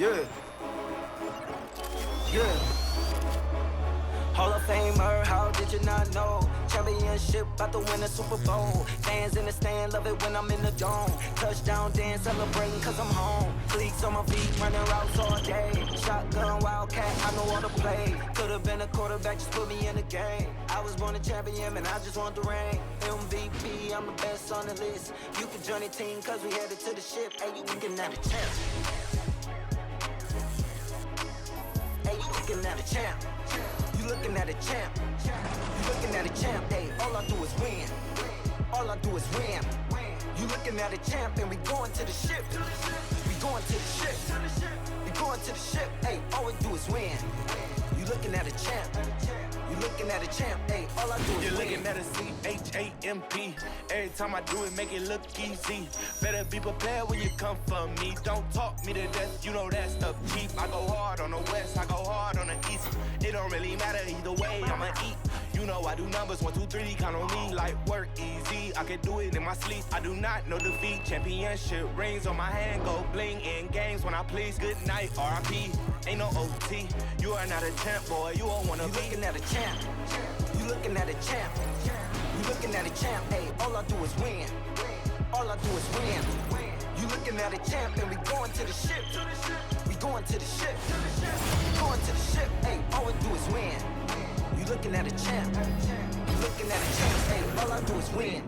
Yeah. Yeah. Hall of Famer, how did you not know? Championship, about to win a Super Bowl. Fans in the stand, love it when I'm in the dome. Touchdown dance, celebrating cause I'm home. Fleeks on my feet, running routes all day. Shotgun, wildcat, I know all the play. Could've been a quarterback, just put me in the game. I was born a champion and I just want the ring. MVP, I'm the best on the list. You can join the team cause we headed to the ship. Hey, you looking at a champ. Hey, you looking at a champ. You looking at a champ. You looking at a champ. Hey, all I do is win. All I do is win. You looking at a champ and we going to the ship. We going to the ship. We going to the ship. Hey, all we do is win. You looking at a champ. You looking at a champ. Hey, all I do is win. You're looking at a C-H-A-M-P. Every time I do it, make it look easy. Better be prepared when you come for me. Don't talk me to death, you know that stuff cheap. I go hard on the west, I go hard on the east. It don't really matter either way, I'ma eat. You know I do numbers, 1, 2, 3, count on me like work easy. I can do it in my sleep, I do not know defeat. Championship rings on my hand, go bling in games when I please. Good night, R.I.P. Ain't no OT. You are not a champ, boy, you don't wanna be. You looking at a champ. You looking at a champ. You looking at a champ. Hey, all I do is win. All I do is win. You looking at a champ and we going to the ship. We going to the ship. We going to the ship. Hey, all we do is win. You looking at a champ. You looking at a champ. Hey, all I do is win.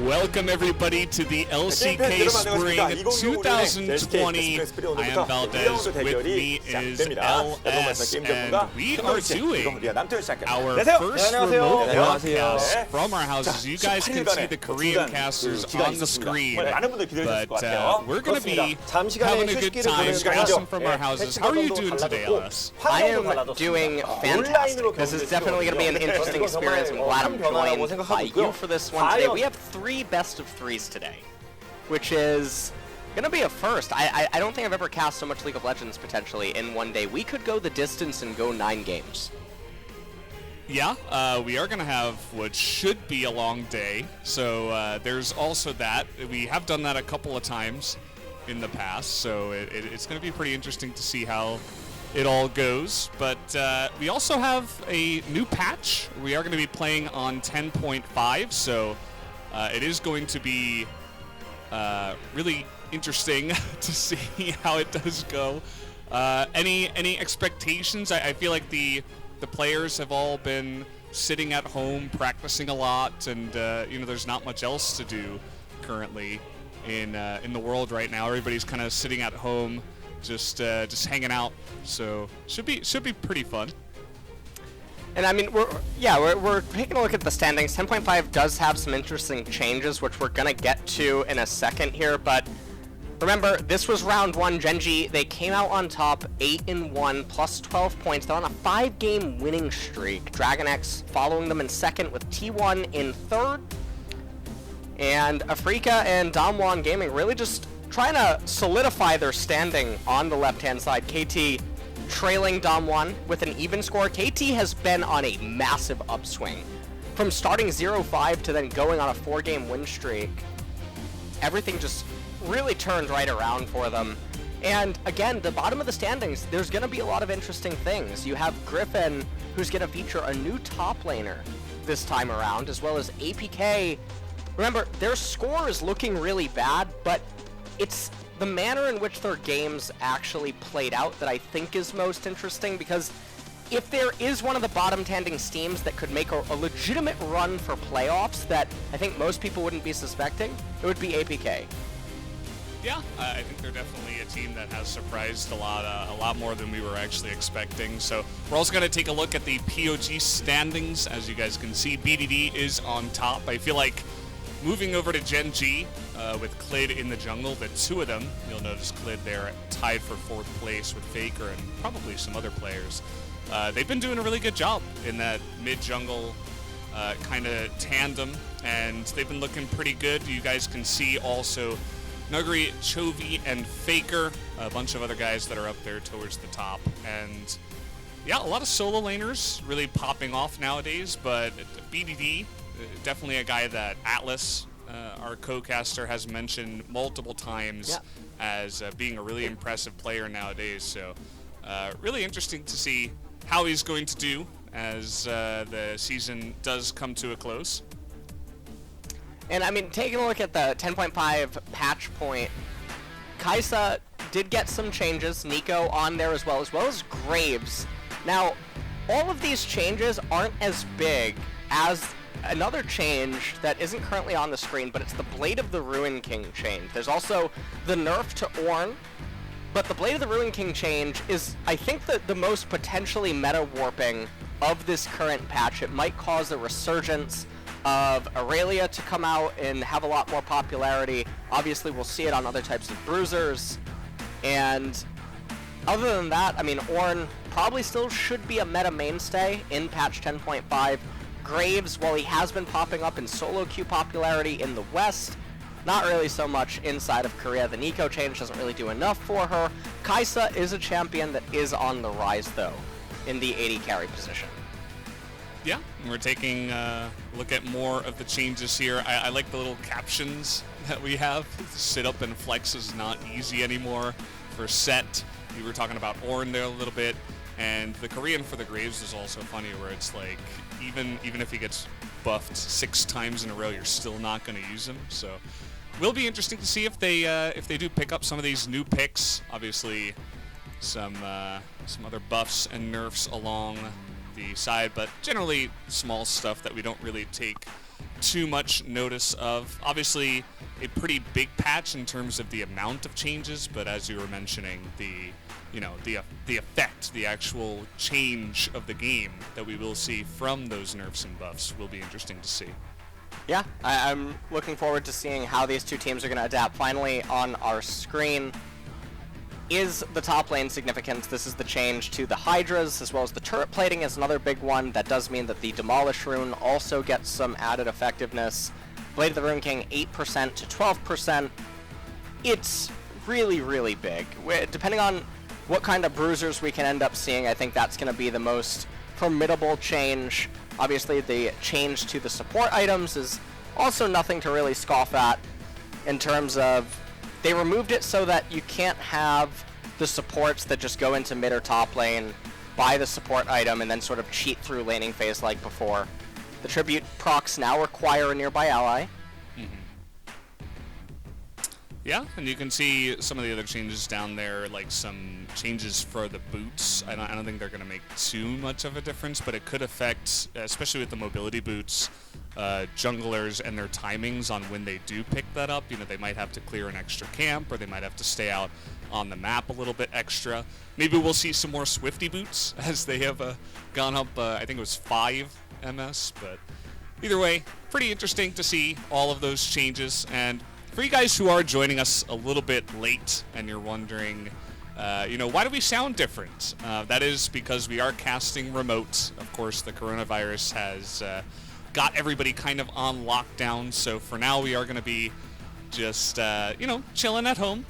Welcome everybody to the LCK Spring 2020. I am Valdez, with me is LS, and we are doing our first remote broadcast from our houses. You guys can see the Korean casters on the screen, but we're going to be having a good time casting from our houses. How are you doing today, LS? I am doing fantastic. This is definitely going to be an interesting experience. I'm glad I'm joined by you for this one today. We have 3 best of 3s today, which is going to be a first. I don't think I've ever cast so much League of Legends potentially in one day. We could go the distance and go 9 games. Yeah, we are going to have what should be a long day, so there's also that. We have done that a couple of times in the past, so it's going to be pretty interesting to see how it all goes. But we also have a new patch. We are going to be playing on 10.5, so it is going to be really interesting to see how it does go. Any expectations? I feel like the players have all been sitting at home practicing a lot, and you know, there's not much else to do currently in the world right now. Everybody's kind of sitting at home, just hanging out. So should be pretty fun. And I mean, we're taking a look at the standings. 10.5 does have some interesting changes, which we're going to get to in a second here. But remember, this was round 1. Gen.G, they came out on top, 8-1, plus 12 points. They're on a 5-game winning streak. DragonX following them in second, with T1 in third. And Afrika and Damwon Gaming really just trying to solidify their standing on the left-hand side. KT trailing Damwon with an even score. KT has been on a massive upswing. From starting 0-5 to then going on a 4-game win streak, everything just really turned right around for them. And again, the bottom of the standings, there's going to be a lot of interesting things. You have Griffin, who's going to feature a new top laner this time around, as well as APK. Remember, their score is looking really bad, but it's the manner in which their games actually played out that I think is most interesting, because if there is one of the bottom-tending teams that could make a legitimate run for playoffs that I think most people wouldn't be suspecting, it would be APK. Yeah, I think they're definitely a team that has surprised a lot more than we were actually expecting. So we're also going to take a look at the POG standings. As you guys can see, BDD is on top. I feel like moving over to Gen.G with Clid in the jungle, the 2 of them, you'll notice Clid there tied for 4th place with Faker and probably some other players. They've been doing a really good job in that mid-jungle kind of tandem, and they've been looking pretty good. You guys can see also Nuguri, Chovy, and Faker, a bunch of other guys that are up there towards the top. And yeah, a lot of solo laners really popping off nowadays, but BDD, definitely a guy that Atlas, our co-caster, has mentioned multiple times as being a really impressive player nowadays. So really interesting to see how he's going to do as the season does come to a close. And I mean, taking a look at the 10.5 patch point, Kai'Sa did get some changes. Nico on there as well as Graves. Now, all of these changes aren't as big as another change that isn't currently on the screen, but it's the Blade of the Ruin King change. There's also the nerf to Ornn, but the Blade of the Ruin King change is, I think, the most potentially meta-warping of this current patch. It might cause a resurgence of Aurelia to come out and have a lot more popularity. Obviously, we'll see it on other types of bruisers. And other than that, I mean, Ornn probably still should be a meta mainstay in patch 10.5. Graves, while he has been popping up in solo queue popularity in the West, not really so much inside of Korea. The Nico change doesn't really do enough for her. Kai'Sa is a champion that is on the rise, though, in the AD carry position. Yeah, we're taking a look at more of the changes here. I like the little captions that we have. Sit up and flex is not easy anymore. For Set, we were talking about Ornn there a little bit, and the Korean for the Graves is also funny, where it's like, even if he gets buffed 6 times in a row, you're still not going to use him. So will be interesting to see if they do pick up some of these new picks. Obviously, some other buffs and nerfs along the side, but generally small stuff that we don't really take too much notice of. Obviously, a pretty big patch in terms of the amount of changes, but as you were mentioning, the effect, the actual change of the game that we will see from those nerfs and buffs will be interesting to see. Yeah, I'm looking forward to seeing how these two teams are going to adapt. Finally, on our screen is the top lane significance. This is the change to the Hydras, as well as the turret plating is another big one. That does mean that the Demolish Rune also gets some added effectiveness. Blade of the Ruin King, 8% to 12%. It's really, really big. Depending on what kind of bruisers we can end up seeing, I think that's going to be the most formidable change. Obviously, the change to the support items is also nothing to really scoff at in terms of they removed it so that you can't have the supports that just go into mid or top lane, buy the support item, and then sort of cheat through laning phase like before. The tribute procs now require a nearby ally. Yeah, and you can see some of the other changes down there, like some changes for the boots. I don't think they're going to make too much of a difference, but it could affect, especially with the mobility boots, junglers and their timings on when they do pick that up. You know, they might have to clear an extra camp, or they might have to stay out on the map a little bit extra. Maybe we'll see some more Swifty boots, as they have gone up, I think it was 5 MS, but either way, pretty interesting to see all of those changes. And for you guys who are joining us a little bit late and you're wondering, why do we sound different? That is because we are casting remote. Of course, the coronavirus has got everybody kind of on lockdown. So for now, we are going to be just, chilling at home,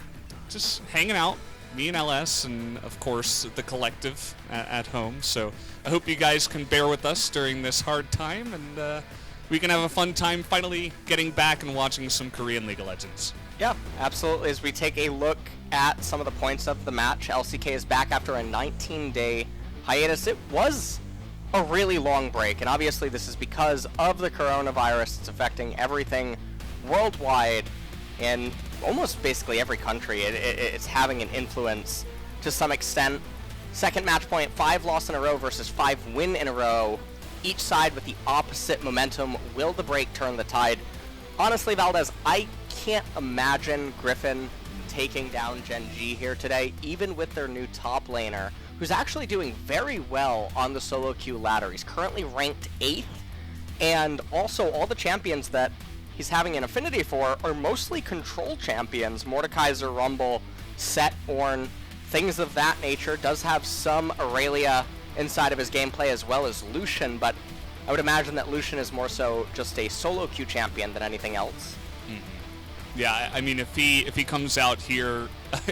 just hanging out, me and LS, and of course, the collective at home. So I hope you guys can bear with us during this hard time, and we can have a fun time finally getting back and watching some Korean League of Legends. Yeah, absolutely. As we take a look at some of the points of the match, LCK is back after a 19-day hiatus. It was a really long break, and obviously this is because of the coronavirus. It's affecting everything worldwide, and almost basically every country. It's having an influence to some extent. Second match point, 5 loss in a row versus 5 win in a row. Each side with the opposite momentum. Will the break turn the tide? Honestly, Valdez, I can't imagine Griffin taking down Gen.G here today, even with their new top laner, who's actually doing very well on the solo queue ladder. He's currently ranked 8th, and also all the champions that he's having an affinity for are mostly control champions. Mordekaiser, Rumble, Set, Ornn, things of that nature. Does have some Aurelia inside of his gameplay as well as Lucian, but I would imagine that Lucian is more so just a solo queue champion than anything else. Yeah, I mean, if he comes out here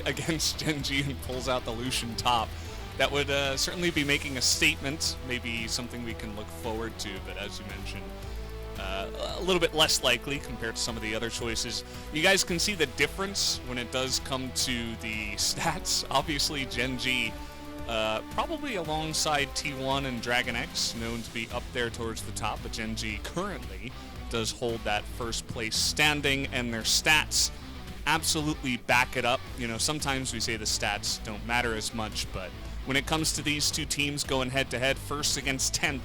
against Gen.G and pulls out the Lucian top, that would certainly be making a statement, maybe something we can look forward to, but as you mentioned, a little bit less likely compared to some of the other choices. You guys can see the difference when it does come to the stats. Obviously, Gen.G, probably alongside T1 and Dragon X, known to be up there towards the top, but Gen.G currently does hold that first place standing, and their stats absolutely back it up. You know, sometimes we say the stats don't matter as much, but when it comes to these two teams going head-to-head, first against 10th,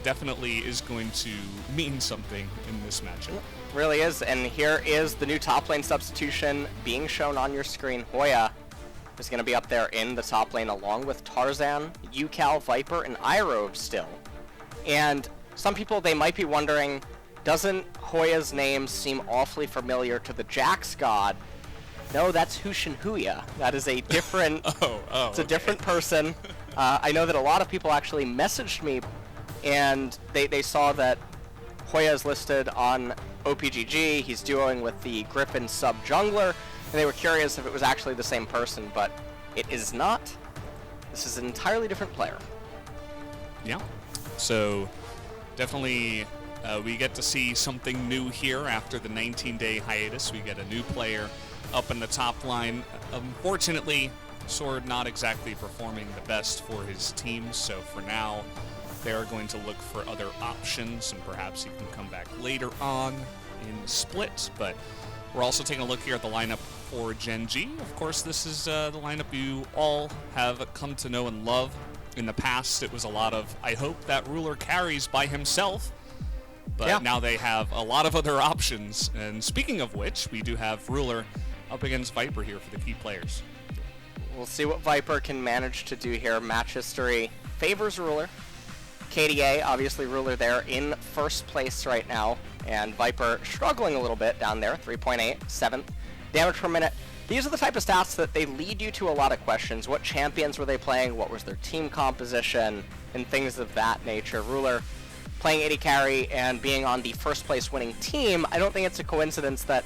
definitely is going to mean something in this matchup. Really is, and here is the new top lane substitution being shown on your screen. Hoya is going to be up there in the top lane along with Tarzan, UCal, Viper, and Irove still. And some people, they might be wondering, doesn't Hoya's name seem awfully familiar to the Jax god? No, that's Hushin Huya. That is a different, it's a different person. I know that a lot of people actually messaged me and they saw that Hoya is listed on OPGG. He's dueling with the Griffin sub jungler, and they were curious if it was actually the same person, but it is not. This is an entirely different player. Yeah, so definitely we get to see something new here after the 19-day hiatus. We get a new player up in the top line. Unfortunately, Sword not exactly performing the best for his team, so for now they're going to look for other options, and perhaps he can come back later on in the split. But we're also taking a look here at the lineup for Gen.G. Of course, this is the lineup you all have come to know and love. In the past, it was a lot of, I hope that Ruler carries by himself, but yeah. Now they have a lot of other options. And speaking of which, we do have Ruler up against Viper here for the key players. We'll see what Viper can manage to do here. Match history favors Ruler. KDA, obviously Ruler there in first place right now, and Viper struggling a little bit down there, 3.8, 7th. Damage per minute. These are the type of stats that they lead you to a lot of questions. What champions were they playing? What was their team composition? And things of that nature. Ruler playing AD carry and being on the first place winning team. I don't think it's a coincidence that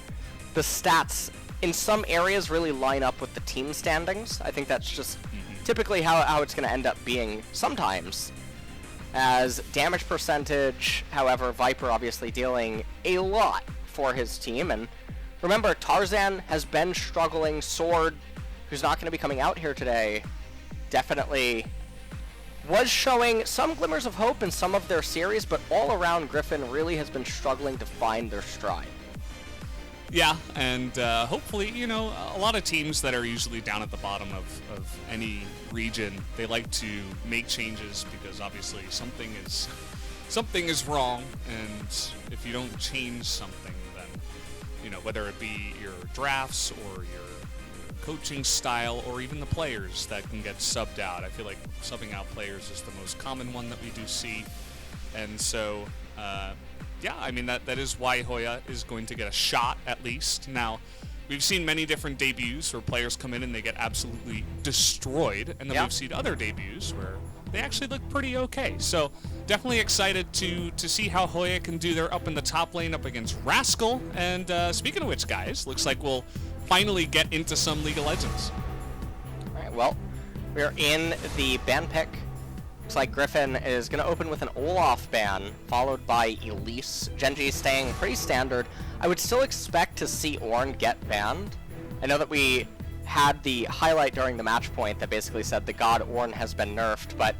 the stats in some areas really line up with the team standings. I think that's just typically how it's going to end up being sometimes. As damage percentage, however, Viper obviously dealing a lot for his team. And remember, Tarzan has been struggling. Sword, who's not going to be coming out here today, definitely was showing some glimmers of hope in some of their series, but all around Griffin really has been struggling to find their stride. Yeah, and hopefully, you know, a lot of teams that are usually down at the bottom of any region, they like to make changes because obviously something is wrong, and if you don't change something, then, you know, whether it be your drafts or your coaching style or even the players that can get subbed out. I feel like subbing out players is the most common one that we do see, and so yeah, I mean, that is why Hoya is going to get a shot, at least. Now, we've seen many different debuts where players come in and they get absolutely destroyed, and then we've seen other debuts where they actually look pretty okay. So, definitely excited to see how Hoya can do there up in the top lane up against Rascal. And speaking of which, guys, looks like we'll finally get into some League of Legends. All right, well, we're in the ban pick. Looks like Griffin is going to open with an Olaf ban, followed by Elise. Gen.G staying pretty standard. I would still expect to see Ornn get banned. I know that we had the highlight during the match point that basically said the god Ornn has been nerfed, but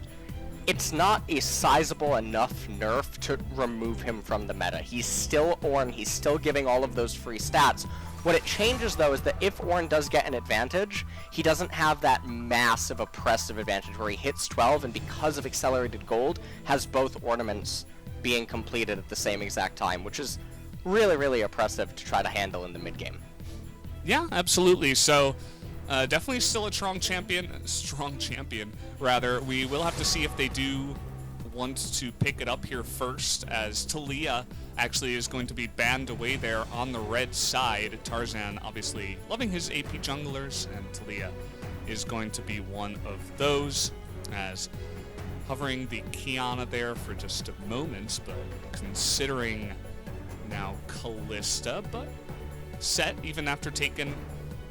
it's not a sizable enough nerf to remove him from the meta. He's still Ornn, he's still giving all of those free stats. What it changes, though, is that if Ornn does get an advantage, he doesn't have that massive oppressive advantage where he hits 12 and because of accelerated gold, has both ornaments being completed at the same exact time, which is really, really oppressive to try to handle in the mid-game. Yeah, absolutely. So, definitely still a strong champion, rather. We will have to see if they do want to pick it up here first, as Talia actually is going to be banned away there on the red side. Tarzan obviously loving his AP junglers, and Talia is going to be one of those, as hovering the Kiana there for just a moment, but considering now Callista, but set, even after taking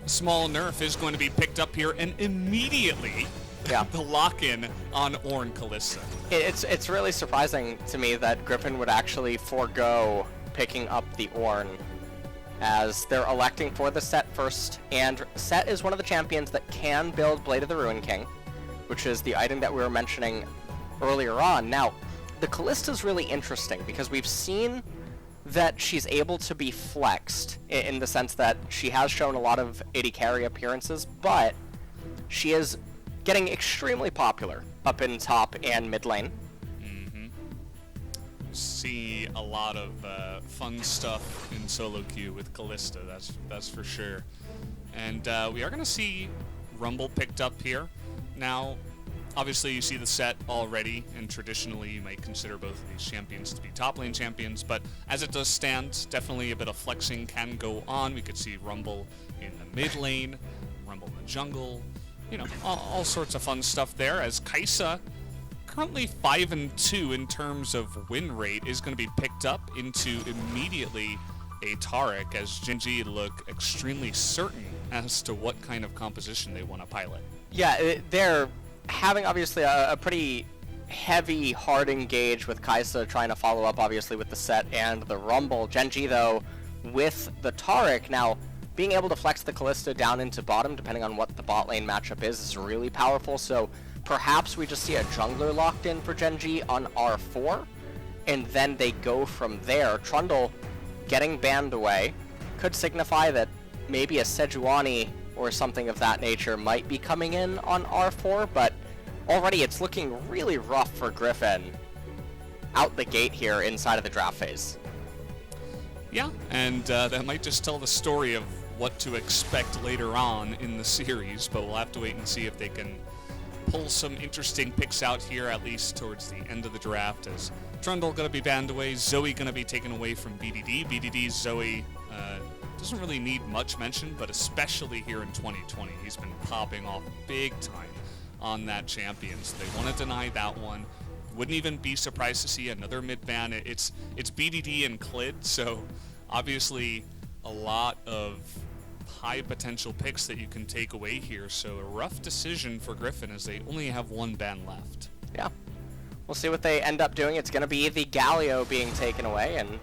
a small nerf, is going to be picked up here, and immediately the lock-in on Ornn Kalista. It's really surprising to me that Griffin would actually forego picking up the Ornn, as they're electing for the Set first, and Set is one of the champions that can build Blade of the Ruin King, which is the item that we were mentioning earlier on. Now, the Kalista's really interesting because we've seen that she's able to be flexed in the sense that she has shown a lot of AD carry appearances, but she is getting extremely popular up in top and mid lane. See a lot of fun stuff in solo queue with Kalista, that's for sure. And we are going to see Rumble picked up here. Now, obviously you see the Set already, and traditionally you might consider both of these champions to be top lane champions, but as it does stand, definitely a bit of flexing can go on. We could see Rumble in the mid lane, Rumble in the jungle, you know, all sorts of fun stuff there, as Kai'Sa, currently 5-2 in terms of win rate, is going to be picked up into immediately a Taric, as Gen.G look extremely certain as to what kind of composition they want to pilot. Yeah, they're having obviously a pretty heavy, hard engage with Kai'Sa trying to follow up obviously with the Set and the Rumble. Gen.G though with the Taric. Now, being able to flex the Kalista down into bottom depending on what the bot lane matchup is really powerful, so perhaps we just see a jungler locked in for Gen.G on R4, and then they go from there. Trundle getting banned away could signify that maybe a Sejuani or something of that nature might be coming in on R4, but already it's looking really rough for Griffin out the gate here inside of the draft phase. Yeah, and that might just tell the story of what to expect later on in the series, but we'll have to wait and see if they can pull some interesting picks out here, at least towards the end of the draft, as Trundle going to be banned away, Zoe going to be taken away from BDD. BDD's Zoe doesn't really need much mention, but especially here in 2020, he's been popping off big time on that champion, so they want to deny that one. Wouldn't even be surprised to see another mid ban. It's BDD and Clid, so obviously a lot of high potential picks that you can take away here, so a rough decision for Griffin as they only have one ban left. Yeah, we'll see what they end up doing. It's going to be the Galio being taken away, and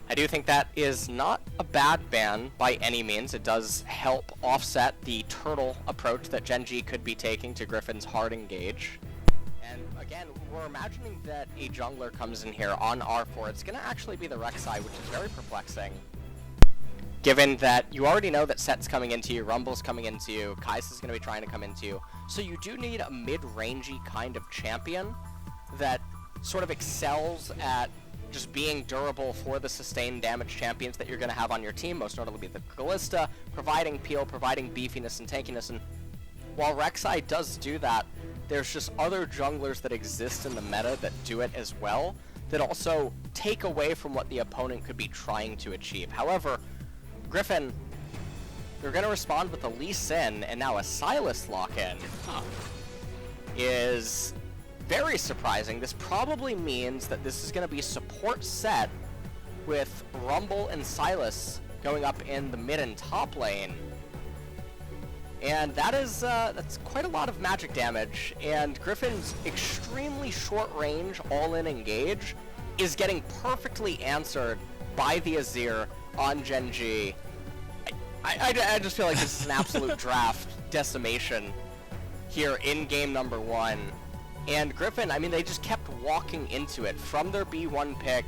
I do think that is not a bad ban by any means. It does help offset the turtle approach that Gen.G could be taking to Griffin's hard engage. And again, we're imagining that a jungler comes in here on R4. It's going to actually be the Rek'Sai, which is very perplexing, given that you already know that Set's coming into you, Rumble's coming into you, Kai'Sa's going to be trying to come into you. So you do need a mid-rangey kind of champion that sort of excels at just being durable for the sustained damage champions that you're going to have on your team, most notably the Kalista, providing peel, providing beefiness and tankiness. And while Rek'Sai does do that, there's just other junglers that exist in the meta that do it as well, that also take away from what the opponent could be trying to achieve. However, Griffin, they're going to respond with a Lee Sin and now a Sylas lock-in. Is very surprising. This probably means that this is going to be support Set with Rumble and Sylas going up in the mid and top lane. And that is, that's quite a lot of magic damage, and Griffin's extremely short range all-in engage is getting perfectly answered by the Azir on Gen.G. I just feel like this is an absolute draft decimation here in game number 1. And Griffin, I mean, they just kept walking into it from their B1 pick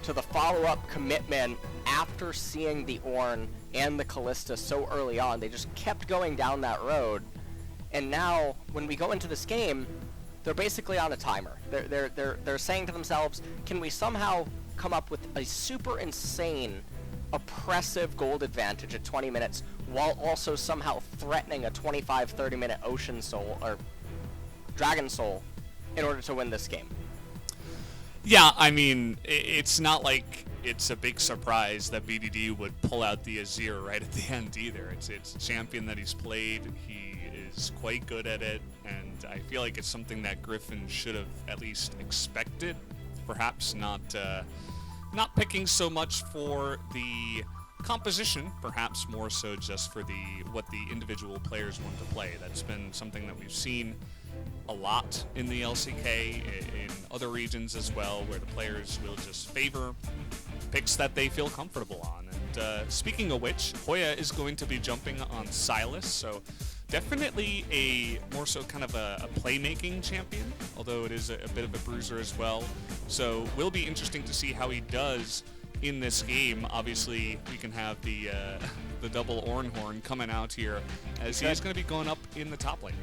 to the follow-up commitment after seeing the Ornn and the Kalista so early on. They just kept going down that road. And now, when we go into this game, they're basically on a timer. They're saying to themselves, can we somehow come up with a super insane, oppressive gold advantage at 20 minutes while also somehow threatening a 25-30 minute Ocean Soul, or Dragon Soul, in order to win this game? Yeah, I mean, it's not like it's a big surprise that BDD would pull out the Azir right at the end either. It's a champion that he's played. He is quite good at it, and I feel like it's something that Griffin should have at least expected. Perhaps not picking so much for the composition, perhaps more so just for what the individual players want to play. That's been something that we've seen a lot in the LCK, in other regions as well, where the players will just favor picks that they feel comfortable on. And speaking of which, Hoya is going to be jumping on Silas, so definitely a more so kind of a playmaking champion, although it is a bit of a bruiser as well. So will be interesting to see how he does in this game. Obviously, we can have the double Ornhorn coming out here, as he is going to be going up in the top lane.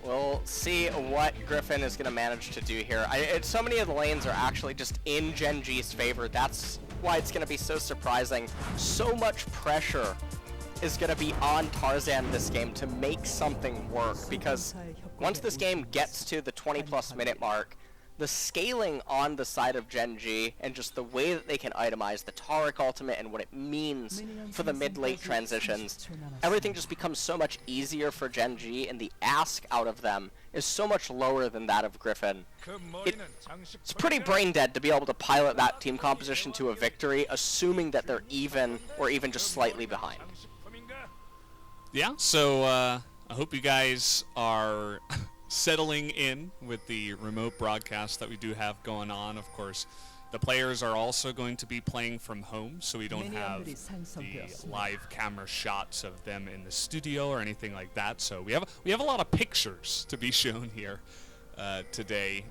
Well, we'll see what Griffin is going to manage to do here. So many of the lanes are actually just in Gen.G's favor. That's why it's going to be so surprising. So much pressure is going to be on Tarzan this game to make something work, because once this game gets to the 20+ minute mark, the scaling on the side of Gen.G and just the way that they can itemize the Taric ultimate and what it means for the mid-late transitions, everything just becomes so much easier for Gen.G, and the ask out of them is so much lower than that of Griffin. It's pretty brain dead to be able to pilot that team composition to a victory, assuming that they're even or even just slightly behind. Yeah, so I hope you guys are settling in with the remote broadcast that we do have going on. Of course, the players are also going to be playing from home, so we don't have the live camera shots of them in the studio or anything like that. So we have a lot of pictures to be shown here today.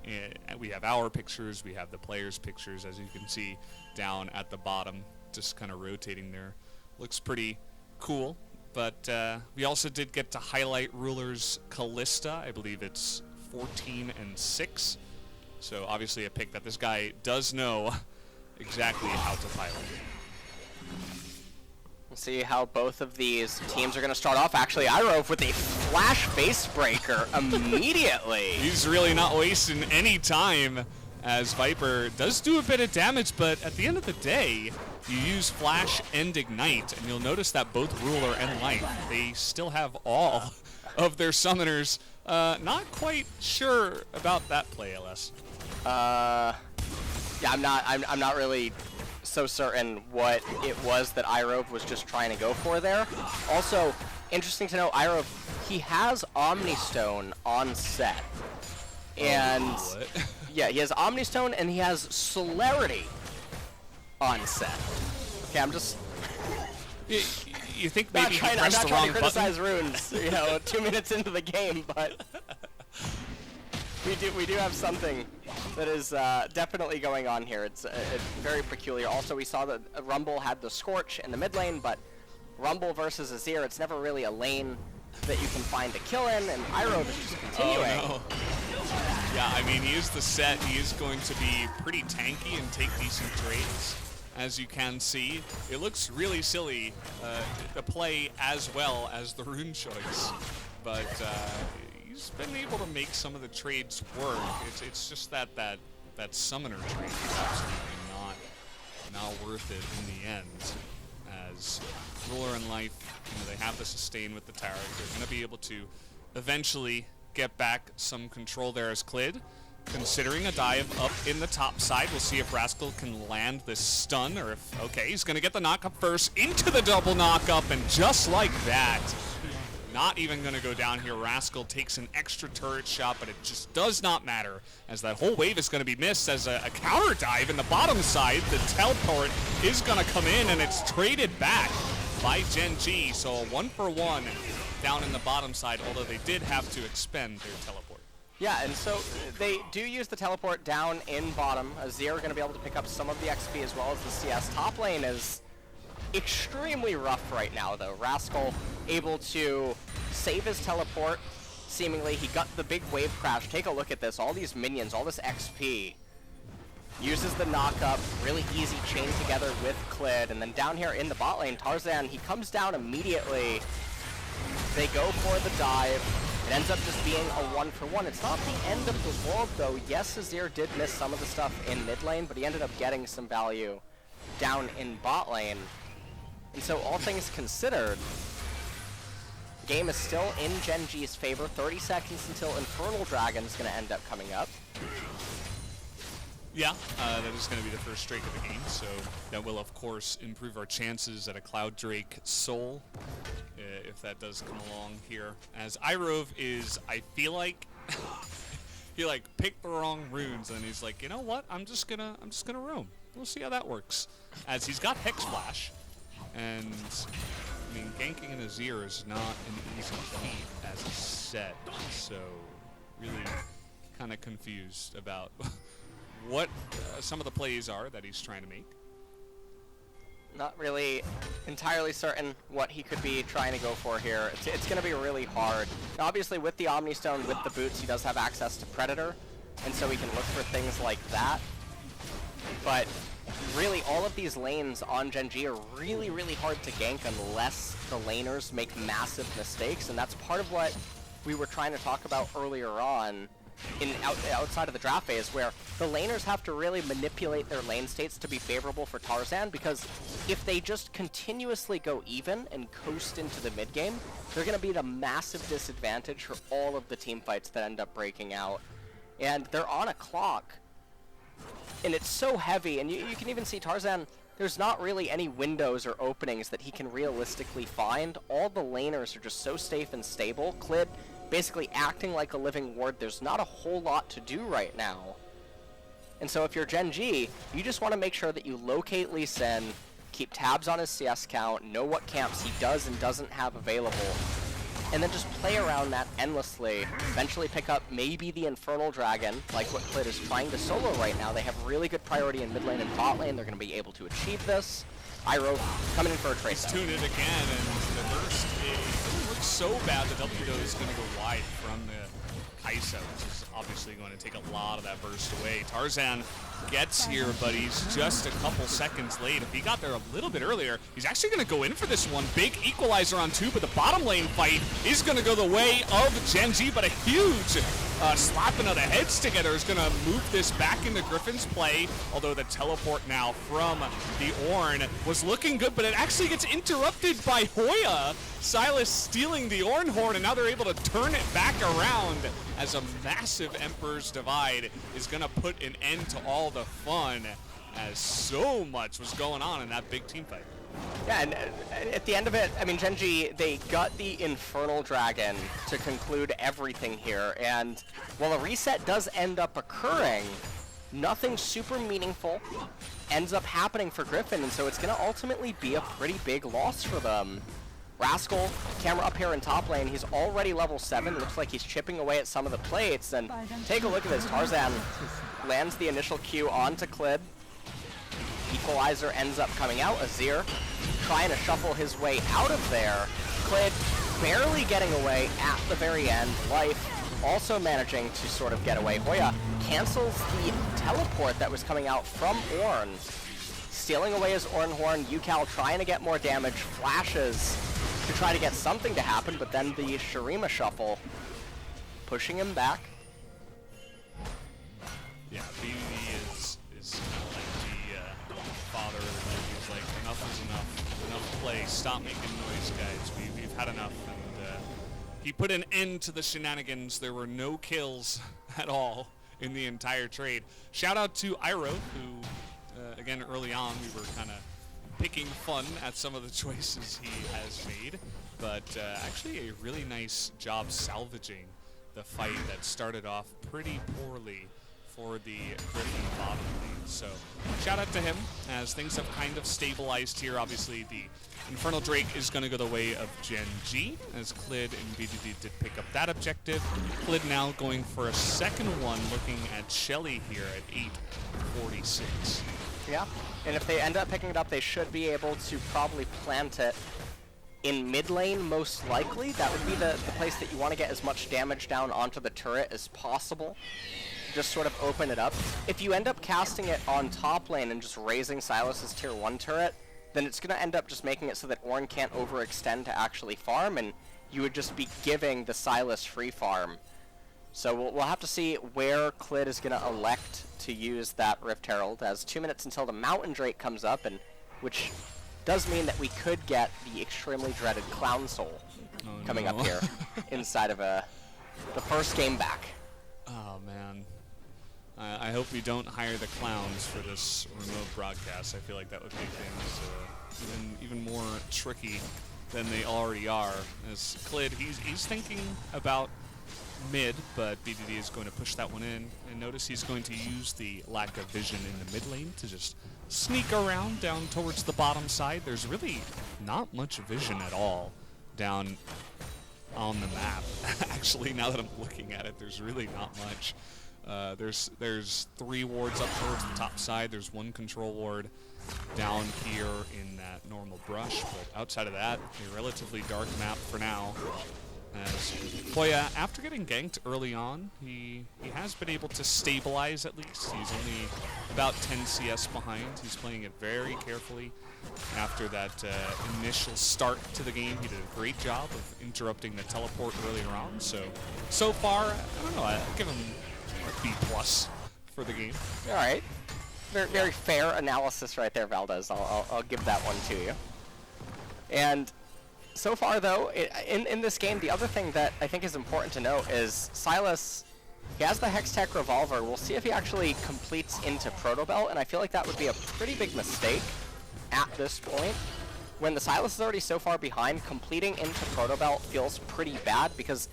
We have our pictures, we have the players' pictures, as you can see down at the bottom, just kind of rotating there. Looks pretty cool. But we also did get to highlight Ruler's Callista. I believe it's 14-6. So obviously a pick that this guy does know exactly how to pilot. We'll see how both of these teams are going to start off. Actually, Irove with a flash face breaker immediately. He's really not wasting any time, as Viper does do a bit of damage, but at the end of the day, you use Flash and Ignite, and you'll notice that both Ruler and Light, they still have all of their summoners. Not quite sure about that play, LS. Yeah, I'm not really so certain what it was that Irove was just trying to go for there. Also, interesting to know, Irove, he has Omnistone on set. And yeah, he has Omnistone and he has Celerity on set. Okay, I'm just... You think maybe he I'm pressed not the trying wrong to criticize button? runes, 2 minutes into the game, but we do have something that is definitely going on here. It's very peculiar. Also, we saw that Rumble had the Scorch in the mid lane, but Rumble versus Azir, it's never really a lane that you can find a kill in, and Irove is just continuing. Oh, no. Yeah, I mean, he is the set. He is going to be pretty tanky and take decent trades, as you can see. It looks really silly to play as well as the rune choice, but he's been able to make some of the trades work. It's just that summoner trade is absolutely not worth it in the end, as Ruler and Life, they have the sustain with the tower. They're going to be able to eventually get back some control there as Clid, considering a dive up in the top side. We'll see if Rascal can land this stun, or if, okay, he's going to get the knockup first into the double knockup, and just like that, not even going to go down here. Rascal takes an extra turret shot, but it just does not matter, as that whole wave is going to be missed as a counter dive in the bottom side. The teleport is going to come in, and it's traded back by Gen.G, so a 1-for-1 down in the bottom side, although they did have to expend their teleport. Yeah, and so they do use the teleport down in bottom. Azir are going to be able to pick up some of the XP as well as the CS. Top lane is extremely rough right now, though. Rascal able to save his teleport. Seemingly, he got the big wave crash. Take a look at this. All these minions, all this XP. Uses the knockup, really easy chain together with Clid. And then down here in the bot lane, Tarzan, he comes down immediately. They go for the dive. It ends up just being a 1-for-1. It's not the end of the world, though. Yes, Azir did miss some of the stuff in mid lane, but he ended up getting some value down in bot lane. And so all things considered, the game is still in Gen.G's favor. 30 seconds until Infernal Dragon is going to end up coming up. Yeah, that is going to be the first Drake of the game, so that will, of course, improve our chances at a Cloud Drake Soul, if that does come along here. As Irove is, I feel like, he like picked the wrong runes, and he's like, you know what? I'm just gonna roam. We'll see how that works. As he's got Hex Flash, and I mean, ganking in Azir is not an easy feat as a set, so really kind of confused about what some of the plays are that he's trying to make. Not really entirely certain what he could be trying to go for here. It's going to be really hard. Now, obviously, with the Omni Stone, with the boots, he does have access to Predator, and so he can look for things like that. But really, all of these lanes on Gen.G are really, really hard to gank unless the laners make massive mistakes, and that's part of what we were trying to talk about earlier on outside of the draft phase, where the laners have to really manipulate their lane states to be favorable for Tarzan, because if they just continuously go even and coast into the mid game, they're going to be at a massive disadvantage for all of the team fights that end up breaking out. And they're on a clock, and it's so heavy, and you can even see Tarzan, there's not really any windows or openings that he can realistically find. All the laners are just so safe and stable. Clid basically acting like a living ward. There's not a whole lot to do right now. And so if you're Gen.G, you just want to make sure that you locate Lee Sin, keep tabs on his CS count, know what camps he does and doesn't have available, and then just play around that endlessly. Eventually pick up maybe the Infernal Dragon, like what Clid is trying to solo right now. They have really good priority in mid lane and bot lane. They're going to be able to achieve this. Iroh coming in for a trace. Tune it again, and the burst, it looks so bad that W is going to go wide from the Kai'Sa, which is obviously going to take a lot of that burst away. Tarzan gets here, but he's just a couple seconds late. If he got there a little bit earlier, he's actually going to go in for this one. Big equalizer on two, but the bottom lane fight is going to go the way of Gen.G, but a huge slapping of the heads together is going to move this back into Griffin's play, although the teleport now from the Ornn was looking good, but it actually gets interrupted by Hoya. Silas stealing the Ornn horn, and now they're able to turn it back around as a massive Emperor's Divide is going to put an end to all the fun, as so much was going on in that big team fight. Yeah, and at the end of it, I mean, Gen.G, they got the Infernal Dragon to conclude everything here, and while a reset does end up occurring, nothing super meaningful ends up happening for Griffin, and so it's going to ultimately be a pretty big loss for them. Rascal, camera up here in top lane, he's already level 7, looks like he's chipping away at some of the plates, and take a look at this. Tarzan lands the initial Q onto Clid. Equalizer ends up coming out. Azir trying to shuffle his way out of there. Clid barely getting away at the very end. Life also managing to sort of get away. Hoya cancels the teleport that was coming out from Ornn, stealing away his Ornn horn. Yukal trying to get more damage, flashes to try to get something to happen, but then the Shurima shuffle pushing him back. Yeah, BB is kind of like the father. He's like, enough is enough. Enough play. Stop making noise, guys. We've had enough. And he put an end to the shenanigans. There were no kills at all in the entire trade. Shout out to Iroh, who, again, early on, we were kind of picking fun at some of the choices he has made, but actually a really nice job salvaging the fight that started off pretty poorly for the Griffin bottom lane. So shout out to him, as things have kind of stabilized here. Obviously the Infernal Drake is going to go the way of Gen.G, as Clid and BDD did pick up that objective. Clid now going for a second one, looking at Shelly here at 846. Yeah, and if they end up picking it up, they should be able to probably plant it in mid lane, most likely. That would be the place that you want to get as much damage down onto the turret as possible. Just sort of open it up. If you end up casting it on top lane and just raising Silas's tier 1 turret, then it's going to end up just making it so that Ornn can't overextend to actually farm, and you would just be giving the Silas free farm. So we'll have to see where Clid is going to elect to use that Rift Herald, as 2 minutes until the Mountain Drake comes up, and which does mean that we could get the extremely dreaded Clown Soul coming up here inside of the first game back. Oh man, I hope we don't hire the clowns for this remote broadcast. I feel like that would make things even more tricky than they already are. As Clid, he's thinking about mid, but BDD is going to push that one in. And notice he's going to use the lack of vision in the mid lane to just sneak around down towards the bottom side. There's really not much vision at all down on the map. Actually, now that I'm looking at it, there's really not much. There's 3 wards up towards the top side. There's 1 control ward down here in that normal brush, but outside of that, a relatively dark map for now. As Hoya, after getting ganked early on, he has been able to stabilize at least. He's only about 10 CS behind. He's playing it very carefully. After that initial start to the game, he did a great job of interrupting the teleport earlier on. So far, I don't know, I'd give him a B+ for the game. All right. Very fair analysis right there, Valdez. I'll give that one to you. And so far, though, in this game, the other thing that I think is important to note is Sylas, he has the Hextech Revolver. We'll see if he actually completes into Protobelt, and I feel like that would be a pretty big mistake at this point. When the Sylas is already so far behind, completing into Protobelt feels pretty bad, because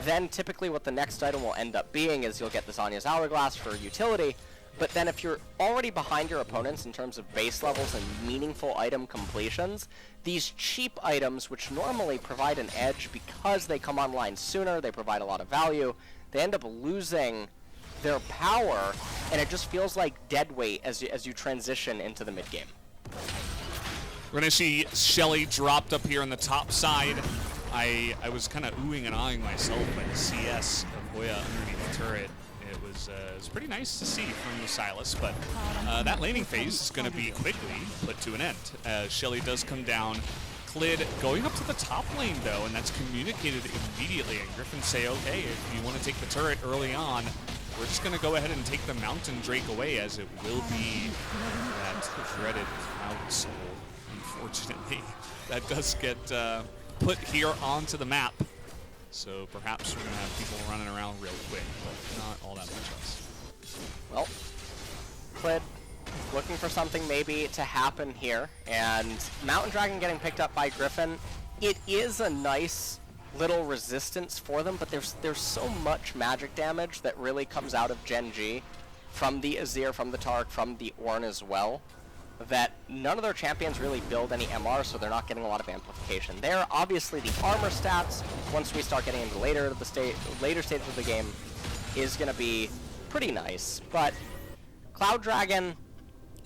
then typically what the next item will end up being is you'll get the Zanya's Hourglass for utility, but then if you're already behind your opponents in terms of base levels and meaningful item completions, these cheap items, which normally provide an edge because they come online sooner, they provide a lot of value, they end up losing their power, and it just feels like dead weight as you transition into the mid-game. We're going to see Shelly dropped up here on the top side. I was kind of oohing and ahhing myself by the CS of Hoya underneath the turret. It was pretty nice to see from the Sylas, but that laning phase is going to be quickly put to an end. Shelly does come down. Clid going up to the top lane, though, and that's communicated immediately. And Griffin say, okay, if you want to take the turret early on, we're just going to go ahead and take the Mountain Drake away, as it will be that dreaded Cloud Soul, unfortunately. That does get put here onto the map. So perhaps we're going to have people running around real quick, but not all that much else. Well, Clid looking for something maybe to happen here, and Mountain Dragon getting picked up by Griffin. It is a nice little resistance for them, but there's so much magic damage that really comes out of Gen.G from the Azir, from the Tark, from the Ornn as well, that none of their champions really build any MR, so they're not getting a lot of amplification there. Obviously, the armor stats, once we start getting into later stages of the game, is going to be pretty nice. But Cloud Dragon,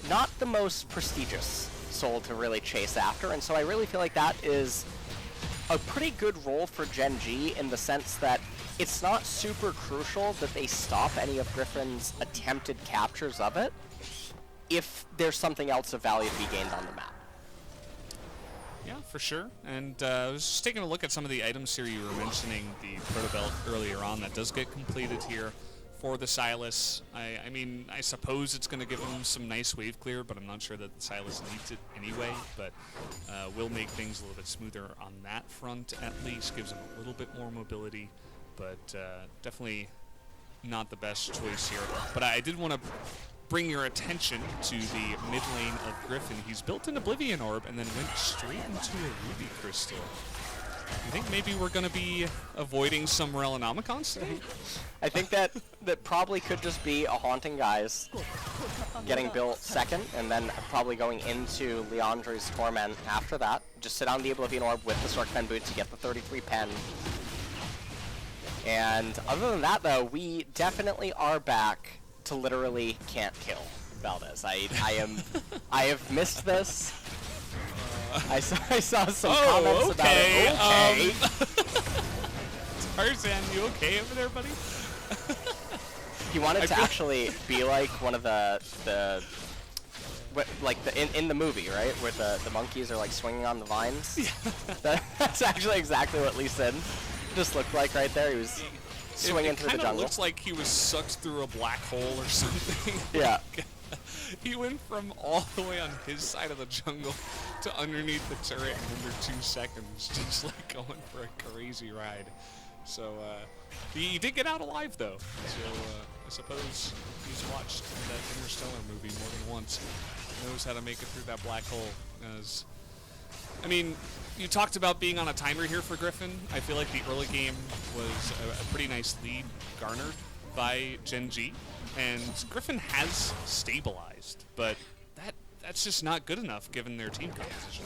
not the most prestigious soul to really chase after, and so I really feel like that is a pretty good role for Gen.G in the sense that it's not super crucial that they stop any of Griffin's attempted captures of it, if there's something else of value to be gained on the map. Yeah, for sure. And I was just taking a look at some of the items here. You were mentioning the Protobelt earlier on. That does get completed here for the Sylas. I mean, I suppose it's going to give him some nice wave clear, but I'm not sure that the Sylas needs it anyway. But will make things a little bit smoother on that front at least. Gives him a little bit more mobility, but definitely not the best choice here. But I did want to bring your attention to the mid lane of Griffin. He's built an Oblivion Orb and then went straight into a Ruby Crystal. You think maybe we're going to be avoiding some Relanonicons today? I think that probably could just be a Haunting Guise getting built second, and then probably going into Leandre's Torment after that. Just sit on the Oblivion Orb with the Stork Pen Boots to get the 33 pen. And other than that, though, we definitely are back to literally can't kill Valdez. I have missed this. I saw some comments about it. Okay. Tarzan, you okay over there, buddy? He wanted to actually be like one of the in the movie, right, where the monkeys are like swinging on the vines. Yeah. That's actually exactly what Lee Sin just looked like right there. He was swinging through the jungle. It looks like he was sucked through a black hole or something. Yeah. He went from all the way on his side of the jungle to underneath the turret in under 2 seconds, just like going for a crazy ride. So he did get out alive though. So I suppose he's watched that Interstellar movie more than once. Knows how to make it through that black hole. I mean, you talked about being on a timer here for Griffin. I feel like the early game was a pretty nice lead garnered by Gen.G, and Griffin has stabilized, but that's just not good enough given their team composition.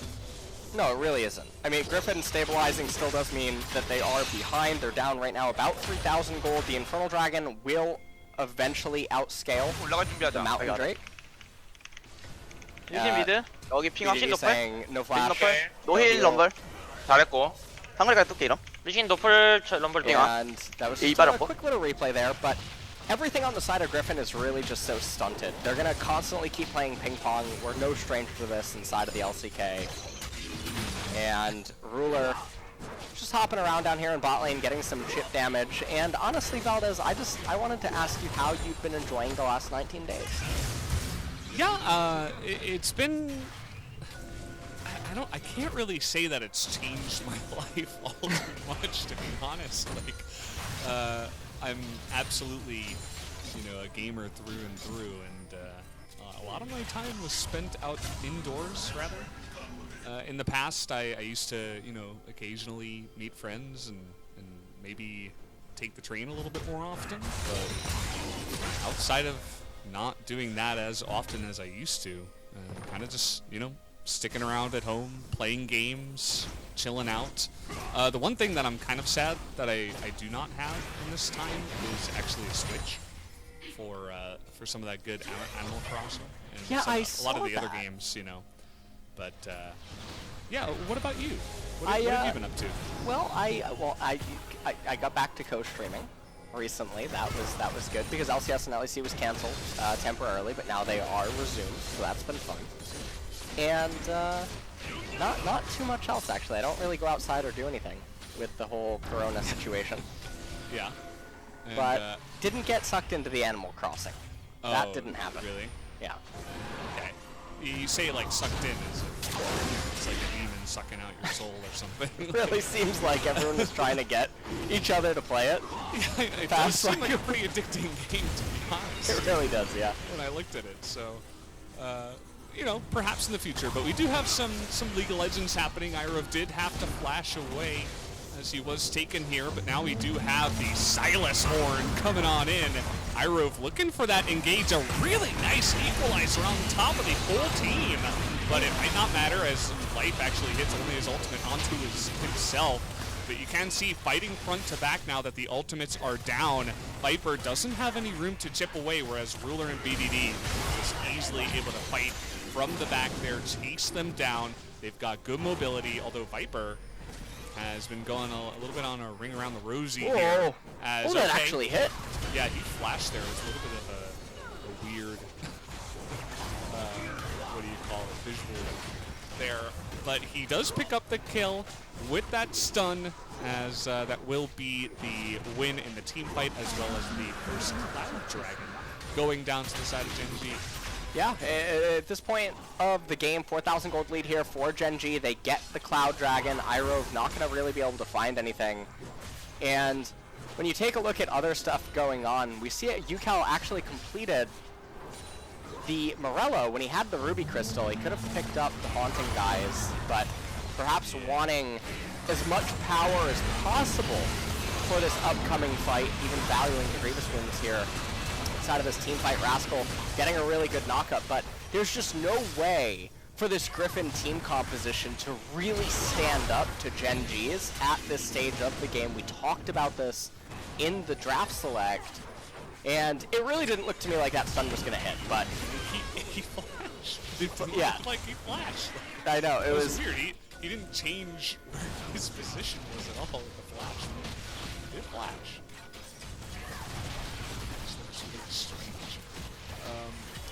No, it really isn't. I mean, Griffin stabilizing still does mean that they are behind. They're down right now about 3,000 gold. The Infernal Dragon will eventually outscale 올라갈 the 준비하자. Mountain Drake. 유진 미드. 여기 핑 확신 BDD 노플. saying no 미드 flash. 노플. 노힐 럼블. 잘했고. 상거리까지 뚝게 이럼. 유진 노플 럼블 띵아. And that was 이 just a 빨았고. quick little replay there, but everything on the side of Griffin is really just so stunted. They're going to constantly keep playing ping pong. We're no stranger to this inside of the LCK. And Ruler just hopping around down here in bot lane, getting some chip damage. And honestly, Valdez, I wanted to ask you how you've been enjoying the last 19 days. Yeah, it's been. I can't really say that it's changed my life all too much, to be honest. Like, I'm absolutely, a gamer through and through, and a lot of my time was spent out indoors, rather. In the past, I used to, occasionally meet friends and maybe take the train a little bit more often, but outside of not doing that as often as I used to, kind of just, sticking around at home, playing games, chilling out. The one thing that I'm kind of sad that I do not have in this time is actually a Switch for some of that good Animal Crossing and Yeah, I a lot of the saw other that. games, But yeah, what about you? What have you been up to? Well, I got back to co-streaming recently. That was good because LCS and LEC was canceled temporarily, but now they are resumed, so that's been fun. And not too much else actually. I don't really go outside or do anything with the whole Corona situation. Yeah. And, But didn't get sucked into the Animal Crossing. That oh, didn't happen. Really? Yeah. Okay. You say like sucked in, it's like a demon sucking out your soul or something. It really seems like everyone is trying to get each other to play it. It does seem like a pretty addicting game, to be honest. It really does, yeah. When I looked at it, so perhaps in the future. But we do have some League of Legends happening. Irov did have to flash away as he was taken here, but now we do have the Silas horn coming on in. Irov looking for that engage, a really nice equalizer on top of the whole team, but it might not matter as Life actually hits only his ultimate onto himself. But you can see fighting front to back now that the ultimates are down. Viper doesn't have any room to chip away, whereas Ruler and BDD is easily able to fight from the back there, chase them down. They've got good mobility, although Viper has been going a little bit on a ring around the rosy here. As, that actually hit. Yeah, he flashed there. It was a little bit of a weird, what do you call it, visual there. But he does pick up the kill with that stun, as that will be the win in the team fight, as well as the first Cloud Dragon going down to the side of Gen.G. Yeah, at this point of the game, 4,000 gold lead here for Gen.G. They get the Cloud Dragon. Irov not going to really be able to find anything. And when you take a look at other stuff going on, we see UCal actually completed the Morello. When he had the Ruby Crystal, he could have picked up the Haunting guys, but perhaps wanting as much power as possible for this upcoming fight, even valuing the Grievous wounds here. Out of this team fight, Rascal getting a really good knockup, but there's just no way for this Griffin team composition to really stand up to Gen.G's at this stage of the game. We talked about this in the draft select, and it really didn't look to me like that stun was going to hit, but he flashed. It yeah, looked like he flashed. I know it was weird. He didn't change where his position was at all with the flash. He did flash.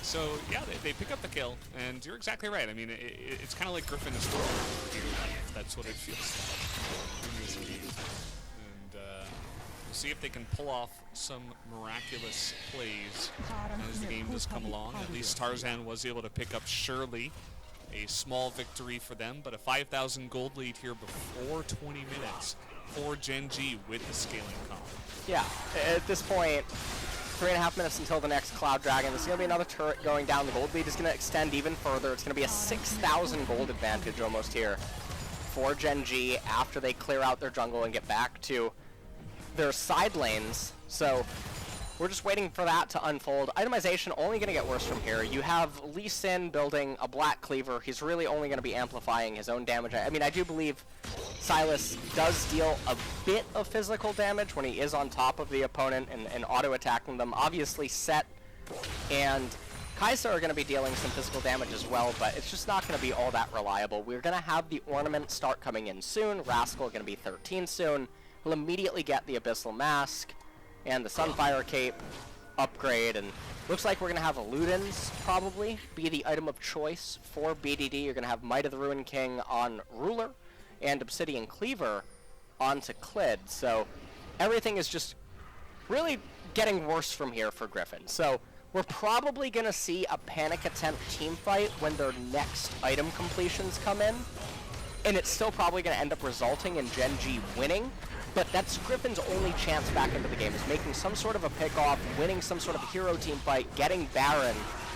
So yeah, they pick up the kill, and you're exactly right. I mean, it's kind of like Griffin is for your life. That's what it feels like in this game. And we'll see if they can pull off some miraculous plays as the game does come along. At least Tarzan was able to pick up Shirley, a small victory for them, but a 5,000 gold lead here before 20 minutes for Gen.G with the scaling comp. yeah. At this point, 3.5 minutes until the next Cloud Dragon. There's going to be another turret going down. The gold lead is going to extend even further. It's going to be a 6,000 gold advantage almost here for Gen.G after they clear out their jungle and get back to their side lanes. So we're just waiting for that to unfold. Itemization only going to get worse from here. You have Lee Sin building a Black Cleaver. He's really only going to be amplifying his own damage. I mean, I do believe Silas does deal a bit of physical damage when he is on top of the opponent and auto-attacking them. Obviously, Set and Kai'Sa are going to be dealing some physical damage as well, but it's just not going to be all that reliable. We're going to have the Ornament start coming in soon. Rascal going to be 13 soon. He'll immediately get the Abyssal Mask and the Sunfire Cape upgrade, and looks like we're going to have Ludens probably be the item of choice for BDD. You're going to have Might of the Ruin King on Ruler and Obsidian Cleaver onto Clid. So everything is just really getting worse from here for Griffin. So we're probably going to see a panic attempt team fight when their next item completions come in, and it's still probably going to end up resulting in Gen.G winning. But that's Griffin's only chance back into the game, is making some sort of a pick-off, winning some sort of hero team fight, getting Baron,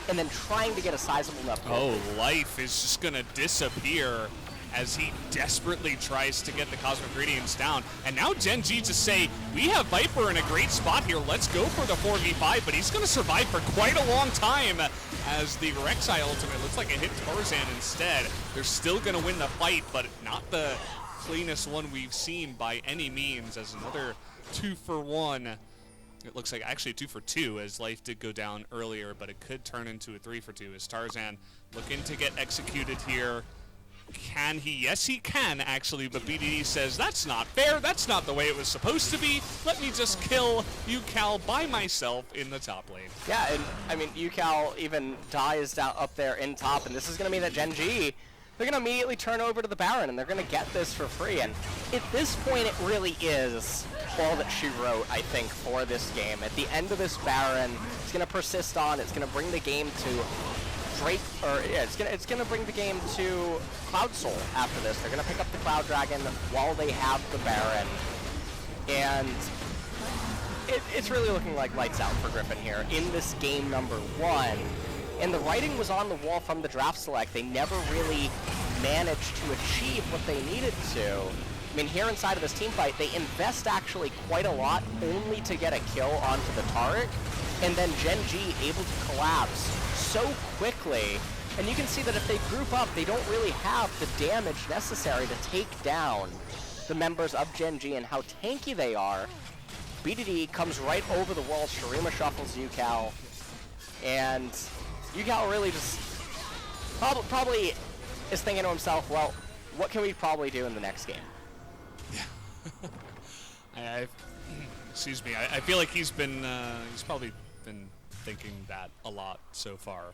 and then trying to get a sizable enough goal. Oh, life is just going to disappear as he desperately tries to get the Cosmic Radiance down. And now Gen.G just say, we have Viper in a great spot here, let's go for the 4v5, but he's going to survive for quite a long time as the Rek'Sai ultimate looks like it hit Tarzan instead. They're still going to win the fight, but not the cleanest one we've seen by any means, as another 2-for-1. It looks like actually 2-for-2, as life did go down earlier, but it could turn into a 3-for-2 as Tarzan looking to get executed here. Can he? Yes, he can, actually, but BDD says, that's not fair, that's not the way it was supposed to be, let me just kill UCal by myself in the top lane. Yeah, and I mean, UCal even dies down up there in top, and this is going to mean that Gen.G, they're going to immediately turn over to the Baron, and they're going to get this for free. And at this point, it really is all that she wrote, I think, for this game. At the end of this Baron, it's going to persist on. It's going to bring the game to Drake, or yeah, it's going to bring the game to Cloud Soul after this. They're going to pick up the Cloud Dragon while they have the Baron. And it's really looking like lights out for Griffin here in this game number 1. And the writing was on the wall from the draft select. They never really managed to achieve what they needed to. I mean, here inside of this team fight, they invest actually quite a lot only to get a kill onto the Taric, and then Gen.G able to collapse so quickly. And you can see that if they group up, they don't really have the damage necessary to take down the members of Gen.G and how tanky they are. BDD comes right over the wall. Shurima shuffles UCal, and UCal really just probably is thinking to himself, well, what can we probably do in the next game? Yeah. Excuse me. I feel like he's probably been thinking that a lot so far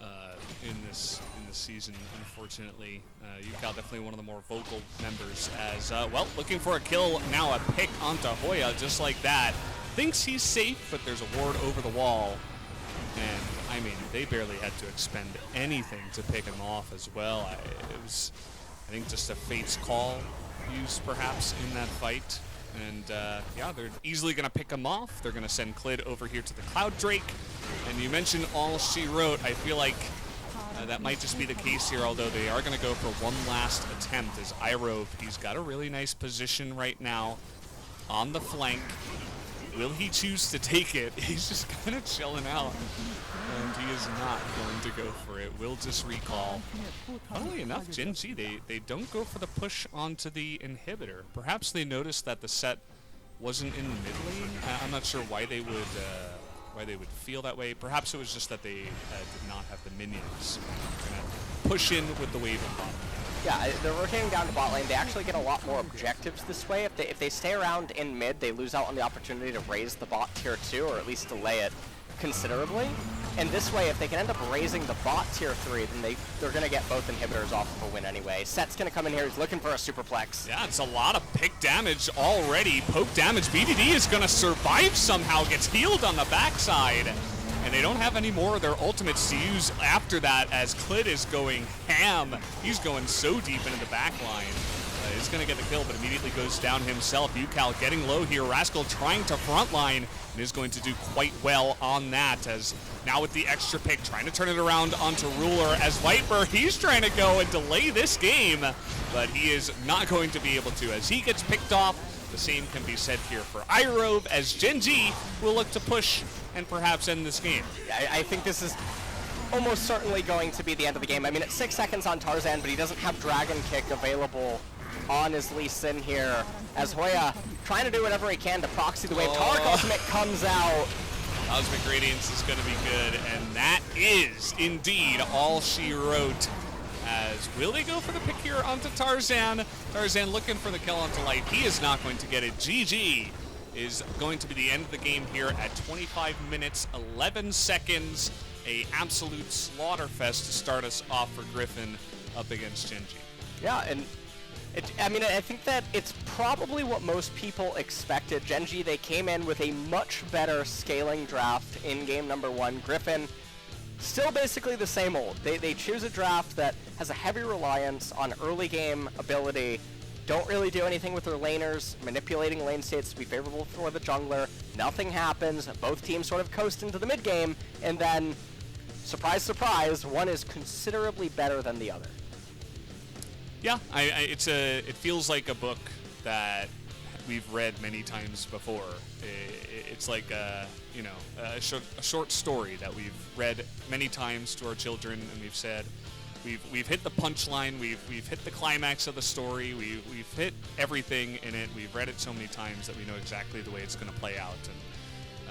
in this season. Unfortunately, UCal definitely one of the more vocal members. As well, looking for a kill now, a pick onto Hoya just like that. Thinks he's safe, but there's a ward over the wall. And, I mean, they barely had to expend anything to pick him off as well. It was, I think, just a Fate's Call used, perhaps, in that fight. And, yeah, they're easily going to pick him off. They're going to send Clid over here to the Cloud Drake. And you mentioned all she wrote. I feel like that might just be the case here, although they are going to go for one last attempt as Iroh, he's got a really nice position right now on the flank. Will he choose to take it? He's just kind of chilling out, and he is not going to go for it. Will just recall. Funnily enough, Gen.G, they don't go for the push onto the inhibitor. Perhaps they noticed that the set wasn't in the mid lane. I'm not sure why they would feel that way. Perhaps it was just that they did not have the minions. They're gonna push in with the wave of bottom. Yeah, they're rotating down to bot lane. They actually get a lot more objectives this way. If they stay around in mid, they lose out on the opportunity to raise the bot tier 2, or at least delay it considerably. And this way, if they can end up raising the bot tier 3, then they're going to get both inhibitors off of a win anyway. Set's going to come in here. He's looking for a superplex. Yeah, it's a lot of pick damage already. Poke damage. BDD is going to survive somehow. Gets healed on the backside. And they don't have any more of their ultimates to use after that, as Clid is going ham. He's going so deep into the back line. He's going to get the kill, but immediately goes down himself. UCal getting low here. Rascal trying to frontline. and is going to do quite well on that, as now with the extra pick, trying to turn it around onto Ruler as Viper, he's trying to go and delay this game, but he is not going to be able to as he gets picked off. The same can be said here for Irove, as Gen.G will look to push and perhaps end this game. I think this is almost certainly going to be the end of the game. I mean, it's 6 seconds on Tarzan, but he doesn't have Dragon Kick available on his Lee Sin here, as Hoya trying to do whatever he can to proxy the wave. Taric Ultimate comes out. Cosmic Radiance is going to be good, and that is indeed all she wrote. As will they go for the pick here onto Tarzan? Tarzan looking for the kill onto Light. He is not going to get it. GG is going to be the end of the game here at 25 minutes, 11 seconds. A absolute slaughterfest to start us off for Griffin up against Gen.G. Yeah, and I think that it's probably what most people expected. Gen.G, they came in with a much better scaling draft in game number 1. Griffin, still basically the same old. They choose a draft that has a heavy reliance on early game ability, don't really do anything with their laners, manipulating lane states to be favorable for the jungler. Nothing happens, both teams sort of coast into the mid game, and then, surprise, surprise, one is considerably better than the other. Yeah, it feels like a book that we've read many times before. It's like a short story that we've read many times to our children, and we've said we've hit the punchline, we've hit the climax of the story, we've hit everything in it. We've read it so many times that we know exactly the way it's going to play out,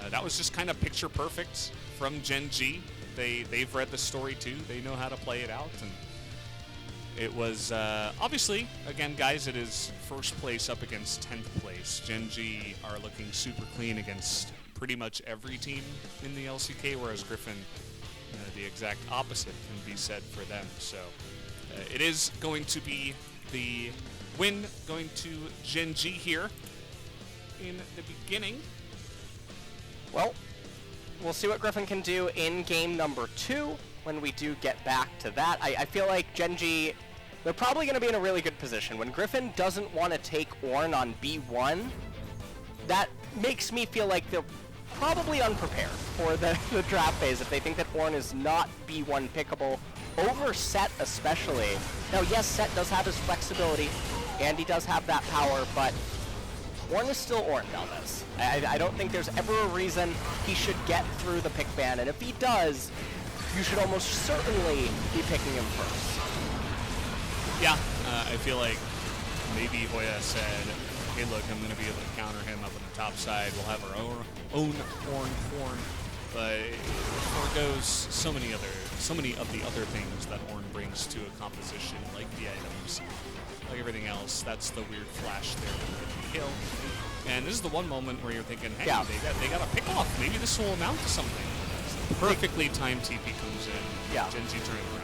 and that was just kind of picture perfect from Gen.G. They've read the story too. They know how to play it out, and it was, obviously, again, guys, it is first place up against 10th place. Gen.G are looking super clean against pretty much every team in the LCK, whereas Griffin, the exact opposite can be said for them. So it is going to be the win going to Gen.G here in the beginning. Well, we'll see what Griffin can do in game number 2 when we do get back to that. I feel like Gen.G, they're probably going to be in a really good position. When Griffin doesn't want to take Ornn on B1, that makes me feel like they're probably unprepared for the draft phase if they think that Ornn is not B1 pickable, over Set especially. Now, yes, Set does have his flexibility, and he does have that power, but Ornn is still Ornn Valdez. I don't think there's ever a reason he should get through the pick ban, and if he does, you should almost certainly be picking him first. Yeah, I feel like maybe Hoya said, hey, look, I'm going to be able to counter him up on the top side. We'll have our own Ornn, but it forgoes so many of the other things that Ornn brings to a composition, like the items, like everything else. That's the weird flash there that can kill. And this is the one moment where you're thinking, hey, yeah, they got a pick off. Maybe this will amount to something. Perfectly timed TP comes in. Yeah. Gen.G turning around.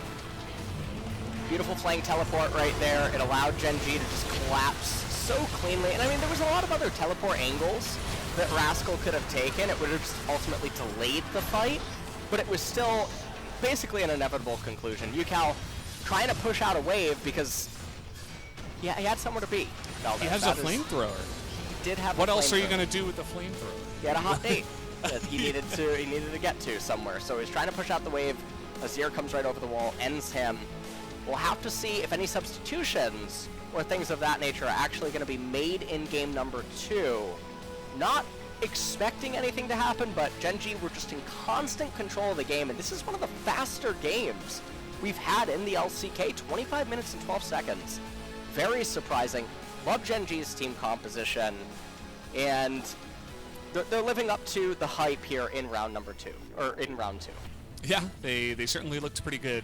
Beautiful flank teleport right there. It allowed Gen.G to just collapse so cleanly. And I mean, there was a lot of other teleport angles that Rascal could have taken. It would have just ultimately delayed the fight, but it was still basically an inevitable conclusion. Yukao trying to push out a wave because he had somewhere to be. He has a flamethrower. He did have. What else are you going to do with the flamethrower? He had a hot date that he needed to get to somewhere. So he's trying to push out the wave. Azir comes right over the wall, ends him. We'll have to see if any substitutions or things of that nature are actually going to be made in game number 2. Not expecting anything to happen, but Gen.G were just in constant control of the game, and this is one of the faster games we've had in the LCK, 25 minutes and 12 seconds. Very surprising. Love Gen.G's team composition, and they're living up to the hype here in round number 2, or in round 2. Yeah, they certainly looked pretty good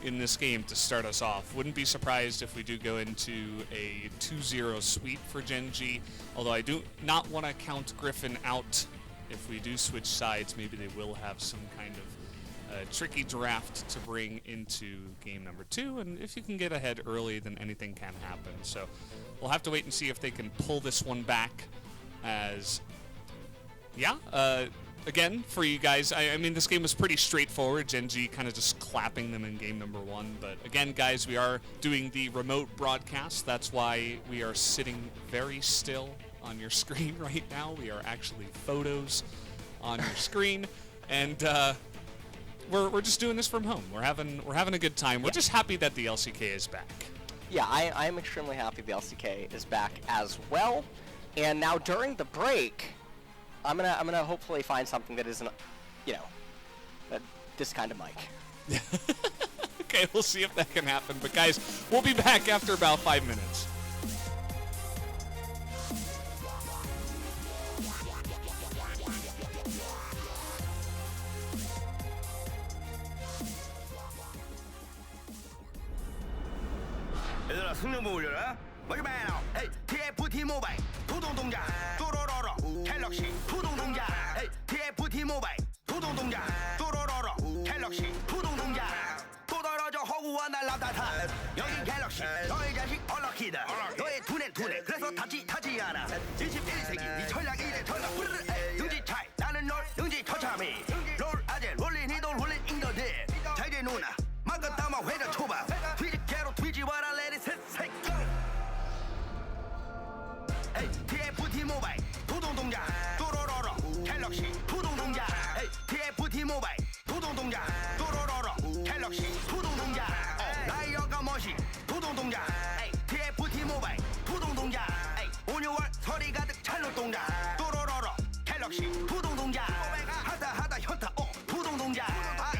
in this game to start us off. Wouldn't be surprised if we do go into a 2-0 sweep for Gen.G, although I do not want to count Griffin out. If we do switch sides, maybe they will have some kind of tricky draft to bring into game number 2, and if you can get ahead early, then anything can happen. So we'll have to wait and see if they can pull this one back, as again, for you guys, I mean, this game was pretty straightforward. Gen.G kind of just clapping them in game number 1. But again, guys, we are doing the remote broadcast. That's why we are sitting very still on your screen right now. We are actually photos on your screen, and we're just doing this from home. We're having a good time. We're just happy that the LCK is back. Yeah, I am extremely happy the LCK is back as well. And now during the break, I'm gonna hopefully find something that isn't, this kind of mic. Okay, we'll see if that can happen. But guys, we'll be back after about 5 minutes. 얘들아 승용보 올려라 머리매너 헤이 TFT 모바일 도동동작 또로로로 갤럭시 푸동동작 헤이 TFT 모바일 도동동작 또로로로 갤럭시 푸동동작 또 떨어져 허구와 날라다타 여기 갤럭시 너의 자식 얼럭키다 너의 두뇌 그래서 타지 않아 21세기 네 전략 이래 전략 부르르 능지 차이 나는 널 능지 처참히 롤 아재 롤린 이돌 롤린 인더들 잘게 누나 막아 담아 회전 초밥 뒤집개로 뒤집어라 레디 셋셋 에이 TFT 모바일 도동동작 또로로로 갤럭시 푸동동작 에이 TFT 모바일 도동동작 또로로로 갤럭시 푸동동작 라이어가 멋이 도동동작 에이 TFT 모바일 푸동동작 에이 온유월 서리 가득 찰롯동작 또로로로 갤럭시 푸동동작 하다 현타 푸동동작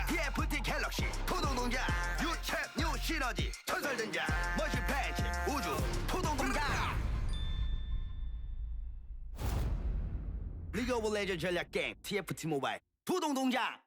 TFT 갤럭시 푸동동작 유체 뉴 시너지 전설전자 멋이 팬츠 우주 푸동동작 리그 오브 레전드 전략 게임 TFT 모바일 푸동동작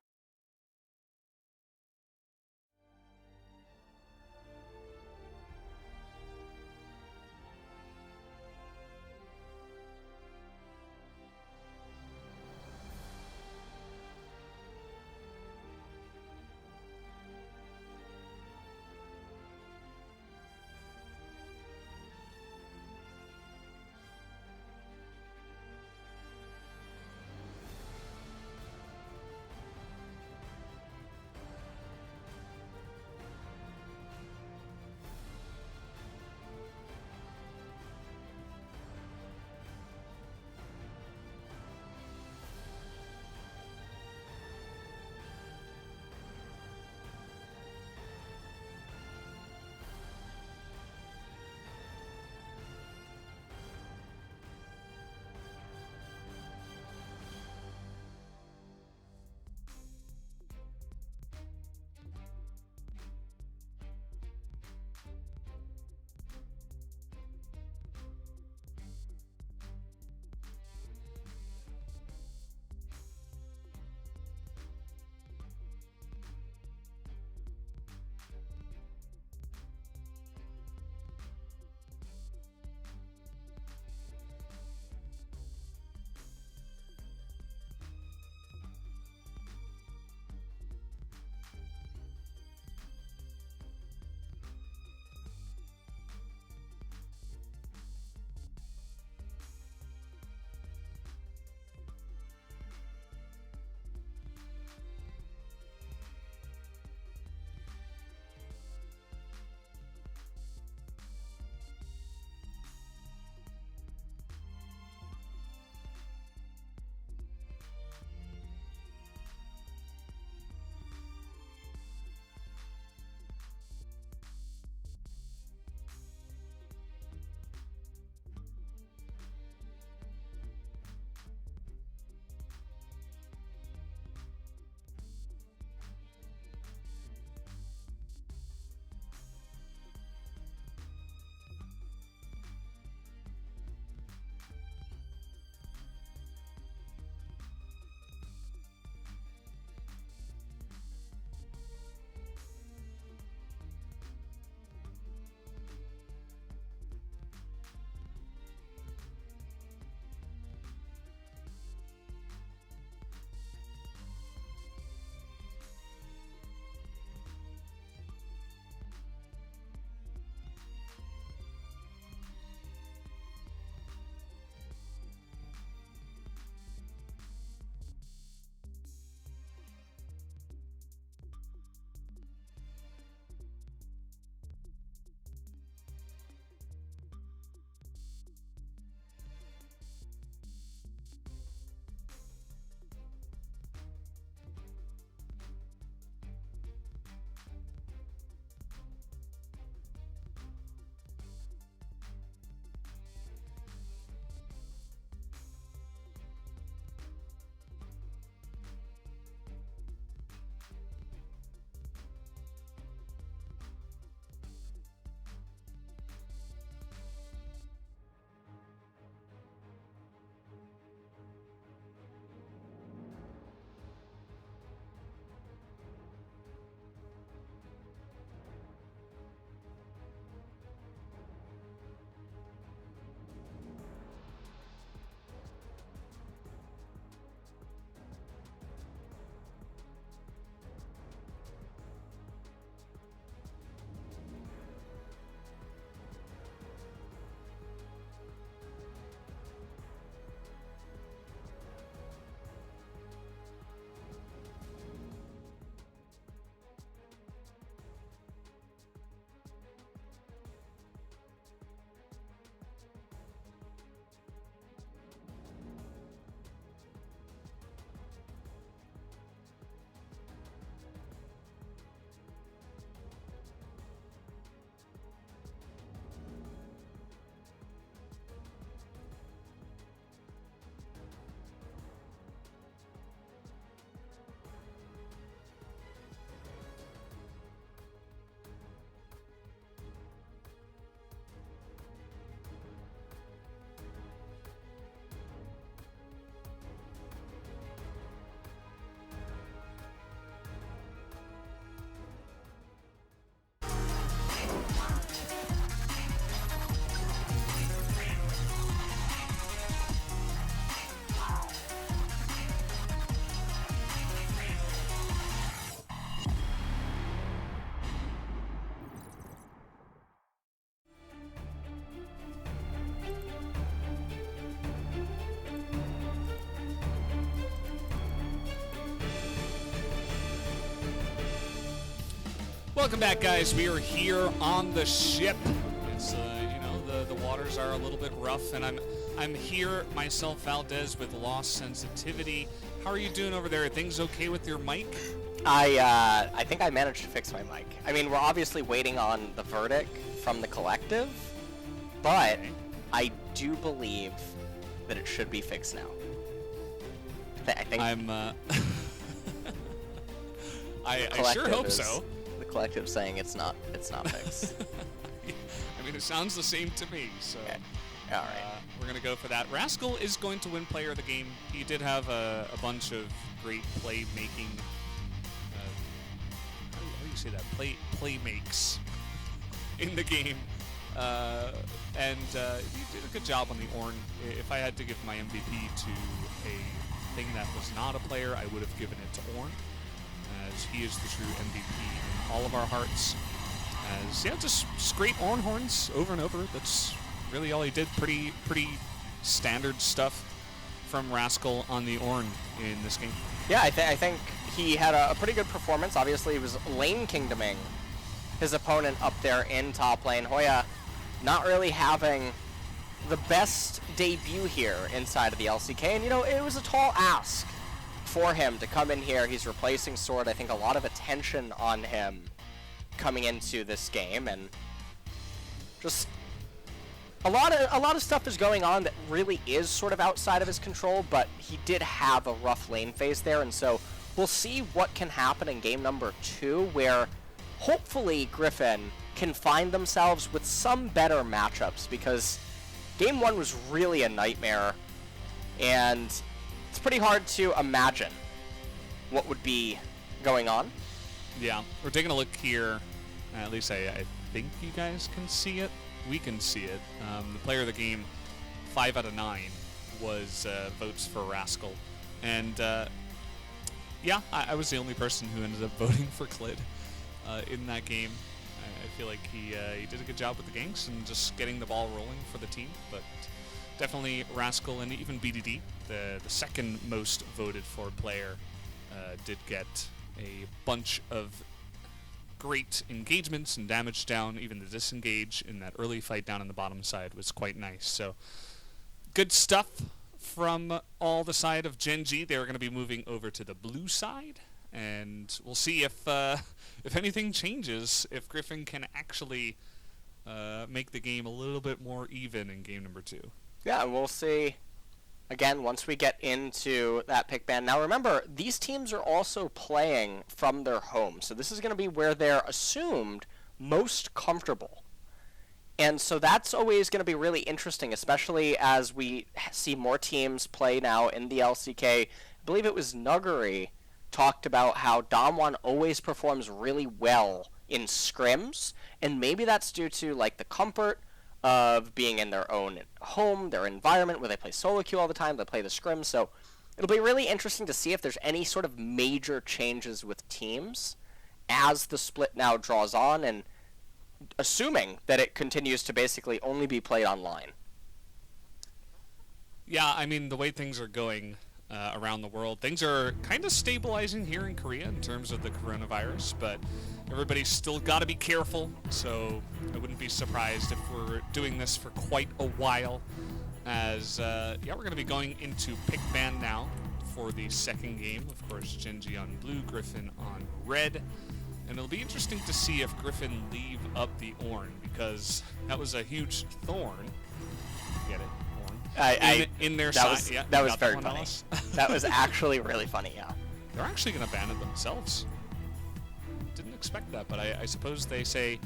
Welcome back, guys. We are here on the ship. It's the waters are a little bit rough, and I'm here myself, Valdez, with lost sensitivity. How are you doing over there? Are things okay with your mic? I think I managed to fix my mic. I mean, we're obviously waiting on the verdict from the collective, but I do believe that it should be fixed now. I think I sure hope so. The collective saying it's not fixed. I mean, it sounds the same to me, so Okay. All right. we're going to go for that. Rascal is going to win player of the game. He did have a bunch of great play-making, how do you say that? Play makes in the game. And he did a good job on the Ornn. If I had to give my MVP to a thing that was not a player, I would have given it to Ornn, as he is the true MVP in all of our hearts. As, yeah, just scrape Ornn horns over and over. That's really all he did. Pretty standard stuff from Rascal on the Ornn in this game. Yeah, I think he had a pretty good performance. Obviously, he was lane kingdoming his opponent up there in top lane. Hoya not really having the best debut here inside of the LCK, and it was a tall ask for him to come in here. He's replacing Sword. I think a lot of attention on him coming into this game, and just a lot of stuff is going on that really is sort of outside of his control, but he did have a rough lane phase there, and so we'll see what can happen in game number 2, where hopefully Griffin can find themselves with some better matchups, because game 1 was really a nightmare, and it's pretty hard to imagine what would be going on. Yeah, we're taking a look here. At least I think you guys can see it. We can see it. The player of the game, 5 out of 9, was votes for Rascal. And yeah, I was the only person who ended up voting for Clid in that game. I feel like he did a good job with the ganks and just getting the ball rolling for the team. But definitely Rascal and even BDD, the second most voted for player, did get a bunch of great engagements and damage down. Even the disengage in that early fight down on the bottom side was quite nice. So good stuff from all the side of Gen.G. They're going to be moving over to the blue side, and we'll see if anything changes, if Griffin can actually make the game a little bit more even in game number 2. Yeah, we'll see. Again, once we get into that pick ban. Now remember, these teams are also playing from their home, so this is going to be where they're assumed most comfortable. And so that's always going to be really interesting, especially as we see more teams play now in the LCK. I believe it was Nuggery talked about how Damwon always performs really well in scrims, and maybe that's due to like the comfort of being in their own home, their environment, where they play solo queue all the time, they play the scrim. So it'll be really interesting to see if there's any sort of major changes with teams as the split now draws on, and assuming that it continues to basically only be played online. Yeah, I mean, the way things are going around the world, things are kind of stabilizing here in Korea in terms of the coronavirus, but everybody's still got to be careful, so I wouldn't be surprised if we're doing this for quite a while, as, yeah, we're going to be going into pick ban now for the second game. Of course, Gen.G on blue, Griffin on red, and it'll be interesting to see if Griffin leave up the Ornn, because that was a huge thorn. Get it? In their side. Yeah, that was very funny. That was actually really funny, yeah. They're actually going to ban it themselves. Didn't expect that, but I suppose they say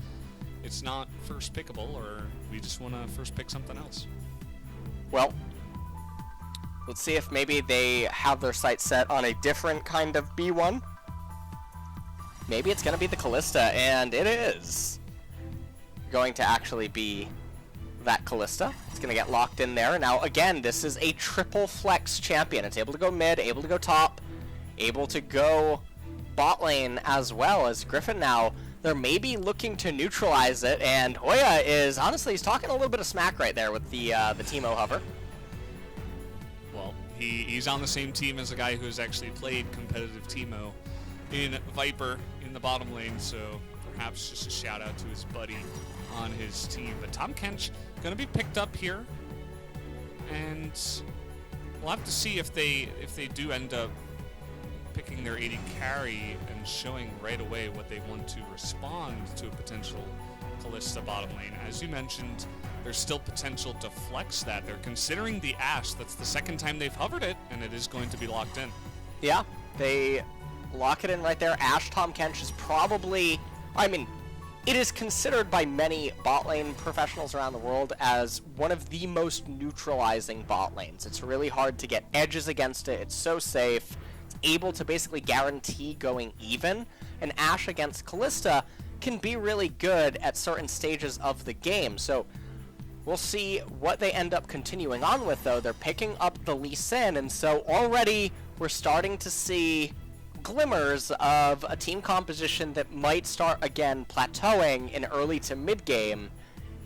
it's not first pickable, or we just want to first pick something else. Well, let's see if maybe they have their sights set on a different kind of B1. Maybe it's going to be the Kalista, and it is going to actually be that Kalista. It's going to get locked in there. Now, again, this is a triple flex champion. It's able to go mid, able to go top, able to go bot lane as well. As Griffin now, they're maybe looking to neutralize it, and Hoya is, honestly, he's talking a little bit of smack right there with the Teemo hover. Well, he's on the same team as a guy who's actually played competitive Teemo in Viper in the bottom lane, so perhaps just a shout out to his buddy on his team. But Tahm Kench going to be picked up here, and we'll have to see if they do end up picking their AD carry and showing right away what they want to respond to a potential Kalista bottom lane. As you mentioned, there's still potential to flex that. They're considering the Ashe. That's the second time they've hovered it, and it is going to be locked in. Yeah, they lock it in right there. Ashe Tahm Kench is probably, I mean, it is considered by many bot lane professionals around the world as one of the most neutralizing bot lanes. It's really hard to get edges against it. It's so safe. It's able to basically guarantee going even. And Ashe against Kalista can be really good at certain stages of the game. So we'll see what they end up continuing on with, though. They're picking up the Lee Sin, and so already we're starting to see glimmers of a team composition that might start again plateauing in early to mid game,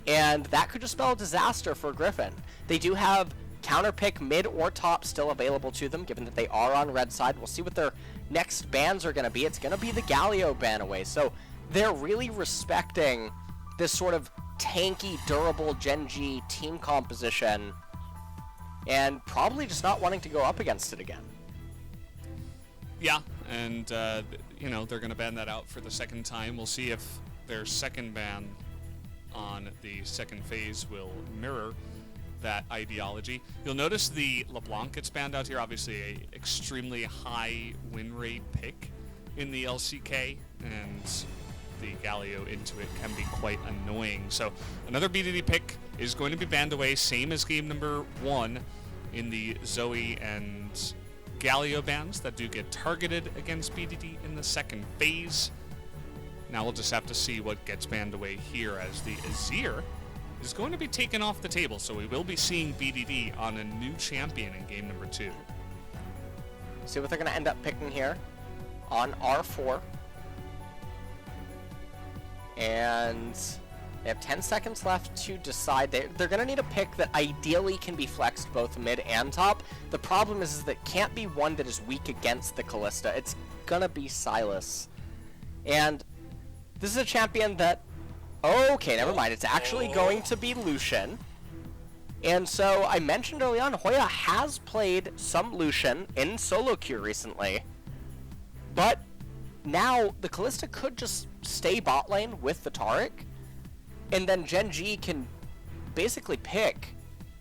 and that could just spell a disaster for Griffin. They do have counter pick mid or top still available to them, given that they are on red side. We'll see what their next bans are going to be. It's going to be the Galio ban away, so they're really respecting this sort of tanky, durable Gen.G team composition, and probably just not wanting to go up against it again. Yeah, and you know, they're going to ban that out for the second time. We'll see if their second ban on the second phase will mirror that ideology. You'll notice the LeBlanc gets banned out here, obviously a extremely high win rate pick in the LCK, and the Galio into it can be quite annoying. So another BDD pick is going to be banned away, same as game number 1 in the Zoe and Galio bans that do get targeted against BDD in the second phase. Now we'll just have to see what gets banned away here, as the Azir is going to be taken off the table, so we will be seeing BDD on a new champion in game number 2. See what they're going to end up picking here on R4. And they have 10 seconds left to decide. They're going to need a pick that ideally can be flexed both mid and top. The problem is that it can't be one that is weak against the Kalista. It's going to be Sylas. And this is a champion that... Okay, never mind. It's actually going to be Lucian. And so I mentioned early on, Hoya has played some Lucian in solo queue recently. But now the Kalista could just stay bot lane with the Taric, and then Gen.G can basically pick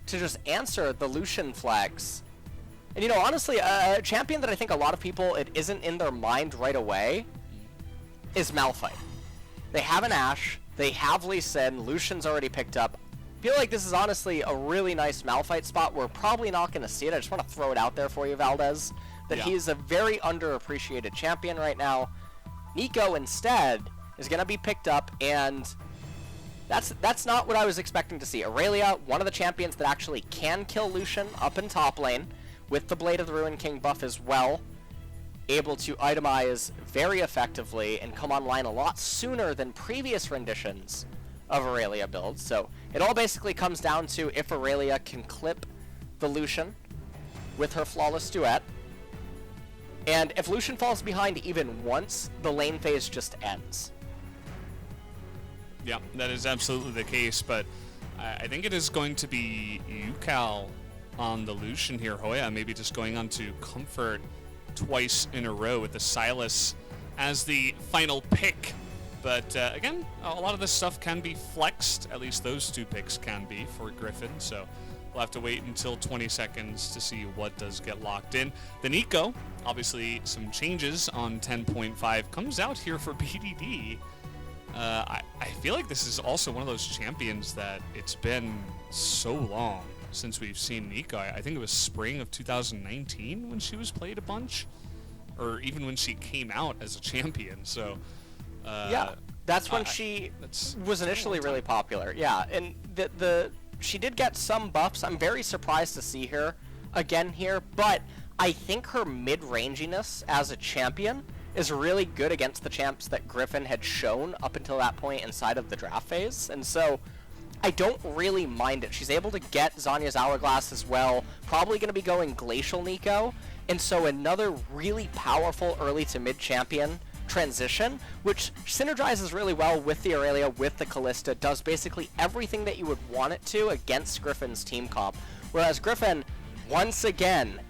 to just answer the Lucian flex. And you know, honestly, a champion that I think a lot of people, it isn't in their mind right away, is Malphite. They have an Ashe, they have Lee Sin, Lucian's already picked up. I feel like this is honestly a really nice Malphite spot. We're probably not going to see it. I just want to throw it out there for you, Valdez, that he's a very underappreciated champion right now. Nico instead is going to be picked up, and that's not what I was expecting to see. Aurelia, one of the champions that actually can kill Lucian up in top lane, with the Blade of the Ruined King buff as well, able to itemize very effectively and come online a lot sooner than previous renditions of Aurelia builds. So it all basically comes down to if Aurelia can clip the Lucian with her flawless duet. And if Lucian falls behind even once, the lane phase just ends. Yeah, that is absolutely the case, but I think it is going to be Yukal on the Lucian here. Hoya maybe just going on to Comfort twice in a row with the Sylas as the final pick. But again, a lot of this stuff can be flexed, at least those two picks can be for Griffin, so we'll have to wait until 20 seconds to see what does get locked in. The Nico, obviously some changes on 10.5, comes out here for BDD. I feel like this is also one of those champions that it's been so long since we've seen Nico. I think it was spring of 2019 when she was played a bunch, or even when she came out as a champion. So yeah, that's when she was initially really popular. Yeah, and she did get some buffs. I'm very surprised to see her again here, but I think her mid-ranginess as a champion is really good against the champs that Griffin had shown up until that point inside of the draft phase, and so I don't really mind it. She's able to get Zanya's Hourglass as well, probably going to be going Glacial Nico, and so another really powerful early to mid champion transition, which synergizes really well with the Aurelia, with the Callista, does basically everything that you would want it to against Griffin's team comp. Whereas Griffin, once again,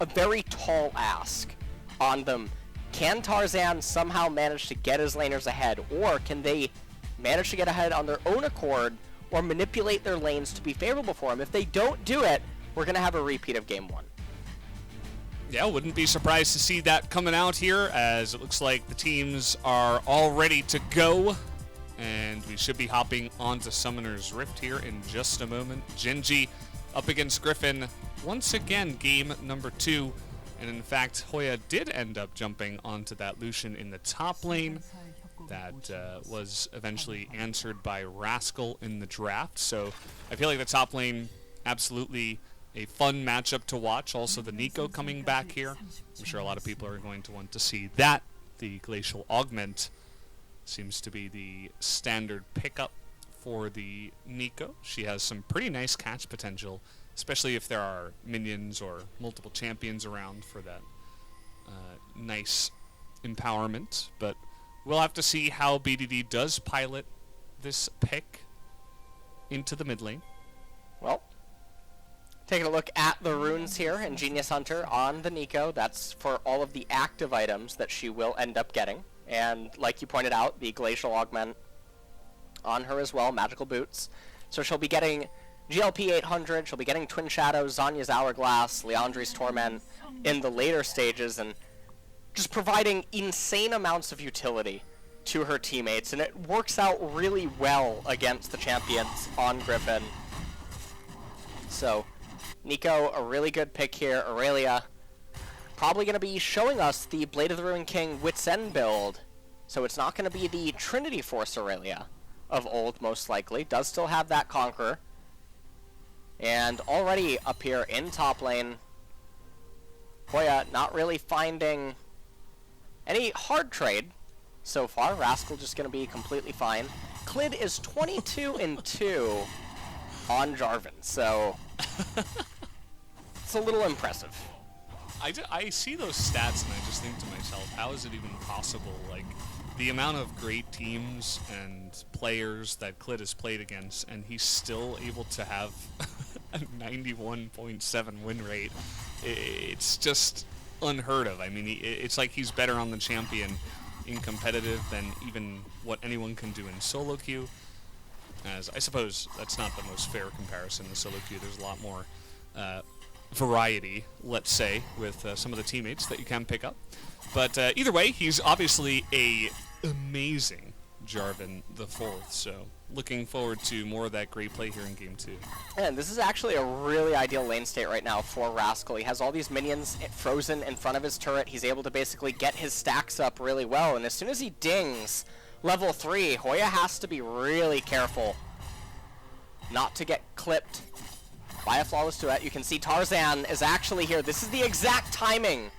a very tall ask on them. Can Tarzan somehow manage to get his laners ahead, or can they manage to get ahead on their own accord, or manipulate their lanes to be favorable for him? If they don't do it, we're going to have a repeat of Game 1. Yeah, wouldn't be surprised to see that coming out here, as it looks like the teams are all ready to go. And we should be hopping onto Summoner's Rift here in just a moment. Gen.G up against Griffin once again, game number 2. And in fact, Hoya did end up jumping onto that Lucian in the top lane. That was eventually answered by Rascal in the draft. So I feel like the top lane, absolutely a fun matchup to watch. Also the Nico coming back here. I'm sure a lot of people are going to want to see that. The Glacial Augment seems to be the standard pickup for the Nico. She has some pretty nice catch potential, especially if there are minions or multiple champions around for that nice empowerment. But we'll have to see how BDD does pilot this pick into the mid lane. Well, taking a look at the runes here in Genius Hunter on the Nico, that's for all of the active items that she will end up getting. And like you pointed out, the Glacial Augment on her as well, Magical Boots. So she'll be getting GLP 800, she'll be getting Twin Shadows, Zanya's Hourglass, Leandri's Torment in the later stages, and just providing insane amounts of utility to her teammates. And it works out really well against the champions on Griffin. So Nico, a really good pick here. Aurelia, probably going to be showing us the Blade of the Ruined King Wit's End build. So it's not going to be the Trinity Force Aurelia of old, most likely. Does still have that Conqueror. And already up here in top lane, Hoya not really finding any hard trade so far. Rascal just going to be completely fine. Clid is 22-2 on Jarvan, so it's a little impressive. I see those stats and I just think to myself, how is it even possible? Like, the amount of great teams and players that Clid has played against, and he's still able to have a 91.7 win rate. It's just unheard of. I mean, it's like he's better on the champion in competitive than even what anyone can do in solo queue. As I suppose that's not the most fair comparison. The solo queue, there's a lot more variety, let's say, with some of the teammates that you can pick up. But either way, he's obviously a amazing Jarvan the Fourth, so looking forward to more of that great play here in Game 2. And this is actually a really ideal lane state right now for Rascal. He has all these minions frozen in front of his turret. He's able to basically get his stacks up really well, and as soon as he dings level 3, Hoya has to be really careful not to get clipped by a flawless duet. You can see Tarzan is actually here. This is the exact timing.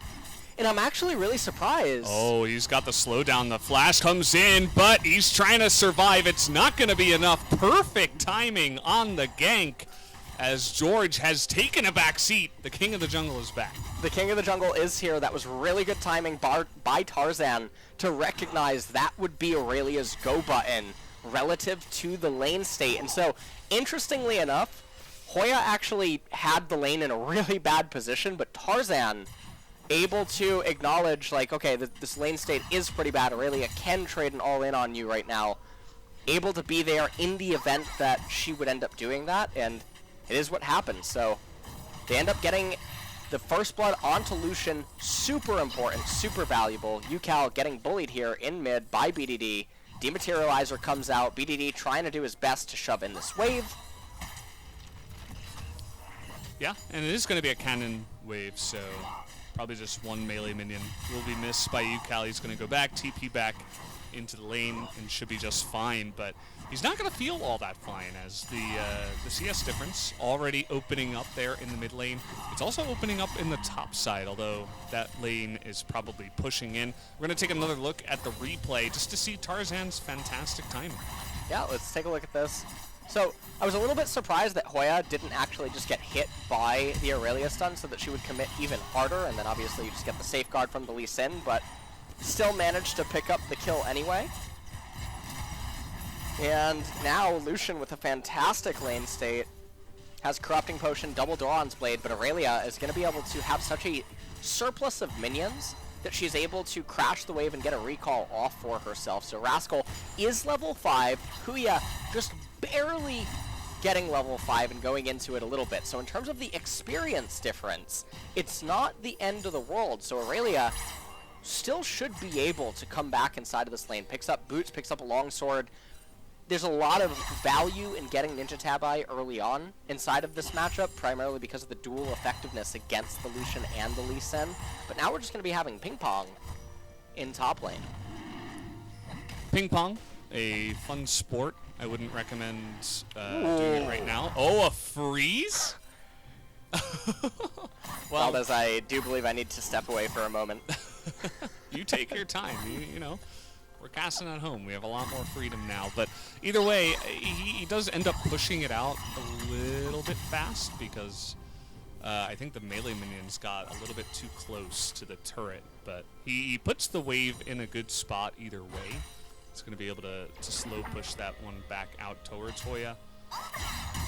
And I'm actually really surprised. Oh, he's got the slowdown. The flash comes in, but he's trying to survive. It's not going to be enough. Perfect timing on the gank as George has taken a back seat. The King of the Jungle is back. The King of the Jungle is here. That was really good timing by Tarzan to recognize that would be Aurelia's go button relative to the lane state. And so, interestingly enough, Hoya actually had the lane in a really bad position, but Tarzan able to acknowledge, like, okay, this lane state is pretty bad. Aurelia can trade an all-in on you right now. Able to be there in the event that she would end up doing that, and it is what happens. So they end up getting the first blood onto Lucian. Super important, super valuable. UCal getting bullied here in mid by BDD. Dematerializer comes out. BDD trying to do his best to shove in this wave. Yeah, and it is going to be a cannon wave, so probably just one melee minion will be missed by UCal. He's going to go back, TP back into the lane, and should be just fine. But he's not going to feel all that fine, as the CS difference already opening up there in the mid lane. It's also opening up in the top side, although that lane is probably pushing in. We're going to take another look at the replay just to see Tarzan's fantastic timing. Yeah, let's take a look at this. So, I was a little bit surprised that Hoya didn't actually just get hit by the Aurelia stun so that she would commit even harder, and then obviously you just get the safeguard from the Lee Sin, but still managed to pick up the kill anyway. And now Lucian with a fantastic lane state has Corrupting Potion, double Doran's Blade, but Aurelia is going to be able to have such a surplus of minions that she's able to crash the wave and get a recall off for herself. So Rascal is level 5, Huya just barely getting level 5 and going into it a little bit. So in terms of the experience difference, it's not the end of the world. So Aurelia still should be able to come back inside of this lane. Picks up boots, picks up a longsword. There's a lot of value in getting Ninja Tabi early on inside of this matchup, primarily because of the dual effectiveness against the Lucian and the Lee Sin. But now we're just going to be having ping pong in top lane. Ping pong, a fun sport. I wouldn't recommend doing it right now. Oh, a freeze? Well, as I do believe I need to step away for a moment. You take your time. You know, we're casting at home. We have a lot more freedom now. But either way, he does end up pushing it out a little bit fast because I think the melee minions got a little bit too close to the turret. But he puts the wave in a good spot either way. It's going to be able to slow push that one back out towards Hoya.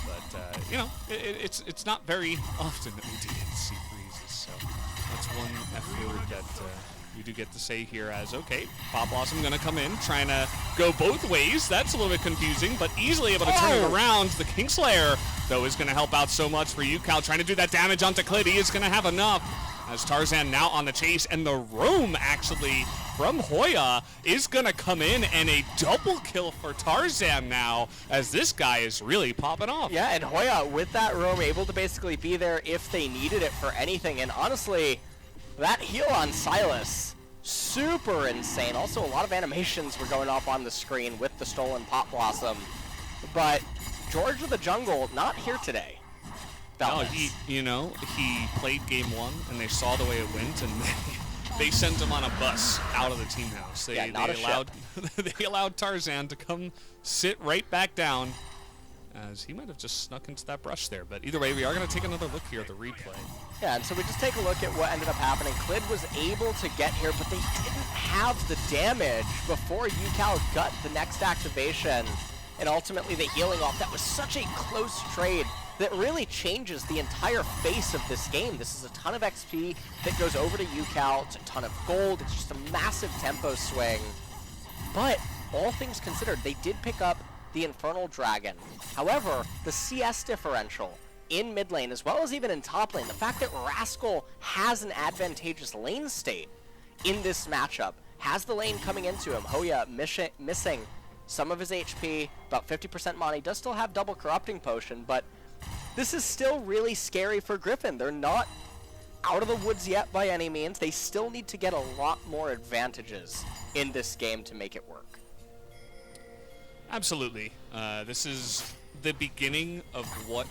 But, you know, it's not very often that we do get to see freezes, so that's one F word that we do get to say here as, okay, Pop Blossom going to come in, trying to go both ways. That's a little bit confusing, but easily able to turn it around. The Kingslayer, though, is going to help out so much for UCal, trying to do that damage onto Clid. He is going to have enough. As Tarzan now on the chase, and the roam actually from Hoya is going to come in, and a double kill for Tarzan now, as this guy is really popping off. Yeah, and Hoya with that roam able to basically be there if they needed it for anything, and honestly, that heal on Silas, super insane. Also, a lot of animations were going off on the screen with the stolen Pop Blossom, but George of the Jungle not here today. No, he played game 1, and they saw the way it went, and they sent him on a bus out of the team house. They allowed Tarzan to come sit right back down, as he might have just snuck into that brush there. But either way, we are going to take another look here at the replay. Yeah, and so we just take a look at what ended up happening. Clid was able to get here, but they didn't have the damage before UCal got the next activation, and ultimately the healing off. That was such a close trade that really changes the entire face of this game. This is a ton of XP that goes over to UCal. It's a ton of gold. It's just a massive tempo swing. But all things considered, they did pick up the Infernal Dragon. However, the CS differential in mid lane, as well as even in top lane, the fact that Rascal has an advantageous lane state in this matchup, has the lane coming into him. Hoya missing some of his HP, about 50% Monty, does still have double Corrupting Potion, but this is still really scary for Griffin. They're not out of the woods yet by any means. They still need to get a lot more advantages in this game to make it work. Absolutely. This is the beginning of what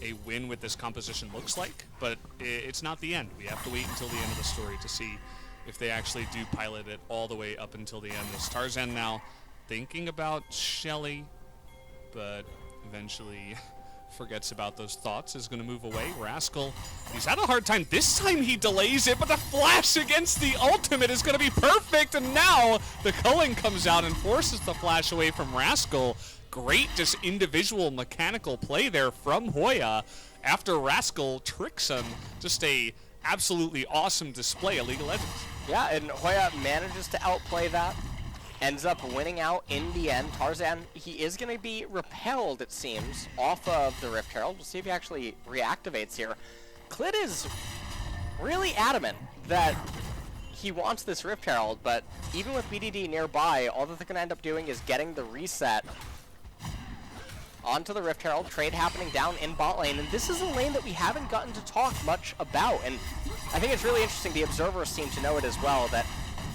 a win with this composition looks like, but it's not the end. We have to wait until the end of the story to see if they actually do pilot it all the way up until the end. As Tarzan now thinking about Shelly, but eventually forgets about those thoughts, is going to move away. Rascal, he's had a hard time. This time he delays it, but the flash against the ultimate is going to be perfect, and now the culling comes out and forces the flash away from Rascal. Great just individual mechanical play there from Hoya after Rascal tricks him. Just a absolutely awesome display of League of Legends. Yeah, and Hoya manages to outplay that. Ends up winning out in the end. Tarzan, he is going to be repelled, it seems, off of the Rift Herald. We'll see if he actually reactivates here. Clid is really adamant that he wants this Rift Herald, but even with BDD nearby, all that they're going to end up doing is getting the reset onto the Rift Herald. Trade happening down in bot lane, and this is a lane that we haven't gotten to talk much about, and I think it's really interesting. The observers seem to know it as well, that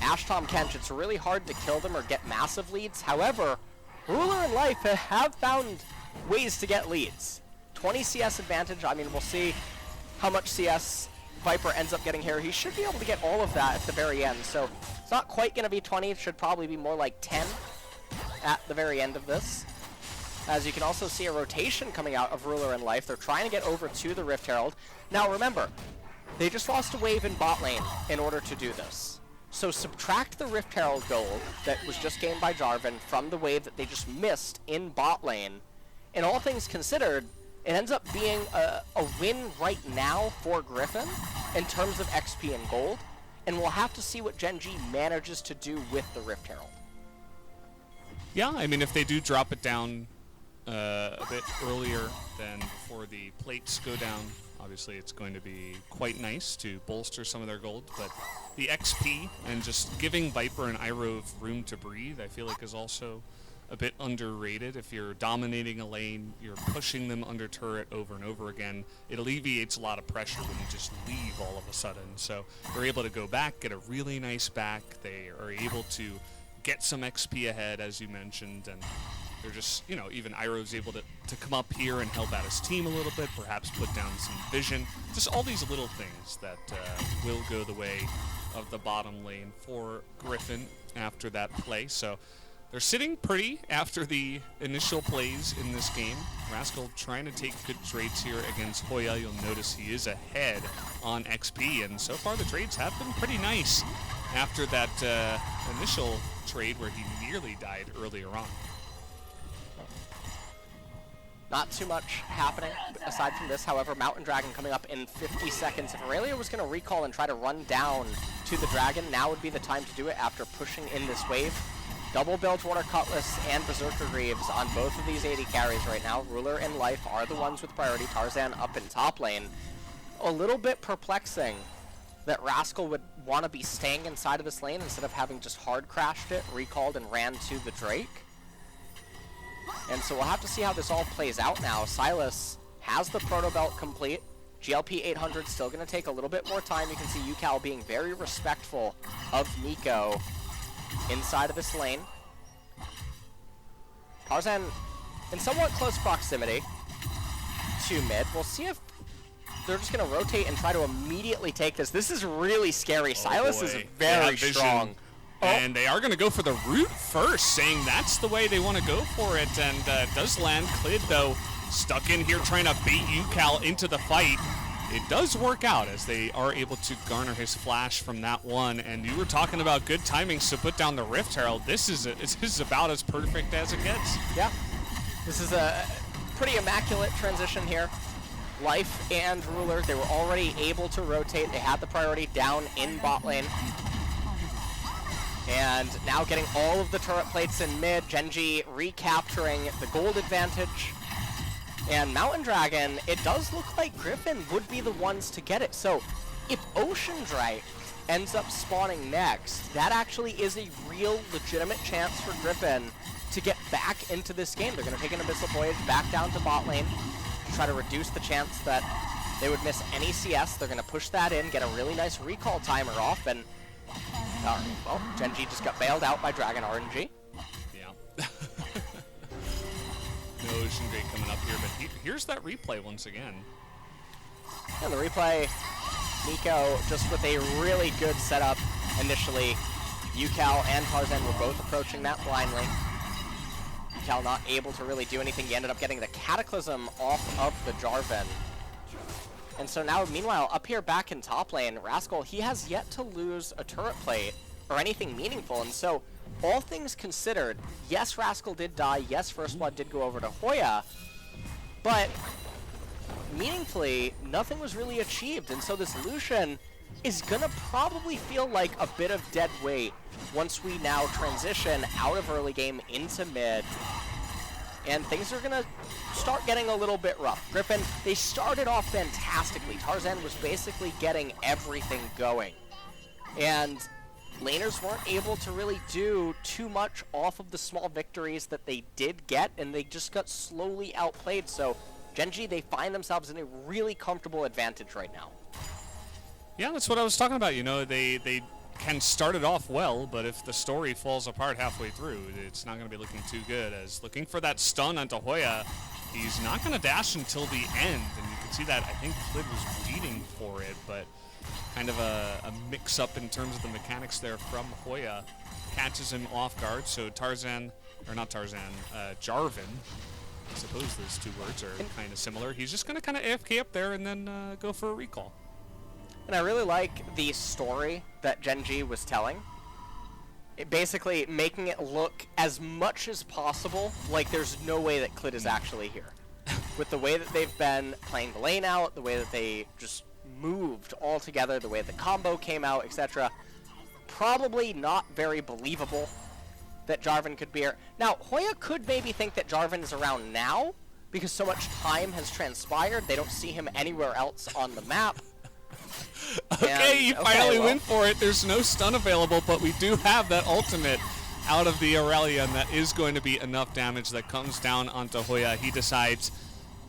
Ashtom Kench, it's really hard to kill them or get massive leads. However, Ruler and Life have found ways to get leads. 20 CS advantage. I mean, we'll see how much CS Viper ends up getting here. He should be able to get all of that at the very end. So it's not quite going to be 20. It should probably be more like 10 at the very end of this. As you can also see a rotation coming out of Ruler and Life. They're trying to get over to the Rift Herald. Now remember, they just lost a wave in bot lane in order to do this. So subtract the Rift Herald gold that was just gained by Jarvan from the wave that they just missed in bot lane, and all things considered, it ends up being a win right now for Griffin in terms of XP and gold, and we'll have to see what Gen.G manages to do with the Rift Herald. Yeah, I mean, if they do drop it down a bit earlier than before the plates go down, obviously it's going to be quite nice to bolster some of their gold, but the XP and just giving Viper and Iroh room to breathe, I feel like is also a bit underrated. If you're dominating a lane, you're pushing them under turret over and over again, it alleviates a lot of pressure when you just leave all of a sudden. So they're able to go back, get a really nice back, they are able to get some XP ahead, as you mentioned, and they're just, you know, even Iroh's able to come up here and help out his team a little bit, perhaps put down some vision. Just all these little things that will go the way of the bottom lane for Griffin after that play. So they're sitting pretty after the initial plays in this game. Rascal trying to take good trades here against Hoya. You'll notice he is ahead on XP, and so far the trades have been pretty nice after that initial trade where he nearly died earlier on. Not too much happening aside from this. However, Mountain Dragon coming up in 50 seconds. If Aurelia was going to recall and try to run down to the Dragon, now would be the time to do it after pushing in this wave. Double Bilgewater Cutlass and Berserker Greaves on both of these 80 carries right now. Ruler and Life are the ones with priority. Tarzan up in top lane. A little bit perplexing that Rascal would want to be staying inside of this lane instead of having just hard crashed it, recalled, and ran to the Drake. And so we'll have to see how this all plays out now. Silas has the Proto Belt complete. GLP 800 still going to take a little bit more time. You can see UCal being very respectful of Nico inside of this lane. Tarzan in somewhat close proximity to mid. We'll see if they're just going to rotate and try to immediately take this. This is really scary. Silas is very strong. And they are going to go for the root first, saying that's the way they want to go for it. And it does land. Clid, though, stuck in here trying to bait UCal into the fight. It does work out as they are able to garner his flash from that one. And you were talking about good timings to put down the Rift Herald. This is about as perfect as it gets. Yeah. This is a pretty immaculate transition here. Life and Ruler, they were already able to rotate. They had the priority down in bot lane. And now getting all of the turret plates in mid, Gen.G recapturing the gold advantage. And Mountain Dragon, it does look like Griffin would be the ones to get it. So if Ocean Drake ends up spawning next, that actually is a real legitimate chance for Griffin to get back into this game. They're going to take an Abyssal Voyage back down to bot lane to try to reduce the chance that they would miss any CS. They're going to push that in, get a really nice recall timer off, and well, Gen.G just got bailed out by Dragon RNG. Yeah. No Ocean Drake coming up here, but here's that replay once again. And the replay, Nico just with a really good setup initially. UCal and Tarzan were both approaching that blindly. UCal not able to really do anything. He ended up getting the Cataclysm off of the Jarvan. And so now, meanwhile, up here back in top lane, Rascal, he has yet to lose a turret plate or anything meaningful. And so, all things considered, yes, Rascal did die. Yes, First Blood did go over to Hoya. But, meaningfully, nothing was really achieved. And so this Lucian is going to probably feel like a bit of dead weight once we now transition out of early game into mid. And things are going to start getting a little bit rough. Griffin, they started off fantastically. Tarzan was basically getting everything going. And laners weren't able to really do too much off of the small victories that they did get, and they just got slowly outplayed. So Gen.G, they find themselves in a really comfortable advantage right now. Yeah, that's what I was talking about. You know, they can start it off well, but if the story falls apart halfway through, it's not going to be looking too good. As looking for that stun onto Hoya, he's not going to dash until the end, and you can see that I think Clid was waiting for it, but kind of a mix-up in terms of the mechanics there from Hoya catches him off guard. So Tarzan, or not Tarzan, Jarvan, I suppose those two words are kind of similar. He's just going to kind of AFK up there and then go for a recall. And I really like the story that Gen.G was telling. It basically making it look as much as possible like there's no way that Clid is actually here. With the way that they've been playing the lane out, the way that they just moved all together, the way the combo came out, etc. Probably not very believable that Jarvan could be here. Now, Hoya could maybe think that Jarvan is around now, because so much time has transpired, they don't see him anywhere else on the map. Okay, you finally went for it. There's no stun available, but we do have that ultimate out of the Aurelia, and that is going to be enough damage that comes down onto Hoya. He decides,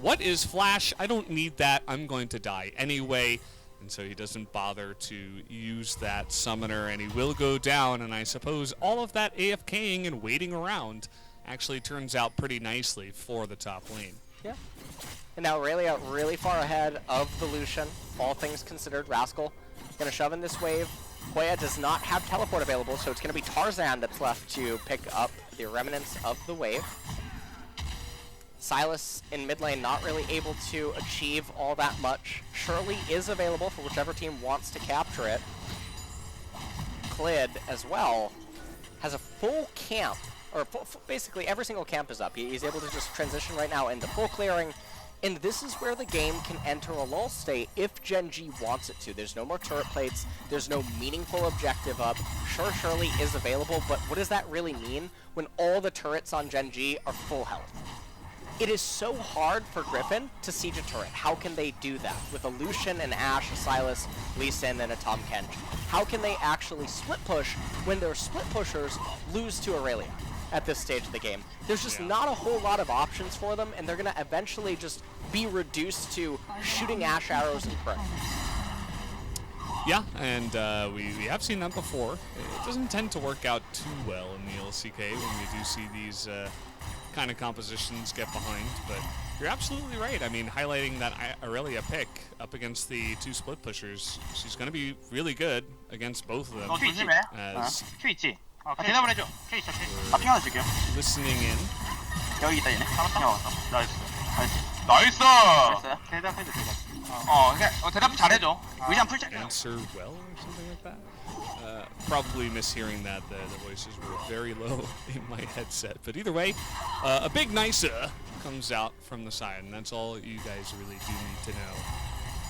what is Flash? I don't need that. I'm going to die anyway. And so he doesn't bother to use that summoner, and he will go down. And I suppose all of that AFKing and waiting around actually turns out pretty nicely for the top lane. Yeah. And now Aurelia really far ahead of the Lucian, all things considered. Rascal gonna shove in this wave. Hoya does not have teleport available, so it's gonna be Tarzan that's left to pick up the remnants of the wave. Sylas in mid lane not really able to achieve all that much. Shirley is available for whichever team wants to capture it. Clid as well has a full camp, or basically every single camp is up. He's able to just transition right now into full clearing, and this is where the game can enter a lull state if Gen.G wants it to. There's no more turret plates, there's no meaningful objective up. Sure, Shirley is available, but what does that really mean when all the turrets on Gen.G are full health? It is so hard for Griffin to siege a turret. How can they do that? With a Lucian, an Ashe, a Sylas, Lee Sin, and a Tahm Kench. How can they actually split push when their split pushers lose to Aurelia at this stage of the game? There's just not a whole lot of options for them, and they're going to eventually just be reduced to shooting Ashe arrows and pray. Yeah, and we have seen that before. It doesn't tend to work out too well in the LCK when we do see these kind of compositions get behind, but you're absolutely right. I mean, highlighting that Aurelia pick up against the two split pushers, she's going to be really good against both of them. As 큐 있지? 대답을 해줘. 큐 있어. 핑 하나 줄게요. listening in. 여기 있다 얘네. 나이스. 대답해줘 대답. 대답 잘해줘. 의장 풀 Answer well or something like that. Probably mishearing that. The voices were very low in my headset. But either way, a big nicer comes out from the side, and that's all you guys really do need to know.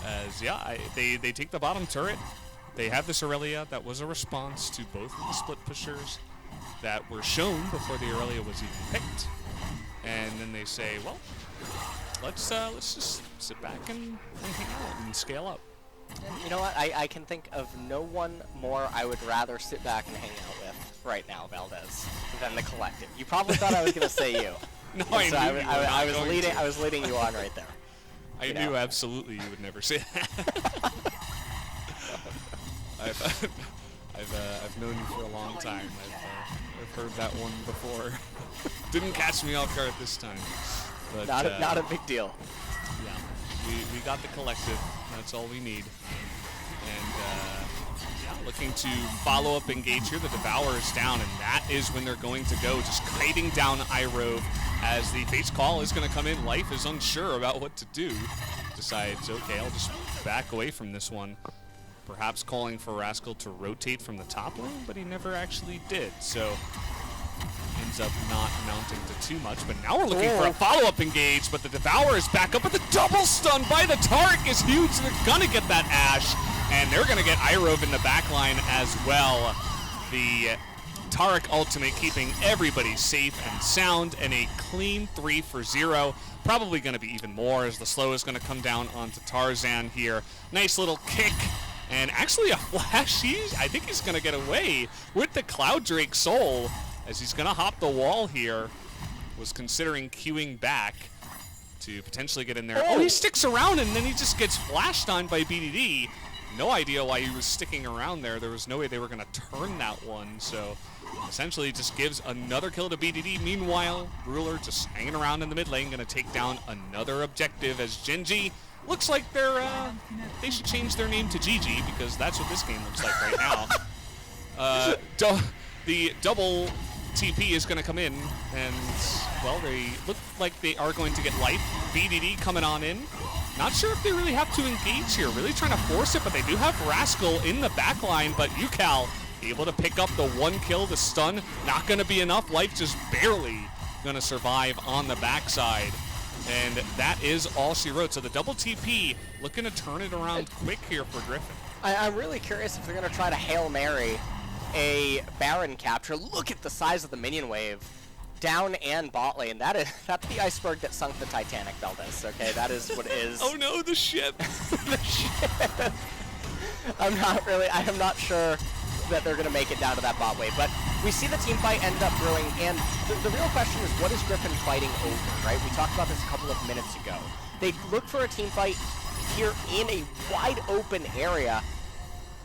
As, yeah, they take the bottom turret. They have this Aurelia that was a response to both of the split pushers that were shown before the Aurelia was even picked. And then they say, well, let's just sit back and hang out and scale up. And you know what? I can think of no one more I would rather sit back and hang out with right now, Valdez, than the collective. You probably thought I was going to say you. No, so I was leading you on right there. I knew absolutely you would never say that. I've known you for a long time. I've heard that one before. Didn't catch me off guard this time. But, not a big deal. Yeah, we got the collective. That's all we need. And yeah, looking to follow up engage here. The Devourer is down, and that is when they're going to go. Just kiting down Iroh as the Fate's Call is going to come in. Life is unsure about what to do. Decides, okay, I'll just back away from this one. Perhaps calling for Rascal to rotate from the top lane, but he never actually did. So ends up not amounting to too much, but now we're looking for a follow-up engage, but the Devourer is back up, but the double stun by the Taric is huge, so they're gonna get that Ashe, and they're gonna get Iroh in the backline as well. The Taric ultimate keeping everybody safe and sound, and a clean 3 for 0. Probably gonna be even more as the slow is gonna come down onto Tarzan here. Nice little kick, and actually a flash. I think he's gonna get away with the Cloud Drake Soul, as he's gonna hop the wall here. Was considering queuing back to potentially get in there. Oh, he sticks around and then he just gets flashed on by BDD. No idea why he was sticking around there. There was no way they were gonna turn that one. So essentially just gives another kill to BDD. Meanwhile, Ruler just hanging around in the mid lane, gonna take down another objective as Gen.G looks like they should change their name to GG, because that's what this game looks like right now. The double TP is going to come in, and, well, they look like they are going to get life. BDD coming on in. Not sure if they really have to engage here. Really trying to force it, but they do have Rascal in the back line, but UCal able to pick up the 1 kill, the stun. Not going to be enough. Life just barely going to survive on the backside. And that is all she wrote. So the double TP looking to turn it around quick here for Griffin. I'm really curious if they're going to try to Hail Mary a Baron capture. Look at the size of the minion wave down and bot lane. That's the iceberg that sunk the Titanic, Valdez. Okay, that is what it is. Oh no, the ship. The ship. I am not sure that they're going to make it down to that bot wave, but we see the team fight end up brewing, and the real question is, what is Griffin fighting over, right? We talked about this a couple of minutes ago. They look for a team fight here in a wide open area,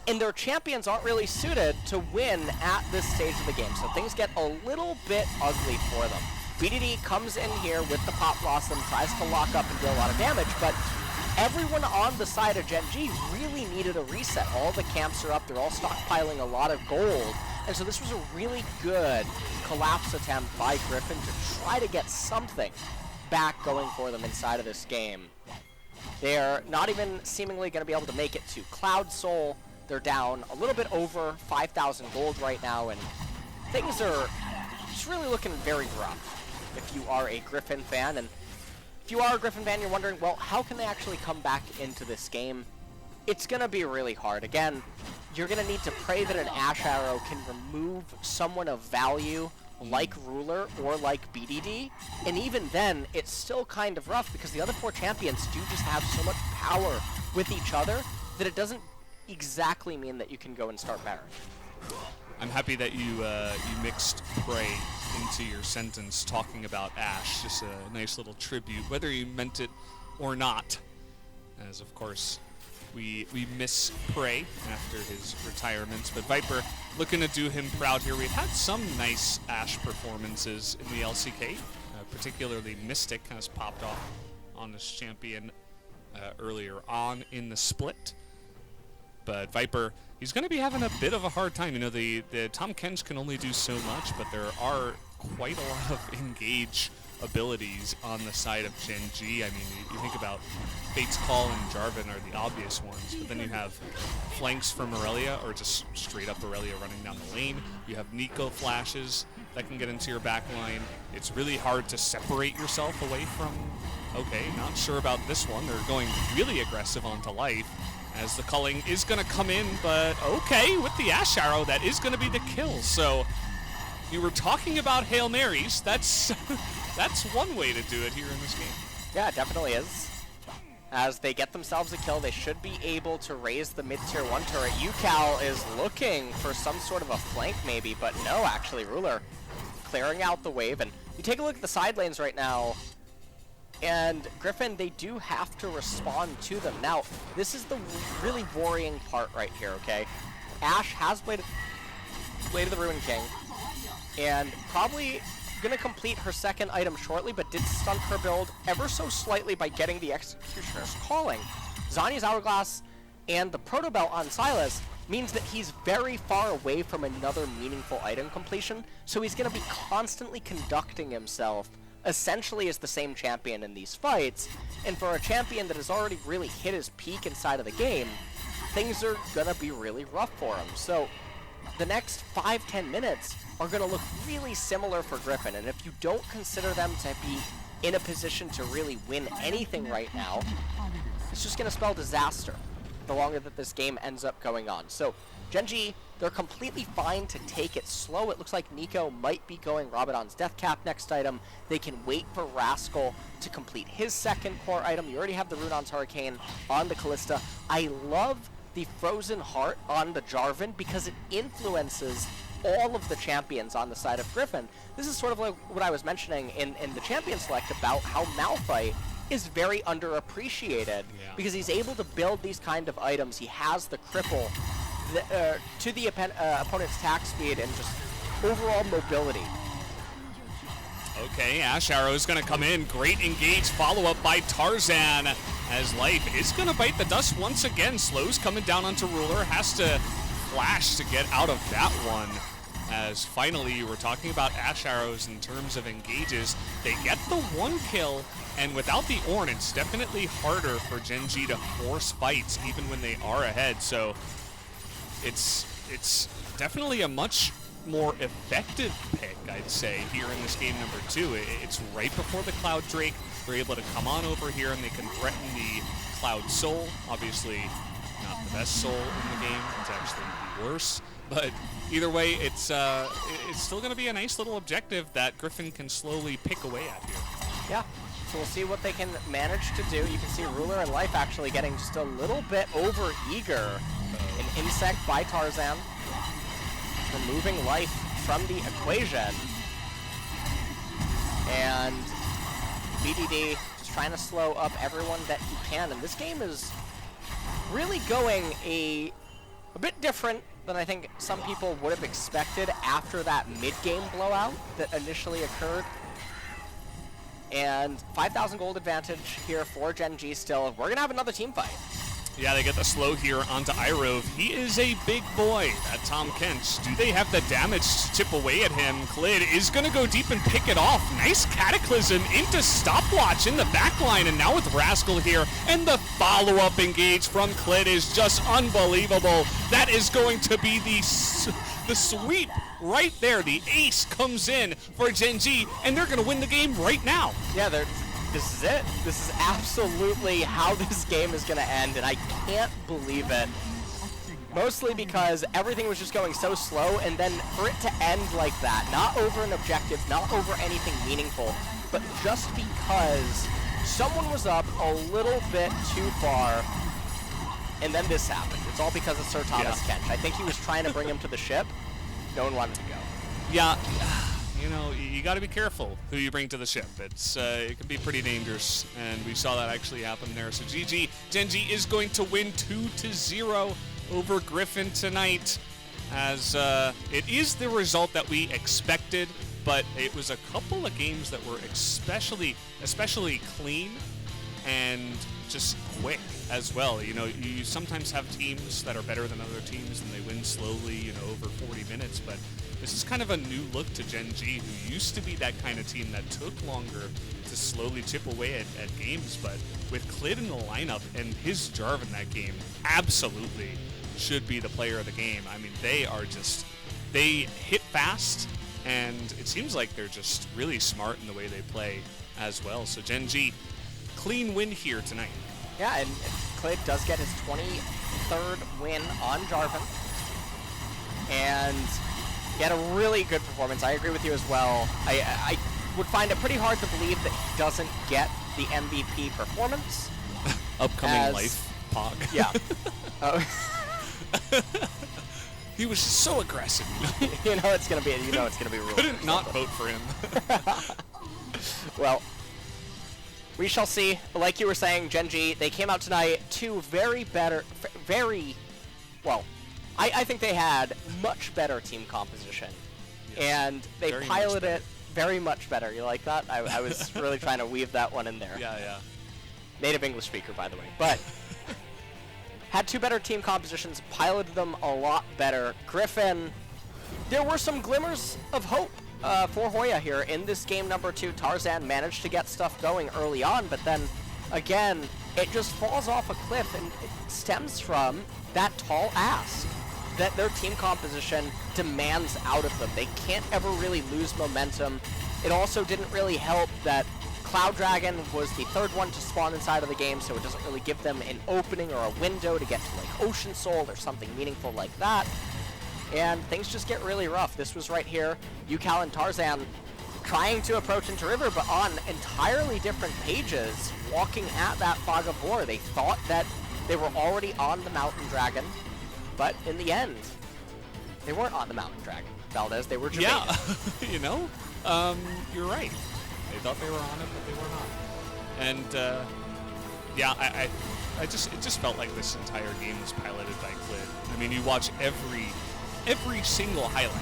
and their champions aren't really suited to win at this stage of the game, so things get a little bit ugly for them. BDD comes in here with the Pop Blossom, tries to lock up and do a lot of damage, but everyone on the side of Gen.G really needed a reset. All the camps are up, they're all stockpiling a lot of gold, and so this was a really good collapse attempt by Griffin to try to get something back going for them inside of this game. They're not even seemingly going to be able to make it to Cloud Soul. They're down a little bit over 5,000 gold right now, and things are just really looking very rough if you are a Griffin fan. And if you are a Griffin fan, you're wondering, well, how can they actually come back into this game? It's going to be really hard. Again, you're going to need to pray that an Ash Arrow can remove someone of value like Ruler or like BDD, and even then, it's still kind of rough because the other 4 champions do just have so much power with each other that it doesn't exactly mean that you can go and start Baron. I'm happy that you mixed Prey into your sentence talking about Ash. Just a nice little tribute, whether you meant it or not. As of course, we miss Prey after his retirement, but Viper looking to do him proud here. We've had some nice Ash performances in the LCK, particularly Mystic has popped off on this champion earlier on in the split. But Viper, he's going to be having a bit of a hard time. You know, the Tom Kench can only do so much, but there are quite a lot of engage abilities on the side of Gen.G. I mean, you think about Fate's Call and Jarvan are the obvious ones, but then you have flanks from Aurelia, or just straight up Aurelia running down the lane. You have Nico flashes that can get into your back line. It's really hard to separate yourself away from, okay, not sure about this one. They're going really aggressive onto Life, as the culling is going to come in, but okay, with the Ash Arrow, that is going to be the kill. So you were talking about Hail Marys. That's one way to do it here in this game. Yeah, it definitely is. As they get themselves a kill, they should be able to raise the mid-tier 1 turret. UCal is looking for some sort of a flank maybe, but no, actually, Ruler clearing out the wave. And you take a look at the side lanes right now, and Griffin, they do have to respond to them. Now, this is the really worrying part right here, okay? Ash has Blade of the Ruined King, and probably going to complete her second item shortly, but did stunt her build ever so slightly by getting the Executioner's Calling. Zanya's Hourglass and the Proto Belt on Sylas means that he's very far away from another meaningful item completion, so he's going to be constantly conducting himself essentially as the same champion in these fights, and for a champion that has already really hit his peak inside of the game, things are going to be really rough for him. So the next 5-10 minutes are going to look really similar for Griffin, and if you don't consider them to be in a position to really win anything right now, it's just going to spell disaster the longer that this game ends up going on. So Gen.G, they're completely fine to take it slow. It looks like Nico might be going Rabadon's Death Cap next item. They can wait for Rascal to complete his second core item. You already have the Runon's Hurricane on the Callista. I love the Frozen Heart on the Jarvan because it influences all of the champions on the side of Griffin. This is sort of like what I was mentioning in the Champion Select about how Malphite is very underappreciated because he's able to build these kind of items. He has the cripple to the opponent's attack speed and just overall mobility. Okay, Ash Arrow is going to come in. Great engage follow-up by Tarzan as Life is going to bite the dust once again. Slow's coming down onto Ruler. Has to flash to get out of that one. as finally we're talking about Ash Arrows in terms of engages. They get the 1 kill, and without the Ornn, it's definitely harder for Gen.G to force fights even when they are ahead. So it's definitely a much more effective pick, I'd say, here in this game number 2. It's right before the Cloud Drake. They're able to come on over here and they can threaten the Cloud Soul. Obviously, not the best soul in the game. It's actually the worst. But either way, it's still going to be a nice little objective that Griffin can slowly pick away at here. Yeah. So we'll see what they can manage to do. You can see Ruler and Life actually getting just a little bit over eager. An Insect by Tarzan, removing Life from the equation. And BDD just trying to slow up everyone that he can. And this game is really going a bit different than I think some people would have expected after that mid-game blowout that initially occurred. And 5,000 gold advantage here for Gen.G still. We're going to have another team fight. Yeah, they get the slow here onto Irove. He is a big boy, that Tom Kent. Do they have the damage to chip away at him? Klid is going to go deep and pick it off. Nice Cataclysm into Stopwatch in the backline, and now with Rascal here, and the follow-up engage from Klid is just unbelievable. That is going to be the sweep right there. The ace comes in for Gen.G, and they're going to win the game right now. Yeah, this is it. This is absolutely how this game is going to end, and I can't believe it. Mostly because everything was just going so slow, and then for it to end like that, not over an objective, not over anything meaningful, but just because someone was up a little bit too far, and then this happened. It's all because of Sir Thomas Kench. I think he was trying to bring him to the ship. No one wanted to go. Yeah. You know, you got to be careful who you bring to the ship. It can be pretty dangerous, and we saw that actually happen there. So GG, Gen.G is going to win 2-0 over Griffin tonight, as it is the result that we expected, but it was a couple of games that were especially clean and just quick as well. You know, you sometimes have teams that are better than other teams and they win slowly, you know, over 40 minutes, but this is kind of a new look to Gen.G, who used to be that kind of team that took longer to slowly chip away at games, but with Klid in the lineup and his Jarvan that game, absolutely should be the player of the game. I mean, they hit fast, and it seems like they're just really smart in the way they play as well. So Gen.G, clean win here tonight. Yeah, and Klid does get his 23rd win on Jarvan. And he had a really good performance. I agree with you as well. I would find it pretty hard to believe that he doesn't get the MVP performance. Upcoming Life Pog. Yeah. He was so aggressive. You know it's gonna be real. Couldn't not vote for him. Well, we shall see. Like you were saying, Gen.G, they came out tonight to I think they had much better team composition. Yes. And they piloted it very much better. You like that? I was really trying to weave that one in there. Yeah. Native English speaker, by the way. But had two better team compositions, piloted them a lot better. Griffin, there were some glimmers of hope for Hoya here in this game number 2. Tarzan managed to get stuff going early on, but then, again, it just falls off a cliff, and it stems from that tall ask that their team composition demands out of them. They can't ever really lose momentum. It also didn't really help that Cloud Dragon was the third one to spawn inside of the game, so it doesn't really give them an opening or a window to get to like Ocean Soul or something meaningful like that. And things just get really rough. This was right here, Yukal and Tarzan trying to approach into River, but on entirely different pages, walking at that Fog of War. They thought that they were already on the Mountain Dragon, but in the end, they weren't on the Mountain Dragon, Valdez. They were Jermaine. Yeah, you know, you're right. They thought they were on it, but they were not. And yeah, it just felt like this entire game was piloted by Klid. I mean, you watch every single highlight,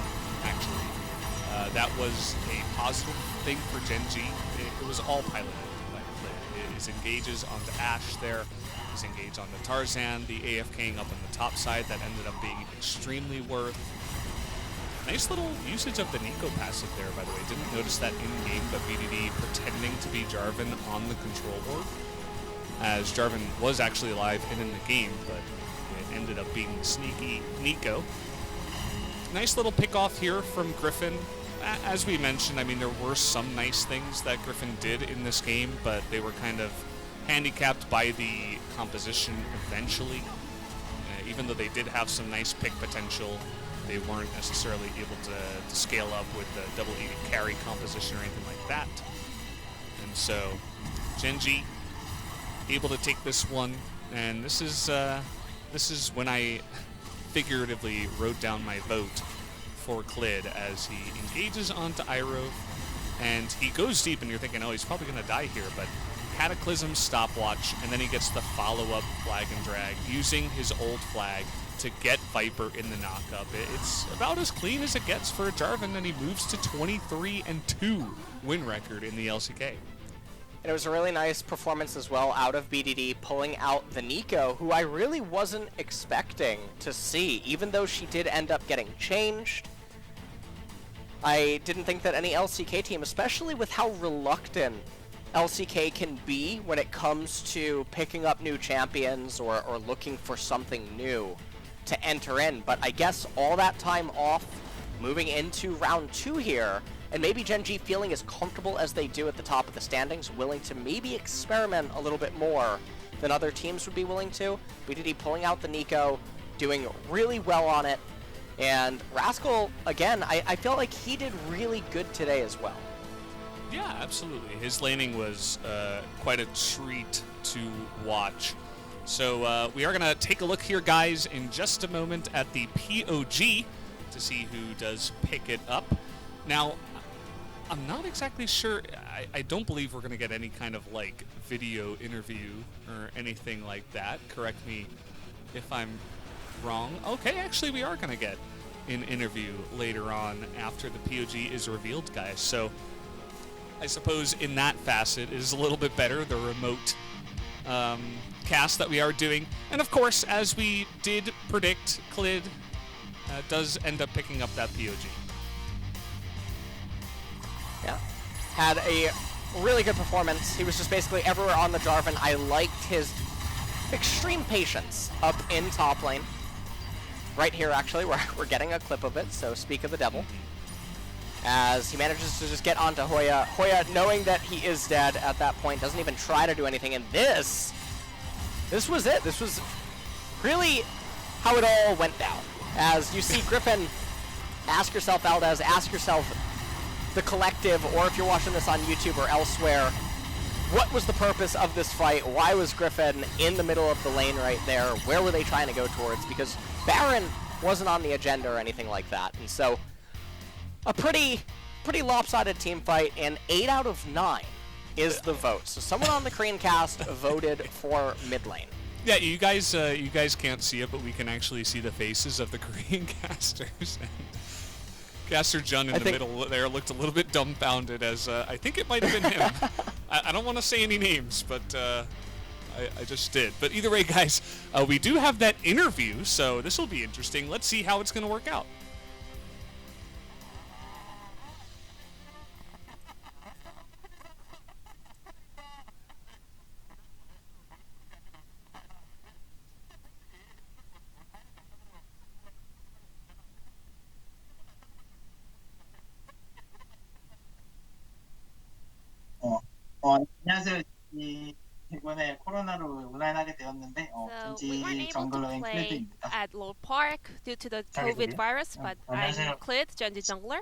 actually. That was a positive thing for Gen.G. It was all piloted by Klid. His engages onto Ashe there, his engage onto Tarzan, the AFKing up on the top side that ended up being extremely worth. Nice little usage of the Nico passive there, by the way. Didn't notice that in-game, but BDD pretending to be Jarvan on the control board, as Jarvan was actually alive and in the game, but it ended up being sneaky Nico. Nice little pick off here from Griffin. As we mentioned, I mean, there were some nice things that Griffin did in this game, but they were kind of handicapped by the composition eventually. Even though they did have some nice pick potential, they weren't necessarily able to scale up with the double E carry composition or anything like that. And so, Gen.G able to take this one, and this is when I figuratively wrote down my vote for Clid, as he engages onto Iroh, and he goes deep, and you're thinking, oh, he's probably going to die here, but Cataclysm stopwatch, and then he gets the follow-up flag and drag, using his old flag to get Viper in the knockup. It's about as clean as it gets for a Jarvan, and he moves to 23-2 win record in the LCK. And it was a really nice performance as well out of BDD, pulling out the Nico, who I really wasn't expecting to see, even though she did end up getting changed. I didn't think that any LCK team, especially with how reluctant LCK can be when it comes to picking up new champions or looking for something new to enter in. But I guess all that time off, moving into round 2 here, and maybe Gen.G feeling as comfortable as they do at the top of the standings, willing to maybe experiment a little bit more than other teams would be willing to. BDD pulling out the Nico, doing really well on it. And Rascal, again, I felt like he did really good today as well. Yeah, absolutely. His laning was quite a treat to watch. So we are going to take a look here, guys, in just a moment at the POG to see who does pick it up. Now, I'm not exactly sure. I don't believe we're going to get any kind of, like, video interview or anything like that. Correct me if I'm wrong. Okay, actually, we are going to get an interview later on after the POG is revealed, guys. So I suppose in that facet it is a little bit better, the remote cast that we are doing. And, of course, as we did predict, Clid does end up picking up that POG. Yeah, had a really good performance. He was just basically everywhere on the Jarvan. I liked his extreme patience up in top lane. Right here, actually, we're getting a clip of it, so speak of the devil. As he manages to just get onto Hoya. Hoya, knowing that he is dead at that point, doesn't even try to do anything. And this was it. This was really how it all went down. As you see Griffin, ask yourself, Valdez, ask yourself, the collective, or if you're watching this on YouTube or elsewhere, what was the purpose of this fight? Why was Griffin in the middle of the lane right there? Where were they trying to go towards? Because Baron wasn't on the agenda or anything like that. And so, a pretty lopsided team fight, and 8 out of 9 is the vote. So someone on the Korean cast voted for mid lane. Yeah, you guys can't see it, but we can actually see the faces of the Korean casters. Caster Jung in the middle there looked a little bit dumbfounded, as I think it might have been him. I don't want to say any names, but I just did. But either way, guys, we do have that interview, so this will be interesting. Let's see how it's going to work out. 안녕하세요. 이번에 코로나로 온라인하게 되었는데 So we weren't Gen.G able to 정글러인 play 클레드입니다. at Lord Park due to the COVID virus, but I'm Clid, Gen.G jungler,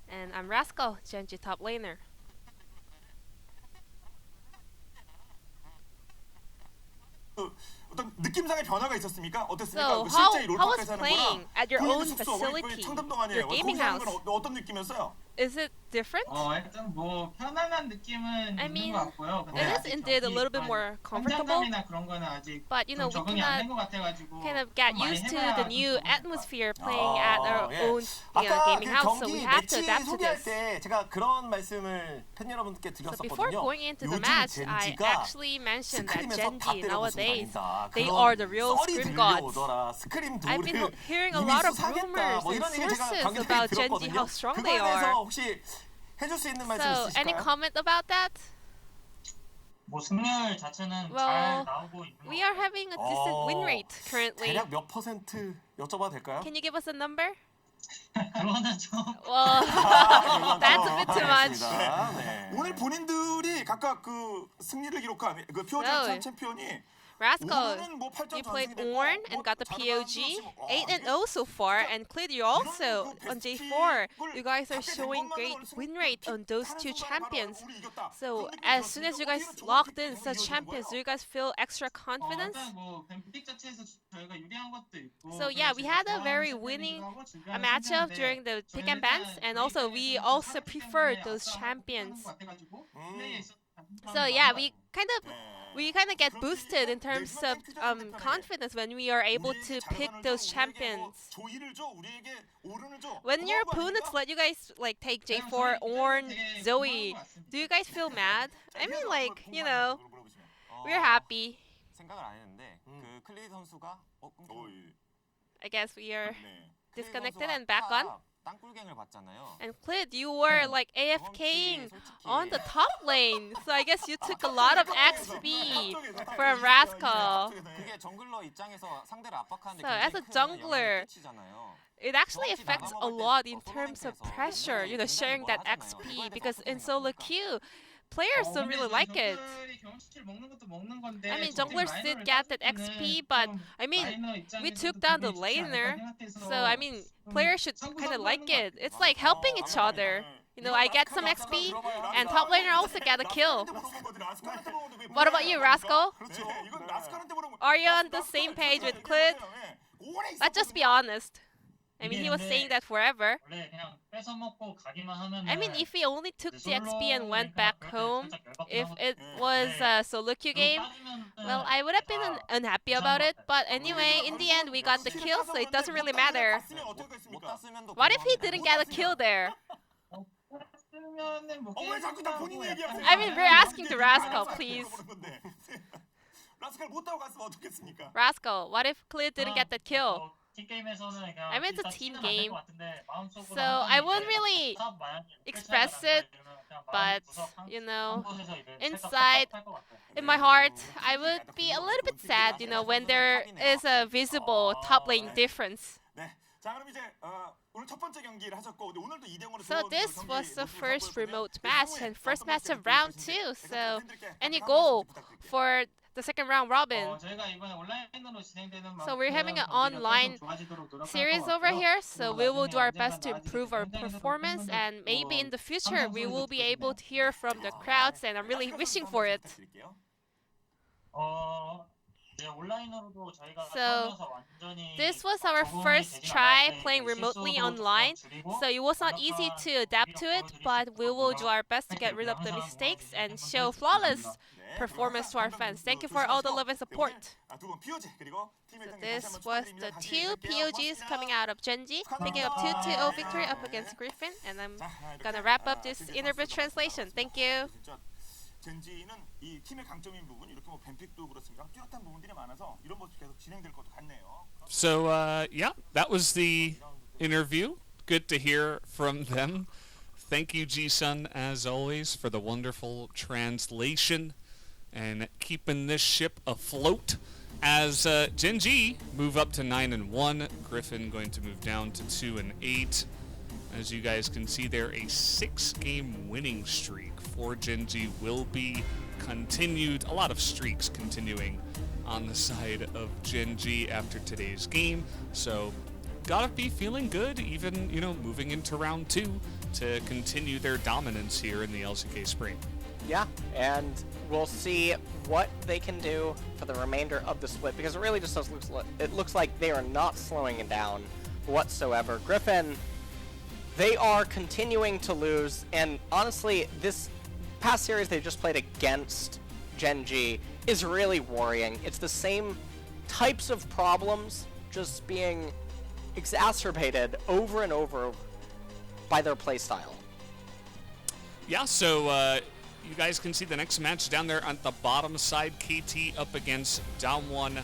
and I'm Rascal, Gen.G top laner. 어떤 느낌상의 변화가 있었습니까? 어땠습니까? So 실제 how was 롤파크에서 하는 playing 거랑 at your 본인의 own 숙소, 우리 facility, 청담동 아니에요. your gaming 거기서 하는 house? 건 어떤 느낌이었어요? is it different? 일단 뭐 편안한 느낌은 I 있는 mean, 것 같고요. 근데 it is 아직 indeed a little bit 경기 more comfortable. 현장감이나 그런 거는 아직 But you know, 좀 we 적응이 안 cannot 된 것 같아가지고 kind of get 좀 많이 used to 해봐야 the 좀 new 좋을 것 같아요. atmosphere playing at our 예. own 아까 gaming 그 house, so 경기 we have to 매치 adapt to 소개할 this. 때 제가 그런 말씀을 팬 여러분께 So before 드렸었거든요. going into the 요즘 match, I 젠지가 actually mentioned that 스크림에서 다 Gen.G 때려부수고 nowadays, 다닌다. they 그런 are the real 썰이 scrim gods. 들려오더라. 스크림 I've been 도를 hearing a 이미 lot of 수사하겠다. rumors 뭐 and 이런 얘기 제가 sources 경기 때 about Gen.G, 들었거든요. how strong 그거에 they 대해서 are. 혹시 해줄 수 있는 말씀 So, any 있으실까요? comment about that? 뭐 승률 자체는 Well, 잘 나오고 있는 것 We are having a decent win rate currently. 대략 몇 퍼센트 여쭤봐도 될까요? Can you give us a number? 그거는 좀 Well, 이건 that's 좀 a bit too much. 알겠습니다. 네. 오늘 본인들이 각각 그 승리를 기록한 그 So, POG 챔피언이 Rascal, 오늘은 뭐 8전 you played 전승이 됐고 Ornn 뭐 and got the 자르반 POG, 선수, 8-0 so far, and Clid, you also on J4. You guys are showing great win rate on those two champions. So as soon as you guys locked in such champions, do you guys feel extra confidence? 일단 뭐 뱀픽 자체에서 저희가 유리한 것도 있고. So yeah, we had a very winning matchup during the pick and bans, and also we also preferred those champions. So yeah, we kind of get boosted in terms of confidence when we are able to pick those champions. When your opponents let you guys like take J4, Ornn, Zoe, do you guys feel mad? I mean, like, you know, we're happy. 생각을 안 했는데 그 클리 선수가 I guess we are disconnected and back on. 땅굴갱을 봤잖아요. And Clid, you were like AFKing on the top lane, so I guess you took a lot of XP from Rascal. 그게 정글러 입장에서 상대를 압박하는데 So as a jungler, it actually affects a lot in terms of pressure, you know, sharing that XP, because in solo queue, players don't really like it. I mean, junglers did get that XP, but I mean, we took down the laner, so I mean, players should kind of like it. It's like helping each other. You know, I get some XP, and top laner also get a kill. What about you, Rascal? Are you on the same page with Clid? Let's just be honest. I mean, he was saying that forever. I mean, if he only took the XP and went back home, if it was a solo queue game, well, I would have been unhappy about it. But anyway, in the end, we got the kill, so it doesn't really matter. What if he didn't get a kill there? I mean, we're asking the Rascal, please. Rascal, what if Clid didn't get the kill? I mean, it's a team game, so I wouldn't really express it, but, you know, inside, in my heart, I would be a little bit sad, you know, when there is a visible top lane difference. So this was the first remote match and first match of round 2, so any goal for the second round robin. So we're having an online series over here, so we will do our best to improve our performance, and maybe in the future we will be able to hear from the crowds, and I'm really wishing for it. So this was our first try playing remotely online, so it was not easy to adapt to it, but we will do our best to get rid of the mistakes and show flawless performance to our fans. Thank you for all the love and support. So this was the 2 POGs coming out of Gen.G, picking up 2-0 victory up against Griffin, and I'm gonna wrap up this interview translation. Thank you. 젠지는 이 팀의 강점인 부분 이렇게 뭐 뱀픽도 그렇습니다. 뚜렷한 부분들이 많아서 이런 모습 계속 진행될 것도 같네요. So yeah, that was the interview. Good to hear from them. Thank you, G-Sun, as always, for the wonderful translation and keeping this ship afloat. As Gen.G move up to 9-1, Griffin going to move down to 2-8. As you guys can see there, a 6-game winning streak for Gen.G will be continued. A lot of streaks continuing on the side of Gen.G after today's game. So gotta be feeling good, even, you know, moving into round 2 to continue their dominance here in the LCK Spring. Yeah, and we'll see what they can do for the remainder of the split, because it really just looks like they are not slowing it down whatsoever. Griffin, They are continuing to lose, and honestly, this past series they just played against Gen.G is really worrying. It's the same types of problems just being exacerbated over and over by their playstyle. Yeah, so you guys can see the next match down there on the bottom side. KT up against Down 1.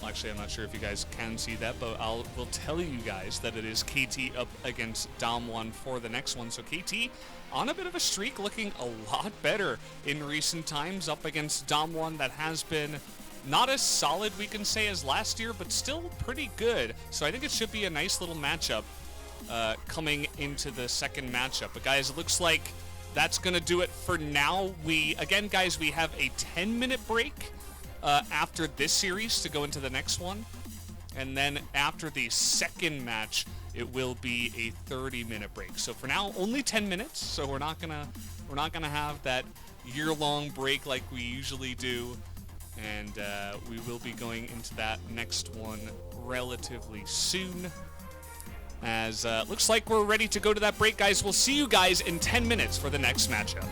Actually, I'm not sure if you guys can see that, but will tell you guys that it is KT up against Dom 1 for the next one. So KT on a bit of a streak, looking a lot better in recent times up against Dom 1 that has been not as solid, we can say, as last year, but still pretty good. So I think it should be a nice little matchup coming into the second matchup. But guys, it looks like that's going to do it for now. Again, guys, we have a 10-minute break after this series to go into the next one, and then after the second match it will be a 30-minute break. So for now, only 10 minutes, so we're not gonna have that year-long break like we usually do, and we will be going into that next one relatively soon, as looks like we're ready to go to that break. Guys, we'll see you guys in 10 minutes for the next matchup.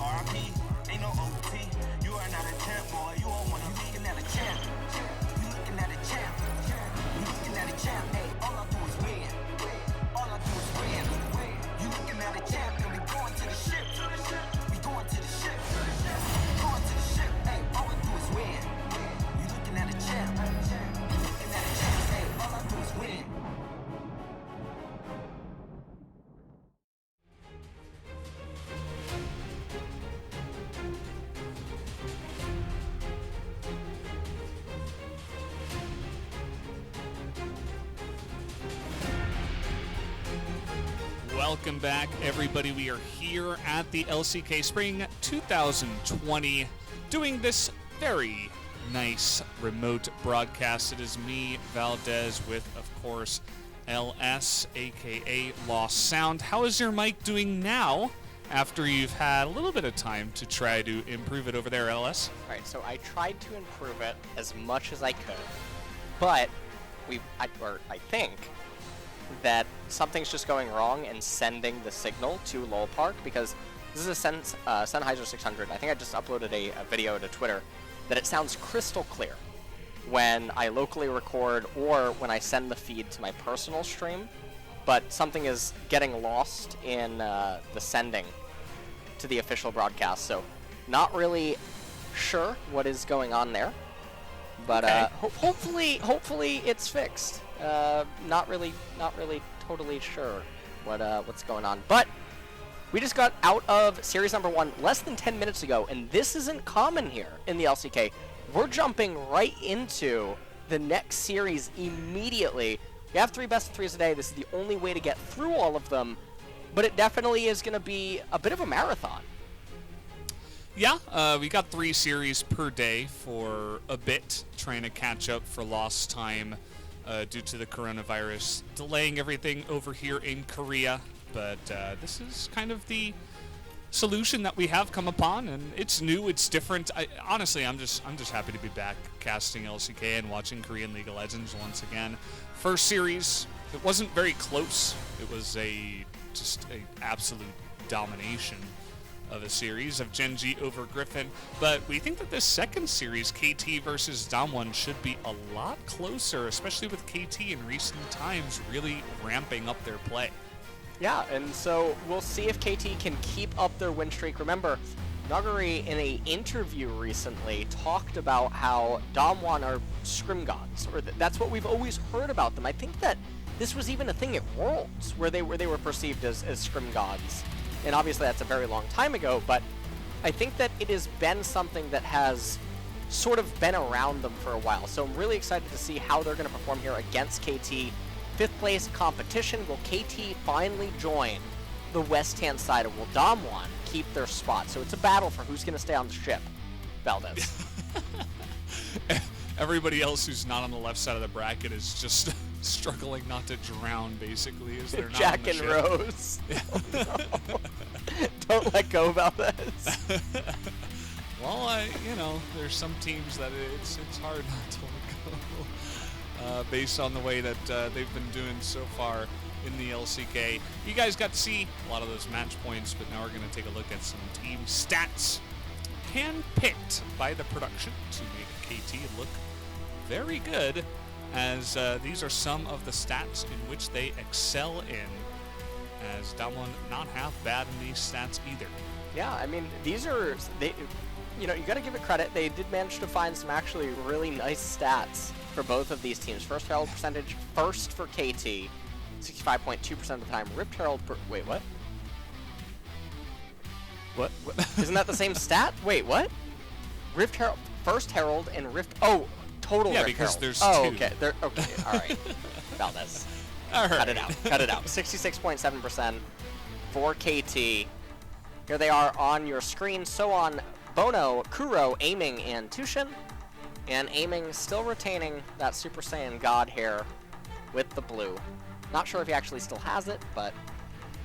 RIP, ain't no OT. You are not a champ, boy. You won't wanna be looking at a champ. You looking at a champ. You looking at a champ. Hey, all I do is win. All I do is win. You looking at a champ, and we going to the ship. We going to the ship. Going to the ship. Hey, all we do is win. You looking at a champ. You looking at a champ. Hey, all I do is win. Welcome back, everybody. We are here at the LCK Spring 2020 doing this very nice remote broadcast. It is me, Valdez, with, of course, LS, aka Lost Sound. How is your mic doing now after you've had a little bit of time to try to improve it over there, LS? All right, so I tried to improve it as much as I could, but I think that something's just going wrong in sending the signal to Lowell Park, because this is a Sennheiser 600. I think I just uploaded a video to Twitter that it sounds crystal clear when I locally record or when I send the feed to my personal stream, but something is getting lost in the sending to the official broadcast. So not really sure what is going on there, but hopefully it's fixed. Not really totally sure what's going on, but we just got out of series number 1 less than 10 minutes ago, and this isn't common here in the LCK. We're jumping right into the next series immediately. We have 3 best of 3s a day. This is the only way to get through all of them, but it definitely is going to be a bit of a marathon. Yeah, we got 3 series per day for a bit, trying to catch up for lost time due to the coronavirus delaying everything over here in Korea. But this is kind of the solution that we have come upon, and it's new, it's different. Honestly, I'm just happy to be back casting LCK and watching Korean League of Legends once again. First series, it wasn't very close. It was just a absolute domination of a series of Gen.G over Griffin, but we think that this second series, KT versus Damwon, should be a lot closer, especially with KT in recent times really ramping up their play. Yeah, and so we'll see if KT can keep up their win streak. Remember, Nuguri in an interview recently talked about how Damwon are scrim gods, or that's what we've always heard about them. I think that this was even a thing at Worlds where they were perceived as scrim gods. And obviously that's a very long time ago, but I think that it has been something that has sort of been around them for a while. So I'm really excited to see how they're going to perform here against KT. 5th place competition. Will KT finally join the west-hand side, or will Damwon keep their spot? So it's a battle for who's going to stay on the ship. Valdez. Everybody else who's not on the left side of the bracket is just struggling not to drown, basically, as they're not Jack on the and ship. Rose. Oh, no. Don't let go, Valdez. Well, there's some teams that it's hard not to let go, based on the way that they've been doing so far in the LCK. You guys got to see a lot of those match points, but now we're going to take a look at some team stats handpicked by the production to make KT look very good, as these are some of the stats in which they excel in, as Damwon not half bad in these stats either. Yeah, I mean, these are, you got to give it credit. They did manage to find some actually really nice stats for both of these teams. First Herald percentage, first for KT, 65.2% of the time. Rift Herald, wait, what? What? Isn't that the same stat? Wait, what? Rift Herald, first Herald and Rift, total yeah, Rift Herald. Herald. There's two. two. Okay, all right. Valdez. All right. Cut it out. 66.7% for KT. Here they are on your screen. So on Bono, Kuro, Aiming, and Tushin. And Aiming still retaining that Super Saiyan God hair with the blue. Not sure if he actually still has it, but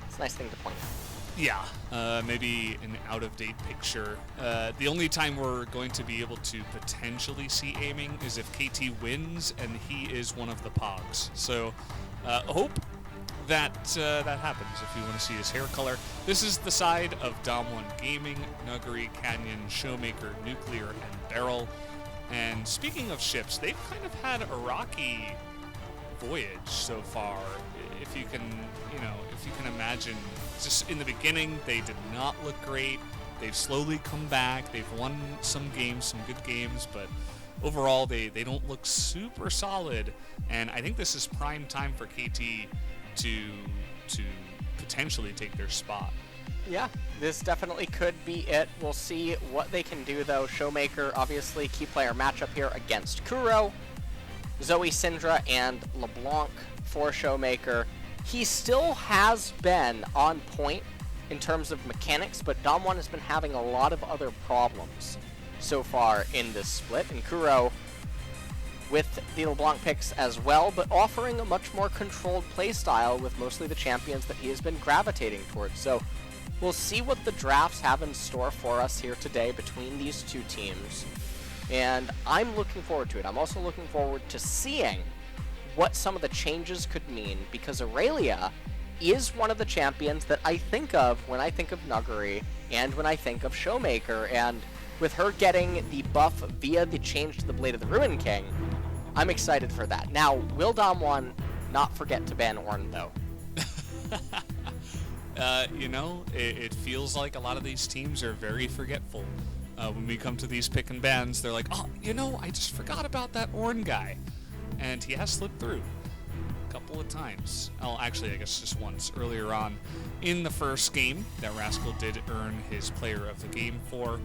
it's a nice thing to point out. Yeah, maybe an out-of-date picture. The only time we're going to be able to potentially see Aiming is if KT wins and he is one of the Pogs. So, hope that happens if you want to see his hair color. This is the side of Dom1 Gaming, Nuggery, Canyon, Showmaker, Nuclear, and Beryl. And speaking of ships, they've kind of had a rocky voyage so far. If you can imagine, just in the beginning, they did not look great. They've slowly come back. They've won some games, some good games, but overall, they don't look super solid. And I think this is prime time for KT to potentially take their spot. Yeah, this definitely could be it. We'll see what they can do, though. Showmaker, obviously, key player matchup here against Kuro. Zoe, Syndra, and LeBlanc for Showmaker. He still has been on point in terms of mechanics, but Dom1 has been having a lot of other problems so far in this split. And Kuro with the LeBlanc picks as well, but offering a much more controlled playstyle with mostly the champions that he has been gravitating towards. So we'll see what the drafts have in store for us here today between these two teams. And I'm looking forward to it. I'm also looking forward to seeing what some of the changes could mean, because Aurelia is one of the champions that I think of when I think of Nuggery and when I think of Showmaker. And with her getting the buff via the change to the Blade of the Ruin King, I'm excited for that. Now, will Dom1 not forget to ban Ornn, though? It feels like a lot of these teams are very forgetful. When we come to these pick and bans, they're like, oh, I just forgot about that Ornn guy. And he has slipped through a couple of times. Oh, actually, I guess just once earlier on in the first game that Rascal did earn his player of the game for.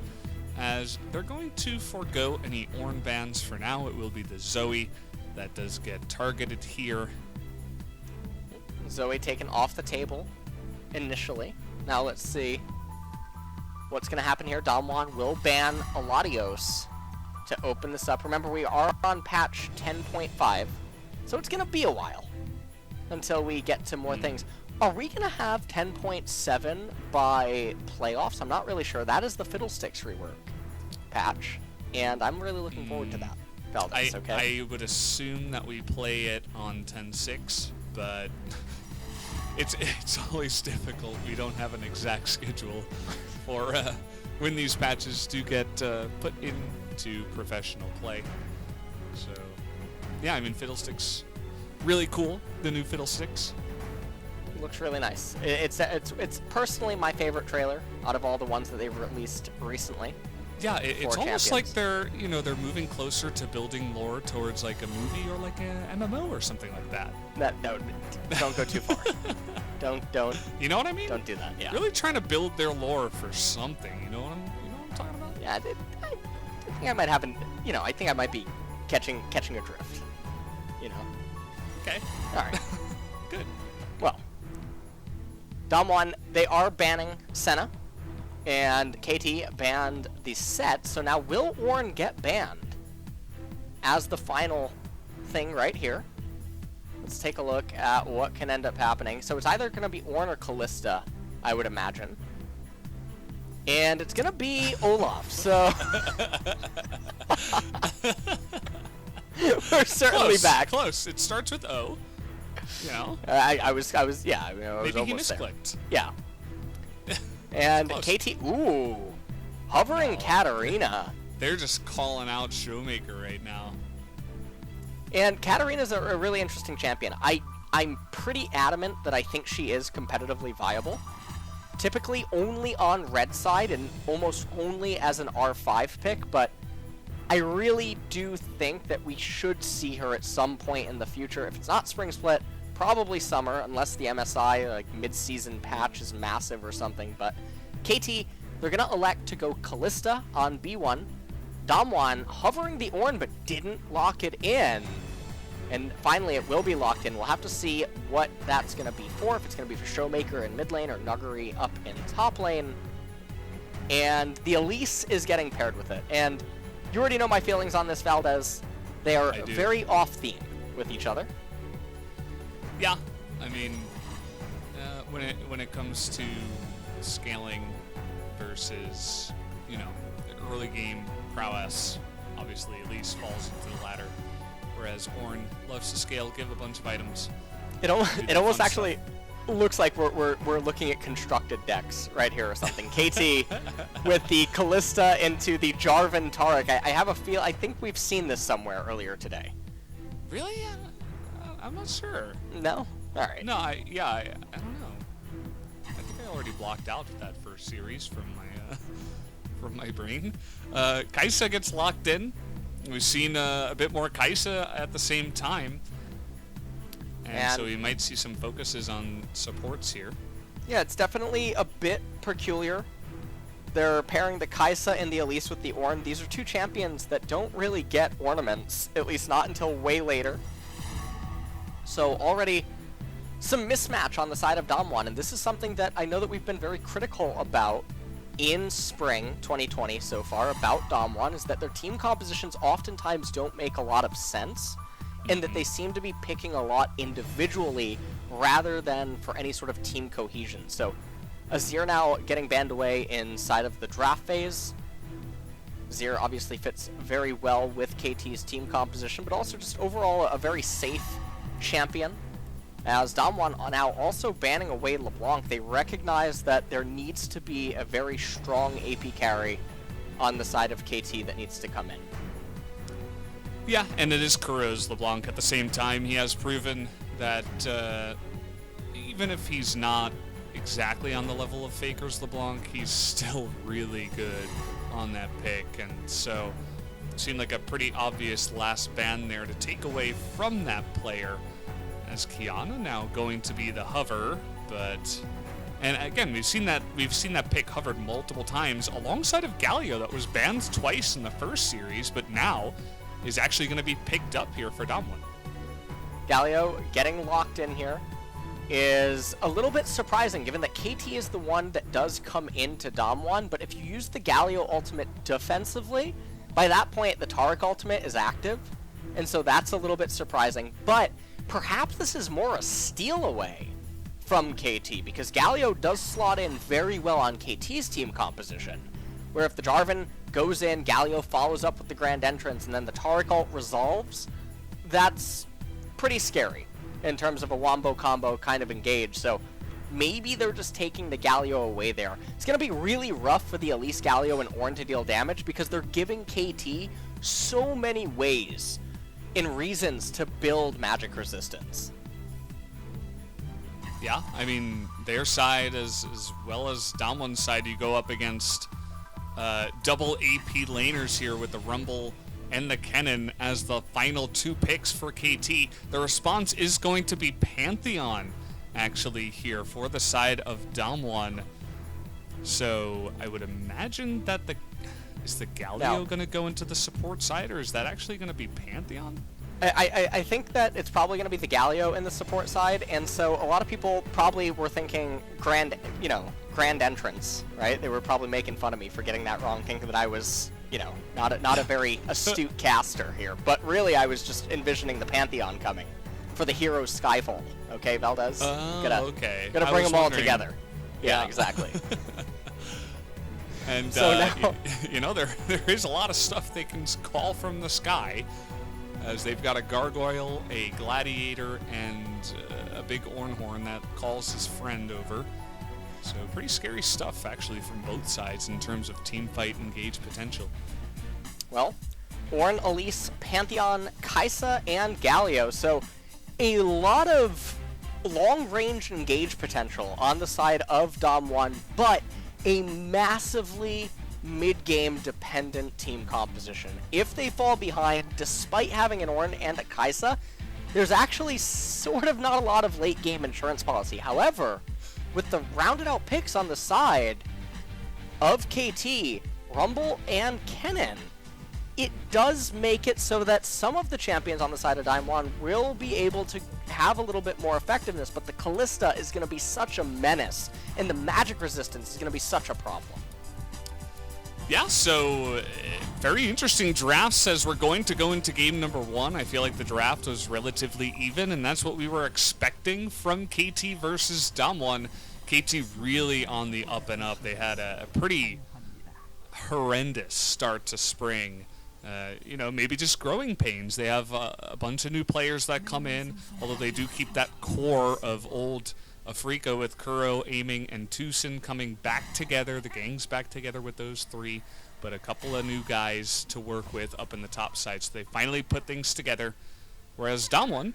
As they're going to forego any Ornn bans for now, it will be the Zoe that does get targeted here. Zoe taken off the table initially. Now let's see what's going to happen here. Dom1 will ban Aladios to open this up. Remember, we are on patch 10.5, so it's going to be a while until we get to more things. Are we going to have 10.7 by playoffs? I'm not really sure. That is the Fiddlesticks rework patch, and I'm really looking forward to that. Valdez, okay? I would assume that we play it on 10.6, but it's always difficult. We don't have an exact schedule for when these patches do get put into professional play. So, yeah, I mean, Fiddlesticks, really cool, the new Fiddlesticks. Looks really nice. It's personally my favorite trailer out of all the ones that they've released recently. Yeah, it's almost like they're moving closer to building lore towards like a movie or like a MMO or something like that. No, don't go too far. don't. You know what I mean? Don't do that. Yeah. Really trying to build their lore for something. You know what I'm talking about? Yeah, I think I might have I think I might be catching a drift. Okay. All right. Good. Well, Dom1, they are banning Senna, and KT banned the set, so now will Ornn get banned as the final thing right here? Let's take a look at what can end up happening. So it's either going to be Ornn or Callista, I would imagine. And it's going to be Olaf, so we're certainly back. Close. It starts with O. I was yeah. I was Maybe he almost misclicked. There. Yeah. And Close. KT, hovering Katarina. They're just calling out Showmaker right now. And Katarina's a really interesting champion. I'm pretty adamant that I think she is competitively viable. Typically only on red side and almost only as an R5 pick, but I really do think that we should see her at some point in the future. If it's not Spring Split, probably summer, unless the MSI like mid-season patch is massive or something. But KT, they're going to elect to go Callista on B1. Dom1 hovering the Ornn but didn't lock it in. And finally it will be locked in. We'll have to see what that's going to be for. If it's going to be for Showmaker in mid lane or Nuggery up in top lane. And the Elise is getting paired with it. And you already know my feelings on this, Valdez. They are very off-theme with each other. Yeah, I mean, when it comes to scaling versus, early game prowess, obviously Elise falls into the latter, whereas Ornn loves to scale, give a bunch of items. It almost actually looks like we're looking at constructed decks right here or something. KT with the Callista into the Jarvan Taric. I have a feel. I think we've seen this somewhere earlier today. Really? I'm not sure. No? All right. No, I don't know. I think I already blocked out that first series from my brain. Kai'Sa gets locked in. We've seen a bit more Kai'Sa at the same time. And so we might see some focuses on supports here. Yeah, it's definitely a bit peculiar. They're pairing the Kai'Sa and the Elise with the Ornn. These are two champions that don't really get ornaments, at least not until way later. So already some mismatch on the side of Damwon, and this is something that I know that we've been very critical about in spring 2020 so far about Damwon, is that their team compositions oftentimes don't make a lot of sense, and that they seem to be picking a lot individually rather than for any sort of team cohesion. So Azir now getting banned away inside of the draft phase. Azir obviously fits very well with KT's team composition, but also just overall a very safe champion. As Damwon now also banning away LeBlanc, they recognize that there needs to be a very strong AP carry on the side of KT that needs to come in. Yeah, and it is Kuro's LeBlanc at the same time. He has proven that even if he's not exactly on the level of Faker's LeBlanc, he's still really good on that pick, and so it seemed like a pretty obvious last ban there to take away from that player, as Kiana now going to be the hover. But and again, we've seen that pick hovered multiple times alongside of Galio that was banned twice in the first series, but now is actually going to be picked up here for Damwon. Galio getting locked in here is a little bit surprising, given that KT is the one that does come into Damwon, but if you use the Galio ultimate defensively, by that point the Taric ultimate is active, and so that's a little bit surprising. But perhaps this is more a steal away from KT, because Galio does slot in very well on KT's team composition, where if the Jarvan goes in, Galio follows up with the Grand Entrance, and then the Taric ult resolves, that's pretty scary in terms of a wombo combo kind of engage. So maybe they're just taking the Galio away there. It's going to be really rough for the Elise, Galio, and Ornn to deal damage, because they're giving KT so many ways and reasons to build magic resistance. Yeah, I mean, their side as well as Damwon's side, you go up against double AP laners here with the Rumble and the Kennen as the final two picks for KT. The response is going to be Pantheon, actually, here for the side of Damwon. So I would imagine that is the Galio going to go into the support side, or is that actually going to be Pantheon? I think that it's probably going to be the Galio in the support side, and so a lot of people probably were thinking Grand Entrance, right? They were probably making fun of me for getting that wrong, thinking that I was, not a very astute caster here. But really, I was just envisioning the Pantheon coming for the hero Skyfall. Okay, Valdez? Okay. Gotta bring them all together. Yeah, exactly. And so now, there is a lot of stuff they can call from the sky, as they've got a Gargoyle, a Gladiator, and a big Ornhorn that calls his friend over. So pretty scary stuff, actually, from both sides in terms of team fight engage potential. Well, Ornn, Elise, Pantheon, Kai'Sa, and Galio. So a lot of long-range engage potential on the side of Damwon, but a massively mid-game dependent team composition. If they fall behind, despite having an Ornn and a Kai'Sa, there's actually sort of not a lot of late-game insurance policy. However, with the rounded out picks on the side of KT, Rumble, and Kennen, it does make it so that some of the champions on the side of Damwon will be able to have a little bit more effectiveness, but the Callista is going to be such a menace, and the magic resistance is going to be such a problem. Yeah, so very interesting drafts as we're going to go into game number 1. I feel like the draft was relatively even, and that's what we were expecting from KT versus Damwon. KT really on the up and up. They had a pretty horrendous start to spring you know, maybe just growing pains. They have a bunch of new players that come in, although they do keep that core of old Afrika with Kuro, Aiming, and Tucson coming back together. The gang's back together with those three, but a couple of new guys to work with up in the top side. So they finally put things together. Whereas Damwon,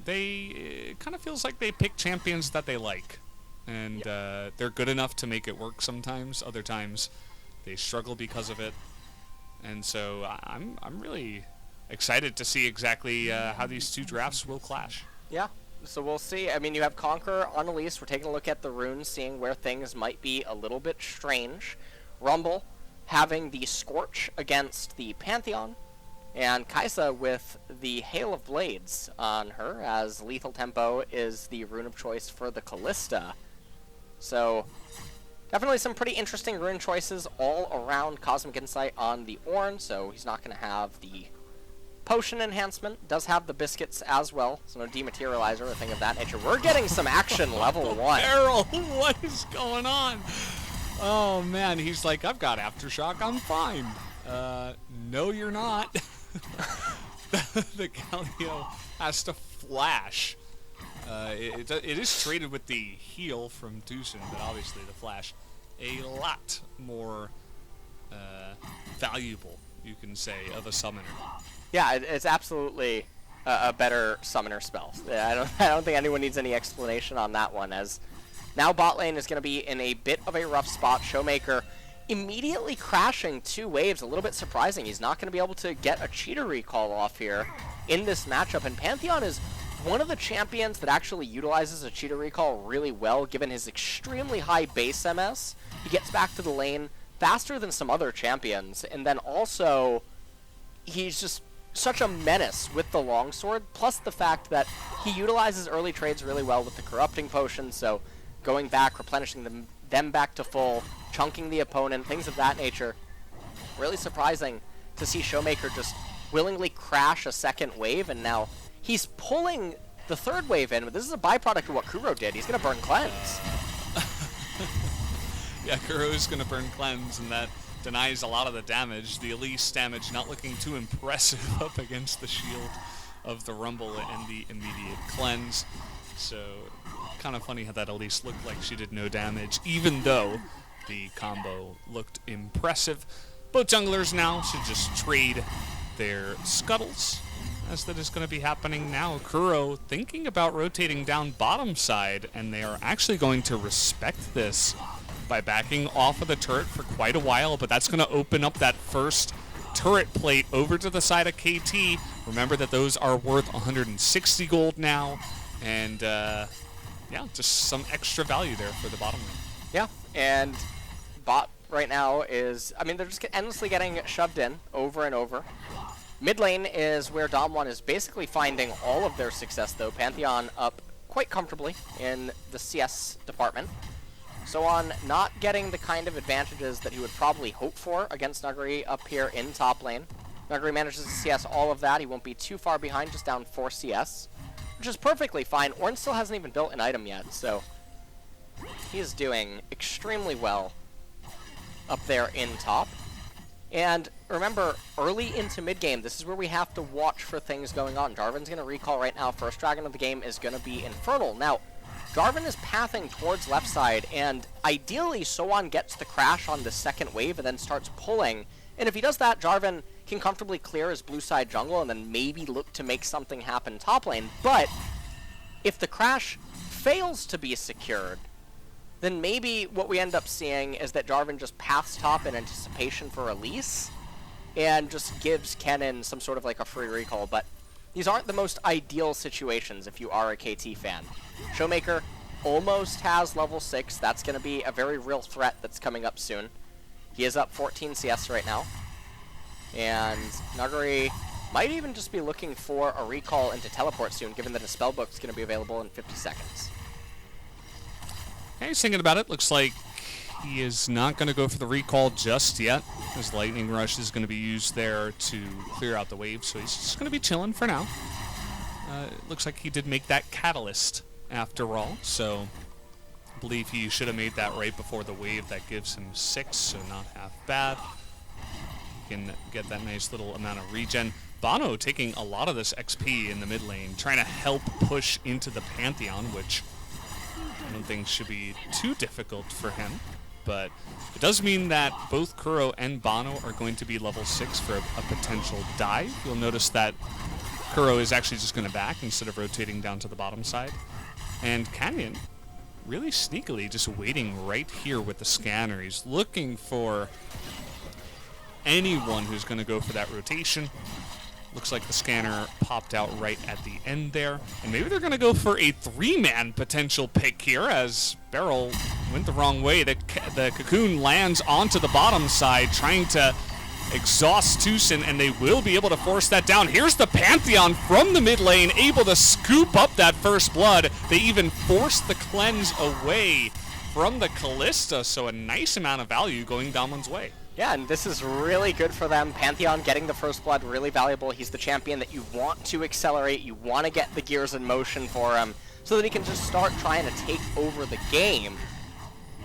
it kind of feels like they pick champions that they like. And they're good enough to make it work sometimes. Other times they struggle because of it. And so I'm really excited to see exactly how these two drafts will clash. Yeah, so we'll see. I mean, you have Conqueror on Elise. We're taking a look at the runes, seeing where things might be a little bit strange. Rumble having the Scorch against the Pantheon. And Kaisa with the Hail of Blades on her, as Lethal Tempo is the rune of choice for the Callista. So definitely some pretty interesting rune choices all around. Cosmic Insight on the Ornn, so he's not going to have the potion enhancement. Does have the biscuits as well, so no dematerializer or thing of that nature. We're getting some action level 1. Errol, what is going on? Oh man, he's like, I've got Aftershock, I'm fine. No you're not. The Galio has to flash. It is traded with the heal from Tucson, but obviously the flash a lot more valuable, you can say, of a summoner. Yeah, it's absolutely a better summoner spell. I don't think anyone needs any explanation on that one, as now bot lane is going to be in a bit of a rough spot. Showmaker immediately crashing 2 waves, a little bit surprising. He's not going to be able to get a cheater recall off here in this matchup, and Pantheon is one of the champions that actually utilizes a cheater recall really well, given his extremely high base MS. He gets back to the lane faster than some other champions, and then also he's just such a menace with the longsword, plus the fact that he utilizes early trades really well with the corrupting potion, so going back, replenishing them back to full, chunking the opponent, things of that nature. Really surprising to see Showmaker just willingly crash a second wave, and now he's pulling the third wave in, but this is a byproduct of what Kuro did. He's going to burn Cleanse. Yeah, Kuro's going to burn Cleanse, and that denies a lot of the damage. The Elise damage not looking too impressive up against the shield of the Rumble and the immediate Cleanse. So, kind of funny how that Elise looked like she did no damage, even though the combo looked impressive. Both junglers now should just trade their scuttles, as that is going to be happening now. Kuro thinking about rotating down bottom side, and they are actually going to respect this by backing off of the turret for quite a while, but that's going to open up that first turret plate over to the side of KT. Remember that those are worth 160 gold now, and yeah, just some extra value there for the bottom lane. Yeah, and bot right now is, I mean, they're just endlessly getting shoved in over and over. Mid lane is where Damwon is basically finding all of their success, though. Pantheon up quite comfortably in the CS department. So on not getting the kind of advantages that he would probably hope for against Nuguri up here in top lane. Nuguri manages to CS all of that. He won't be too far behind, just down 4 CS, which is perfectly fine. Ornn still hasn't even built an item yet, so he is doing extremely well up there in top. And remember, early into mid-game, this is where we have to watch for things going on. Jarvan's going to recall right now. First dragon of the game is going to be Infernal. Now, Jarvan is pathing towards left side, and ideally, Soan gets the crash on the second wave and then starts pulling. And if he does that, Jarvan can comfortably clear his blue side jungle and then maybe look to make something happen top lane. But if the crash fails to be secured, then maybe what we end up seeing is that Jarvan just paths top in anticipation for release and just gives Kennen some sort of like a free recall. But these aren't the most ideal situations if you are a KT fan. Showmaker almost has level 6. That's going to be a very real threat that's coming up soon. He is up 14 CS right now. And Nuguri might even just be looking for a recall into teleport soon, given that his spellbook is going to be available in 50 seconds. Yeah, he's thinking about it. Looks like he is not going to go for the recall just yet. His Lightning Rush is going to be used there to clear out the wave, so he's just going to be chilling for now. It looks like he did make that Catalyst after all, so I believe he should have made that right before the wave. That gives him 6, so not half bad. can get that nice little amount of regen. Bono taking a lot of this XP in the mid lane, trying to help push into the Pantheon, which I don't think should be too difficult for him. But it does mean that both Kuro and Bono are going to be level 6 for a potential dive. You'll notice that Kuro is actually just going to back instead of rotating down to the bottom side. And Canyon, really sneakily, just waiting right here with the scanner. He's looking for anyone who's going to go for that rotation. Looks like the scanner popped out right at the end there. And maybe they're going to go for a 3-man potential pick here as Beryl went the wrong way. The Cocoon lands onto the bottom side trying to exhaust Tucson, and they will be able to force that down. Here's the Pantheon from the mid lane, able to scoop up that first blood. They even forced the cleanse away from the Callista, so a nice amount of value going Damon's way. Yeah, and this is really good for them. Pantheon getting the first blood, really valuable. He's the champion that you want to accelerate. You want to get the gears in motion for him so that he can just start trying to take over the game.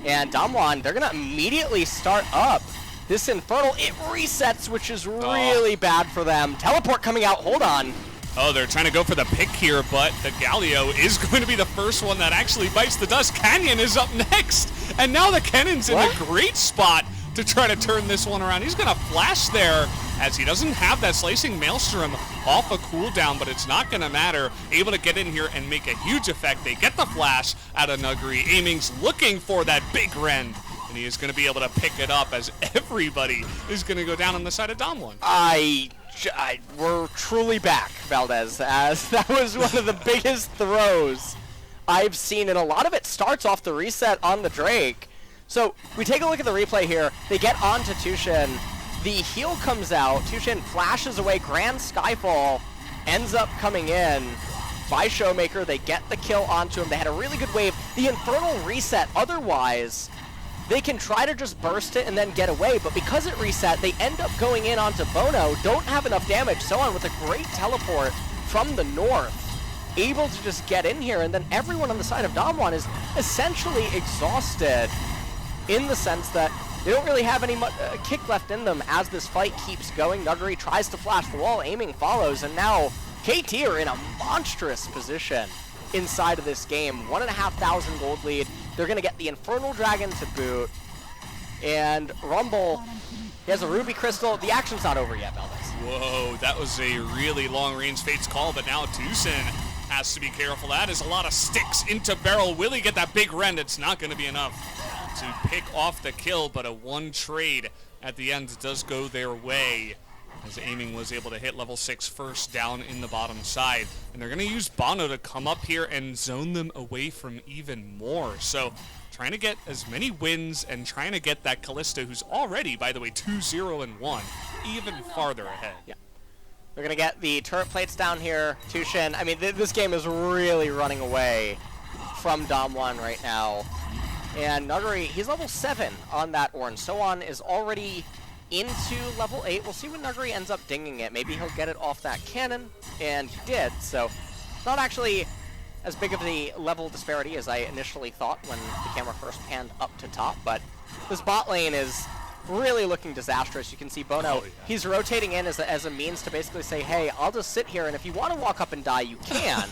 And Damwon, they're going to immediately start up this Infernal. It resets, which is really bad for them. Teleport coming out. Hold on. Oh, they're trying to go for the pick here, but the Galio is going to be the first one that actually bites the dust. Canyon is up next, and now the Cannon's in a great spot to try to turn this one around. He's going to flash there as he doesn't have that Slicing Maelstrom off a cooldown, but it's not going to matter. Able to get in here and make a huge effect. They get the flash out of Nuguri. Aiming's looking for that big rend, and he is going to be able to pick it up as everybody is going to go down on the side of Damwon. We're truly back, Valdez, as that was one of the biggest throws I've seen, and a lot of it starts off the reset on the Drake. So we take a look at the replay here. They get onto Tushin. The heal comes out. Tushin flashes away. Grand Skyfall ends up coming in by Showmaker. They get the kill onto him. They had a really good wave. The Infernal reset. Otherwise, they can try to just burst it and then get away. But because it reset, they end up going in onto Bono. Don't have enough damage. So on with a great teleport from the north. Able to just get in here. And then everyone on the side of Damwon is essentially exhausted, in the sense that they don't really have any kick left in them as this fight keeps going. Nuguri tries to flash the wall, Aiming follows, and now KT are in a monstrous position inside of this game. 1,500 gold lead. They're going to get the Infernal Dragon to boot. And Rumble, he has a Ruby Crystal. The action's not over yet, Valdez. Whoa, that was a really long-range Fates call, but now Tucson has to be careful. That is a lot of sticks into Beryl. Will he get that big rend? It's not going to be enough to pick off the kill, but a one trade at the end does go their way, as Aiming was able to hit level 6 first down in the bottom side. And they're going to use Bono to come up here and zone them away from even more. So trying to get as many wins and trying to get that Callista, who's already, by the way, 2-0-1, even farther ahead. Yeah. They're going to get the turret plates down here. Tushin, I mean, this game is really running away from Damwon right now. And Nuguri, he's level 7 on that Ornn. So-On is already into level 8. We'll see when Nuguri ends up dinging it. Maybe he'll get it off that cannon, and he did. So not actually as big of the level disparity as I initially thought when the camera first panned up to top. But this bot lane is really looking disastrous. You can see Bono, he's rotating in as a means to basically say, hey, I'll just sit here, and if you want to walk up and die, you can.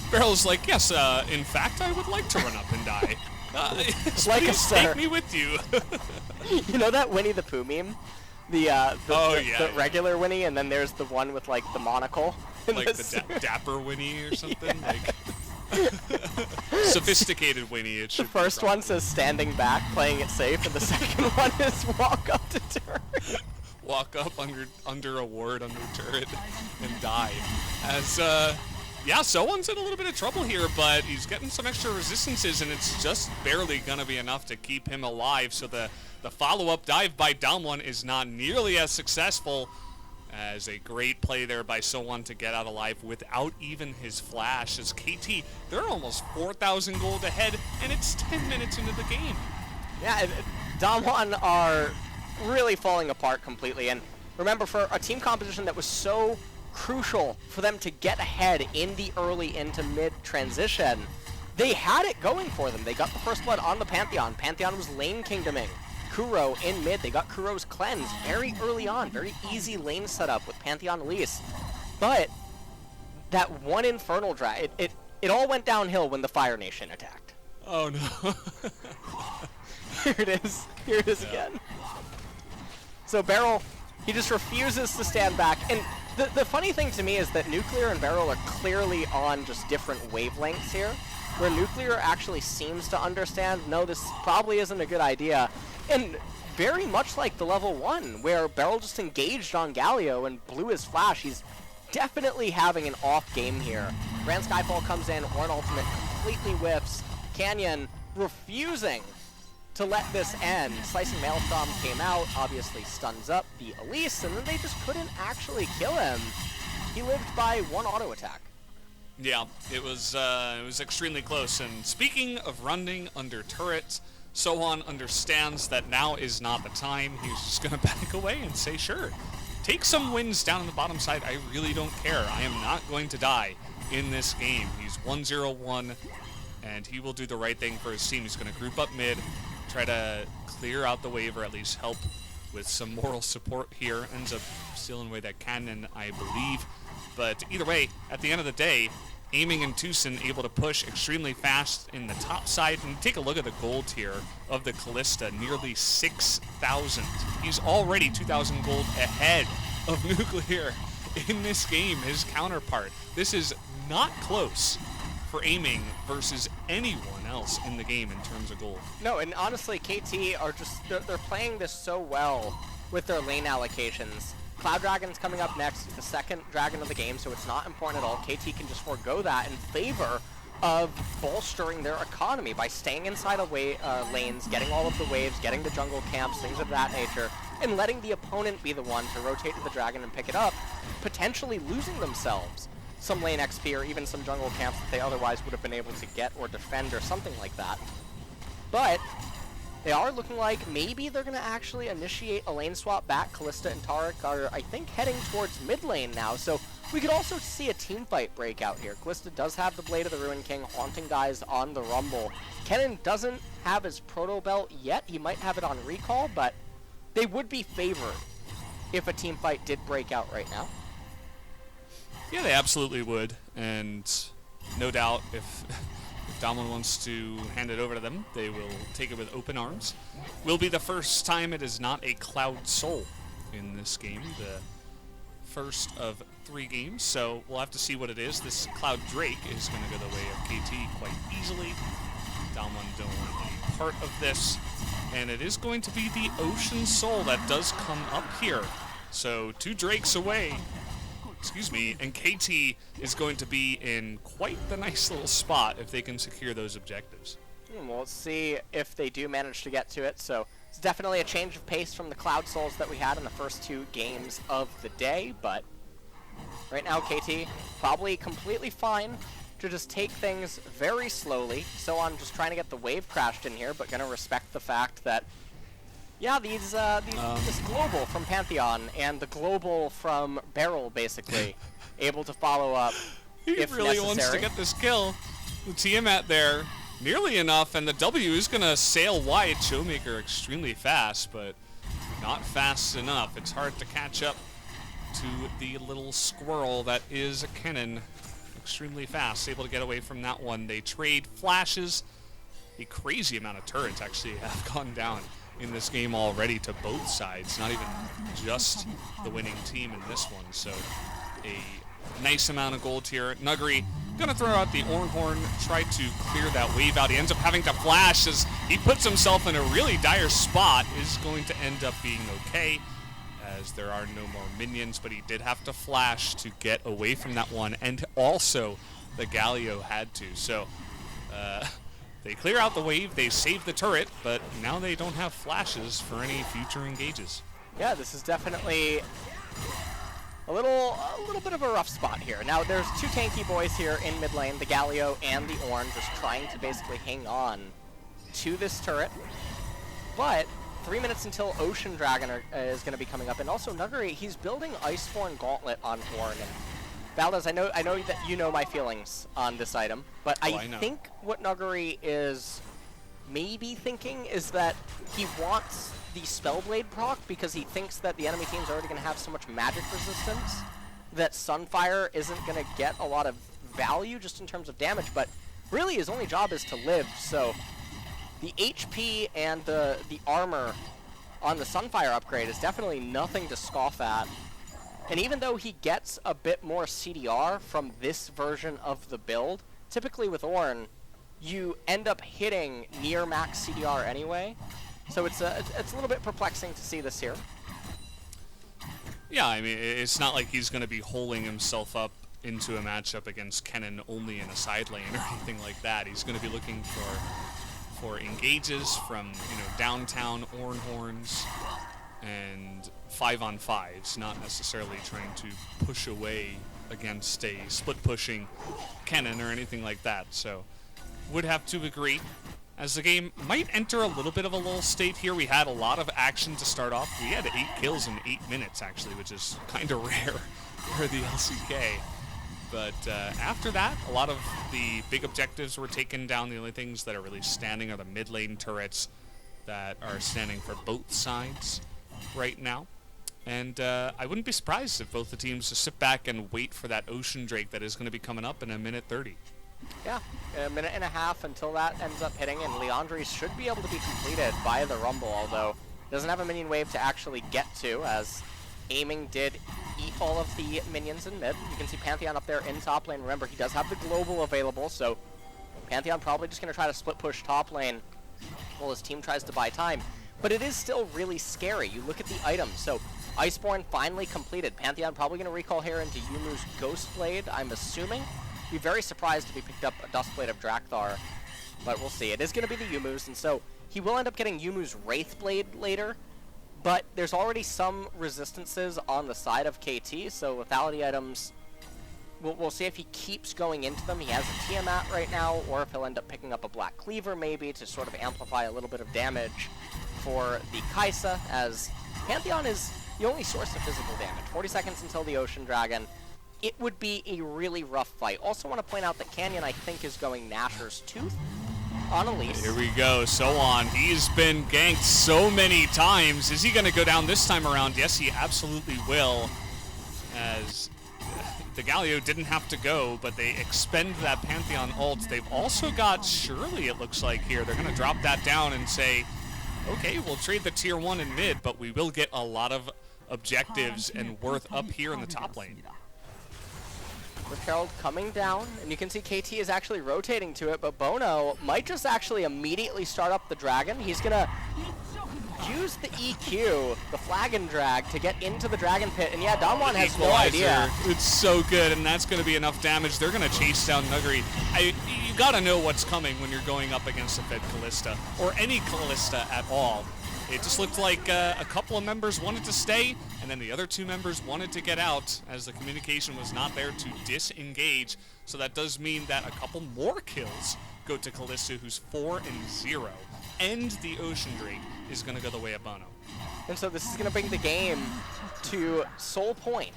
Beryl's like, yes, in fact, I would like to run up and die. Like please take me with you. You know that Winnie the Pooh meme? The regular Winnie, and then there's the one with like the monocle. Like the dapper Winnie or something? Yeah. Like sophisticated Winnie, it should The first one says standing back, playing it safe, and the second one is walk up to turret. Walk up under a ward under turret and die. As yeah, So-On's in a little bit of trouble here, but he's getting some extra resistances, and it's just barely going to be enough to keep him alive. So the follow-up dive by Damwon is not nearly as successful as a great play there by So-On to get out alive without even his flash. As KT, they're almost 4,000 gold ahead, and it's 10 minutes into the game. Yeah, Damwon are really falling apart completely. And remember, for a team composition that was so crucial for them to get ahead in the early into mid transition, they had it going for them. They got the first blood on the Pantheon. Pantheon was lane kingdoming Kuro in mid. They got Kuro's cleanse very early on. Very easy lane setup with Pantheon Elise. But that one Infernal Drag, it all went downhill when the Fire Nation attacked. Oh no. Here it is. Here it is again. So Beryl, he just refuses to stand back. And the funny thing to me is that Nuclear and Beryl are clearly on just different wavelengths here, where Nuclear actually seems to understand, no, this probably isn't a good idea. And very much like the level 1, where Beryl just engaged on Galio and blew his flash. He's definitely having an off game here. Grand Skyfall comes in, Ornn ultimate completely whiffs. Canyon refusing to let this end. Slicing Maelstrom came out, obviously stuns up the Elise, and then they just couldn't actually kill him. He lived by one auto attack. Yeah, it was extremely close. And speaking of running under turrets, Sohan understands that now is not the time. He's just going to back away and say, sure, take some wins down on the bottom side. I really don't care. I am not going to die in this game. He's 1-0-1, and he will do the right thing for his team. He's going to group up mid, try to clear out the wave, or at least help with some moral support here. Ends up stealing away that cannon, I believe. But either way, at the end of the day, Aiming and Tucson able to push extremely fast in the top side. And take a look at the gold tier of the Callista, nearly 6,000. He's already 2,000 gold ahead of Nuclear in this game, his counterpart. This is not close for Aiming versus anyone else in the game in terms of gold. No, and honestly, KT are just, they're playing this so well with their lane allocations. Cloud Dragon's coming up next, the second dragon of the game, so it's not important at all. KT can just forego that in favor of bolstering their economy by staying inside of lanes, getting all of the waves, getting the jungle camps, things of that nature, and letting the opponent be the one to rotate to the dragon and pick it up, potentially losing themselves some lane XP or even some jungle camps that they otherwise would have been able to get or defend or something like that. But they are looking like maybe they're going to actually initiate a lane swap back. Callista and Taric are, I think, heading towards mid lane now, so we could also see a team fight break out here. Callista does have the Blade of the Ruin King, haunting guys on the Rumble. Kennen doesn't have his Proto Belt yet. He might have it on recall, but they would be favored if a team fight did break out right now. Yeah, they absolutely would, and no doubt if Damwon wants to hand it over to them, they will take it with open arms. Will be the first time it is not a Cloud Soul in this game, the first of 3 games, so we'll have to see what it is. This Cloud Drake is going to go the way of KT quite easily. Damwon don't want any part of this, and it is going to be the Ocean Soul that does come up here. So 2 Drakes away. Excuse me, and KT is going to be in quite the nice little spot if they can secure those objectives. Well, let's see if they do manage to get to it. So it's definitely a change of pace from the Cloud Souls that we had in the first 2 games of the day, but right now KT probably completely fine to just take things very slowly. So I'm just trying to get the wave crashed in here, but gonna respect the fact that yeah, this global from Pantheon and the global from Beryl, basically, able to follow up he if really necessary. Wants to get this kill. The Tiamat there, nearly enough, and the W is going to sail wide. Showmaker extremely fast, but not fast enough. It's hard to catch up to the little squirrel that is Kennen. Extremely fast, able to get away from that one. They trade flashes. A crazy amount of turrets actually have gone down in this game already to both sides, not even just the winning team in this one. So a nice amount of gold here. Nuggery gonna throw out the Ornn Horn, try to clear that wave out. He ends up having to flash as he puts himself in a really dire spot. Is going to end up being okay as there are no more minions, but he did have to flash to get away from that one, and also the Galio had to. So they clear out the wave, they save the turret, but now they don't have flashes for any future engages. Yeah, this is definitely a little bit of a rough spot here. Now there's 2 tanky boys here in mid lane, the Galio and the Ornn, just trying to basically hang on to this turret. But 3 minutes until Ocean Dragon is going to be coming up, and also Nuggery, he's building Iceborne Gauntlet on Ornn. And Valdez, I know that you know my feelings on this item, but I think what Nuggery is may be thinking is that he wants the Spellblade proc because he thinks that the enemy team's already going to have so much magic resistance that Sunfire isn't going to get a lot of value just in terms of damage, but really his only job is to live, so the HP and the armor on the Sunfire upgrade is definitely nothing to scoff at. And even though he gets a bit more CDR from this version of the build, typically with Ornn, you end up hitting near max CDR anyway. So it's a little bit perplexing to see this here. Yeah, I mean, it's not like he's going to be holding himself up into a matchup against Kennen only in a side lane or anything like that. He's going to be looking for engages from, downtown Ornn horns and 5-on-5s, not necessarily trying to push away against a split pushing Kennen or anything like that. So would have to agree, as the game might enter a little bit of a lull state here. We had a lot of action to start off. We had 8 kills in 8 minutes, actually, which is kind of rare for the LCK. But after that, a lot of the big objectives were taken down. The only things that are really standing are the mid lane turrets that are standing for both sides right now. And I wouldn't be surprised if both the teams just sit back and wait for that Ocean Drake that is going to be coming up in a minute 30. Yeah, a minute and a half until that ends up hitting, and Leandri's should be able to be completed by the Rumble, although doesn't have a minion wave to actually get to, as aiming did eat all of the minions in mid. You can see Pantheon up there in top lane. Remember, he does have the global available, so Pantheon probably just going to try to split push top lane while his team tries to buy time. But it is still really scary. You look at the items. So Iceborne finally completed. Pantheon probably going to recall here into Yumu's Ghostblade, I'm assuming. Be very surprised if he picked up a Dustblade of Drakthar, but we'll see. It is going to be the Yumu's, and so he will end up getting Yumu's Wraithblade later, but there's already some resistances on the side of KT, so lethality items, we'll see if he keeps going into them. He has a Tiamat right now, or if he'll end up picking up a Black Cleaver maybe to sort of amplify a little bit of damage for the Kai'Sa, as Pantheon is the only source of physical damage. 40 seconds until the Ocean Dragon. It would be a really rough fight. Also want to point out that Canyon, I think, is going Nashor's Tooth on Elise. Here we go, So-On. He's been ganked so many times. Is he going to go down this time around? Yes, he absolutely will, as the Galio didn't have to go, but they expend that Pantheon ult. They've also got Shirley, it looks like, here. They're going to drop that down and say, okay, we'll trade the tier 1 in mid, but we will get a lot of objectives and worth up here in the top lane. With Herald coming down, and you can see KT is actually rotating to it, but Bono might just actually immediately start up the Dragon. He's going to use the EQ, the Flag and Drag, to get into the Dragon Pit, and yeah, Damwon has no idea. It's so good, and that's going to be enough damage. They're going to chase down Nuggery. You got to know what's coming when you're going up against a Fed Kalista, or any Kalista at all. It just looked like a couple of members wanted to stay, and then the other 2 members wanted to get out, as the communication was not there to disengage. So that does mean that a couple more kills go to Kalista, who's 4-0, and the Ocean Drake is going to go the way of Bono. And so this is going to bring the game to Soul Point,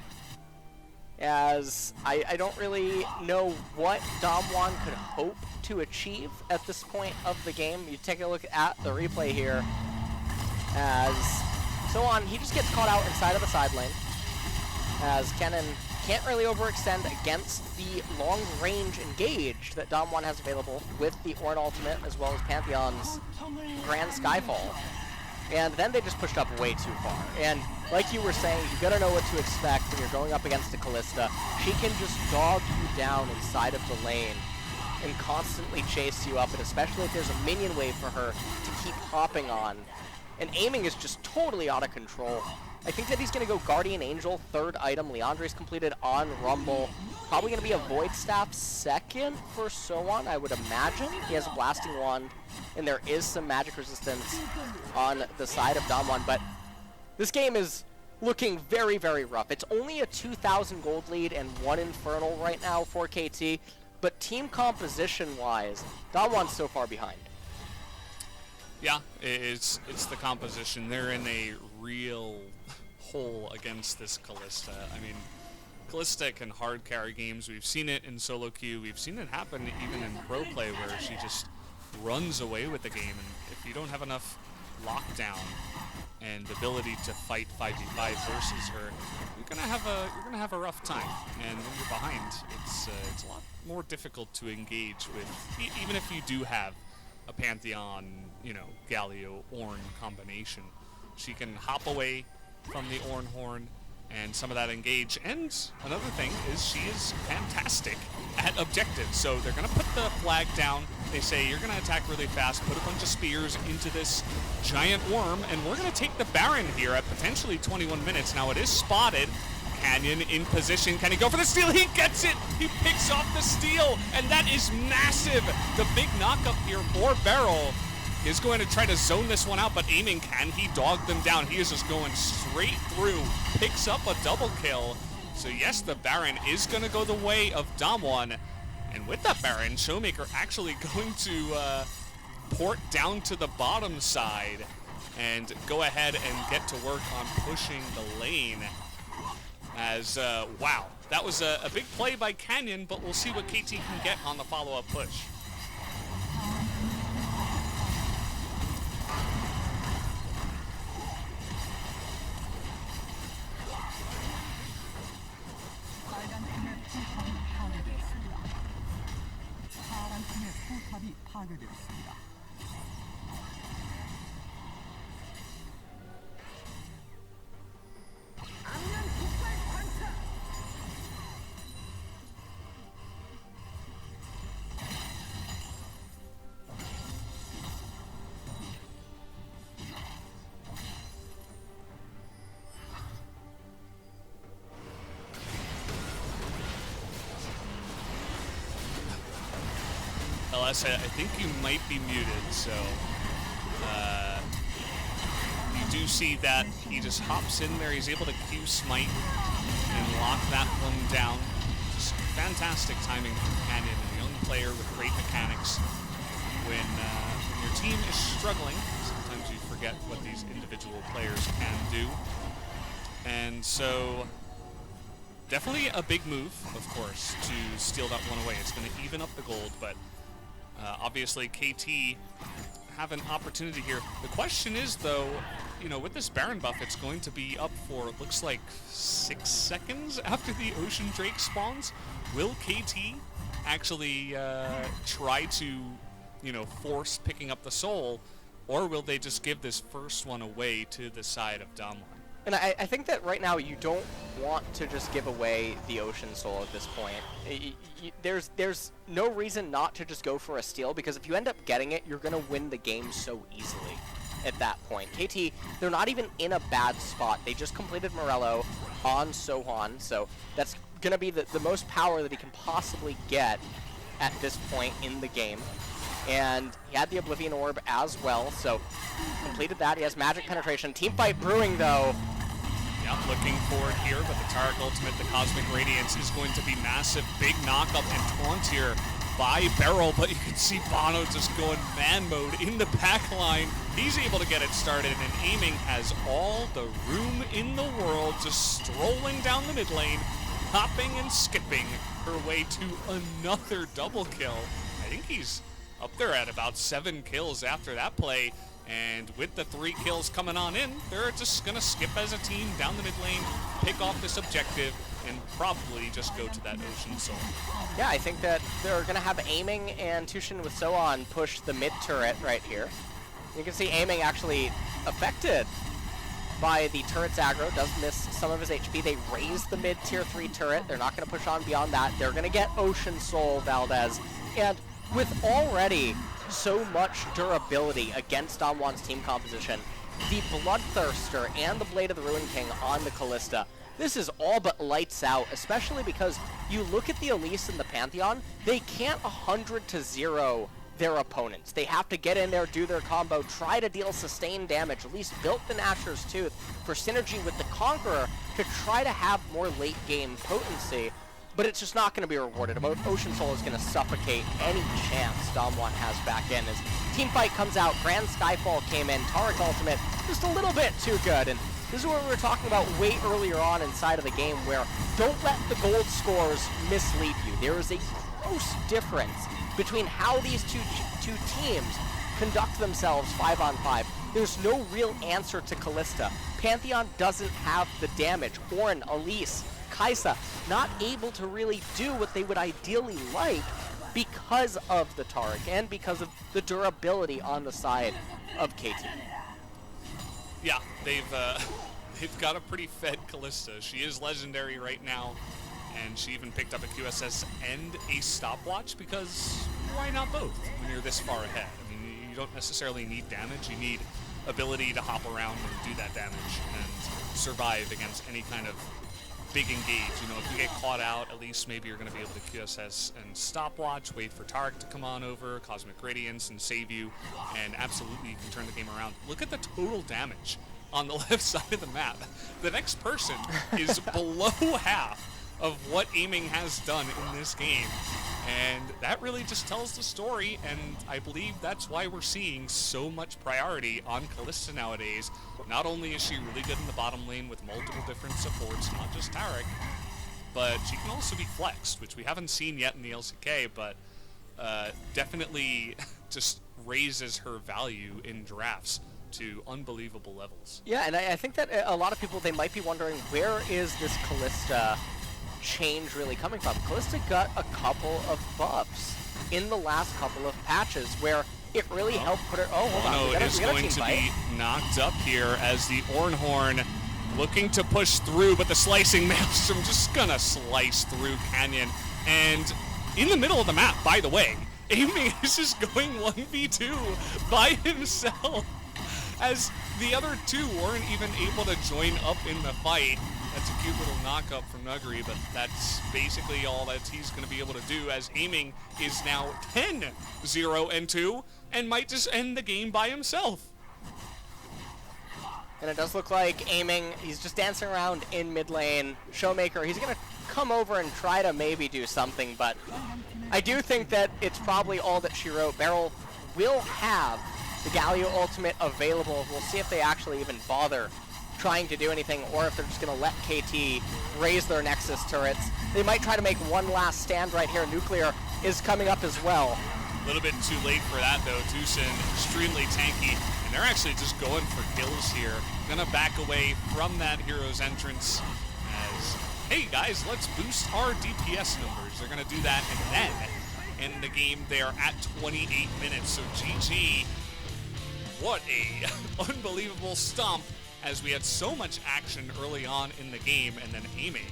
as I don't really know what Damwon could hope to achieve at this point of the game. You take a look at the replay here, as So-On, he just gets caught out inside of the side lane, as Kennen can't really overextend against the long-range engage that Damwon has available with the Ornn ultimate, as well as Pantheon's Grand Skyfall. And then they just pushed up way too far. And like you were saying, you gotta know what to expect when you're going up against a Kalista. She can just dog you down inside of the lane and constantly chase you up, and especially if there's a minion wave for her to keep hopping on. And aiming is just totally out of control. I think that he's going to go Guardian Angel, 3rd item. Leandri's completed on Rumble. Probably going to be a Void Staff 2nd for So-On, I would imagine. He has a Blasting Wand, and there is some magic resistance on the side of Damwon. But this game is looking very, very rough. It's only a 2,000 gold lead and 1 Infernal right now for KT. But team composition-wise, Damwon's so far behind. Yeah, it's the composition. They're in a real hole against this Kalista. I mean, Kalista can hard carry games. We've seen it in solo queue. We've seen it happen even in pro play, where she just runs away with the game, and if you don't have enough lockdown and ability to fight 5v5 versus her, you're gonna have a rough time. And when you're behind, it's a lot more difficult to engage with, even if you do have a Pantheon, Galio Ornn combination. She can hop away from the Ornn Horn and some of that engage. And another thing is she is fantastic at objectives. So they're going to put the flag down. They say you're going to attack really fast, put a bunch of spears into this giant worm, and we're going to take the Baron here at potentially 21 minutes. Now it is spotted. Canyon in position. Can he go for the steal? He gets it! He picks off the steal, and that is massive! The big knockup here for Beryl is going to try to zone this one out, but aiming, can he dog them down? He is just going straight through, picks up a double kill. So yes, the Baron is going to go the way of Damwon, and with that Baron, Showmaker actually going to port down to the bottom side and go ahead and get to work on pushing the lane. As, wow, that was a big play by Canyon, but we'll see what KT can get on the follow-up push. LS, I think you might be muted, so you do see that he just hops in there. He's able to Q smite and lock that one down. Just fantastic timing from Canyon, a young player with great mechanics. When your team is struggling, sometimes you forget what these individual players can do. And so definitely a big move, of course, to steal that one away. It's going to even up the gold, but obviously KT have an opportunity here. The question is, though, with this Baron buff, it's going to be up for, it looks like 6 seconds after the Ocean Drake spawns. Will KT actually try to, force picking up the soul, or will they just give this first one away to the side of Damwon? And I think that right now you don't want to just give away the Ocean Soul at this point. There's no reason not to just go for a steal, because if you end up getting it, you're going to win the game so easily at that point. KT, they're not even in a bad spot. They just completed Morello on Sohan, so that's going to be the most power that he can possibly get at this point in the game. And he had the Oblivion Orb as well, so completed that. He has Magic Penetration. Teamfight brewing, though. Yep, looking for it here, but the Tarek Ultimate, the Cosmic Radiance, is going to be massive. Big knockup and taunt here by Beryl, but you can see Bono just going man mode in the back line. He's able to get it started, and aiming has all the room in the world, just strolling down the mid lane, hopping and skipping her way to another double kill. I think he's up there at about 7 kills after that play, and with the 3 kills coming on in, they're just gonna skip as a team down the mid lane, pick off this objective, and probably just go to that Ocean Soul. Yeah, I think that they're gonna have aiming and Tushin with Sohan push the mid turret right here. You can see aiming actually affected by the turret's aggro, does miss some of his HP. They raise the mid tier 3 turret. They're not gonna push on beyond that. They're gonna get Ocean Soul, Valdez, and with already so much durability against Damwon's team composition, the Bloodthirster and the Blade of the Ruin King on the Callista, this is all but lights out, especially because you look at the Elise and the Pantheon, they can't 100-0 their opponents. They have to get in there, do their combo, try to deal sustained damage. Elise built the Nashor's Tooth for synergy with the Conqueror to try to have more late game potency, but it's just not going to be rewarded. Ocean Soul is going to suffocate any chance Damwon has back in. As Teamfight comes out, Grand Skyfall came in, Tarek Ultimate just a little bit too good, and this is what we were talking about way earlier on inside of the game, where don't let the gold scores mislead you. There is a gross difference between how these two teams conduct themselves 5-on-5. There's no real answer to Kalista. Pantheon doesn't have the damage. Ornn, Elise, Kaisa, not able to really do what they would ideally like because of the Taric and because of the durability on the side of KT. Yeah, they've got a pretty fed Kalista. She is legendary right now, and she even picked up a QSS and a stopwatch because why not both when you're this far ahead? I mean, you don't necessarily need damage. You need ability to hop around and do that damage and survive against any kind of big engage. You know, if you get caught out, at least maybe you're going to be able to QSS and stopwatch, wait for Taric to come on over, Cosmic Radiance, and save you, and absolutely you can turn the game around. Look at the total damage on the left side of the map. The next person is below half of what aiming has done in this game, and that really just tells the story, and I believe that's why we're seeing so much priority on Kalista nowadays. Not only is she really good in the bottom lane with multiple different supports, not just Taric, but she can also be flexed, which we haven't seen yet in the LCK, but definitely just raises her value in drafts to unbelievable levels. Yeah, and I think that a lot of people, they might be wondering, where is this Kalista change really coming from? Kalista got a couple of buffs in the last couple of patches where it really helped put her... Oh, hold on. Ono is going to be knocked up here as the Ornhorn looking to push through, but the slicing Maelstrom just gonna slice through Canyon. And in the middle of the map, by the way, aiming is just going 1v2 by himself, as the other two weren't even able to join up in the fight. That's a cute little knock-up from Nuggery, but that's basically all that he's going to be able to do, as aiming is now 10-0-2 and might just end the game by himself. And it does look like aiming, he's just dancing around in mid lane. Showmaker, he's going to come over and try to maybe do something, but I do think that it's probably all that she wrote. Beryl will have the Galio ultimate available. We'll see if they actually even bother trying to do anything, or if they're just going to let KT raise their Nexus turrets. They might try to make one last stand right here. Nuclear is coming up as well. A little bit too late for that, though. Tucson, extremely tanky, and they're actually just going for kills here. Gonna back away from that hero's entrance as, hey guys, let's boost our DPS numbers. They're gonna do that, and then end the game there at 28 minutes. So GG, what a unbelievable stomp, as we had so much action early on in the game, and then aiming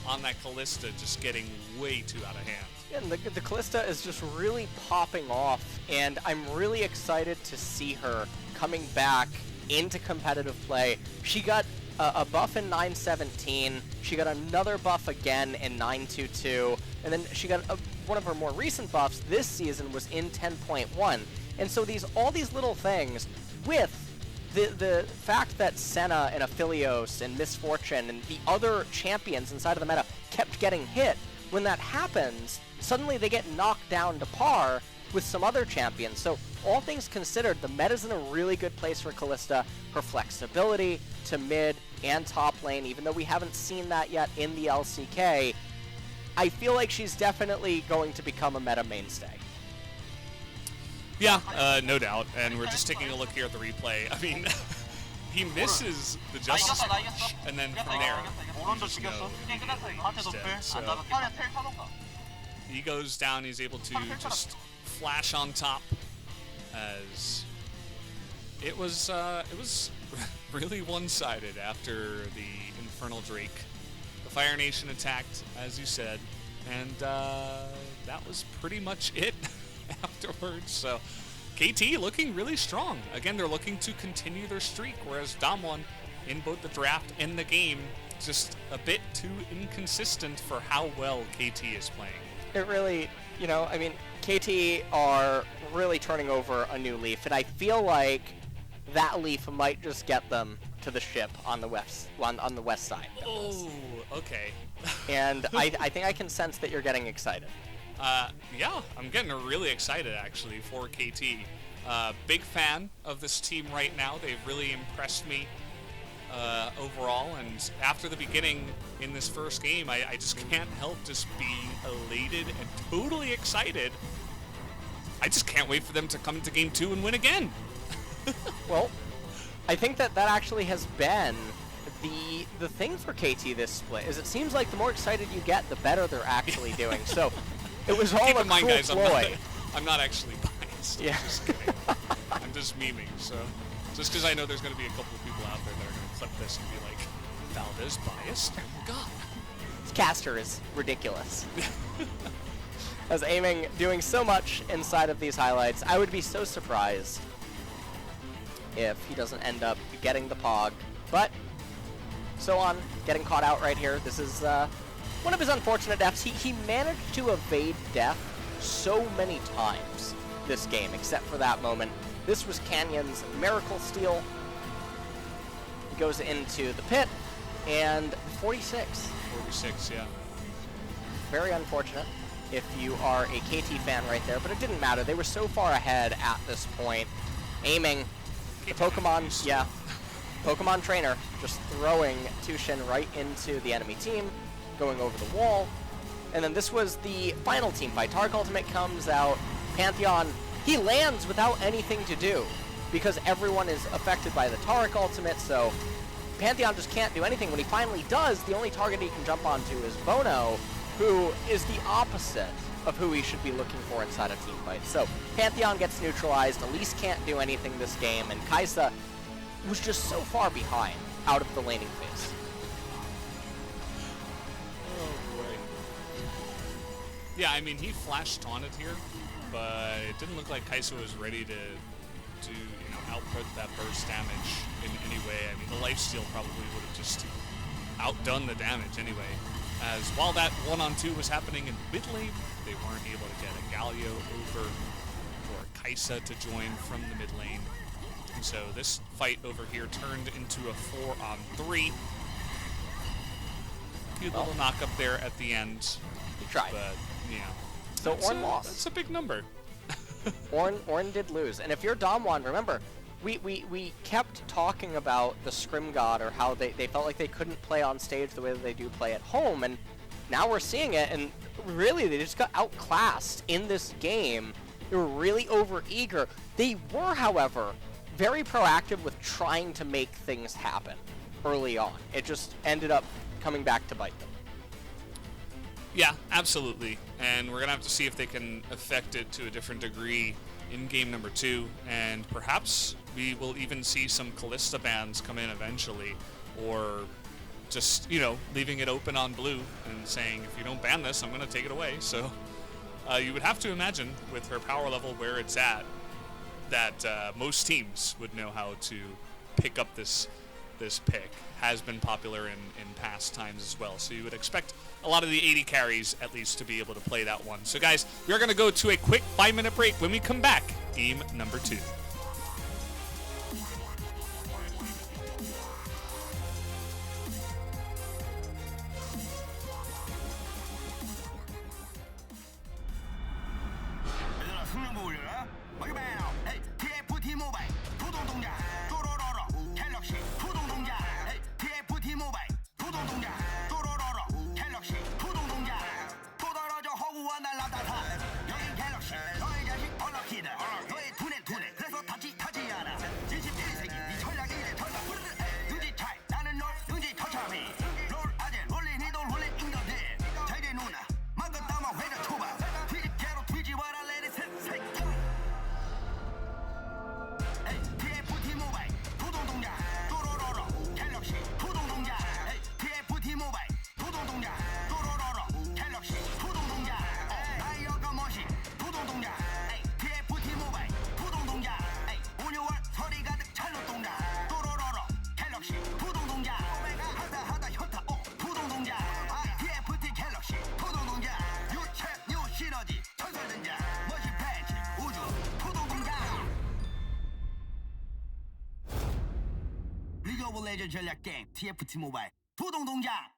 on that Kalista just getting way too out of hand. Yeah, and the Kalista is just really popping off, and I'm really excited to see her coming back into competitive play. She got a buff in 9.17, she got another buff again in 9.22, and then she got one of her more recent buffs this season was in 10.1. And so all these little things, with the fact that Senna and Aphelios and Misfortune and the other champions inside of the meta kept getting hit, when that happens, suddenly they get knocked down to par with some other champions. So all things considered, the meta's in a really good place for Kalista. Her flexibility to mid and top lane, even though we haven't seen that yet in the LCK, I feel like she's definitely going to become a meta mainstay. Yeah, no doubt, and we're just taking a look here at the replay. I mean, he misses the Justice Punch, and then from there, you just know he's dead. So he goes down, he's able to just flash on top, as it was really one-sided after the Infernal Drake. The Fire Nation attacked, as you said, and that was pretty much it afterwards. So KT looking really strong. Again, they're looking to continue their streak, whereas Damwon, in both the draft and the game, just a bit too inconsistent for how well KT is playing. It really, I mean, KT are really turning over a new leaf, and I feel like that leaf might just get them to the ship on the west side. Oh, okay. And I think I can sense that you're getting excited. Yeah, I'm getting really excited, actually, for KT. Big fan of this team right now. They've really impressed me overall, and after the beginning in this first game, I just can't help just being elated and totally excited I just can't wait for them to come into game 2 and win again. Well, I think that actually has been the thing for KT this split, is it seems like the more excited you get, the better they're actually doing. So it was all Keep a in mind, cool guys, ploy. I'm not actually biased. Yeah. I'm just kidding. I'm just memeing. So just because I know there's going to be a couple of people out there that are going to clip this and be like, Valdez biased? Oh my god. This caster is ridiculous. As aiming doing so much inside of these highlights, I would be so surprised if he doesn't end up getting the Pog. But so on, getting caught out right here. This is one of his unfortunate deaths. He managed to evade death so many times this game, except for that moment. This was Canyon's miracle steal. He goes into the pit, and 46. 46, yeah. Very unfortunate if you are a KT fan right there, but it didn't matter. They were so far ahead at this point. Aiming the Pokemon, yeah. Pokemon trainer just throwing Tushin right into the enemy team, going over the wall. And then this was the final team fight. Tark Ultimate comes out. Pantheon, he lands without anything to do because everyone is affected by the Tark Ultimate, so Pantheon just can't do anything. When he finally does, the only target he can jump onto is Bono, who is the opposite of who he should be looking for inside a team fight. So Pantheon gets neutralized, Elise can't do anything this game, and Kaisa was just so far behind out of the laning phase. Oh boy. Yeah, I mean, he flash taunted here, but it didn't look like Kaisa was ready to output that burst damage in any way. I mean, the lifesteal probably would have just outdone the damage anyway. As while that 1-on-2 was happening in mid lane, they weren't able to get a Galio over for Kaisa to join from the mid lane. And so this fight over here turned into a 4-on-3. Cute little knock up there at the end. He tried. But, yeah. So Ornn lost. That's a big number. Ornn did lose. And if you're Damwon, remember, we kept talking about the Scrim God, or how they felt like they couldn't play on stage the way that they do play at home, and now we're seeing it, and really they just got outclassed in this game. They were really overeager. They were, however, very proactive with trying to make things happen early on. It just ended up coming back to bite them. Yeah, absolutely. And we're going to have to see if they can affect it to a different degree in game number 2, and perhaps we will even see some Callista bans come in eventually, or just, leaving it open on blue and saying, if you don't ban this, I'm going to take it away. So you would have to imagine, with her power level where it's at, that most teams would know how to pick up this pick. Has been popular in past times as well. So you would expect a lot of the 80 carries at least to be able to play that one. So guys, we are going to go to a quick 5-minute break. When we come back, game number 2. 얘들아 승령 올려라 먹여봐요 에이 TFT 모바일 부동동작 또로로로 갤럭시 부동동작 에이 TFT 모바일 부동동작 또로로로 갤럭시 부동동작 또 떨어져 허구와 날라다타 여긴 갤럭시 너의 자식 언럭키다 너의 두뇌 그래서 타지 않아 21세기 네 전략이 이제 털다 눈치 차이 나는 널 눈치 터차미 롤 아재 롤린 이돌 롤린 인간들 잘돼 누나 망건 담아 회전 초반 뒤집개로 뒤집어라 레디스 새끼 에이 TFT 모바일 부동동작 또로로로 갤럭시 부동동작 에이 TFT 모바일 부동동작 또로로로 갤럭시 부동동작 나의 여가머신 부동동작 에이 TFT 모바일 부동동작 에이 온유한 소리 가득 찰로동작 또로로로 갤럭시 부동동작 하다 현타 부동동작 TFT 갤럭시 부동동작 유체 뉴 시너지 전설등장 머신 팬츠 우주 부동동작 리그 오브 레전드 전략 게임 TFT 모바일 부동동작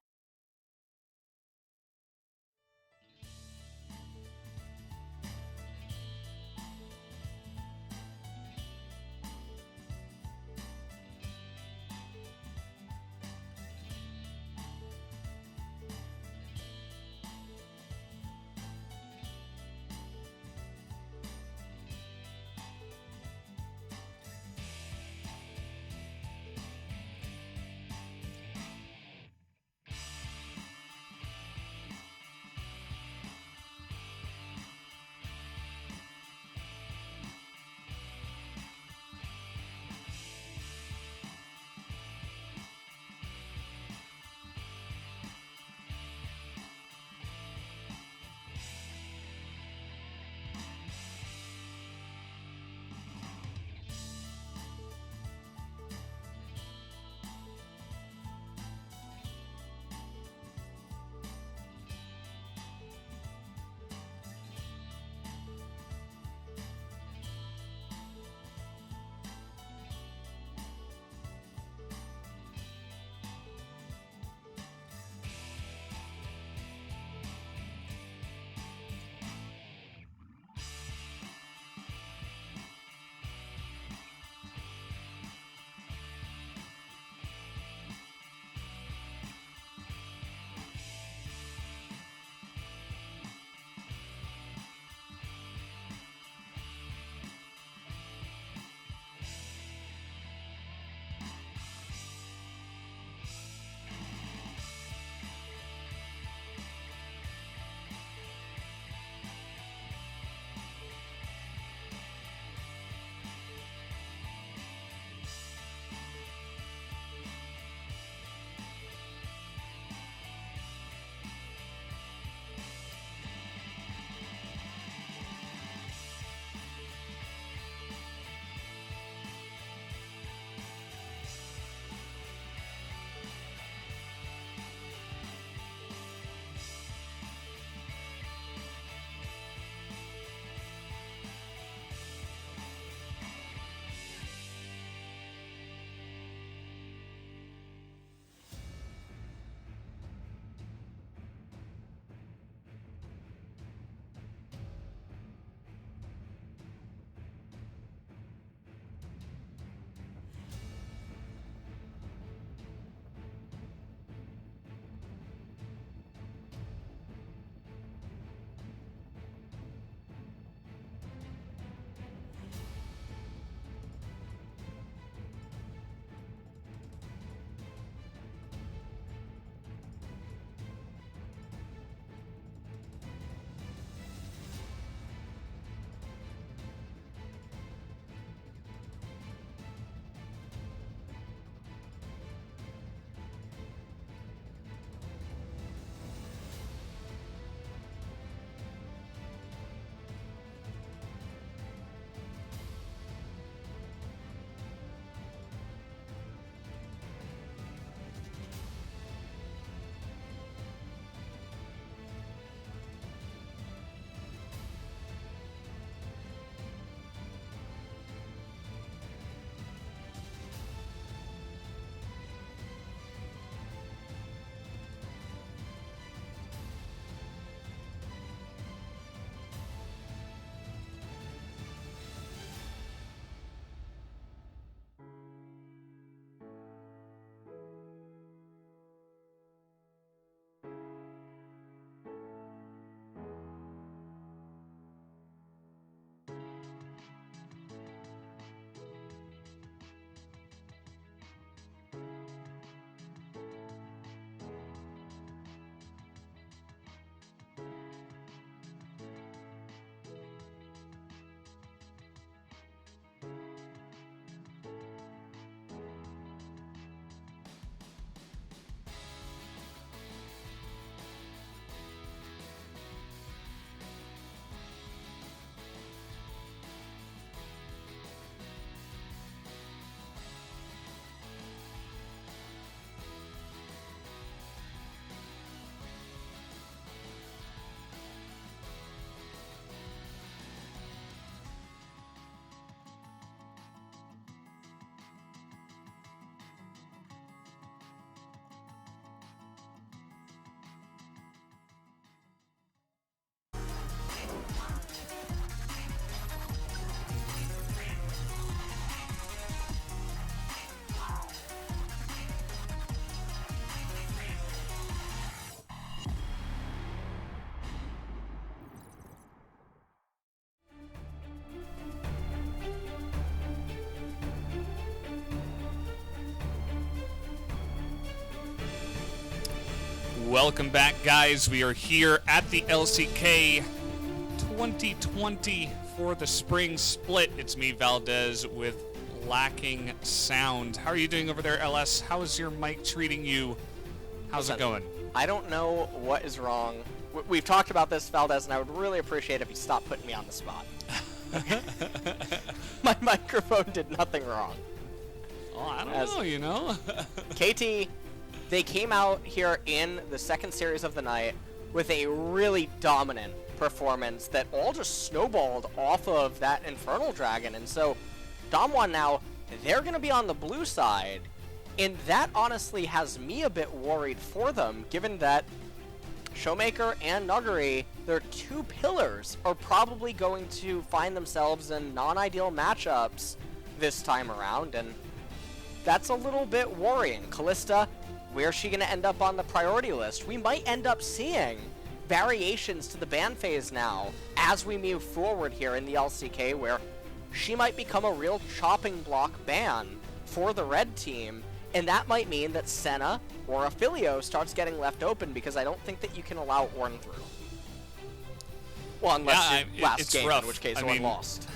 Welcome back, guys. We are here at the LCK 2020 for the Spring Split. It's me, Valdez, with lacking sound. How are you doing over there, LS? How is your mic treating you? How's it going? I don't know what is wrong. We've talked about this, Valdez, and I would really appreciate if you stopped putting me on the spot. My microphone did nothing wrong. Oh, I don't know, you know. KT, they came out here in the second series of the night with a really dominant performance that all just snowballed off of that Infernal Dragon. And so, Damwon now, they're going to be on the blue side. And that honestly has me a bit worried for them, given that Showmaker and Nuggery, their two pillars, are probably going to find themselves in non-ideal matchups this time around, and that's a little bit worrying. Kalista, where's she going to end up on the priority list? We might end up seeing variations to the ban phase now as we move forward here in the LCK, where she might become a real chopping block ban for the red team, and that might mean that Senna or Aphilio starts getting left open, because I don't think that you can allow Ornn through. Well, unless last game, rough. In which case I Ornn mean, lost.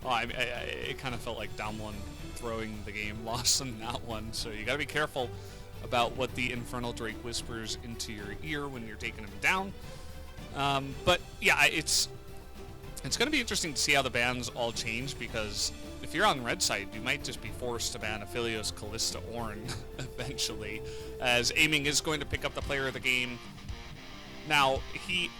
Well, it kind of felt like Damwon throwing the game lost on that one, so you got to be careful about what the Infernal Drake whispers into your ear when you're taking him down. But yeah, it's going to be interesting to see how the bans all change, because if you're on the red side, you might just be forced to ban Aphelios, Kalista, Ornn eventually, as Aiming is going to pick up the player of the game. Now, he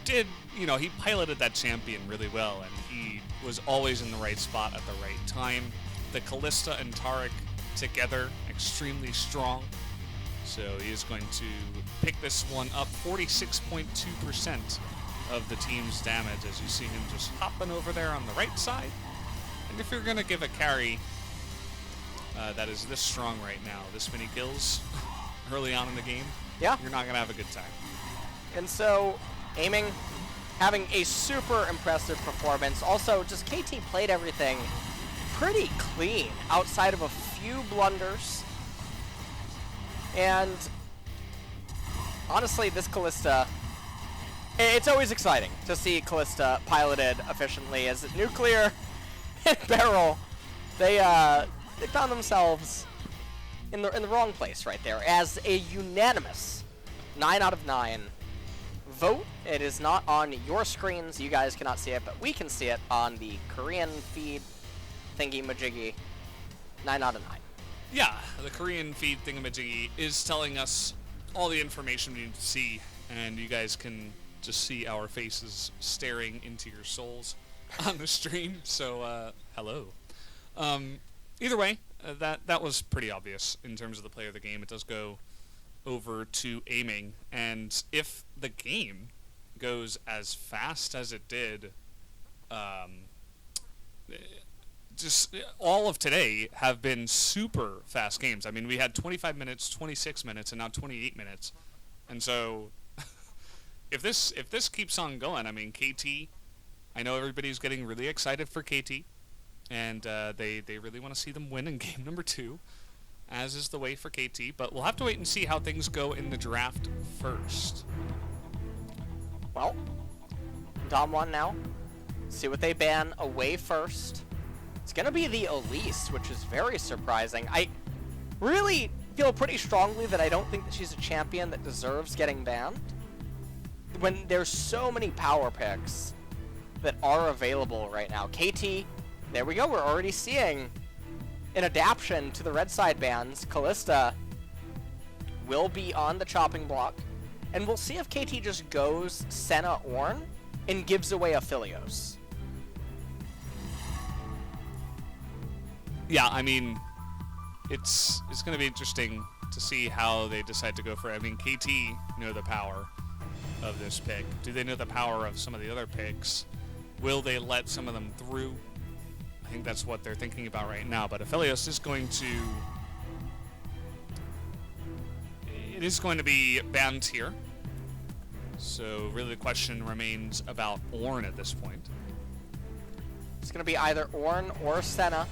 did, you know, he piloted that champion really well, and he was always in the right spot at the right time. The Kalista and Taric together, extremely strong. So he is going to pick this one up. 46.2% of the team's damage, as you see him just hopping over there on the right side. And if you're going to give a carry that is this strong right now, this many kills early on in the game, yeah, you're not going to have a good time. And so, Aiming having a super impressive performance. Also, just KT played everything pretty clean outside of a few blunders. And honestly, this Kalista, it's always exciting to see Kalista piloted efficiently, as Nuclear and Beryl, they found themselves in the wrong place right there, as a unanimous 9 out of 9 vote. It is not on your screens, you guys cannot see it, but we can see it on the Korean feed thingy-majiggy. 9 out of 9. Yeah, the Korean feed thingamajiggy is telling us all the information we need to see, and you guys can just see our faces staring into your souls on the stream, so hello. Either way, that was pretty obvious in terms of the play of the game. It does go over to Aiming, and if the game goes as fast as it did, just all of today have been super fast games. I mean, we had 25 minutes, 26 minutes, and now 28 minutes. And so if this keeps on going, I mean, KT, I know everybody's getting really excited for KT, and they really want to see them win in game number 2, as is the way for KT. But we'll have to wait and see how things go in the draft first. Well, Damwon now. See what they ban away first. It's going to be the Elise, which is very surprising. I really feel pretty strongly that I don't think that she's a champion that deserves getting banned, when there's so many power picks that are available right now. KT, there we go. We're already seeing an adaptation to the red side bans. Kalista will be on the chopping block, and we'll see if KT just goes Senna Ornn and gives away Aphelios. Yeah, I mean, it's going to be interesting to see how they decide to go for it. I mean, KT know the power of this pick. Do they know the power of some of the other picks? Will they let some of them through? I think that's what they're thinking about right now. But Aphelios is going to... It is going to be banned here. So really the question remains about Ornn at this point. It's going to be either Ornn or Senna.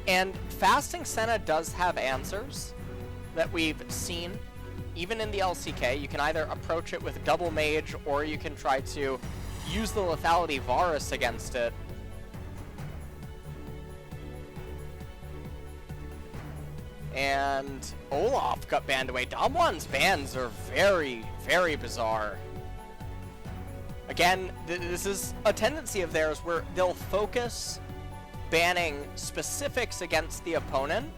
And fasting Senna does have answers. that we've seen, even in the LCK. You can either approach it with double mage, or you can try to use the lethality Varus against it. And Olaf got banned away. Damwon's bans are very, very bizarre. Again, this is a tendency of theirs where they'll focus banning specifics against the opponent,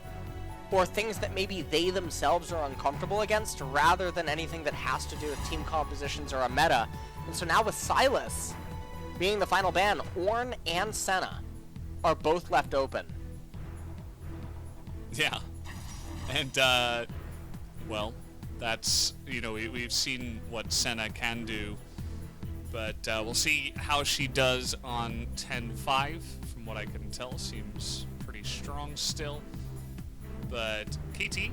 or things that maybe they themselves are uncomfortable against, rather than anything that has to do with team compositions or a meta. And so now with Sylas being the final ban, Ornn and Senna are both left open. Yeah. And, well, that's, you know, we've seen what Senna can do, but we'll see how she does on 10-5. From what I can tell, seems pretty strong still. But KT,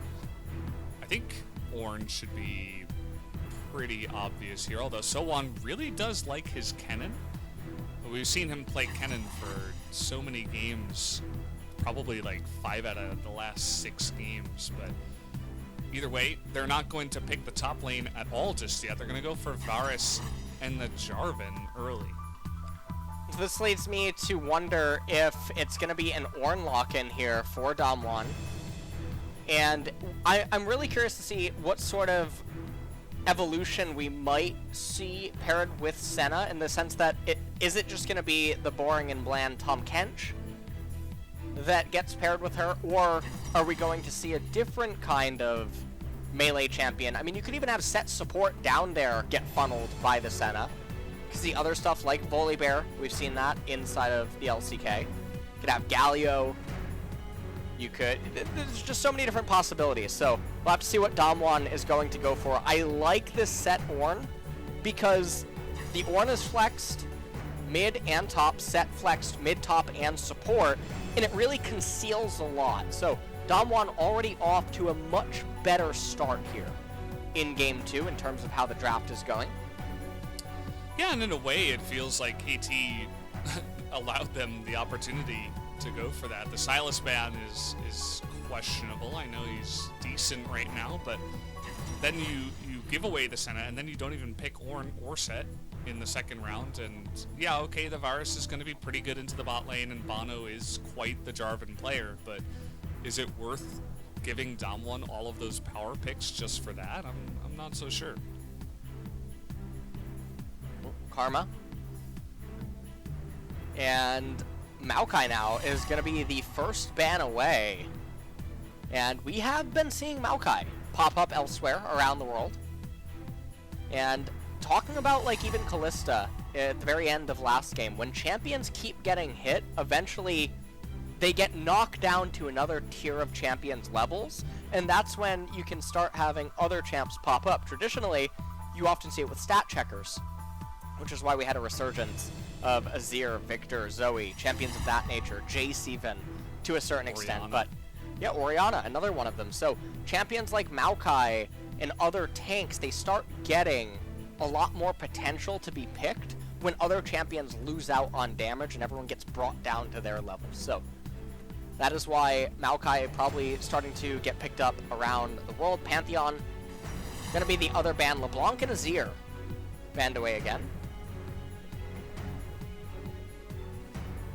I think Ornn should be pretty obvious here, although Sowon really does like his Kennen. We've seen him play Kennen for so many games, probably like 5 out of the last 6 games, but either way, they're not going to pick the top lane at all just yet. They're going to go for Varus and the Jarvan early. This leads me to wonder if it's going to be an Ornn lock-in here for Damwon. And I'm really curious to see what sort of evolution we might see paired with Senna, in the sense that is it just going to be the boring and bland Tahm Kench that gets paired with her, or are we going to see a different kind of melee champion? I mean, you could even have set support down there get funneled by the Senna, because the other stuff like Volibear, we've seen that inside of the LCK. You could have Galio. You could, there's just so many different possibilities, so we'll have to see what Damwon is going to go for. I like this set Ornn, because the Ornn is flexed mid and top, set flexed mid, top, and support, and it really conceals a lot. So Damwon already off to a much better start here in Game 2 in terms of how the draft is going. Yeah, and in a way, it feels like KT allowed them the opportunity to go for that. The Sylas ban is questionable. I know he's decent right now, but then you give away the Senna, and then you don't even pick Ornn or Set in the second round. And yeah, okay, the Varus is going to be pretty good into the bot lane, and Bono is quite the Jarvan player, but is it worth giving Damwon all of those power picks just for that? I'm not so sure. Karma. And Maokai now is going to be the first ban away. And we have been seeing Maokai pop up elsewhere around the world. And talking about, like, even Kalista at the very end of last game, when champions keep getting hit, eventually they get knocked down to another tier of champions levels, and that's when you can start having other champs pop up. Traditionally, you often see it with stat checkers, which is why we had a resurgence of Azir, Victor, Zoe, champions of that nature, Jace even, to a certain extent. But yeah, Orianna, another one of them. So champions like Maokai and other tanks, they start getting a lot more potential to be picked when other champions lose out on damage and everyone gets brought down to their level. So that is why Maokai probably starting to get picked up around the world. Pantheon gonna be the other ban. LeBlanc and Azir banned away again.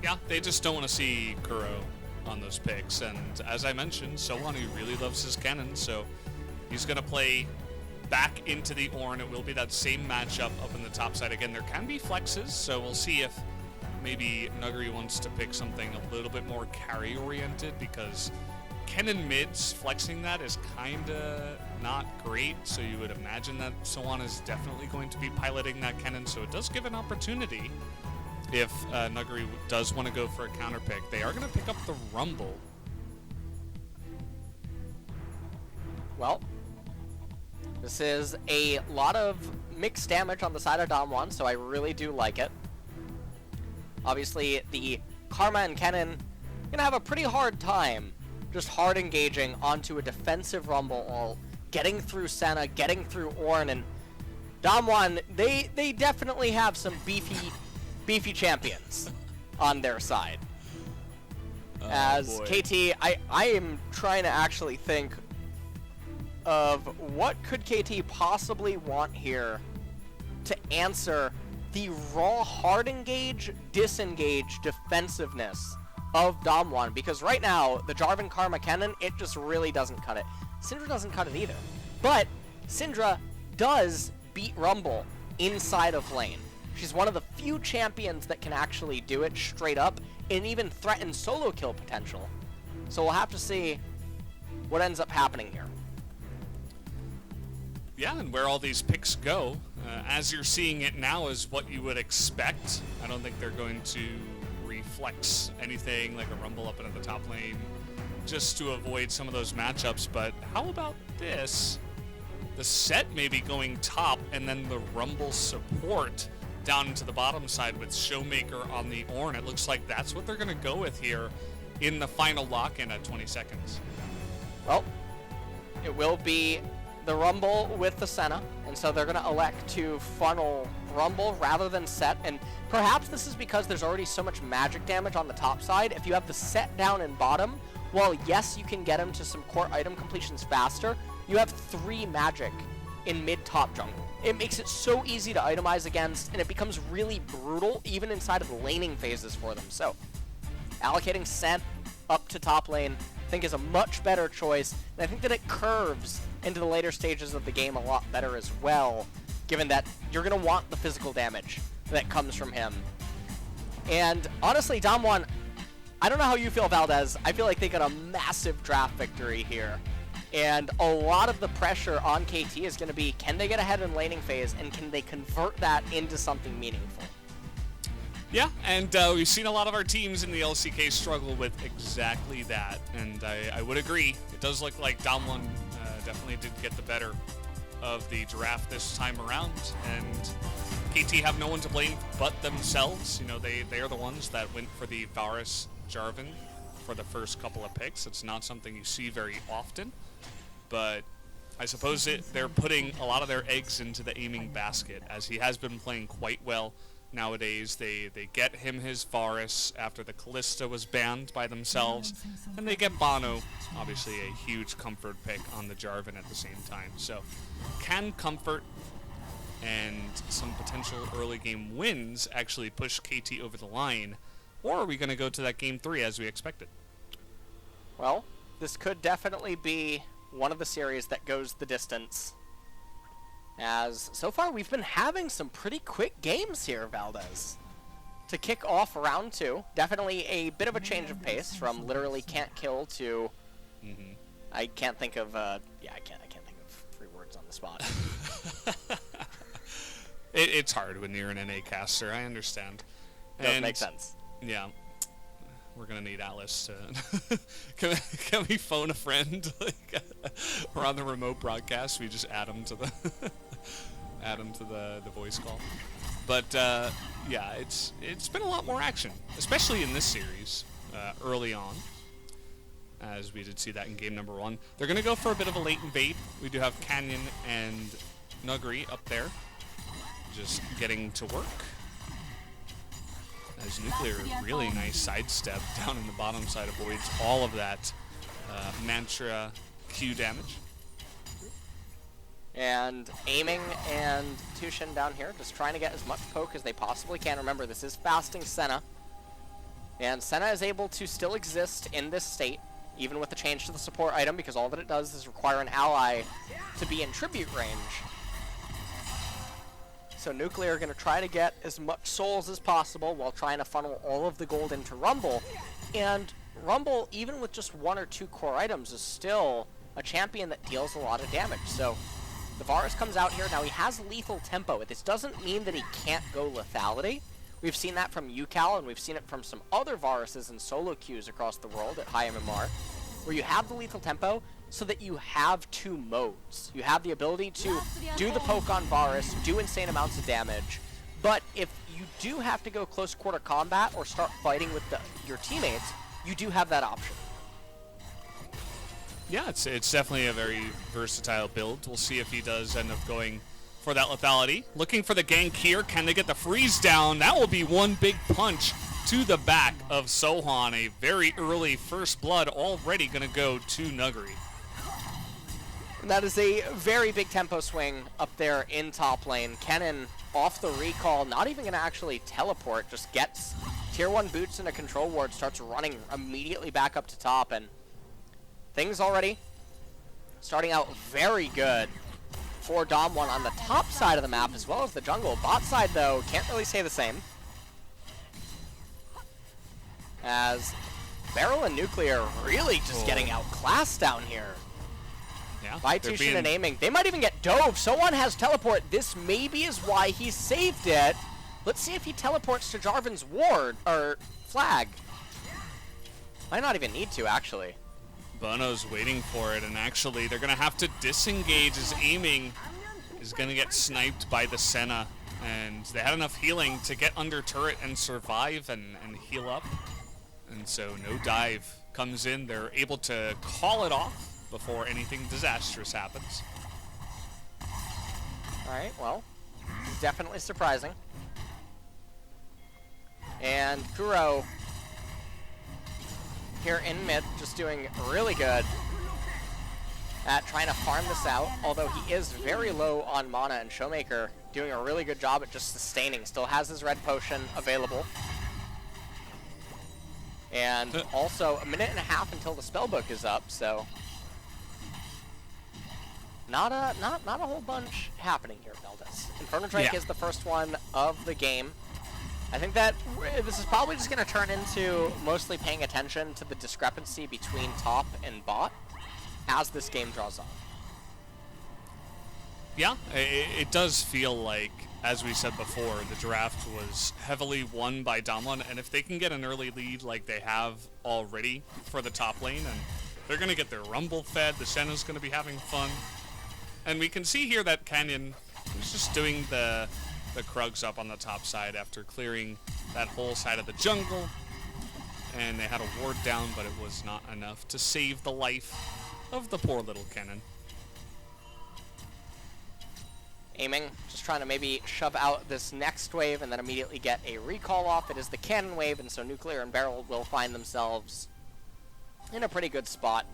Yeah, they just don't want to see Kuro on those picks, and as I mentioned, Sowon really loves his Kennen, so he's going to play back into the Ornn. It will be that same matchup up in the top side again. There can be flexes, so we'll see if maybe Nuguri wants to pick something a little bit more carry-oriented, because Kennen mids, flexing that is kind of not great, so you would imagine that Sowon is definitely going to be piloting that Kennen, so it does give an opportunity. If Nuguri does want to go for a counter pick, they are going to pick up the Rumble. Well, this is a lot of mixed damage on the side of Damwon, so I really do like it. Obviously, the Karma and Kennen going to have a pretty hard time just hard engaging onto a defensive Rumble ult, getting through Senna, getting through Ornn, and Damwon, they definitely have some beefy champions on their side. As boy. KT, I am trying to actually think of what could KT possibly want here to answer the raw hard engage, disengage defensiveness of Damwon, because right now, the Jarvan Karma Cannon, it just really doesn't cut it. Syndra doesn't cut it either. But Syndra does beat Rumble inside of lane. She's one of the few champions that can actually do it straight up and even threaten solo kill potential. So we'll have to see what ends up happening here. Yeah, and where all these picks go, as you're seeing it now, is what you would expect. I don't think they're going to reflex anything like a Rumble up into the top lane just to avoid some of those matchups. But how about this? The set maybe going top, and then the Rumble support down into the bottom side with Showmaker on the Ornn. It looks like that's what they're going to go with here in the final lock-in at 20 seconds. Well, it will be the Rumble with the Senna, and so they're going to elect to funnel Rumble rather than set, and perhaps this is because there's already so much magic damage on the top side. If you have the set down in bottom, while yes, you can get him to some core item completions faster, you have 3 magic in mid-top jungle. It makes it so easy to itemize against, and it becomes really brutal even inside of the laning phases for them. So, allocating Sent up to top lane I think is a much better choice, and I think that it curves into the later stages of the game a lot better as well, given that you're going to want the physical damage that comes from him. And honestly, Damwon, I don't know how you feel, Valdez. I feel like they got a massive draft victory here. And a lot of the pressure on KT is going to be, can they get ahead in laning phase, and can they convert that into something meaningful? Yeah, and we've seen a lot of our teams in the LCK struggle with exactly that, and I would agree. It does look like Damwon definitely did get the better of the draft this time around, and KT have no one to blame but themselves. You know, they are the ones that went for the Varus Jarvan for the first couple of picks. It's not something you see very often, but I suppose they're putting a lot of their eggs into the aiming basket, as he has been playing quite well nowadays. They get him his Varus after the Callista was banned by themselves, and they get Bono, obviously a huge comfort pick on the Jarvan at the same time. So can comfort and some potential early game wins actually push KT over the line, or are we going to go to that game 3 as we expected? Well, this could definitely be one of the series that goes the distance, as so far we've been having some pretty quick games here, Valdez. To kick off round 2, definitely a bit of a change of pace from literally can't kill to I can't think of I can't think of 3 words on the spot. It's hard when you're an NA caster, I understand. Does make sense. Yeah. We're gonna need Alice to can we phone a friend? Like, we're on the remote broadcast. We just add him to the voice call. But yeah, it's been a lot more action, especially in this series early on, as we did see that in game number 1. They're gonna go for a bit of a late invade. We do have Canyon and Nuguri up there, just getting to work. As Nuclear, really nice sidestep down in the bottom side, avoids all of that Mantra Q damage. And aiming and Tushin down here, just trying to get as much poke as they possibly can. Remember, this is fasting Senna. And Senna is able to still exist in this state, even with the change to the support item, because all that it does is require an ally to be in tribute range. So Nuclear are going to try to get as much souls as possible while trying to funnel all of the gold into Rumble. And Rumble, even with just 1 or 2 core items, is still a champion that deals a lot of damage. So the Varus comes out here. Now he has lethal tempo. This doesn't mean that he can't go lethality. We've seen that from UCal, and we've seen it from some other Varuses and solo queues across the world at high MMR, where you have the lethal tempo so that you have 2 modes. You have the ability to do the poke on Varus, do insane amounts of damage, but if you do have to go close quarter combat or start fighting with your teammates, you do have that option. Yeah, it's definitely a very versatile build. We'll see if he does end up going for that lethality. Looking for the gank here. Can they get the freeze down? That will be one big punch to the back of Sohan. A very early first blood already going to go to Nuguri. That is a very big tempo swing up there in top lane. Kennen off the recall, not even going to actually teleport, just gets tier 1 boots in a control ward, starts running immediately back up to top, and things already starting out very good for Dom1 on the top side of the map as well as the jungle. Bot side, though, can't really say the same, as Beryl and Nuclear really just getting outclassed down here. Yeah, By Tushin and aiming. They might even get dove. Someone has teleport. This maybe is why he saved it. Let's see if he teleports to Jarvan's ward, or flag. Might not even need to, actually. Bono's waiting for it, and actually they're going to have to disengage as aiming is going to get sniped by the Senna. And they had enough healing to get under turret and survive and heal up. And so no dive comes in. They're able to call it off before anything disastrous happens. Alright, well, definitely surprising. And Kuro here in mid, just doing really good at trying to farm this out, although he is very low on mana, and Showmaker doing a really good job at just sustaining. Still has his red potion available. And also a minute and a half until the spellbook is up, so not a whole bunch happening here, Veldis. Inferno Drake is the first one of the game. I think that this is probably just going to turn into mostly paying attention to the discrepancy between top and bot as this game draws on. Yeah, it does feel like, as we said before, the draft was heavily won by Dom1, and if they can get an early lead like they have already for the top lane, and they're going to get their Rumble fed, the Senna's going to be having fun. And we can see here that Canyon is just doing the Krugs up on the top side after clearing that whole side of the jungle. And they had a ward down, but it was not enough to save the life of the poor little Kennen. Aiming, just trying to maybe shove out this next wave and then immediately get a recall off. It is the cannon wave, and so Nuclear and Beryl will find themselves in a pretty good spot,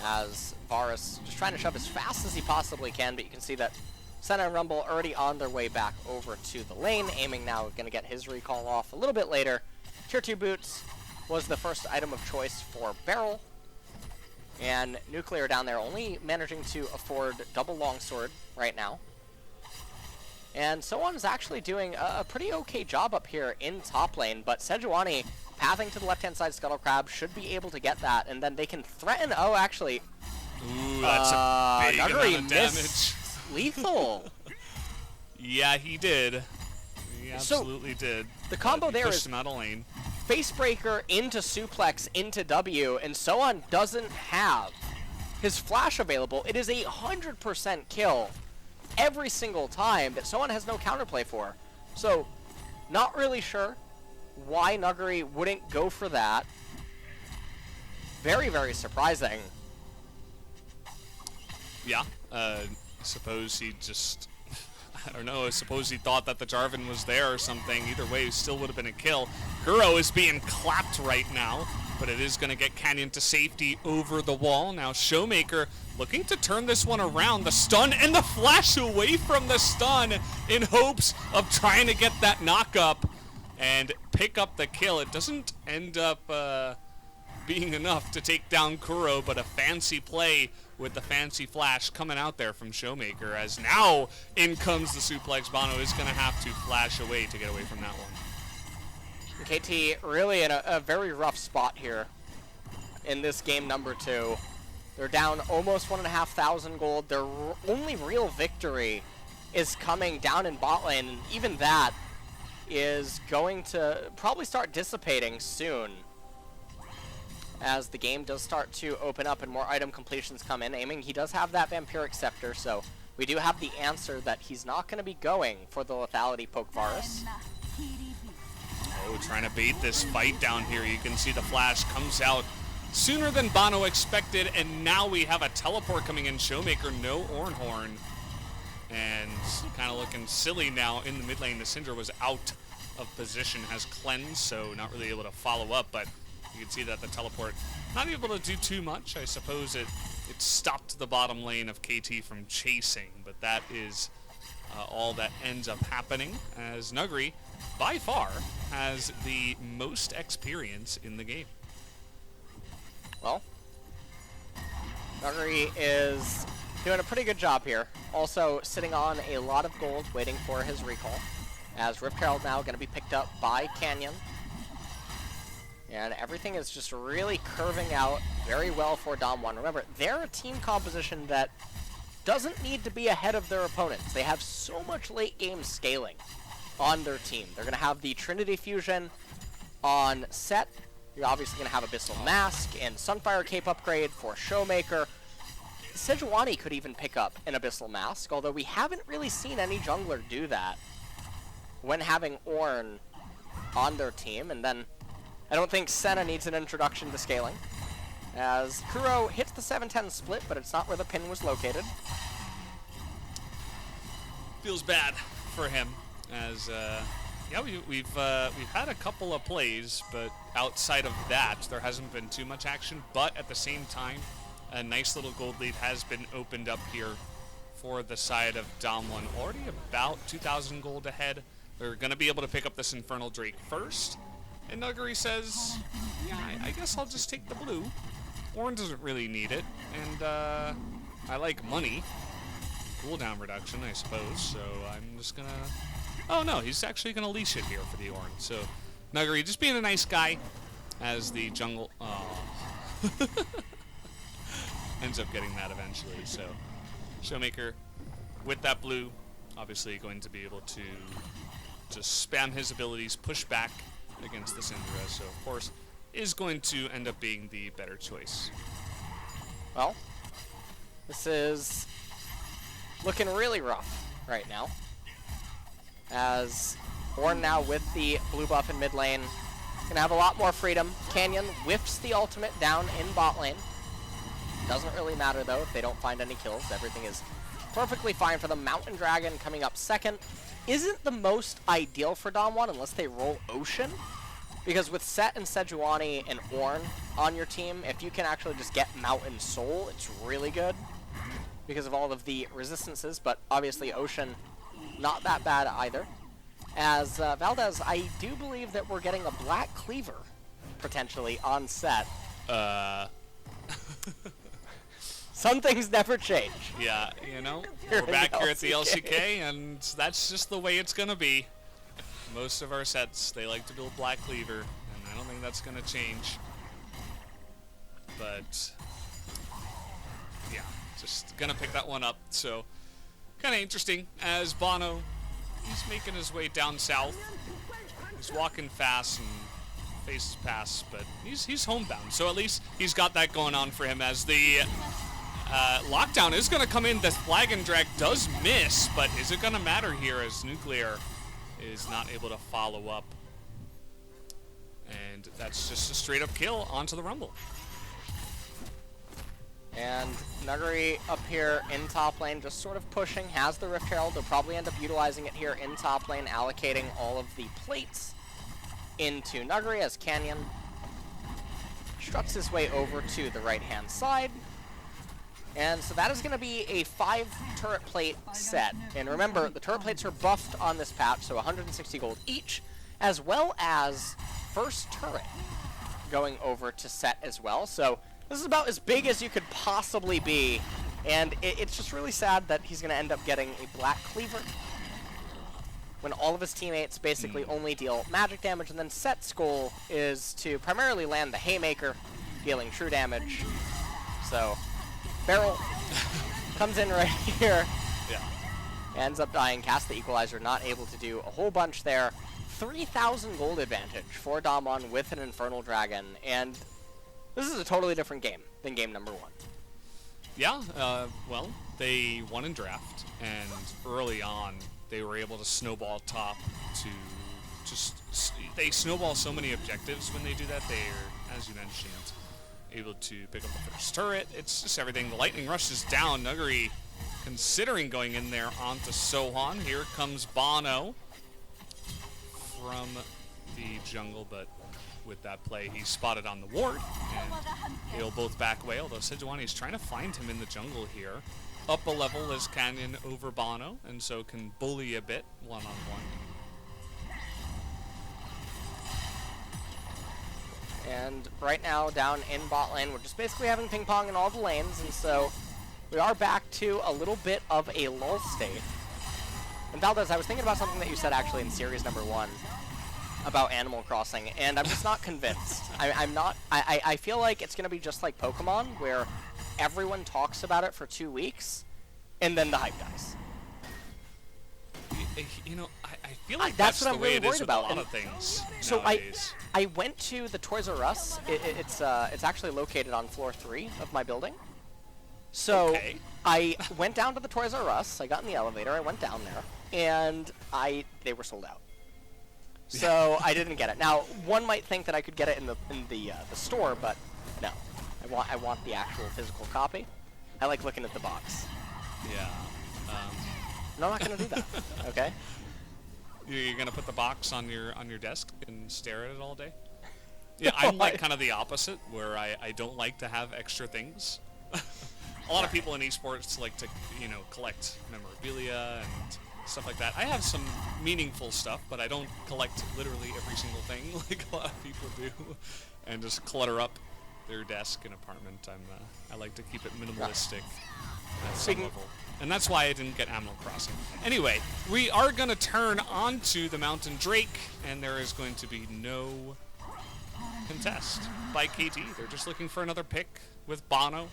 as Varus just trying to shove as fast as he possibly can, but you can see that Senna and Rumble already on their way back over to the lane. Aiming now going to get his recall off a little bit later. Tier 2 boots was the first item of choice for Beryl. And Nuclear down there only managing to afford double longsword right now. And Someone's actually doing a pretty okay job up here in top lane, but Sejuani pathing to the left-hand side Scuttle Crab should be able to get that, and then they can threaten. Oh, actually. Ooh, that's a big amount of damage. Lethal. Yeah, he did. He absolutely did. The combo there is him out of lane. Facebreaker into suplex into W, and Soan doesn't have his flash available. It is 100% kill every single time that Soan has no counterplay for. So, not really sure why Nuguri wouldn't go for that. Very, very surprising. Yeah, suppose he just, I don't know, I suppose he thought that the Jarvan was there or something. Either way, it still would have been a kill. Kuro is being clapped right now, but it is going to get Canyon to safety over the wall. Now Showmaker looking to turn this one around. The stun and the flash away from the stun in hopes of trying to get that knock up and pick up the kill. It doesn't end up being enough to take down Kuro, but a fancy play with the fancy flash coming out there from Showmaker, as now in comes the suplex. Bono is going to have to flash away to get away from that one. KT really in a very rough spot here in this game number 2. They're down almost 1,500 gold. Their only real victory is coming down in bot lane, and even that is going to probably start dissipating soon, as the game does start to open up and more item completions come in. Aiming, he does have that Vampiric Scepter, so we do have the answer that he's not going to be going for the lethality poke Varus. Oh, trying to bait this fight down here. You can see the flash comes out sooner than Bono expected, and now we have a teleport coming in. Showmaker, no Ornhorn, and kind of looking silly now in the mid lane. The Syndra was out of position, has cleansed, so not really able to follow up, but you can see that the teleport not able to do too much. I suppose it it stopped the bottom lane of KT from chasing, but that is all that ends up happening, as Nuguri, by far, has the most experience in the game. Well, Nuguri is doing a pretty good job here. Also sitting on a lot of gold, waiting for his recall, as Rift Herald now going to be picked up by Canyon. And everything is just really curving out very well for Dom1. Remember, they're a team composition that doesn't need to be ahead of their opponents. They have so much late game scaling on their team. They're going to have the Trinity Fusion on set. You're obviously going to have Abyssal Mask and Sunfire Cape upgrade for Showmaker. Sejuani could even pick up an Abyssal Mask, although we haven't really seen any jungler do that when having Ornn on their team. And then I don't think Senna needs an introduction to scaling, as Kuro hits the 7-10 split, but it's not where the pin was located. Feels bad for him, as yeah, we've had a couple of plays, but outside of that, there hasn't been too much action. But at the same time, a nice little gold lead has been opened up here for the side of Dom1. Already about 2,000 gold ahead. They're going to be able to pick up this Infernal Drake first. And Nuguri says, yeah, I guess I'll just take the blue. Ornn doesn't really need it, and I like money. Cooldown reduction, I suppose, so I'm just gonna... Oh no, he's actually gonna leash it here for the Ornn. So Nuguri just being a nice guy as the jungle... ends up getting that eventually, so Showmaker with that blue, obviously going to be able to just spam his abilities, push back against the Syndra, so of course is going to end up being the better choice. Well, this is looking really rough right now, as Ornn now with the blue buff in mid lane, gonna have a lot more freedom. Canyon whiffs the ultimate down in bot lane. Doesn't really matter though if they don't find any kills. Everything is perfectly fine for them. Mountain Dragon coming up second. Isn't the most ideal for Dom1 unless they roll Ocean. Because with Set and Sejuani and Ornn on your team, if you can actually just get Mountain Soul, it's really good. Because of all of the resistances, but obviously Ocean, not that bad either. As Valdez, I do believe that we're getting a Black Cleaver, potentially, on Set. Some things never change. Yeah, you know, we're back here at the LCK, and that's just the way it's gonna be. Most of our sets, they like to build Black Cleaver, and I don't think that's gonna change. But yeah, just gonna pick that one up. So kind of interesting, as Bono, he's making his way down south. He's walking fast and faces pass, but he's homebound. So at least he's got that going on for him, as the lockdown is going to come in. The flag and drag does miss, but is it going to matter here, as Nuclear is not able to follow up? And that's just a straight up kill onto the Rumble. And Nuguri up here in top lane, just sort of pushing, has the Rift Herald. They'll probably end up utilizing it here in top lane, allocating all of the plates into Nuguri, as Canyon struts his way over to the right-hand side. And so that is going to be a 5 turret plate set. And remember, the turret plates are buffed on this patch, so 160 gold each, as well as first turret going over to set as well. So this is about as big as you could possibly be. And it's just really sad that he's going to end up getting a Black Cleaver when all of his teammates basically only deal magic damage. And then Set's goal is to primarily land the Haymaker, dealing true damage. So Barrel comes in right here. Yeah. Ends up dying, cast the Equalizer, not able to do a whole bunch there. 3,000 gold advantage for Dom1 with an Infernal Dragon, and this is a totally different game than game number 1. Yeah, well, they won in draft, and early on, they were able to snowball top to just... They snowball so many objectives when they do that. They're, as you mentioned, able to pick up the first turret. It's just everything. The lightning rush is down. Nuguri considering going in there onto Sohan. Here comes Bono from the jungle, but with that play. He's spotted on the ward, and they'll both back away, although Sejuani is trying to find him in the jungle here. Up a level is Canyon over Bono, and so can bully a bit one-on-one. And right now, down in bot lane, we're just basically having ping pong in all the lanes, and so we are back to a little bit of a lull state. And Valdez, I was thinking about something that you said actually in series number 1 about Animal Crossing, and I'm just not convinced. I feel like it's going to be just like Pokemon, where everyone talks about it for 2 weeks, and then the hype dies. You know, I feel like that's that's what the I'm way really it is worried with about. a lot of things So nowadays. I went to the Toys R Us. It's actually located on floor 3 of my building. So Okay. I went down to the Toys R Us. I got in the elevator. I went down there, and they were sold out. So I didn't get it. Now, one might think that I could get it in the store, but no. I want the actual physical copy. I like looking at the box. Yeah. No, I'm not gonna do that. Okay. You're gonna put the box on your desk and stare at it all day? Yeah, I'm like kind of the opposite, where I don't like to have extra things. A lot of people in esports like to, collect memorabilia and stuff like that. I have some meaningful stuff, but I don't collect literally every single thing like a lot of people do, and just clutter up their desk and apartment. I like to keep it minimalistic at some level. And that's why I didn't get Animal Crossing. Anyway, we are going to turn onto the Mountain Drake, and there is going to be no contest by KT. They're just looking for another pick with Bono.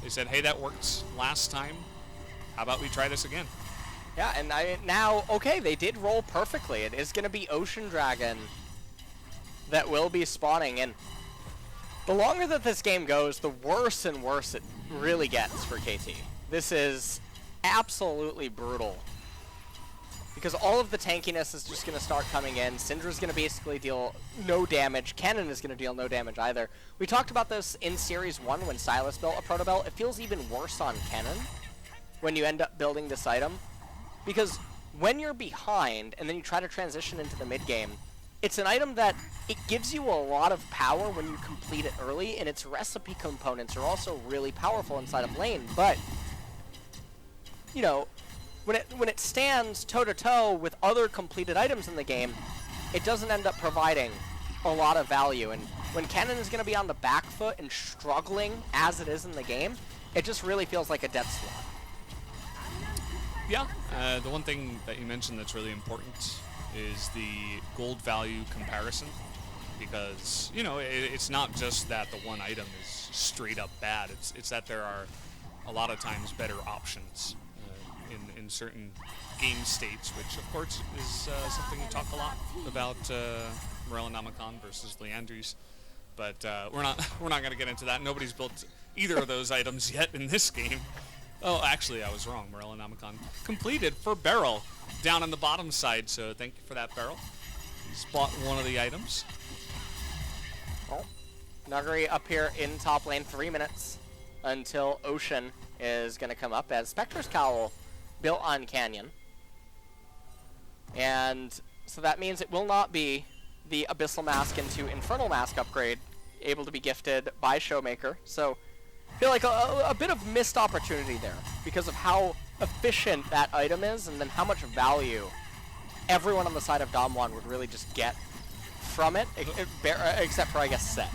They said, hey, that worked last time. How about we try this again? Yeah, and okay, they did roll perfectly. It is going to be Ocean Dragon that will be spawning, and the longer that this game goes, the worse and worse it really gets for KT. This is absolutely brutal, because all of the tankiness is just going to start coming in. Syndra's going to basically deal no damage. Cannon is going to deal no damage either. We talked about this in Series 1 when Silas built a Proto Belt. It feels even worse on Cannon when you end up building this item, because when you're behind and then you try to transition into the mid game, it's an item that it gives you a lot of power when you complete it early, and its recipe components are also really powerful inside of lane, but when it stands toe-to-toe with other completed items in the game, it doesn't end up providing a lot of value. And when Cannon is going to be on the back foot and struggling as it is in the game, it just really feels like a death slot. Yeah, the one thing that you mentioned that's really important is the gold value comparison, because, it's not just that the one item is straight up bad. It's that there are a lot of times better options in certain game states, which of course is something we talk a lot about Morel and Namacon versus Leandries, but we're not going to get into that. Nobody's built either of those items yet in this game. Oh, actually, I was wrong. Morel and Namacon completed for Beryl down on the bottom side, so thank you for that, Beryl. He's bought one of the items. Well, Nuggery up here in top lane, 3 minutes until Ocean is going to come up, as Spectre's Cowl built on Canyon. And so that means it will not be the Abyssal Mask into Infernal Mask upgrade able to be gifted by Showmaker. So I feel like a bit of missed opportunity there because of how efficient that item is, and then how much value everyone on the side of Damwon would really just get from it, except for, I guess, Set.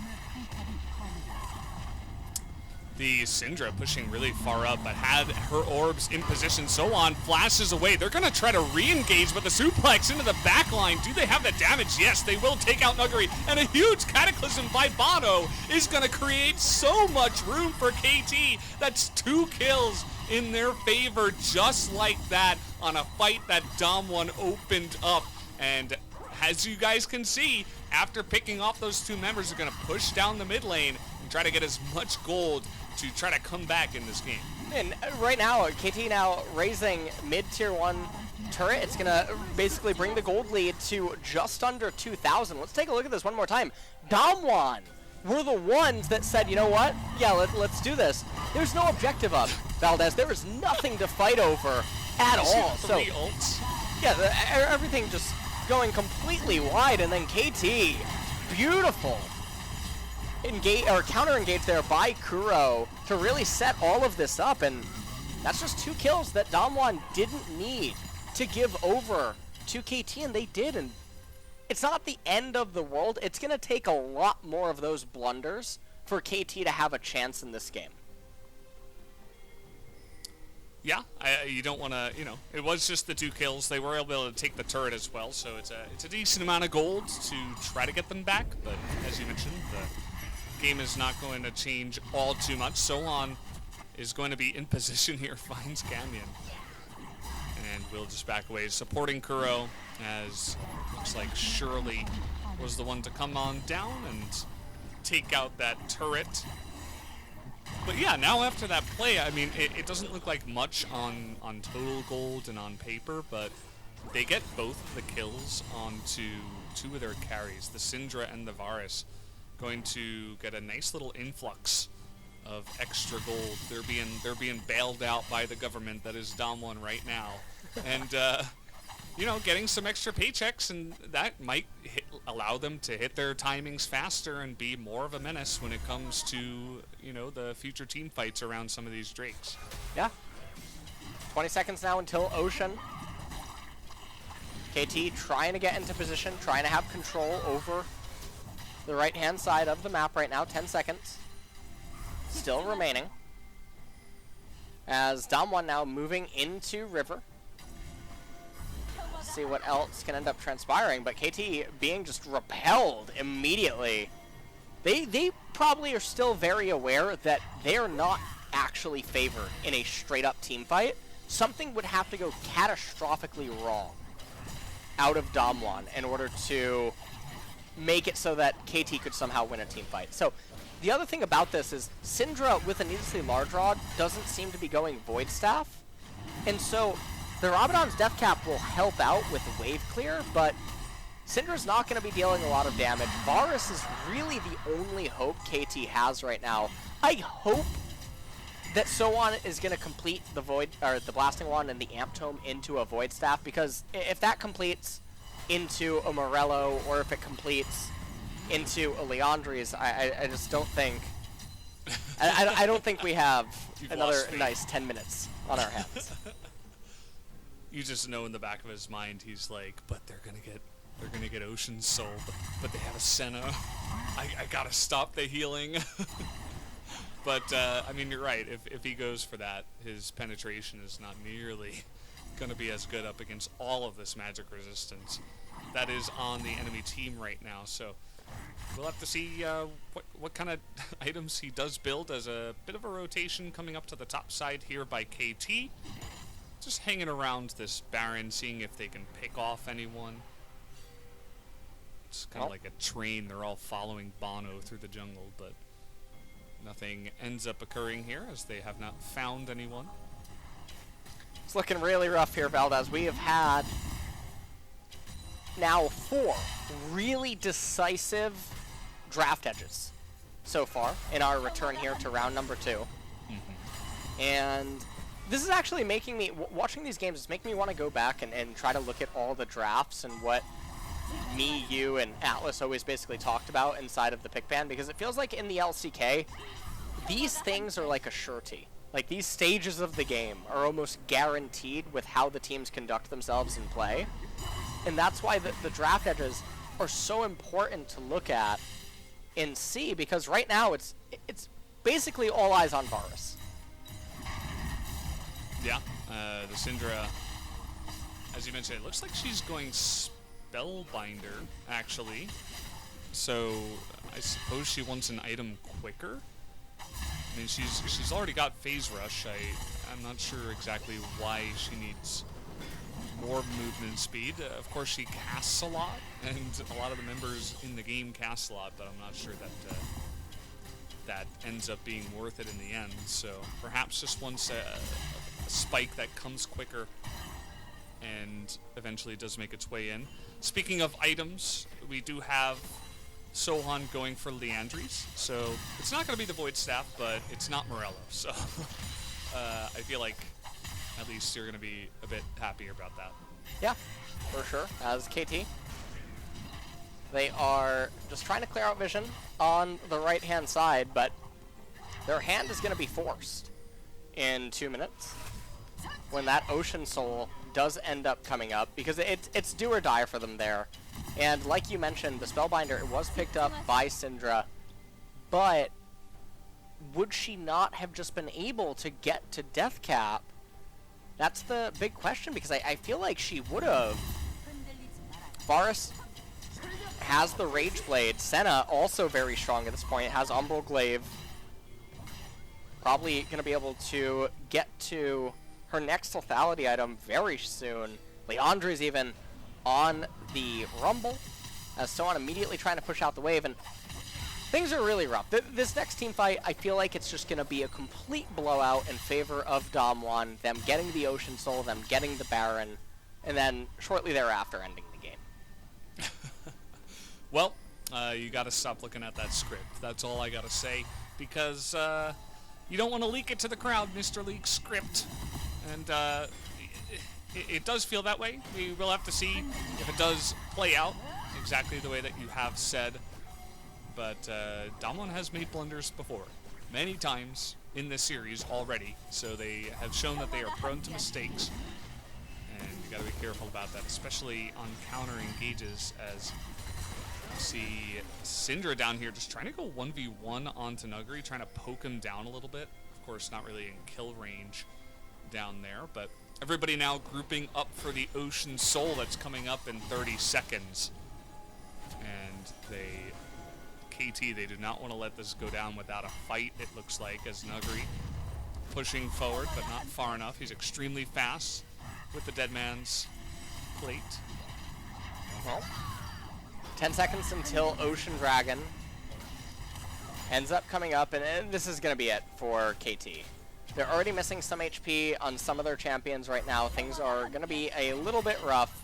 The Syndra pushing really far up, but had her orbs in position. So on flashes away. They're going to try to re-engage, but the suplex into the back line. Do they have the damage? Yes, they will take out Nuggery. And a huge Cataclysm by Bono is going to create so much room for KT. That's 2 kills in their favor, just like that, on a fight that Damwon opened up. And as you guys can see, after picking off those 2 members, they're going to push down the mid lane and try to get as much gold to try to come back in this game. And right now, KT now raising mid-tier 1 turret. It's going to basically bring the gold lead to just under 2,000. Let's take a look at this one more time. Damwon were the ones that said, you know what? Yeah, let's do this. There's no objective up, Valdez. There is nothing to fight over at all. So, ults. yeah, everything just going completely wide, and then KT beautiful counter engage there by Kuro to really set all of this up, and that's just 2 kills that Damwon didn't need to give over to KT, and they did, and it's not the end of the world. It's going to take a lot more of those blunders for KT to have a chance in this game. Yeah, you don't want to, it was just the 2 kills. They were able to take the turret as well, so it's a decent amount of gold to try to get them back, but as you mentioned, the game is not going to change all too much. Sohan is going to be in position here, finds Canyon, and will just back away, supporting Kuro, as looks like Shirley was the one to come on down and take out that turret. But yeah, now after that play, I mean, it doesn't look like much on total gold and on paper, but they get both of the kills onto 2 of their carries, the Syndra and the Varus, going to get a nice little influx of extra gold. They're being bailed out by the government that is Damwon right now, and getting some extra paychecks, and that might allow them to hit their timings faster and be more of a menace when it comes to the future team fights around some of these Drakes. Yeah. 20 seconds now until Ocean. KT trying to get into position, trying to have control over the right-hand side of the map right now. 10 seconds still remaining, as Damwon now moving into River. See what else can end up transpiring, but KT being just repelled immediately. They probably are still very aware that they're not actually favored in a straight-up team fight. Something would have to go catastrophically wrong out of Damwon in order to make it so that KT could somehow win a team fight. So the other thing about this is Syndra with a needlessly large rod doesn't seem to be going Void Staff, and so the Rabadon's Death Cap will help out with wave clear, but Syndra's not going to be dealing a lot of damage. Varus is really the only hope KT has right now. I hope that Sohan is going to complete the Void, or the Blasting Wand and the Amp Tome into a Void Staff, because if that completes into a Morello, or if it completes into a Leandri's, I just don't think... I don't think we have another nice 10 minutes on our hands. You just know in the back of his mind, he's like, but they're gonna get Ocean Soul, but they have a Senna. I gotta stop the healing. But I mean, you're right. If he goes for that, his penetration is not nearly gonna be as good up against all of this magic resistance that is on the enemy team right now. So we'll have to see what kind of items he does build as a bit of a rotation coming up to the top side here by KT. Just hanging around this Baron, seeing if they can pick off anyone. It's kind of like a train. They're all following Bono through the jungle, but nothing ends up occurring here as they have not found anyone. It's looking really rough here, Valdez. We have had now 4 really decisive draft edges so far in our return here to round number 2. And this is actually making me, watching these games is making me want to go back and try to look at all the drafts and what me, you, and Atlas always basically talked about inside of the pick ban, because it feels like in the LCK, these things are like a surety. Like, these stages of the game are almost guaranteed with how the teams conduct themselves in play. And that's why the draft edges are so important to look at in C, because right now it's basically all eyes on Varus. Yeah, the Syndra, as you mentioned, it looks like she's going Spellbinder, actually. So I suppose she wants an item quicker. I mean, she's already got Phase Rush. I'm not sure exactly why she needs more movement speed. Of course, she casts a lot, and a lot of the members in the game cast a lot, but I'm not sure that that ends up being worth it in the end. So perhaps just wants a spike that comes quicker and eventually does make its way in. Speaking of items, we do have Sohan going for Leandri's, so it's not going to be the Void Staff, but it's not Morello, so I feel like at least you're going to be a bit happier about that. Yeah, for sure, as KT. They are just trying to clear out vision on the right-hand side, but their hand is going to be forced in 2 minutes when that Ocean Soul does end up coming up, because it's do or die for them there. And like you mentioned, the Spellbinder, it was picked up by Syndra, but would she not have just been able to get to Death Cap? That's the big question, because I feel like she would have. Varus has the Rage Blade. Senna also very strong at this point, has Umbral Glaive. Probably going to be able to get to her next lethality item very soon. Leandre's even on the Rumble, as Soan immediately trying to push out the wave, and things are really rough. This next team fight, I feel like it's just going to be a complete blowout in favor of Damwon, them getting the Ocean Soul, them getting the Baron, and then shortly thereafter ending the game. Well, you got to stop looking at that script. That's all I got to say, because you don't want to leak it to the crowd, Mr. Leak script. And it does feel that way. We will have to see if it does play out exactly the way that you have said. But Damwon has made blunders before, many times in this series already. So they have shown that they are prone to mistakes. And you got to be careful about that, especially on counter engages, as you see Syndra down here just trying to go 1v1 onto Nuguri, trying to poke him down a little bit. Of course, not really in kill range down there, but everybody now grouping up for the Ocean Soul that's coming up in 30 seconds. And KT, they do not want to let this go down without a fight, it looks like, as Nuguri pushing forward, but not far enough. He's extremely fast with the Dead Man's plate. Well, 10 seconds until Ocean Dragon ends up coming up, and this is going to be it for KT. They're already missing some HP on some of their champions right now. Things are going to be a little bit rough,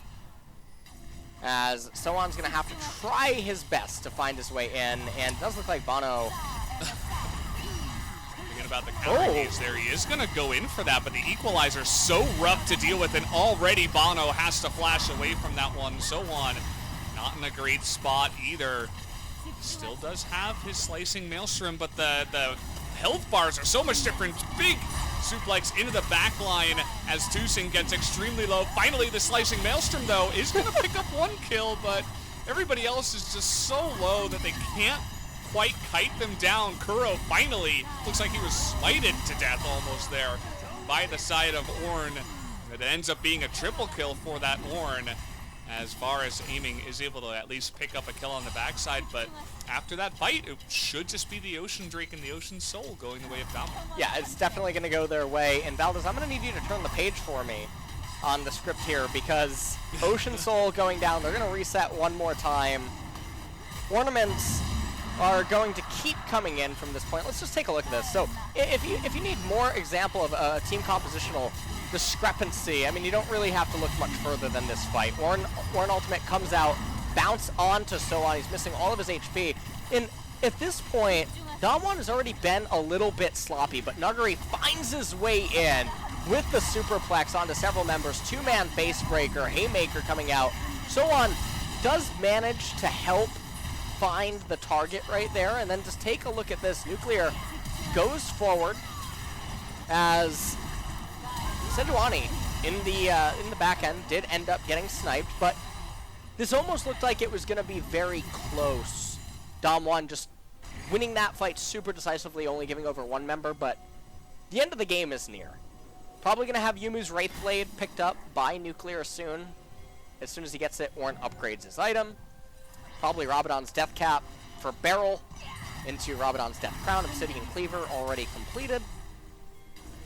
as Soan's going to have to try his best to find his way in, and it does look like Bono... Thinking about the counter engage there, he is going to go in for that, but the equalizer's so rough to deal with, and already Bono has to flash away from that one. Soan not in a great spot either. Still does have his slicing maelstrom, but the health bars are so much different. Big suplex into the back line as Tusing gets extremely low. Finally, the slicing maelstrom, though, is going to pick up one kill, but everybody else is just so low that they can't quite kite them down. Kuro finally looks like he was smited to death almost there by the side of Ornn. It ends up being a triple kill for that Ornn, as far as aiming is able to at least pick up a kill on the backside, but after that fight, it should just be the Ocean Drake and the Ocean Soul going the way of Damwon. Yeah, it's definitely going to go their way, and Valdez, I'm going to need you to turn the page for me on the script here, because Ocean Soul going down, they're going to reset one more time. Ornaments are going to keep coming in from this point. Let's just take a look at this. So, if you need more example of a team compositional discrepancy, I mean, you don't really have to look much further than this fight. Ornn Ultimate comes out, bounce onto Soan, he's missing all of his HP, and at this point, Damwon has already been a little bit sloppy, but Nuguri finds his way in with the superplex onto several members, two-man base breaker, haymaker coming out. Soan does manage to help find the target right there, and then just take a look at this. Nuclear goes forward as Sejuani in the back end did end up getting sniped, but this almost looked like it was going to be very close. Damwon just winning that fight super decisively, only giving over one member, but the end of the game is near. Probably going to have Yumu's Wraithblade picked up by Nuclear soon. As soon as he gets it, Ornn upgrades his item. Probably Rabadon's Death Cap for Beryl into Rabadon's Death Crown. Obsidian Cleaver already completed.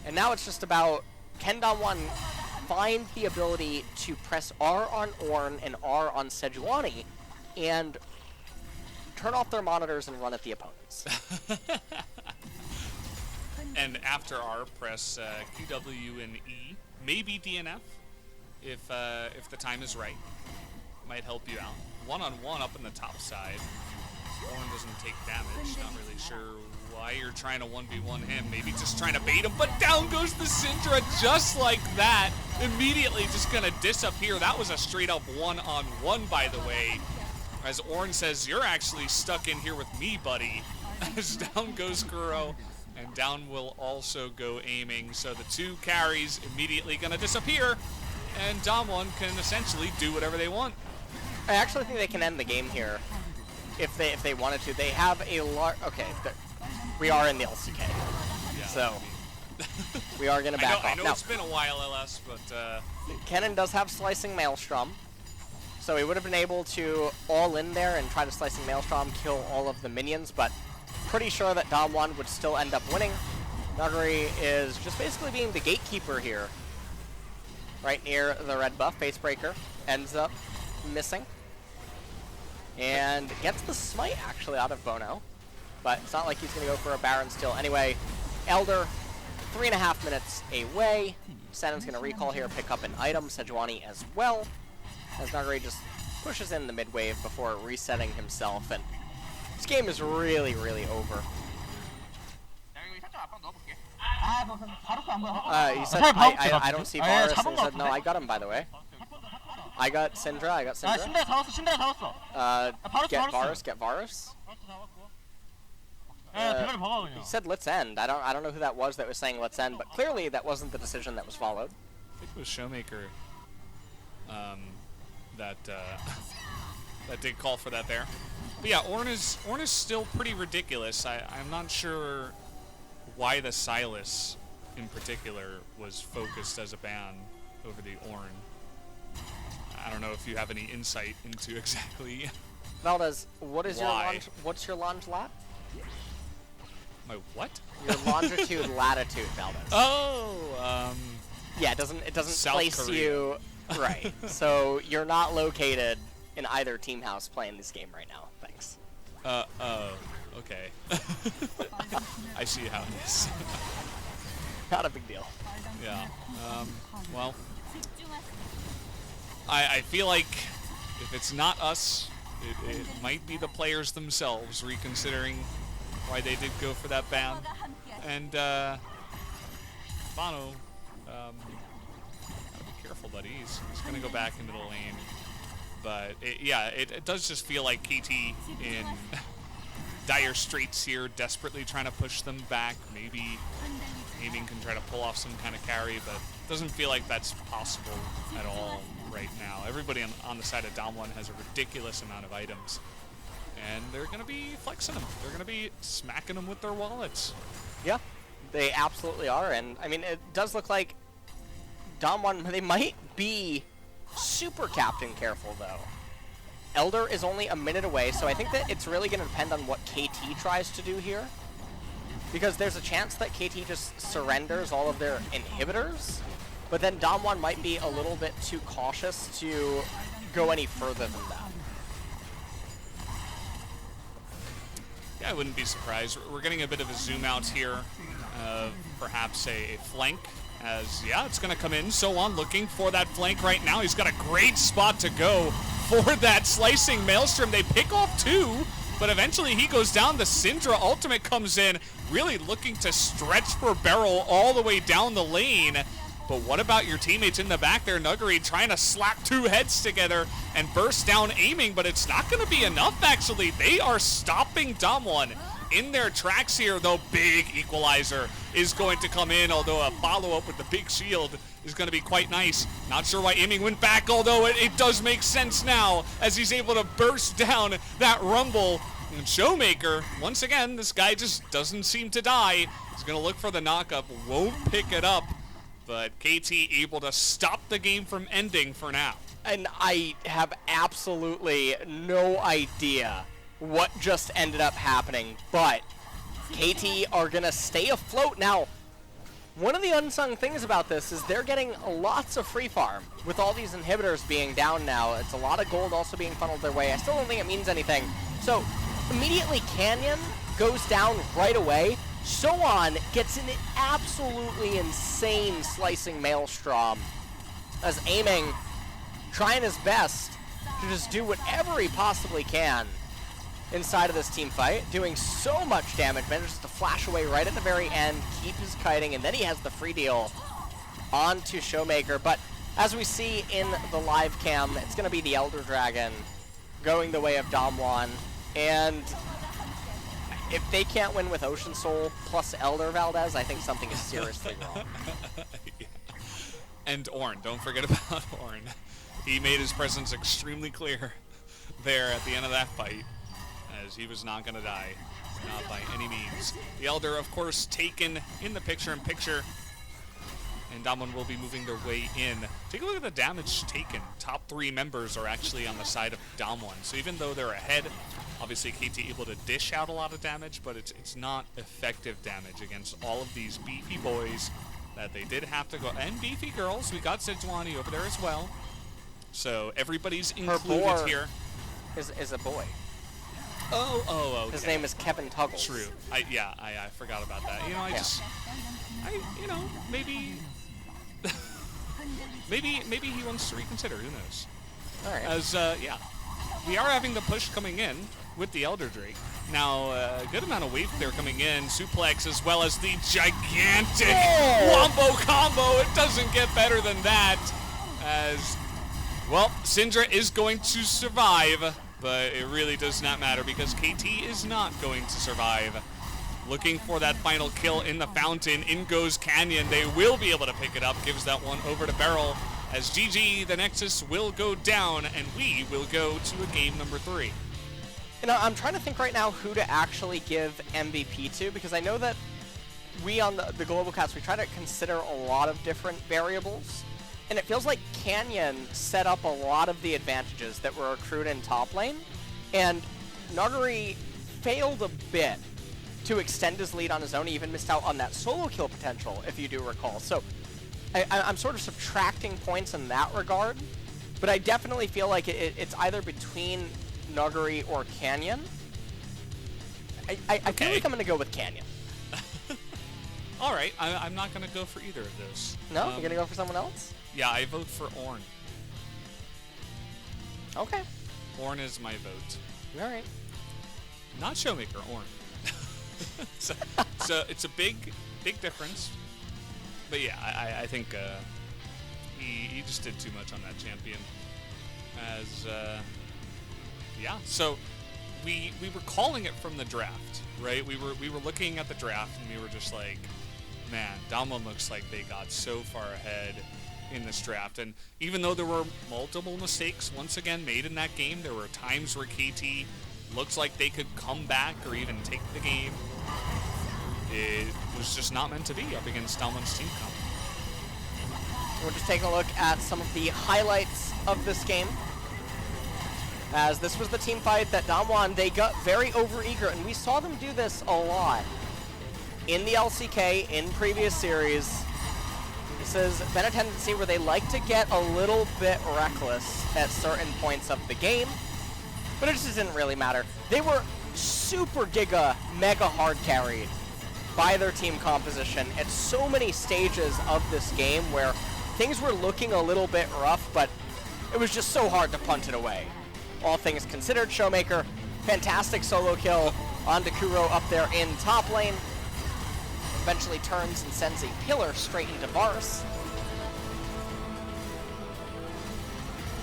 And now it's just about, can Damwon find the ability to press R on Ornn and R on Sejuani and turn off their monitors and run at the opponents. And after R, press QW and E, maybe DNF if the time is right. Might help you out. One-on-one up in the top side. Ornn doesn't take damage. Not really sure why you're trying to 1v1 him. Maybe just trying to bait him, but down goes the Syndra just like that. Immediately just gonna disappear. That was a straight up one-on-one, by the way. As Ornn says, you're actually stuck in here with me, buddy. As down goes Kuro, and down will also go aiming. So the 2 carries immediately going to disappear, and Damwon can essentially do whatever they want. I actually think they can end the game here if they wanted to. They have a large... Okay, we are in the LCK. Yeah, so we are going to back off. I know now, it's been a while, LS, but... Kennen does have Slicing Maelstrom, so he would have been able to all in there and try to Slicing Maelstrom, kill all of the minions, but pretty sure that Damwon would still end up winning. Nuguri is just basically being the gatekeeper here. Right near the red buff, Facebreaker ends up missing. And gets the smite actually out of Bono, but it's not like he's going to go for a Baron still. Anyway, Elder, 3.5 minutes away. Senon's going to recall here, pick up an item, Sejuani as well, as Nuguri just pushes in the mid wave before resetting himself, and this game is really, really over. He said, I don't see Varus, and he said, no, I got him, by the way. I got Syndra. Get Varus. He said, let's end. I don't know who that was that was saying let's end, but clearly that wasn't the decision that was followed. I think it was Showmaker that did call for that there. But yeah, Ornn is still pretty ridiculous. I'm not sure why the Sylas in particular was focused as a ban over the Ornn. I don't know if you have any insight into exactly. Valdez, what is why. What's your longe lat? My what? Your longitude latitude, Valdez. Oh, yeah, it doesn't South place Korea. you right. So you're not located in either team house playing this game right now. Thanks. Okay. I see how it is. Not a big deal. Yeah. Well, I feel like if it's not us, it might be the players themselves reconsidering why they did go for that ban. And Bono, gotta be careful, buddy. He's gonna go back into the lane. But it does just feel like KT in dire straits here, desperately trying to push them back. Maybe Aiming can try to pull off some kind of carry, but it doesn't feel like that's possible at all right now. Everybody on the side of Damwon has a ridiculous amount of items, and they're going to be flexing them. They're going to be smacking them with their wallets. Yeah, they absolutely are, and I mean, it does look like Damwon, they might be super captain careful, though. Elder is only a minute away, so I think that it's really going to depend on what KT tries to do here. Because there's a chance that KT just surrenders all of their inhibitors, but then Damwon might be a little bit too cautious to go any further than that. Yeah, I wouldn't be surprised. We're getting a bit of a zoom out here of perhaps a flank. As, yeah, it's going to come in. So on looking for that flank right now. He's got a great spot to go for that slicing Maelstrom. They pick off 2, but eventually he goes down. The Syndra ultimate comes in, really looking to stretch for Beryl all the way down the lane. But what about your teammates in the back there? Nuguri trying to slap 2 heads together and burst down Aiming, but it's not going to be enough, actually. They are stopping Damwon in their tracks here, though. Big equalizer is going to come in, although a follow-up with the big shield is going to be quite nice. Not sure why Aiming went back, although it does make sense now as he's able to burst down that Rumble. And Showmaker, once again, this guy just doesn't seem to die. He's going to look for the knockup, won't pick it up, but KT able to stop the game from ending for now. And I have absolutely no idea what just ended up happening, but KT are gonna stay afloat. Now, one of the unsung things about this is they're getting lots of free farm with all these inhibitors being down now. It's a lot of gold also being funneled their way. I still don't think it means anything. So immediately Canyon goes down right away. Soan gets an absolutely insane slicing Maelstrom as Aiming trying his best to just do whatever he possibly can inside of this team fight, doing so much damage, manages to flash away right at the very end, keep his kiting, and then he has the free deal onto Showmaker. But as we see in the live cam, it's going to be the Elder Dragon going the way of Damwon, and if they can't win with Ocean Soul plus Elder Valdez, I think something is seriously wrong. Yeah. And Ornn, don't forget about Ornn. He made his presence extremely clear there at the end of that fight, as he was not going to die, not by any means. The Elder, of course, taken in the picture-in-picture, and Damwon will be moving their way in. Take a look at the damage taken. Top 3 members are actually on the side of Damwon, so even though they're ahead, obviously KT able to dish out a lot of damage, but it's not effective damage against all of these beefy boys that they did have to go, and beefy girls. We got Sejuani over there as well. So everybody's included here. Is a boy. Oh, okay. His name is Kevin Tuggles. True. I forgot about that. You know, maybe he wants to reconsider. Who knows? All right. As yeah, we are having the push coming in with the Elder Drake. Now, a good amount of wave clear coming in. Suplex as well as the gigantic wombo combo. It doesn't get better than that. As, well, Syndra is going to survive, but it really does not matter because KT is not going to survive. Looking for that final kill in the fountain. In goes Canyon. They will be able to pick it up. Gives that one over to Beryl. As GG, the Nexus will go down, and we will go to a game number 3. You know, I'm trying to think right now who to actually give MVP to, because I know that we on the Global Cast, we try to consider a lot of different variables, and it feels like Canyon set up a lot of the advantages that were accrued in top lane, and Nuguri failed a bit to extend his lead on his own. He even missed out on that solo kill potential, if you do recall. So I'm sort of subtracting points in that regard, but I definitely feel like it's either between Nuguri or Canyon. I feel like I'm going to go with Canyon. All right, I'm not going to go for either of those. No? You're going to go for someone else? Yeah, I vote for Ornn. Okay. Ornn is my vote. All right. Not Showmaker, Ornn. so it's a big difference. But yeah, I think he just did too much on that champion. As yeah, so we were calling it from the draft, right? We were looking at the draft and we were just like, man, Damwon looks like they got so far ahead in this draft. And even though there were multiple mistakes once again made in that game, there were times where KT looks like they could come back or even take the game. It was just not meant to be up against Damwon's team comp. We're just taking a look at some of the highlights of this game. As this was the team fight that Damwon, they got very overeager, and we saw them do this a lot in the LCK, in previous series. This has been a tendency where they like to get a little bit reckless at certain points of the game, but it just didn't really matter. They were super giga mega hard carried by their team composition at so many stages of this game where things were looking a little bit rough, but it was just so hard to punt it away. All things considered, Showmaker, fantastic solo kill onto Kuro up there in top lane. Eventually turns and sends a pillar straight into Varus.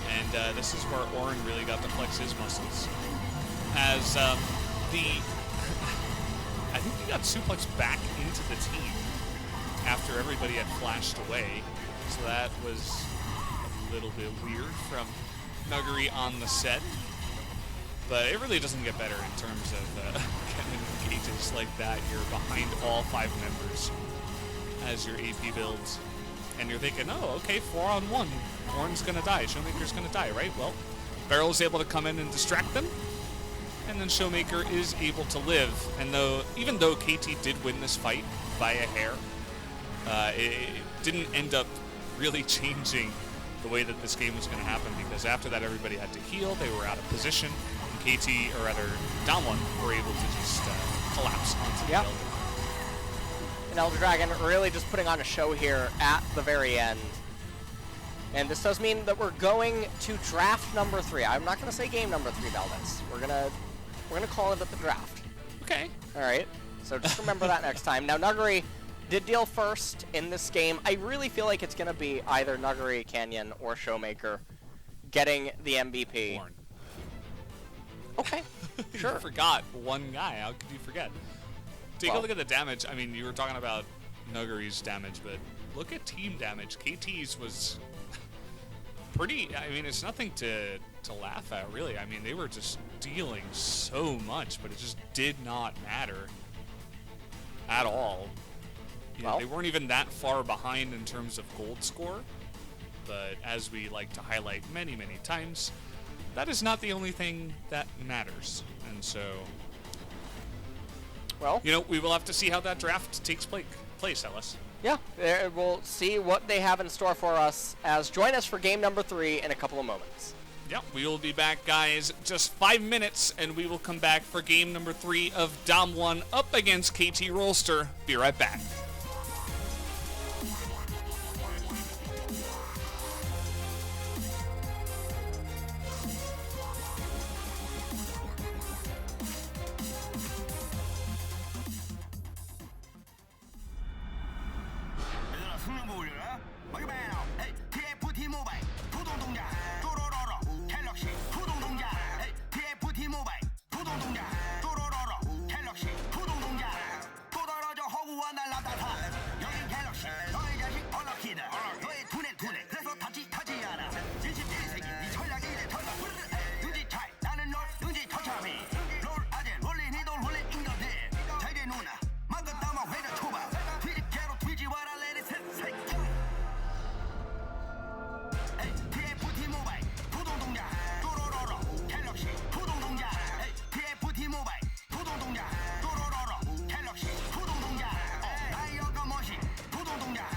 And this is where Ornn really got to flex his muscles. As I think he got suplexed back into the team after everybody had flashed away. So that was a little bit weird from Nuguri on the set. But it really doesn't get better in terms of getting engages like that. You're behind all 5 members as your AP builds. And you're thinking, oh, okay, 4-on-1. Ornn's going to die. Showmaker's going to die, right? Well, Beryl's able to come in and distract them. And then Showmaker is able to live. And even though KT did win this fight by a hair, it didn't end up really changing the way that this game was going to happen, because after that everybody had to heal, they were out of position, and KT, or rather Damwon, were able to just collapse onto the Elder. And Elder Dragon really just putting on a show here at the very end. And this does mean that we're going to draft number 3. I'm not going to say game number 3, Valdez. We're gonna call it at the draft. Okay. All right. So just remember that next time. Now Nuguri did deal first in this game. I really feel like it's going to be either Nuguri, Canyon, or Showmaker getting the MVP. Okay, sure. You forgot one guy. How could you forget? Take a look at the damage. I mean, you were talking about Nuguri's damage, but look at team damage. KT's was pretty. I mean, it's nothing to laugh at, really. I mean, they were just dealing so much, but it just did not matter at all. You know, they weren't even that far behind in terms of gold score, but as we like to highlight many, many times, that is not the only thing that matters. And so, well, you know, we will have to see how that draft takes place, Ellis. Yeah, we'll see what they have in store for us. As join us for game number 3 in a couple of moments. Yep, we will be back, guys, just 5 minutes, and we will come back for game number 3 of Dom 1 up against KT Rolster. Be right back. 얘들아 승용보 올려라. 마이베노 헤이 TFT 모바일 부동 동작 또로로로 갤럭시 부동 동작 헤이 TFT 모바일 부동 동작 또로로로 갤럭시 부동 동작 또 떨어져 허구와 날라다타 여긴 갤럭시 너의 자식 얼럭키다 너의 두뇌 그래서 타지 않아 21세기 네 전략이 내 전략 눈치 차이 나는 널 눈치 터차미 롤 아재 롤린 이돌 롤린 인간들 잘게 누나 망긋 담아 회전 초밥 뒤집개로 뒤집어라 레디 새끼 TFT 모바일 부동 동작 또로로로 갤럭시 부동 동작 TFT 모바일 부동 동작 또로로로 갤럭시 부동 동작 나의 여가 머신 부동 동작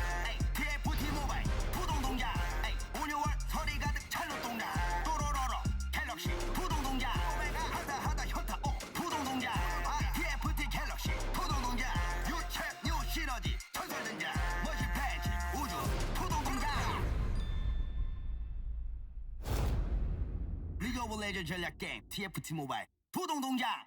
TFT 모바일 부동 동작 온유한 소리 가득 찰로 동작 또로로로 갤럭시 부동 동작 하다 현타 부동 동작 TFT 갤럭시 부동 동작 유체 뉴 시너지 전설 등장 머신 팬치 우주 부동 동작 리그 오브 레전드 전략 게임 TFT 모바일 부동 동작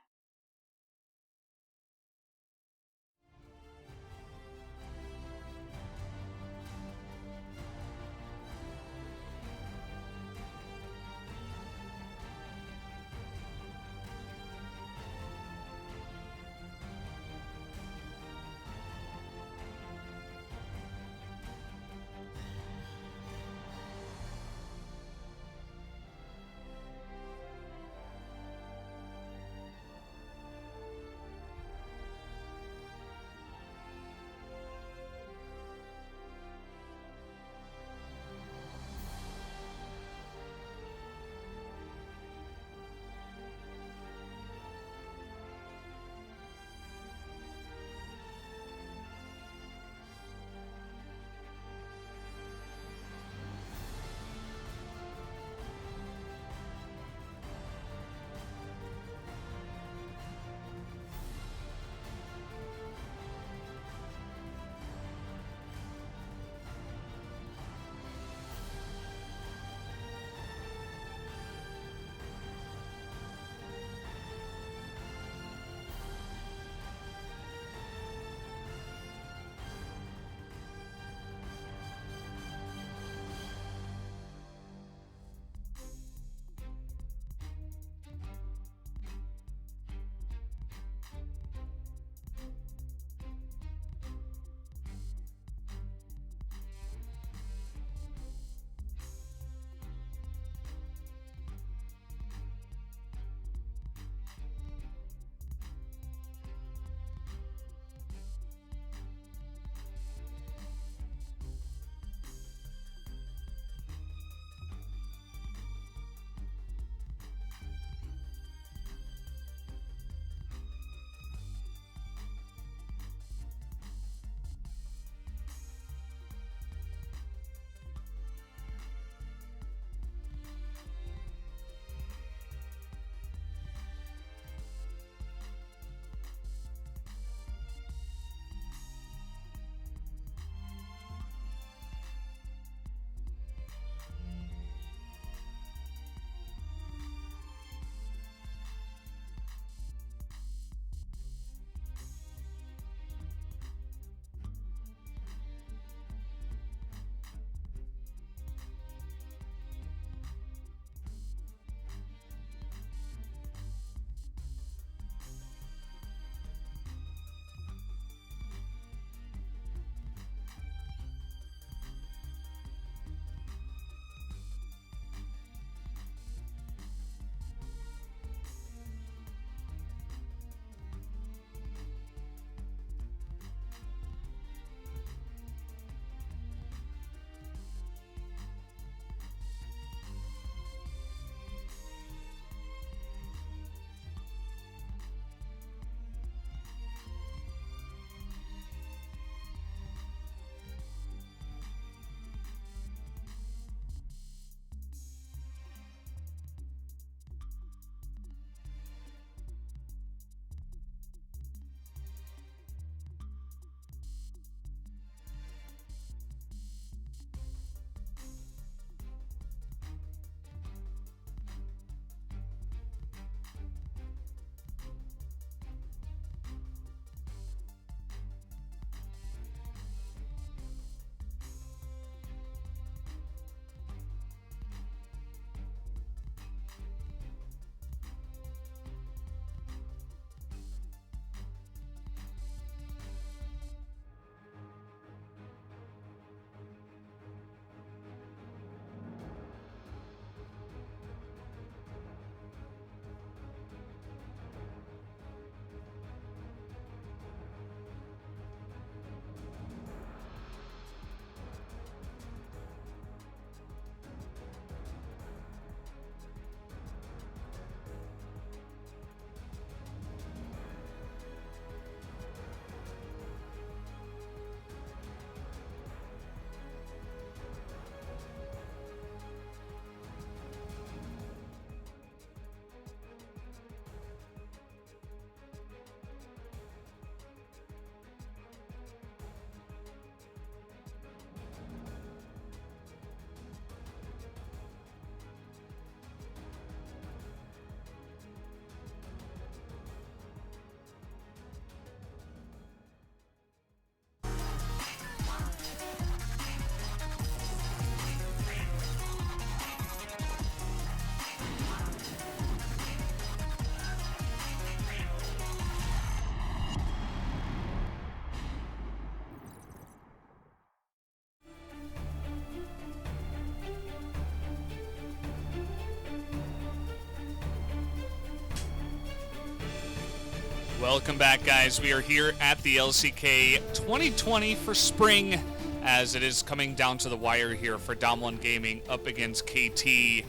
Welcome back, guys. We are here at the LCK 2020 for spring, as it is coming down to the wire here for Dom1 Gaming up against KT.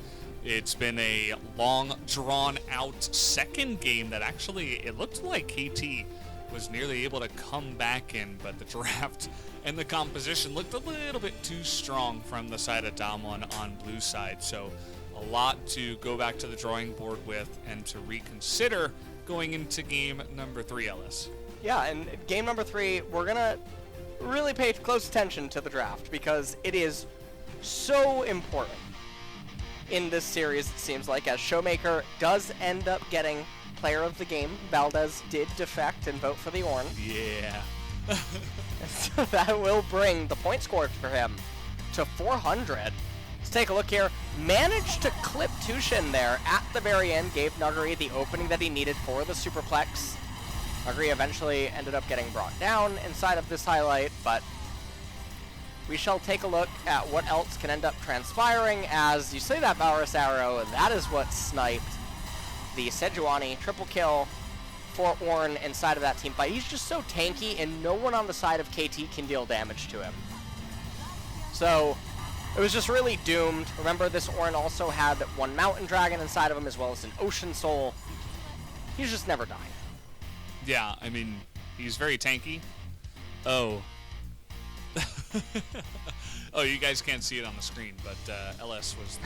It's been a long, drawn-out second game that actually, it looked like KT was nearly able to come back in, but the draft and the composition looked a little bit too strong from the side of Dom1 on blue side. So a lot to go back to the drawing board with and to reconsider going into game number 3, Ellis. Yeah, and game number 3, we're going to really pay close attention to the draft because it is so important in this series, it seems like, as Showmaker does end up getting player of the game. Valdez did defect and vote for the Ornn. Yeah. So that will bring the point score for him to 400. Let's take a look here. Managed to clip Tushin there at the very end, gave Nuguri the opening that he needed for the superplex. Nuguri eventually ended up getting brought down inside of this highlight, but we shall take a look at what else can end up transpiring. As you say that Valorous arrow, that is what sniped the Sejuani triple kill for Ornn inside of that team fight. He's just so tanky, and no one on the side of KT can deal damage to him. So it was just really doomed. Remember, this Ornn also had one Mountain Dragon inside of him, as well as an Ocean Soul. He's just never dying. Yeah, I mean, he's very tanky. Oh. Oh, you guys can't see it on the screen, but LS was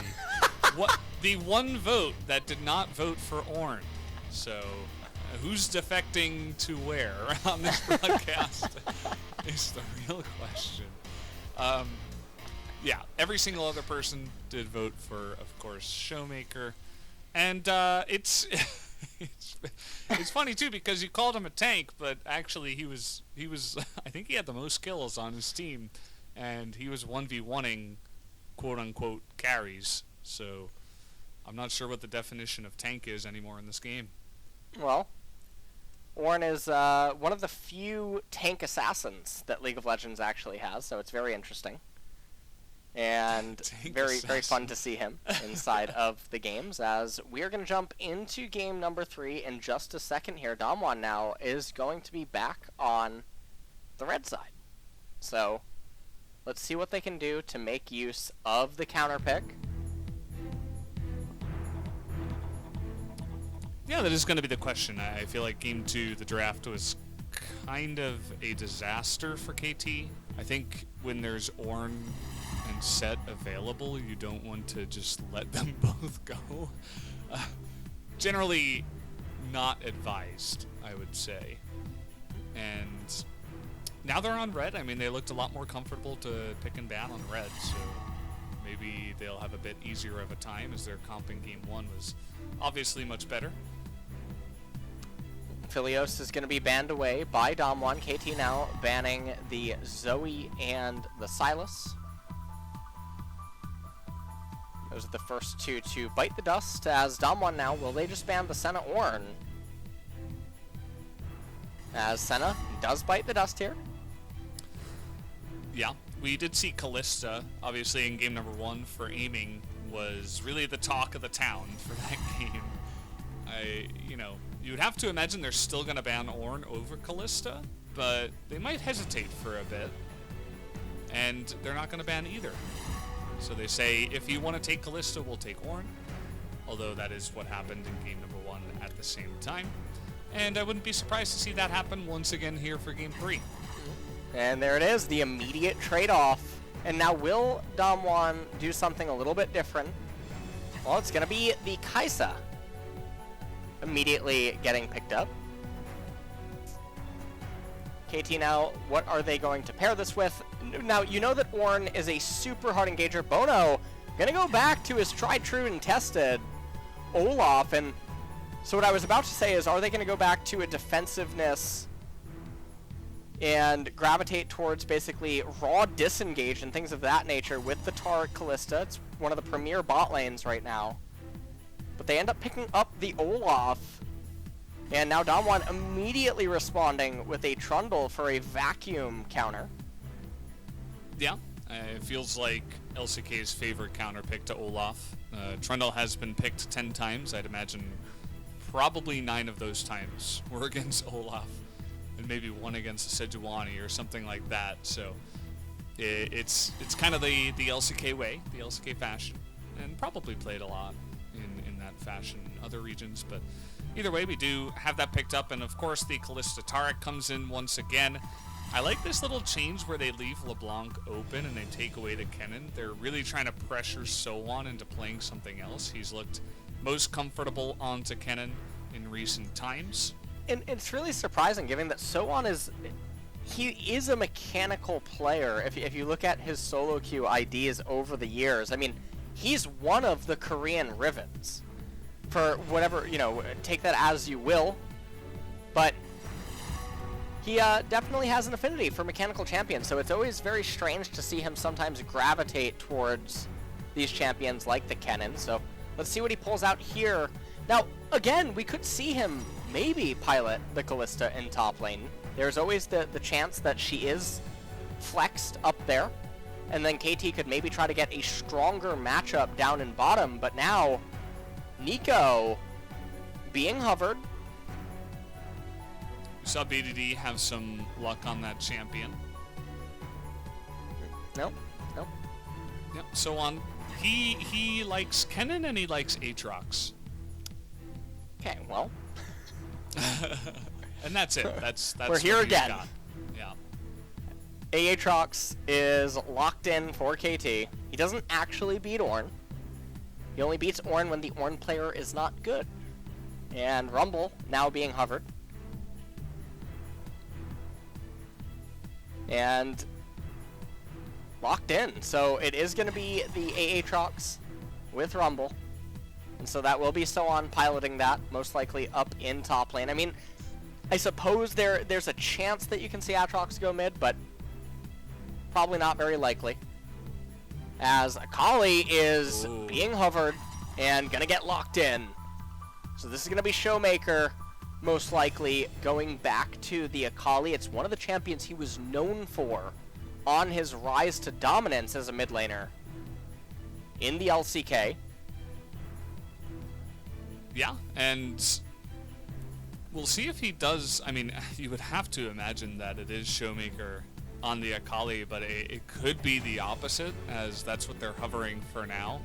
the one vote that did not vote for Ornn. So, who's defecting to where on this broadcast is the real question. Yeah, every single other person did vote for, of course, Showmaker, and it's it's funny too because you called him a tank, but actually he was I think he had the most kills on his team, and he was 1v1ing quote unquote carries. So I'm not sure what the definition of tank is anymore in this game. Well, Ornn is one of the few tank assassins that League of Legends actually has, so it's very interesting. And very fun to see him inside of the games, as we are going to jump into game number 3 in just a second here. Dom1 now is going to be back on the red side. So let's see what they can do to make use of the counter pick. Yeah, that is going to be the question. I feel like game 2, the draft, was kind of a disaster for KT. I think when there's Ornn and Set available, you don't want to just let them both go. Generally not advised, I would say. And now they're on red. I mean, they looked a lot more comfortable to pick and ban on red, so maybe they'll have a bit easier of a time, as their comp in game 1 was obviously much better. Philios is going to be banned away by Dom1. KT now banning the Zoe and the Silas. Those are the first two to bite the dust, as Dom1 now, will they just ban the Senna Ornn? As Senna does bite the dust here. Yeah, we did see Kalista, obviously in game number 1 for aiming, was really the talk of the town for that game. You would have to imagine they're still going to ban Ornn over Kalista, but they might hesitate for a bit, and they're not going to ban either. So they say, if you want to take Kalista, we'll take Ornn, although that is what happened in game number 1 at the same time. And I wouldn't be surprised to see that happen once again here for game 3. And there it is, the immediate trade-off. And now will Dom1 do something a little bit different? Well, it's going to be the Kaisa immediately getting picked up. KT now, what are they going to pair this with? Now, you know that Ornn is a super hard engager. Bono going to go back to his tried, true, and tested Olaf. And so what I was about to say is, are they going to go back to a defensiveness and gravitate towards basically raw disengage and things of that nature with the Taric Kalista? It's one of the premier bot lanes right now. But they end up picking up the Olaf. And now Dom1 immediately responding with a Trundle for a vacuum counter. Yeah, it feels like LCK's favorite counter pick to Olaf. Trundle has been picked 10 times. I'd imagine probably 9 of those times were against Olaf, and maybe 1 against Sejuani or something like that. So it's kind of the LCK way, the LCK fashion, and probably played a lot in that fashion in other regions. But either way, we do have that picked up, and of course the Kalista Taric comes in once again. I like this little change where they leave LeBlanc open and they take away the Kennen. They're really trying to pressure Soan into playing something else. He's looked most comfortable onto Kennen in recent times. And it's really surprising, given that Soan he is a mechanical player. If you look at his solo queue IDs over the years, I mean, he's one of the Korean Rivens. For whatever, take that as you will, but he definitely has an affinity for mechanical champions, so it's always very strange to see him sometimes gravitate towards these champions like the Kennen. So let's see what he pulls out here. Now, again, we could see him maybe pilot the Kalista in top lane. There's always the chance that she is flexed up there, and then KT could maybe try to get a stronger matchup down in bottom, but now Nico being hovered. We saw BDD have some luck on that champion. Nope. Yep, so on. He likes Kennen and he likes Aatrox. Okay, well. And that's it. That's We're what here he's again. got. Yeah. Aatrox is locked in for KT. He doesn't actually beat Ornn. He only beats Ornn when the Ornn player is not good. And Rumble now being hovered. And locked in. So it is going to be the Aatrox with Rumble. And so that will be Soan piloting that, most likely up in top lane. I mean, I suppose there's a chance that you can see Aatrox go mid, but probably not very likely. As Akali is being hovered and going to get locked in. So this is going to be Showmaker, most likely going back to the Akali. It's one of the champions he was known for on his rise to dominance as a mid laner in the LCK. Yeah, and we'll see if he does. I mean, you would have to imagine that it is Showmaker on the Akali, but it could be the opposite, as that's what they're hovering for now.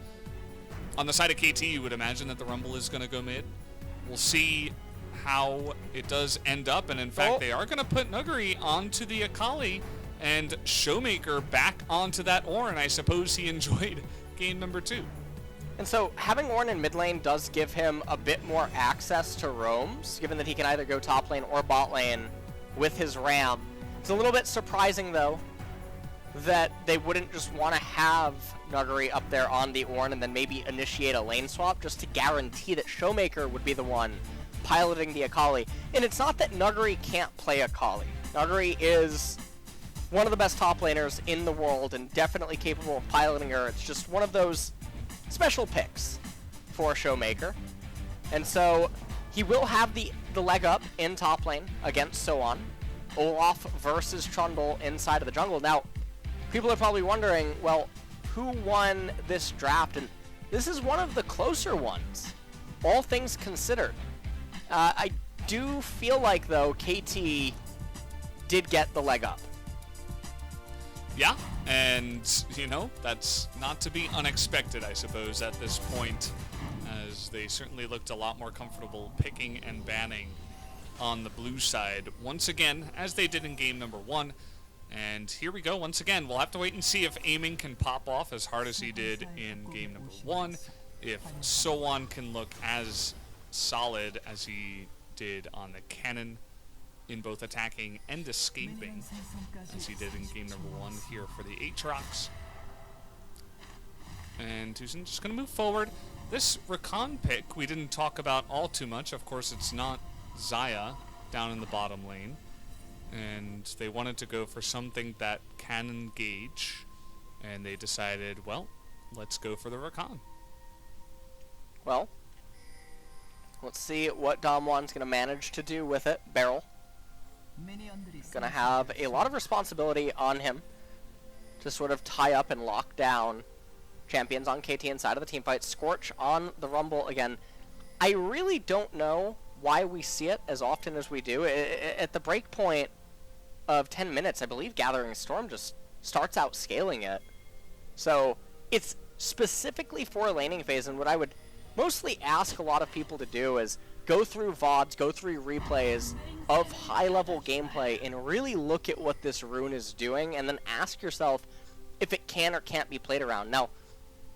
On the side of KT, you would imagine that the Rumble is going to go mid. We'll see how it does end up, and in fact, they are going to put Nuguri onto the Akali, and Showmaker back onto that Ornn. I suppose he enjoyed game number 2. And so having Ornn in mid lane does give him a bit more access to roams, given that he can either go top lane or bot lane with his Ram. It's a little bit surprising, though, that they wouldn't just want to have Nuguri up there on the Ornn and then maybe initiate a lane swap just to guarantee that Showmaker would be the one piloting the Akali. And it's not that Nuguri can't play Akali. Nuguri is one of the best top laners in the world and definitely capable of piloting her. It's just one of those special picks for Showmaker. And so he will have the leg up in top lane against Soan. Olaf versus Trundle inside of the jungle. Now, people are probably wondering, well, who won this draft? And this is one of the closer ones, all things considered. I do feel like, though, KT did get the leg up. Yeah, and, that's not to be unexpected, I suppose, at this point, as they certainly looked a lot more comfortable picking and banning on the blue side once again, as they did in game number 1. And here we go once again. We'll have to wait and see if aiming can pop off as hard as he did in game number 1, if Soan can look as solid as he did on the Kennen in both attacking and escaping as he did in game number 1 here for the Aatrox. And Tucson just going to move forward. This Rakan pick we didn't talk about all too much. Of course, it's not Xayah down in the bottom lane, and they wanted to go for something that can engage, and they decided, well, let's go for the Rakan. Well, let's see what Damwon's going to manage to do with it. Beryl going to have a lot of responsibility on him to sort of tie up and lock down champions on KT inside of the team fight. Scorch on the Rumble again. I really don't know why we see it as often as we do. At the break point of 10 minutes, I believe Gathering Storm just starts out scaling it. So it's specifically for a laning phase, and what I would mostly ask a lot of people to do is go through VODs, go through replays of high-level gameplay, and really look at what this rune is doing, and then ask yourself if it can or can't be played around. Now,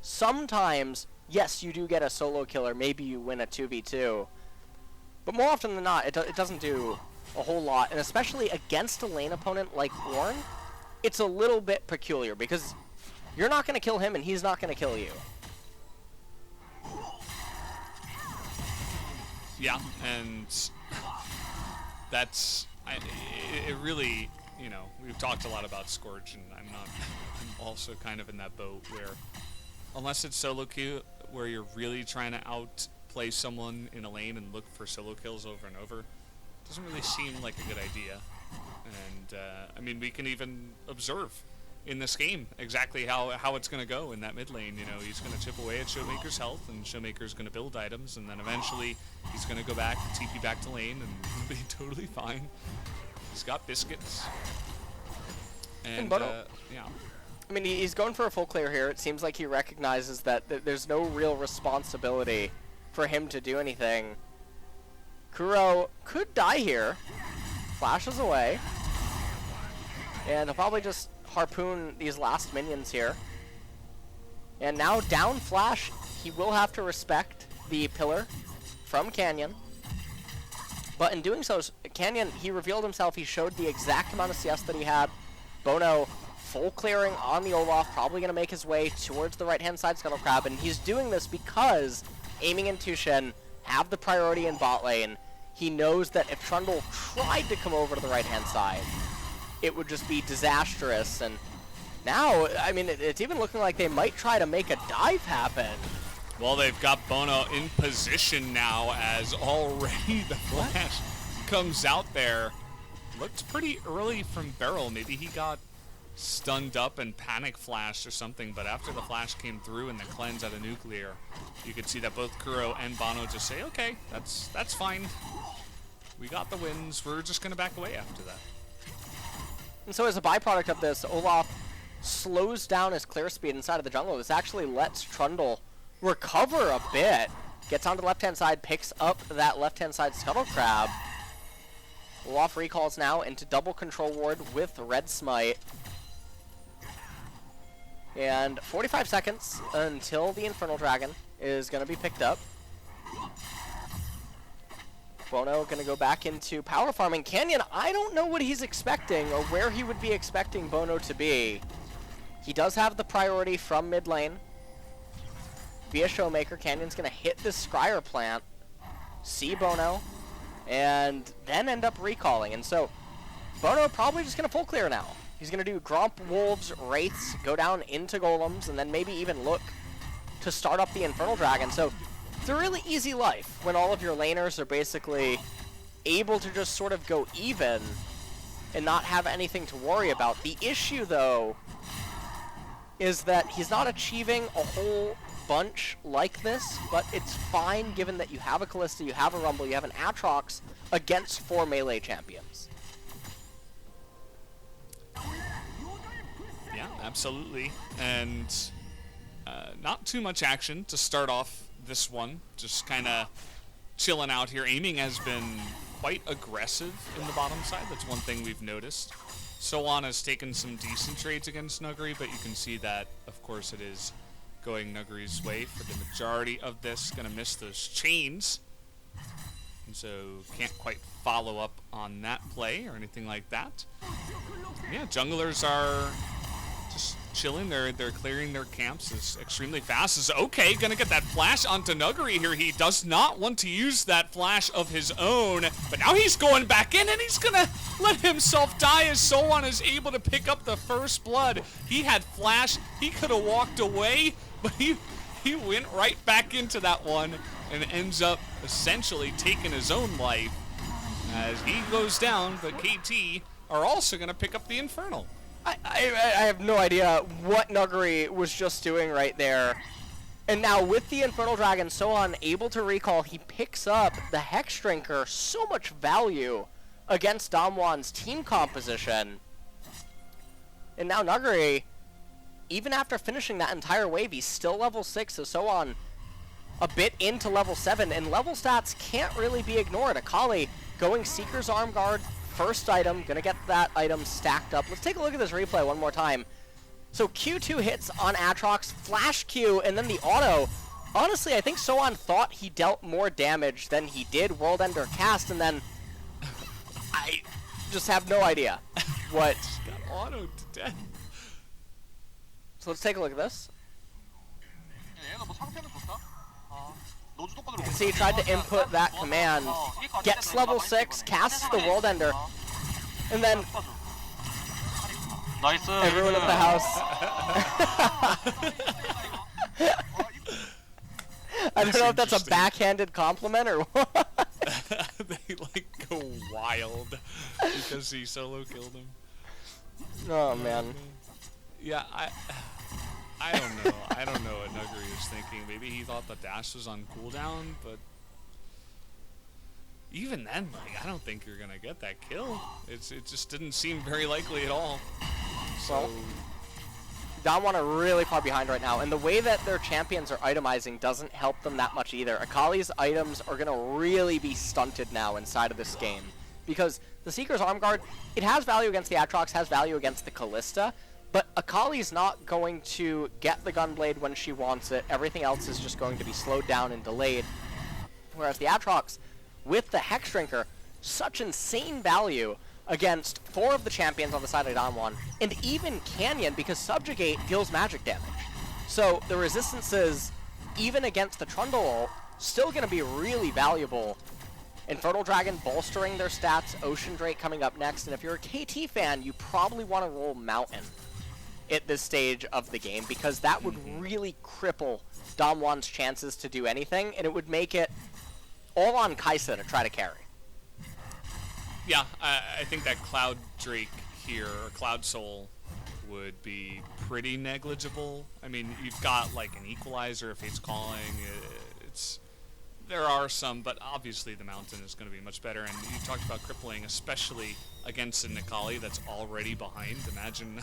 sometimes, yes, you do get a solo kill, or maybe you win a 2v2, but more often than not, it doesn't do a whole lot, and especially against a lane opponent like Ornn, it's a little bit peculiar, because you're not going to kill him, and he's not going to kill you. Yeah, and that's it really, you know, we've talked a lot about Scourge, and I'm also kind of in that boat where unless it's solo queue where you're really trying to outplay someone in a lane and look for solo kills over and over, it doesn't really seem like a good idea. And I mean, we can even observe in this game exactly how it's going to go in that mid lane. You know, he's going to chip away at Showmaker's health, and Showmaker's going to build items, and then eventually he's going to go back, TP back to lane, and he'll be totally fine. He's got biscuits. And yeah. I mean, he's going for a full clear here. It seems like he recognizes that there's no real responsibility for him to do anything. Kuro could die here. Flashes away. And he'll probably just harpoon these last minions here. And now down flash, he will have to respect the pillar from Canyon. But in doing so, Canyon, he revealed himself. He showed the exact amount of CS that he had. Bono full clearing on the Olaf, probably going to make his way towards the right-hand side Scuttle Crab, and he's doing this because Aiming and Tushen have the priority in bot lane. He knows that if Trundle tried to come over to the right-hand side, it would just be disastrous, and now, I mean, it's even looking like they might try to make a dive happen. Well, they've got Bono in position now as already the flash comes out there. Looked pretty early from Beryl. Maybe he got stunned up and panic flashed or something, but after the flash came through and the cleanse out of nuclear, you could see that both Kuro and Bono just say, okay, that's fine. We got the wins. We're just going to back away after that. And so as a byproduct of this, Olaf slows down his clear speed inside of the jungle. This actually lets Trundle recover a bit. Gets onto the left-hand side, picks up that left-hand side Scuttle Crab. Olaf recalls now into double control ward with Red Smite. And 45 seconds until the Infernal Dragon is going to be picked up. Bono going to go back into power farming. Canyon, I don't know what he's expecting or where he would be expecting Bono to be. He does have the priority from mid lane. Via Showmaker, Canyon's going to hit this Scryer plant, see Bono, and then end up recalling. And so Bono probably just going to full clear now. He's going to do Gromp, Wolves, Wraiths, go down into Golems, and then maybe even look to start up the Infernal Dragon. So it's a really easy life when all of your laners are basically able to just sort of go even and not have anything to worry about. The issue, though, is that he's not achieving a whole bunch like this, but it's fine given that you have a Kalista, you have a Rumble, you have an Aatrox against 4 melee champions. Yeah, absolutely. And not too much action to start off this one. Just kind of chilling out here. Aiming has been quite aggressive in the bottom side. That's one thing we've noticed. Sowan has taken some decent trades against Nuguri, but you can see that, of course, it is going Nuguri's way for the majority of this. Going to miss those chains. And so can't quite follow up on that play or anything like that. Yeah, junglers are just chilling. They're clearing their camps as extremely fast. Is okay, gonna get that flash onto Nuguri here. He does not want to use that flash of his own, but now he's going back in and he's gonna let himself die as Sowan is able to pick up the first blood. He had flash, he could have walked away, but he went right back into that one and ends up essentially taking his own life as he goes down, but KT are also gonna pick up the Infernal. I have no idea what Nuguri was just doing right there. And now with the Infernal Dragon so unable to recall, he picks up the Hex Drinker. So much value against Damwon's team composition. And now Nuguri, even after finishing that entire wave, he's still level 6, so Soan a bit into level 7, and level stats can't really be ignored. Akali going Seeker's Arm Guard, first item, gonna get that item stacked up. Let's take a look at this replay one more time. So Q2 hits on Aatrox, flash Q, and then the auto. Honestly, I think Soan thought he dealt more damage than he did. World Ender cast, and then I just have no idea what. Got autoed to death. So let's take a look at this. You can see he tried to input that command, gets level 6, casts the World Ender, and then everyone at the house. I don't know if that's a backhanded compliment or what. They like go wild because he solo killed him. Oh man. Yeah, I don't know. I don't know what Nuguri is thinking. Maybe he thought the dash was on cooldown, but even then, like, I don't think you're gonna get that kill. It just didn't seem very likely at all. So Damwon are really far behind right now, and the way that their champions are itemizing doesn't help them that much either. Akali's items are gonna really be stunted now inside of this game, because the Seeker's Arm Guard, it has value against the Aatrox, has value against the Callista, but Akali's not going to get the Gunblade when she wants it. Everything else is just going to be slowed down and delayed. Whereas the Aatrox, with the Hex Drinker, such insane value against 4 of the champions on the side of Damwon, and even Canyon, because Subjugate deals magic damage. So the resistances, even against the Trundle ult, still going to be really valuable. Infernal Dragon bolstering their stats, Ocean Drake coming up next, and if you're a KT fan, you probably want to roll Mountain at this stage of the game, because that would really cripple Damwon's chances to do anything, and it would make it all on Kaisa to try to carry. Yeah, I think that Cloud Drake here, or Cloud Soul, would be pretty negligible. I mean, you've got like an Equalizer if Fate's Calling. There are some, but obviously the Mountain is going to be much better. And you talked about crippling, especially against an Akali that's already behind. Imagine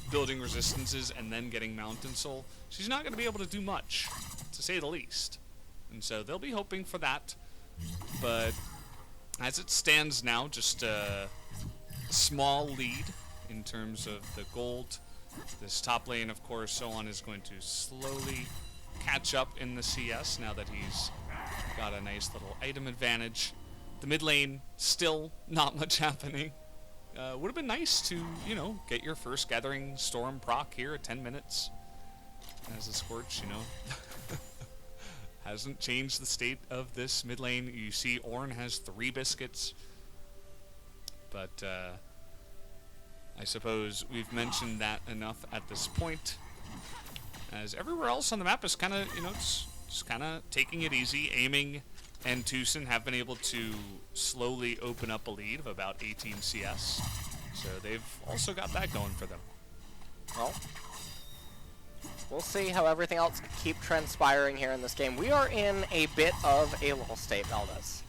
building resistances and then getting Mountain Soul. She's not going to be able to do much, to say the least. And so they'll be hoping for that. But as it stands now, just a small lead in terms of the gold. This top lane, of course, Soan is going to slowly catch up in the CS now that he's got a nice little item advantage. The mid lane, still not much happening. Would have been nice to, you know, get your first Gathering Storm proc here at 10 minutes as a Scorch, you know. Hasn't changed the state of this mid lane. You see Ornn has 3 biscuits. But I suppose we've mentioned that enough at this point, as everywhere else on the map is kind of, you know, just kind of taking it easy. Aiming and Tucson have been able to slowly open up a lead of about 18 CS. So they've also got that going for them. Well, we'll see how everything else keep transpiring here in this game. We are in a bit of a lull state, Valdez.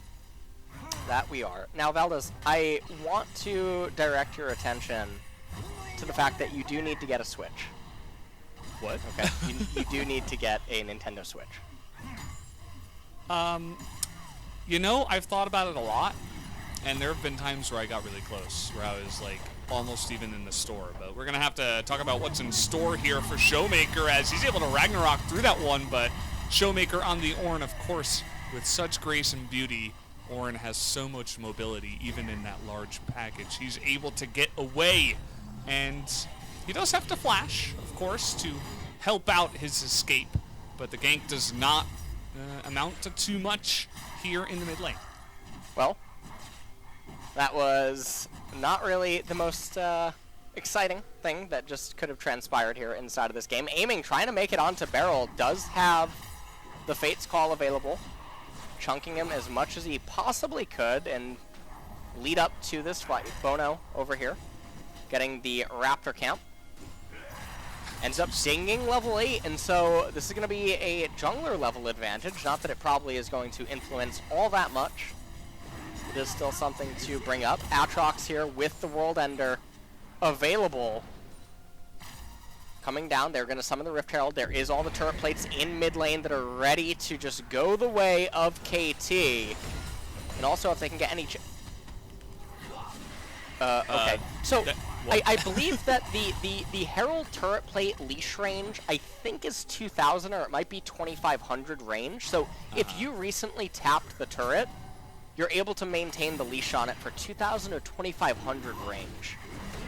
That we are. Now, Valdez, I want to direct your attention to the fact that you do need to get a Switch. What? Okay, you do need to get a Nintendo Switch. You know, I've thought about it a lot, and there have been times where I got really close, where I was like almost even in the store. But we're gonna have to talk about what's in store here for Showmaker, as he's able to Ragnarok through that one. But Showmaker on the Ornn, of course, with such grace and beauty. Ornn has so much mobility, even in that large package. He's able to get away, and he does have to flash, of course, to help out his escape. But the gank does not amount to too much here in the mid lane. Well, that was not really the most exciting thing that just could have transpired here inside of this game. Aiming, trying to make it onto Beryl, does have the Fate's Call available, chunking him as much as he possibly could and lead up to this fight. Bono over here, getting the Raptor camp. ends up singing level 8, and so this is going to be a jungler level advantage. Not that it probably is going to influence all that much. It is still something to bring up. Aatrox here with the World Ender available. Coming down, they're going to summon the Rift Herald. There is all the turret plates in mid lane that are ready to just go the way of KT. And also if they can get any... okay, so I believe that the Herald turret plate leash range, I think is 2,000 or it might be 2,500 range. So if you recently tapped the turret, you're able to maintain the leash on it for 2,000 or 2,500 range.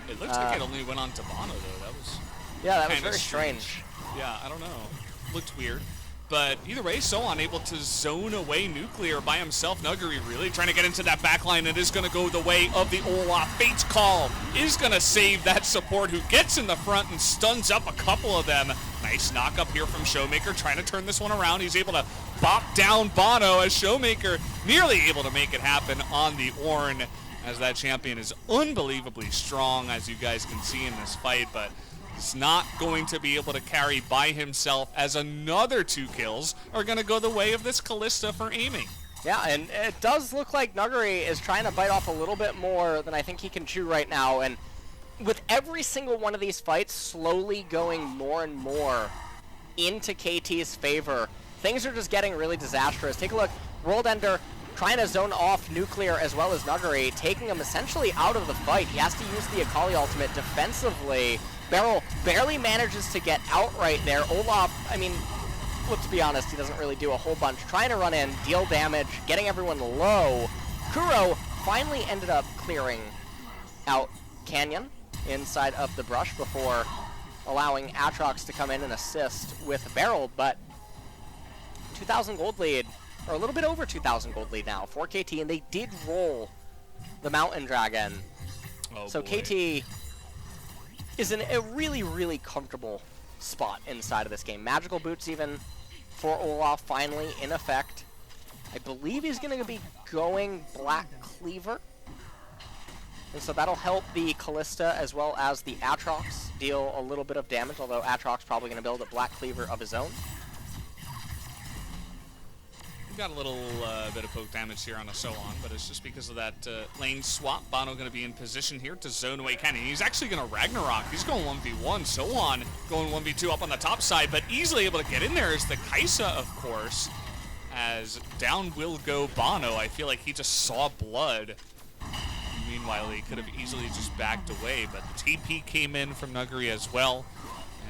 It looks like it only went on to Bono though. That was that was very strange. Yeah, I don't know. Looked weird. But either way, Sohan able to zone away Nuclear by himself. Nuguri really trying to get into that backline. It is going to go the way of the Olaf. Fate's Call is going to save that support who gets in the front and stuns up a couple of them. Nice knock up here from Showmaker, trying to turn this one around. He's able to bop down Bono as Showmaker nearly able to make it happen on the Ornn, as that champion is unbelievably strong, as you guys can see in this fight, but he's not going to be able to carry by himself, as another 2 kills are going to go the way of this Kalista for aiming. Yeah, and it does look like Nuguri is trying to bite off a little bit more than I think he can chew right now, and with every single one of these fights slowly going more and more into KT's favor, things are just getting really disastrous. Take a look, World Ender trying to zone off Nuclear as well as Nuguri, taking him essentially out of the fight. He has to use the Akali ultimate defensively. Beryl barely manages to get out right there. Olaf, I mean, let's be honest, he doesn't really do a whole bunch. Trying to run in, deal damage, getting everyone low. Kuro finally ended up clearing out Canyon inside of the brush before allowing Aatrox to come in and assist with Beryl, but 2,000 gold lead, or a little bit over 2,000 gold lead now for KT, and they did roll the Mountain Dragon. Oh, so boy. KT is in a really, really comfortable spot inside of this game. Magical Boots even for Olaf finally in effect. I believe he's going to be going Black Cleaver. And so that'll help the Kalista as well as the Aatrox deal a little bit of damage, although Aatrox probably going to build a Black Cleaver of his own. We've got a little bit of poke damage here on a Sohan, but it's just because of that lane swap. Bono going to be in position here to zone away Canyon. He's actually going to Ragnarok. He's going 1v1. Sohan going 1v2 up on the top side, but easily able to get in there is the Kaisa, of course, as down will go Bono. I feel like he just saw blood. Meanwhile, he could have easily just backed away, but the TP came in from Nuguri as well,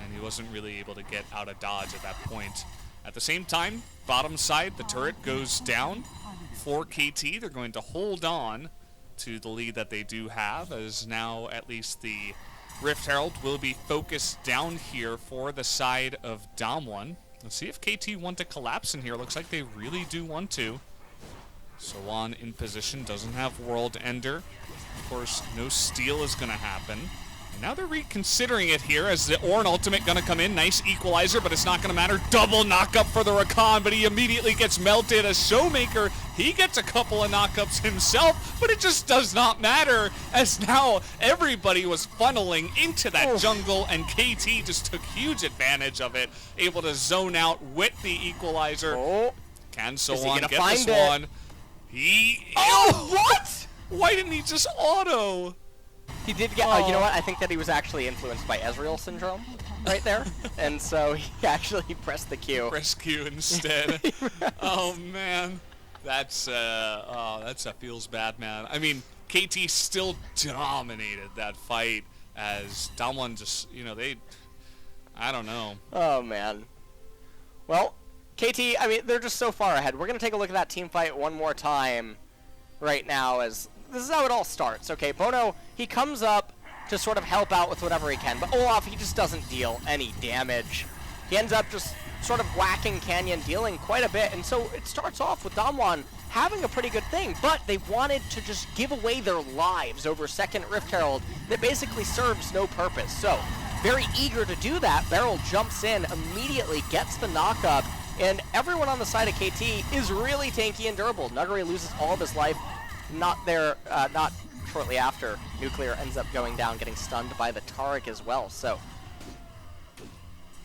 and he wasn't really able to get out of dodge at that point. At the same time, bottom side, the turret goes down for KT. They're going to hold on to the lead that they do have, as now at least the Rift Herald will be focused down here for the side of Damwon. Let's see if KT want to collapse in here. Looks like they really do want to. Sohan in position, doesn't have World Ender. Of course, no steal is going to happen. And now they're reconsidering it here as the Ornn ultimate going to come in. Nice equalizer, but it's not going to matter. Double knockup for the Rakan, but he immediately gets melted. As Showmaker, he gets a couple of knockups himself, but it just does not matter, as now everybody was funneling into that jungle, and KT just took huge advantage of it, able to zone out with the equalizer. Can Sohan get this one? What? Why didn't he just auto? He did get, you know what, I think that he was actually influenced by Ezreal syndrome right there, and so he actually pressed the Q. Press Q instead. Oh man, that's that feels bad, man. I mean, KT still dominated that fight, as Damwon just, I don't know. Oh man. Well, KT, I mean, they're just so far ahead. We're going to take a look at that team fight one more time right now, as this is how it all starts. Okay, Bono, he comes up to sort of help out with whatever he can, but Olaf, he just doesn't deal any damage. He ends up just sort of whacking Canyon, dealing quite a bit, and so it starts off with Damwon having a pretty good thing, but they wanted to just give away their lives over second Rift Herald that basically serves no purpose. So, very eager to do that, Beryl jumps in, immediately gets the knockup, and everyone on the side of KT is really tanky and durable. Nuguri loses all of his life, not shortly after. Nuclear ends up going down, getting stunned by the Taric as well. So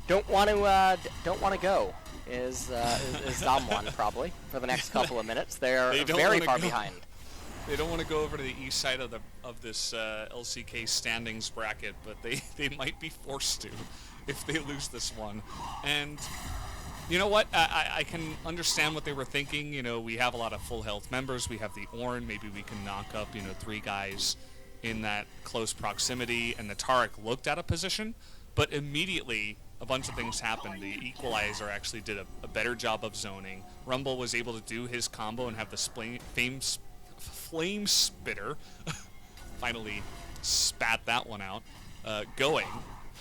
don't want to go is Damwon probably for the next couple of minutes. They're very far behind. They don't want to go over to the east side of this LCK standings bracket, but they might be forced to if they lose this one. And you know what? I can understand what they were thinking. You know, we have a lot of full health members. We have the Ornn. Maybe we can knock up, 3 guys in that close proximity. And the Taric looked at a position, but immediately a bunch of things happened. The Equalizer actually did a better job of zoning. Rumble was able to do his combo and have the Flame Spitter finally spat that one out, going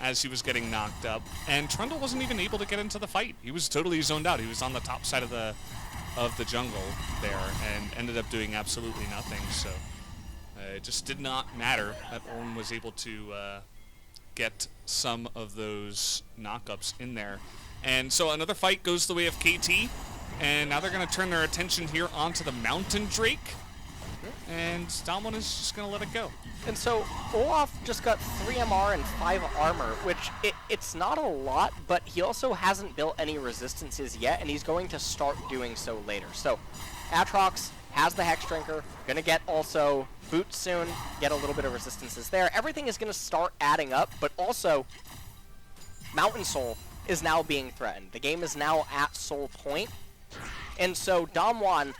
as he was getting knocked up. And Trundle wasn't even able to get into the fight. He was totally zoned out. He was on the top side of the jungle there and ended up doing absolutely nothing. So it just did not matter that Ornn was able to get some of those knockups in there. And so another fight goes the way of KT, and now they're going to turn their attention here onto the Mountain Drake. And Damwon is just going to let it go. And so Olaf just got 3 MR and 5 armor, which it's not a lot, but he also hasn't built any resistances yet, and he's going to start doing so later. So Aatrox has the Hex Drinker, going to get also Boots soon, get a little bit of resistances there. Everything is going to start adding up, but also Mountain Soul is now being threatened. The game is now at Soul Point, and so Damwon,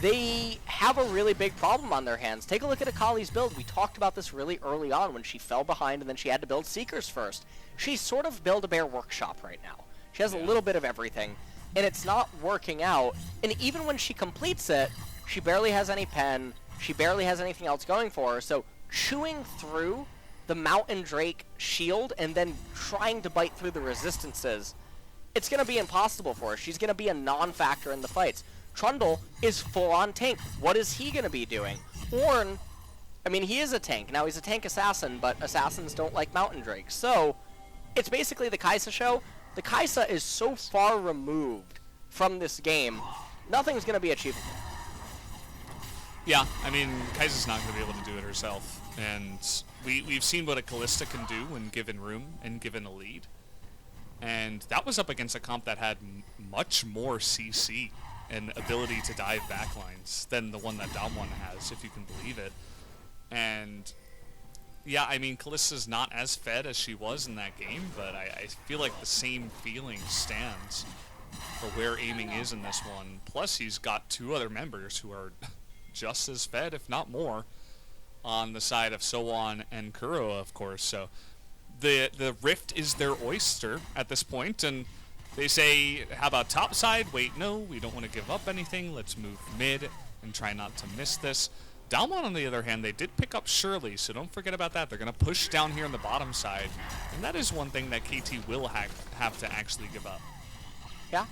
they have a really big problem on their hands. Take a look at Akali's build. We talked about this really early on when she fell behind and then she had to build Seekers first. She's sort of Build-A-Bear workshop right now. She has a little bit of everything, and it's not working out. And even when she completes it, she barely has any pen. She barely has anything else going for her. So chewing through the Mountain Drake shield and then trying to bite through the resistances, it's going to be impossible for her. She's going to be a non-factor in the fights. Trundle is full-on tank. What is he going to be doing? Ornn, I mean, he is a tank. Now, he's a tank assassin, but assassins don't like Mountain Drake. So, it's basically the Kai'Sa show. The Kai'Sa is so far removed from this game, nothing's going to be achievable. Yeah, I mean, Kai'Sa's not going to be able to do it herself. And we've seen what a Kalista can do when given room and given a lead. And that was up against a comp that had much more CC and ability to dive backlines than the one that Damwon has, if you can believe it. And yeah, I mean, Kalista's not as fed as she was in that game, but I feel like the same feeling stands for where aiming is in this one. Plus, he's got 2 other members who are just as fed, if not more, on the side of Sowon and Kuro, of course. So the Rift is their oyster at this point, and they say, how about top side? Wait, no, we don't want to give up anything. Let's move mid and try not to miss this. Damwon, on the other hand, they did pick up Shirley, so don't forget about that. They're going to push down here on the bottom side, and that is one thing that KT will have to actually give up. Yeah.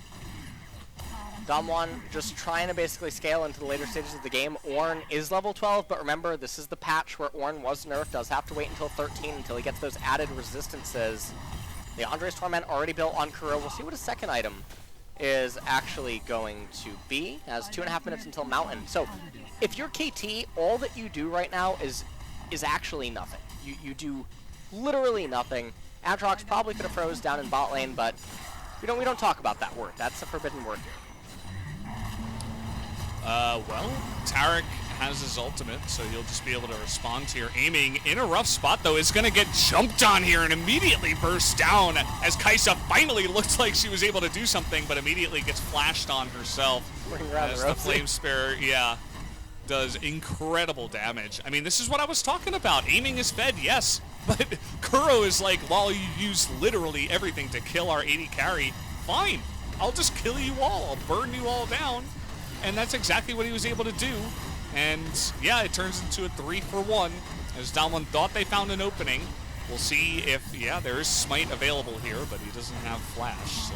Damwon just trying to basically scale into the later stages of the game. Ornn is level 12, but remember, this is the patch where Ornn was nerfed. Does have to wait until 13 until he gets those added resistances. The Andre's Torment already built on Kuro. We'll see what his second item is actually going to be. Has 2.5 minutes until Mountain. So, if you're KT, all that you do right now is actually nothing. You do literally nothing. Aatrox probably could have froze down in bot lane, but we don't talk about that word. That's a forbidden word here. Well, Taric has his ultimate, so he'll just be able to respond here. Aiming in a rough spot, though, is going to get jumped on here and immediately burst down as Kai'Sa finally looks like she was able to do something, but immediately gets flashed on herself. As the Flame Spare, does incredible damage. I mean, this is what I was talking about. Aiming is fed, yes, but Kuro is like, while you use literally everything to kill our AD carry, fine, I'll just kill you all. I'll burn you all down. And that's exactly what he was able to do. And yeah, it turns into a 3-for-1 as Damwon thought they found an opening. We'll see if, there is Smite available here, but he doesn't have Flash, so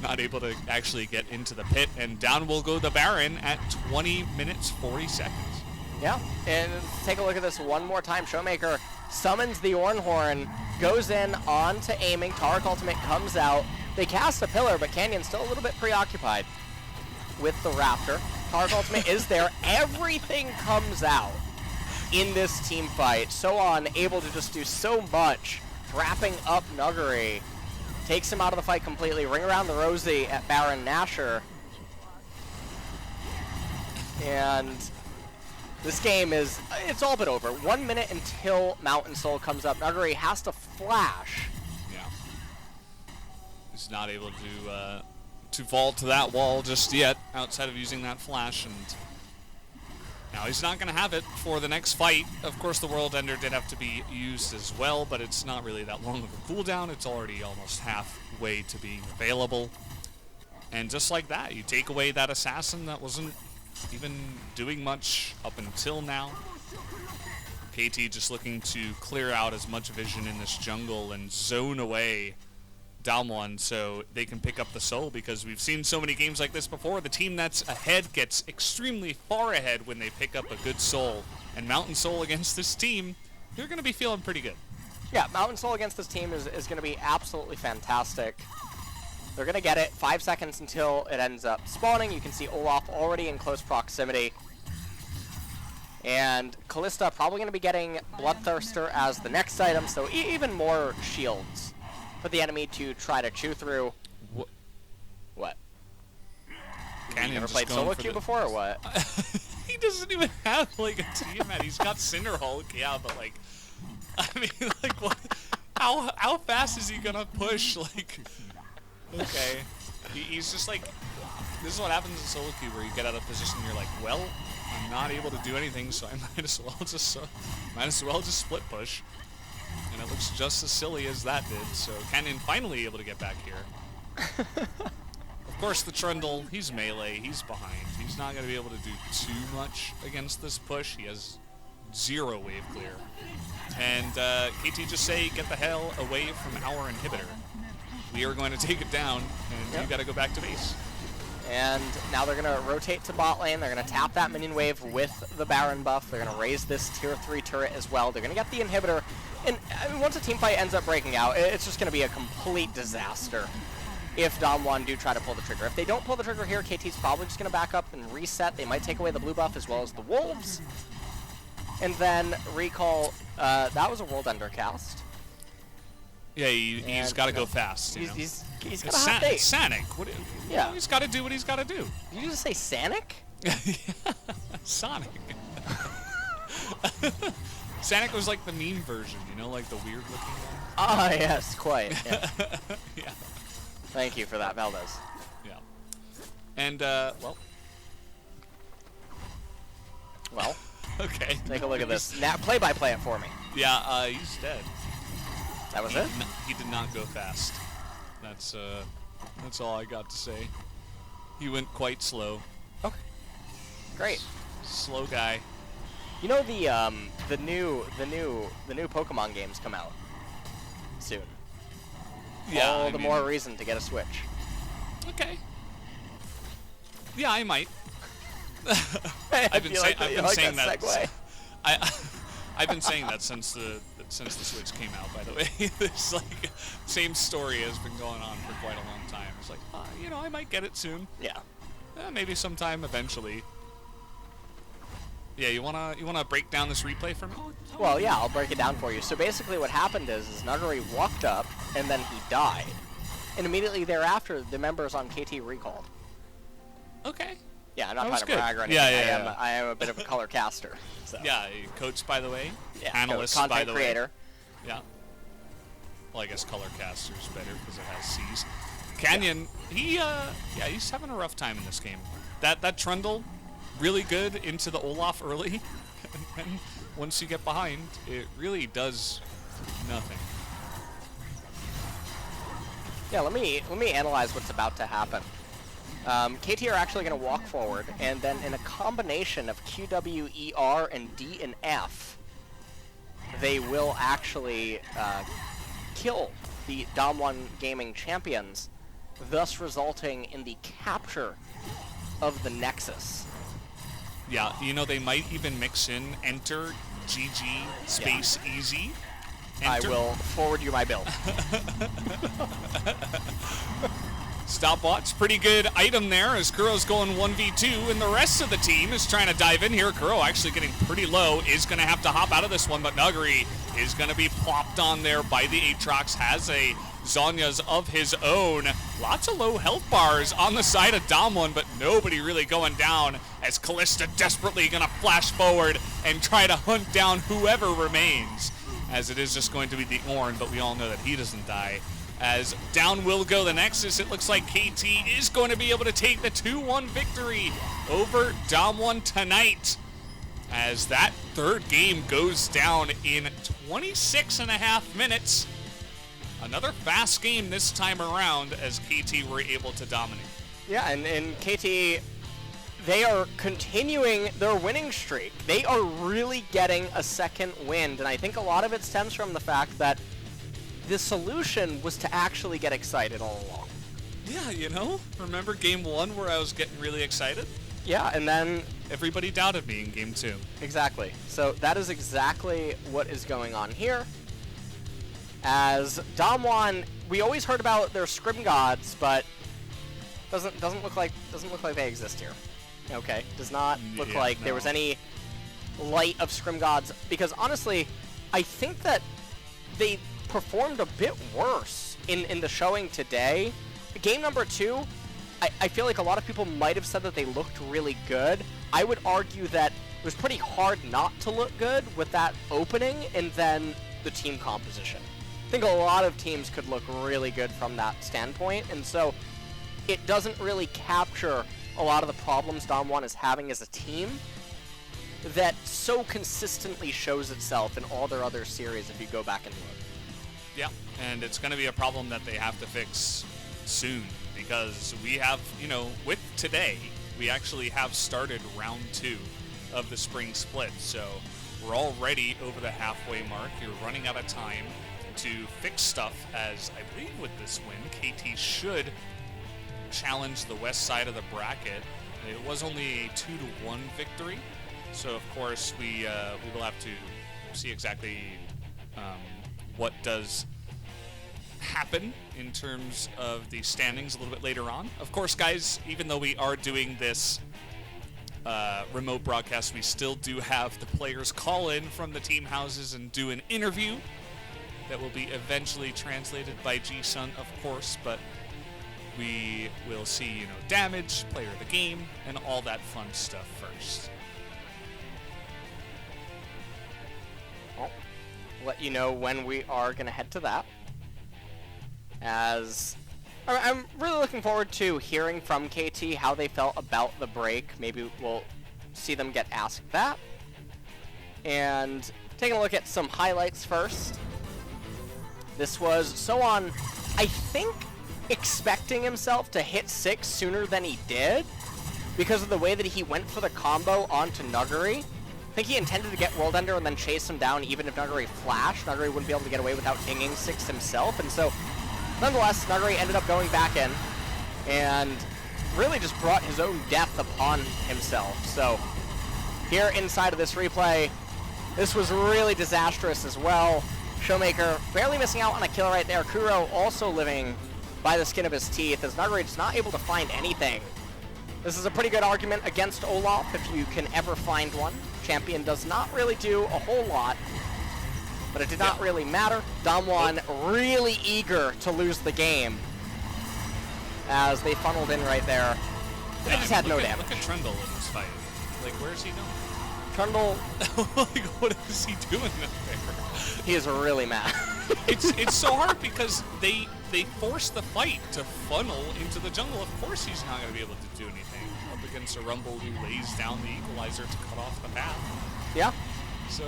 not able to actually get into the pit. And down will go the Baron at 20 minutes, 40 seconds. Yeah, and take a look at this one more time. Showmaker summons the Ornn Horn, goes in onto aiming. Taric ultimate comes out. They cast a pillar, but Canyon's still a little bit preoccupied with the Raptor. Taric ultimate is there. Everything comes out in this team fight. Sowon able to just do so much, wrapping up Nuguri. Takes him out of the fight completely. Ring around the Rosie at Baron Nashor. And this game is, it's all but over. 1 minute until Mountain Soul comes up. Nuguri has to flash. Yeah. He's not able to vault to that wall just yet, outside of using that flash, and now he's not going to have it for the next fight. Of course, the World Ender did have to be used as well, but it's not really that long of a cooldown. It's already almost halfway to being available. And just like that, you take away that assassin that wasn't even doing much up until now. KT just looking to clear out as much vision in this jungle and zone away Damwon so they can pick up the soul, because we've seen so many games like this before. The team that's ahead gets extremely far ahead when they pick up a good soul. And Mountain Soul against this team, they're going to be feeling pretty good. Yeah, Mountain Soul against this team is going to be absolutely fantastic. They're going to get it. 5 seconds until it ends up spawning. You can see Olaf already in close proximity. And Kalista probably going to be getting Bloodthirster as the next item, so even more shields for the enemy to try to chew through. What? Canyon you never played solo queue before, or what? He doesn't even have, like, a Tiamat. He's got Cinder Hulk, yeah, but, like, I mean, like, what? How fast is he gonna push? Like, okay. He's just like, this is what happens in solo queue, where you get out of position and you're like, well, I'm not able to do anything, so I might as well just split push. And it looks just as silly as that did, so Canyon finally able to get back here. Of course, the Trundle, he's melee, he's behind. He's not going to be able to do too much against this push. He has 0 wave clear. And KT just say, get the hell away from our inhibitor. We are going to take it down, and you got to go back to base. And now they're going to rotate to bot lane. They're going to tap that minion wave with the Baron buff. They're going to raise this tier 3 turret as well. They're going to get the inhibitor. And I mean, once a team fight ends up breaking out, it's just going to be a complete disaster if Damwon do try to pull the trigger. If they don't pull the trigger here, KT's probably just going to back up and reset. They might take away the blue buff as well as the wolves. And then recall, that was a World Ender cast. Yeah, he's got to go fast. He's got a hot date. Sanic. Yeah. He's got to do what he's got to do. Did you just say Sanic? Sonic. Sanic was like the meme version, you know, like the weird looking one. Ah, yes, quite. Yeah. Yeah. Thank you for that, Valdez. Yeah. And, well. Well. Okay. Take a look at this. Now, play-by-play it for me. Yeah, he's dead. That was it? He did not go fast. That's all I got to say. He went quite slow. Okay. Great. Slow guy. You know the new Pokemon games come out soon. Yeah. All the more reason to get a Switch. Okay. Yeah, I might. I've been saying that. I've been saying that since the Switch came out. By the way, this like same story has been going on for quite a long time. It's like, you know, I might get it soon. Yeah. Maybe sometime eventually. Yeah, you wanna break down this replay for me? Well, yeah, I'll break it down for you. So basically, what happened is Nuguri walked up and then he died, and immediately thereafter, the members on KT recalled. Okay. Yeah, I'm not trying to brag or anything. Yeah. I am a bit of a color caster. So. Yeah, coach, by the way. Yeah, analyst, content by the creator. way. Yeah. Well, I guess color caster is better because it has C's. Canyon, he's having a rough time in this game. That Trundle, really good into the Olaf early, and then once you get behind, it really does nothing. Yeah, let me analyze what's about to happen. KT are actually going to walk forward, and then in a combination of Q, W, E, R, and D and F, they will actually kill the Damwon Gaming champions, thus resulting in the capture of the Nexus. Yeah, you know, they might even mix in enter GG space easy. Enter. I will forward you my bill. Stopwatch, pretty good item there as Kuro's going 1v2, and the rest of the team is trying to dive in here. Kuro actually getting pretty low, is going to have to hop out of this one, but Nuguri is going to be plopped on there by the Aatrox, has a Zhonya's of his own. Lots of low health bars on the side of Damwon, but nobody really going down as Kalista desperately going to flash forward and try to hunt down whoever remains, as it is just going to be the Ornn, but we all know that he doesn't die. As down will go the Nexus, it looks like KT is going to be able to take the 2-1 victory over Damwon tonight, as that third game goes down in 26.5 minutes. Another fast game this time around as KT were able to dominate. Yeah, and KT, they are continuing their winning streak. They are really getting a second wind, and I think a lot of it stems from the fact that the solution was to actually get excited all along. Yeah, you know, remember game 1 where I was getting really excited? Yeah, and then everybody doubted me in game 2. Exactly. So that is exactly what is going on here. As Damwon, we always heard about their scrim gods, but doesn't look like they exist here. Okay, does not look like there was any light of scrim gods, because honestly, I think that they performed a bit worse in the showing today. Game number 2, I feel like a lot of people might have said that they looked really good. I would argue that it was pretty hard not to look good with that opening and then the team composition. I think a lot of teams could look really good from that standpoint, and so it doesn't really capture a lot of the problems Damwon is having as a team that so consistently shows itself in all their other series if you go back and look. Yeah, and it's going to be a problem that they have to fix soon, because we have, you know, with today, we actually have started round 2 of the Spring Split, so we're already over the halfway mark. You're running out of time to fix stuff, as I believe with this win, KT should challenge the west side of the bracket. It was only a 2-1 victory, so of course we will have to see exactly what does happen in terms of the standings a little bit later on. Of course, guys, even though we are doing this remote broadcast, we still do have the players call in from the team houses and do an interview that will be eventually translated by G-Sun, of course, but we will see, you know, damage, player of the game, and all that fun stuff first. Well, let you know when we are going to head to that. As I'm really looking forward to hearing from KT how they felt about the break. Maybe we'll see them get asked that. And taking a look at some highlights first. This was Soan, I think, expecting himself to hit 6 sooner than he did because of the way that he went for the combo onto Nuguri. I think he intended to get World Ender and then chase him down even if Nuguri flashed. Nuguri wouldn't be able to get away without dinging 6 himself, and so nonetheless, Nuguri ended up going back in and really just brought his own death upon himself. So here inside of this replay, this was really disastrous as well. Showmaker barely missing out on a kill right there. Kuro also living by the skin of his teeth as Nuguri is not able to find anything. This is a pretty good argument against Olaf if you can ever find one. Champion does not really do a whole lot, but it did not really matter. Damwon really eager to lose the game as they funneled in right there. They just had no damage. Look at Trundle in this fight. Like, where is he going? Trundle, like, what is he doing up there? He is really mad. it's so hard because they force the fight to funnel into the jungle. Of course he's not going to be able to do anything up against a Rumble who lays down the equalizer to cut off the path. Yeah. So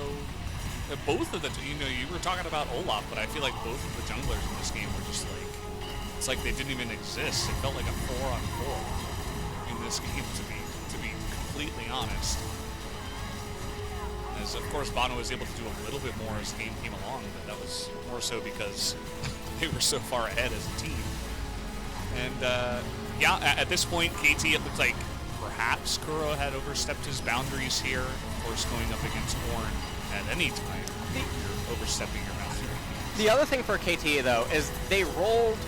both of the, you know, you were talking about Olaf, but I feel like both of the junglers in this game were just like, it's like they didn't even exist. It felt like a 4-on-4 in this game, to be completely honest. As of course Bono was able to do a little bit more as the game came along, but that was more so because they were so far ahead as a team. And yeah, at this point, KT, it looked like perhaps Kuro had overstepped his boundaries here. Of course, going up against Ornn at any time, you're overstepping your boundaries. The other thing for KT, though, is they rolled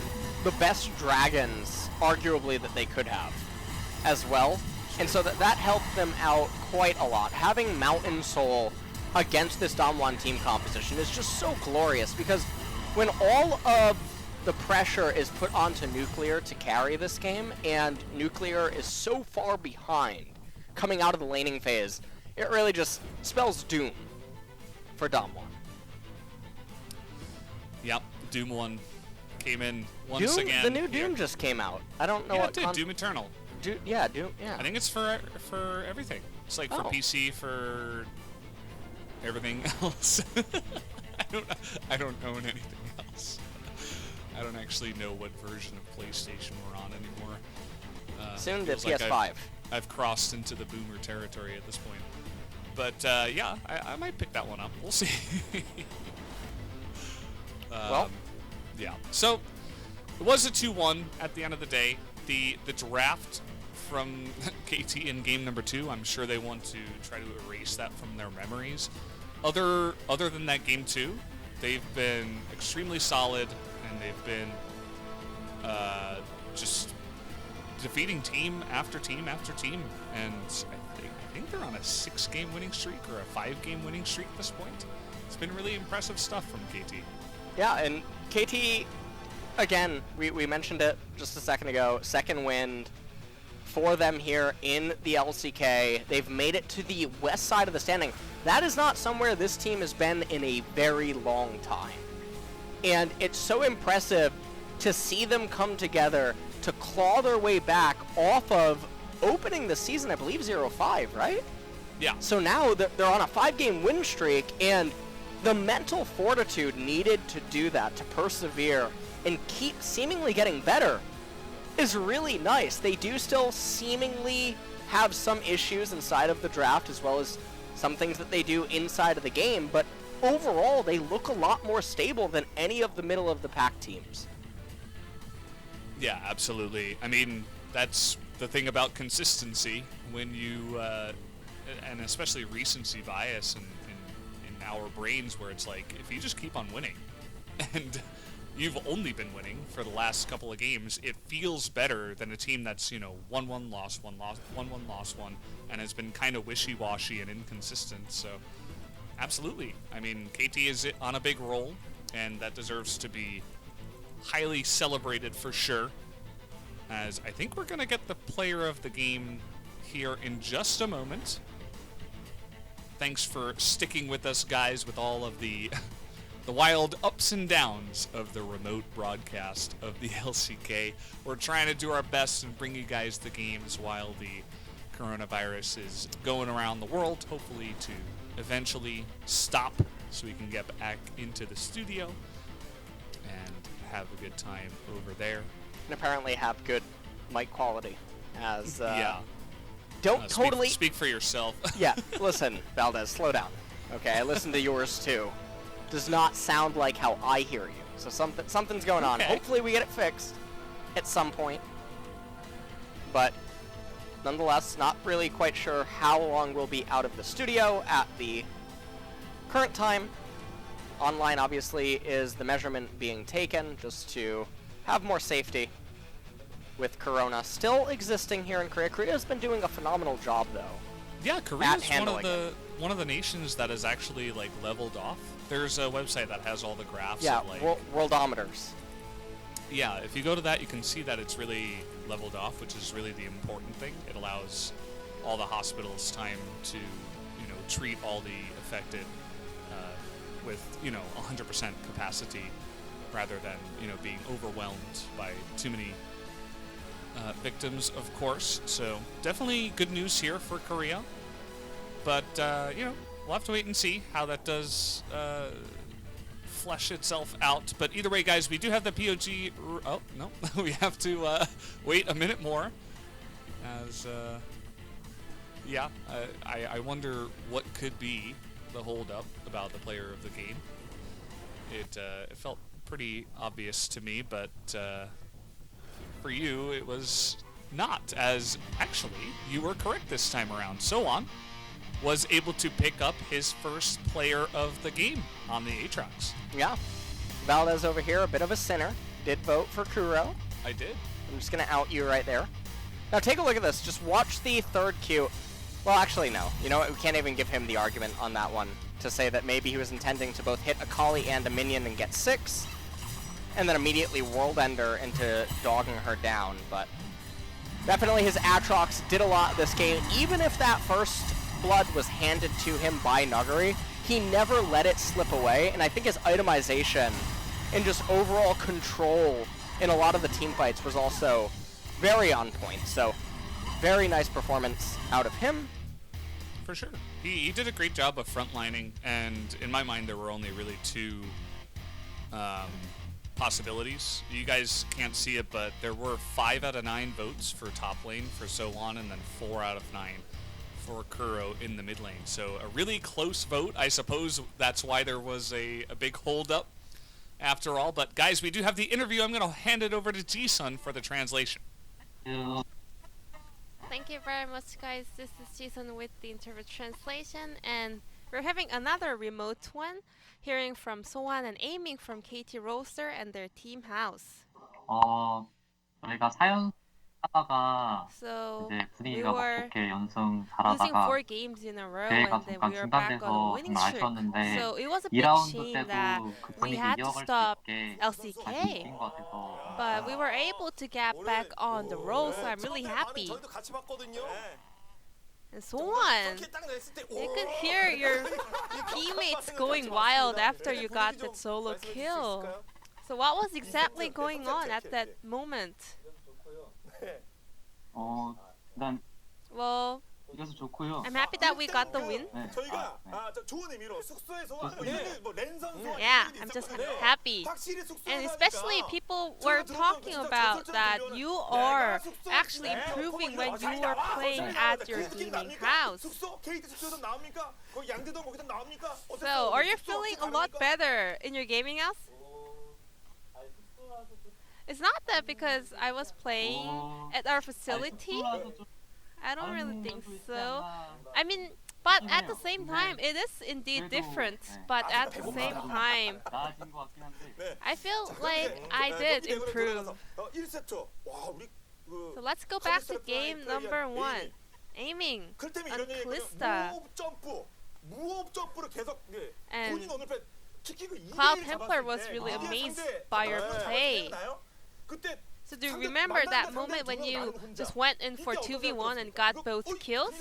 the best dragons arguably that they could have as well. And so that helped them out quite a lot. Having Mountain Soul against this Damwon team composition is just so glorious, because when all of the pressure is put onto Nuclear to carry this game, and Nuclear is so far behind coming out of the laning phase, it really just spells doom for Damwon. Yep, Doom 1 came in once Doom, again. The new Doom just came out. I don't know what. It did. Doom Eternal. Doom. I think it's for everything. It's like for PC, for everything else. I don't own anything else. I don't actually know what version of PlayStation we're on anymore. Soon to like PS5. I've crossed into the boomer territory at this point. But yeah, I might pick that one up. We'll see. Well, yeah. So it was a 2-1 at the end of the day. The draft from KT in game number 2, I'm sure they want to try to erase that from their memories. Other than that game 2, they've been extremely solid, and they've been just defeating team after team after team. And I think they're on a 6-game winning streak or a 5-game winning streak at this point. It's been really impressive stuff from KT. Yeah, and KT, again, we mentioned it just a second ago, second win for them here in the LCK. They've made it to the west side of the standing. That is not somewhere this team has been in a very long time. And it's so impressive to see them come together to claw their way back off of opening the season, I believe, 0-5, right? Yeah. So now they're on a 5-game win streak, and the mental fortitude needed to do that, to persevere and keep seemingly getting better, is really nice. They do still seemingly have some issues inside of the draft, as well as some things that they do inside of the game, but overall they look a lot more stable than any of the middle of the pack teams. Yeah, absolutely. I mean, that's the thing about consistency when you, and especially recency bias in our brains, where it's like, if you just keep on winning, and you've only been winning for the last couple of games, it feels better than a team that's, 1-1, lost 1, 1-1, lost 1, and has been kind of wishy-washy and inconsistent. So, absolutely. I mean, KT is on a big roll, and that deserves to be highly celebrated for sure. As I think we're going to get the player of the game here in just a moment. Thanks for sticking with us, guys, with all of the wild ups and downs of the remote broadcast of the LCK. We're trying to do our best and bring you guys the games while the coronavirus is going around the world, hopefully to eventually stop so we can get back into the studio and have a good time over there. And apparently have good mic quality, as yeah. Don't totally speak for yourself. Yeah, listen, Valdez, slow down. Okay, I listened to yours too. Does not sound like how I hear you. So something's going on. Hopefully we get it fixed at some point. But nonetheless, not really quite sure how long we'll be out of the studio at the current time. Online, obviously, is the measurement being taken just to have more safety with Corona still existing here in Korea. Korea's been doing a phenomenal job, though. Yeah, Korea's one of the nations that is actually like leveled off. There's a website that has all the graphs. Yeah, of, like, worldometers. Yeah, if you go to that, you can see that it's really leveled off, which is really the important thing. It allows all the hospitals time to, treat all the affected with, 100% capacity, rather than, being overwhelmed by too many victims, of course. So definitely good news here for Korea. But, we'll have to wait and see how that does flesh itself out. But either way, guys, we do have the POG. Oh, no. We have to wait a minute more. As, I wonder what could be the hold-up about the player of the game. It felt pretty obvious to me, but for you, it was not, as actually you were correct this time around. Soan was able to pick up his first player of the game on the Aatrox. Yeah. Valdez over here, a bit of a sinner, did vote for Kuro. I did. I'm just gonna out you right there. Now take a look at this. Just watch the third Q. Well, actually, no. You know what? We can't even give him the argument on that one to say that maybe he was intending to both hit a Kali and a minion and get 6, and then immediately World Ender into dogging her down. But definitely his Aatrox did a lot this game. Even if that first blood was handed to him by Nuguri, he never let it slip away, and I think his itemization and just overall control in a lot of the team fights was also very on point. So very nice performance out of him. For sure. He did a great job of frontlining, and in my mind there were only really 2 possibilities. You guys can't see it, but there were 5 out of 9 votes for top lane for So-Won, and then 4 out of 9 for Kuro in the mid lane. So a really close vote. I suppose that's why there was a big hold up after all. But guys, we do have the interview. I'm going to hand it over to Ji-Sun for the translation. Thank you very much, guys. This is Ji-Sun with the interview translation, and we're having another remote one, hearing from So-Won and aiming from KT Roaster and their team house. 저희가 4연 하다가 So 이제 we 분위기가 막 were 좋게 연승 losing 4 잘하다가 games in a row, 대회가 and then 잠깐 we were back on a 중단돼서 winning 정말 streak. 아쉬웠는데 So it was a big 2라운드 shame that 때도 그 we 분위기 had to 이어갈 수 stop 있게 LCK. 잘 이긴 것 같아서 But we were able to get back on the road, so I'm really happy. 저희도 같이 봤거든요. And So-Won, you could hear your teammates going wild after you got that solo kill. So what was exactly going on at that moment? 일단 Well, 이겨서 좋고요. I'm happy that we got the win. 저희가 좋은 의미로 숙소에서 렌 선수 Yeah, I'm just happy. And especially people were talking about that you are actually improving when you are playing at your gaming house. So, are you feeling a lot better in your gaming house? It's not that because I was playing at our facility. I don't really think so. I mean, but at the same time, it is indeed different. But at the same time, I feel like I did improve. So let's go back to game number 1. Aiming on Kalista. And Cloud Templar was really amazed by your play. So do you remember that moment when you just went in for 2v1 and got both kills?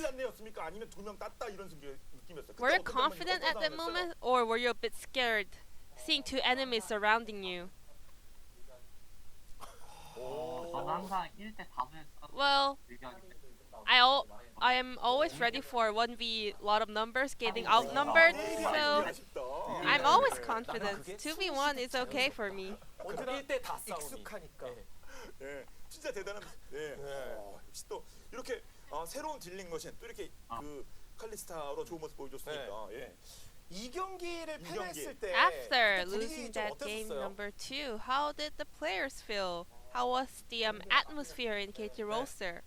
Were you confident at that moment, or were you a bit scared seeing 2 enemies surrounding you? Well, I am always ready for 1v lot of numbers, getting outnumbered, so I'm always confident. 2v1 is okay for me. 예, 진짜 대단합니다. 예. 역시 또 이렇게 새로운 딜링 머신 또 이렇게 그 칼리스타로 좋은 모습 보여줬으니까. 예. 이 경기를 패배했을 때 After losing that game number 2, how did the players feel? How was the atmosphere in KT Roaster?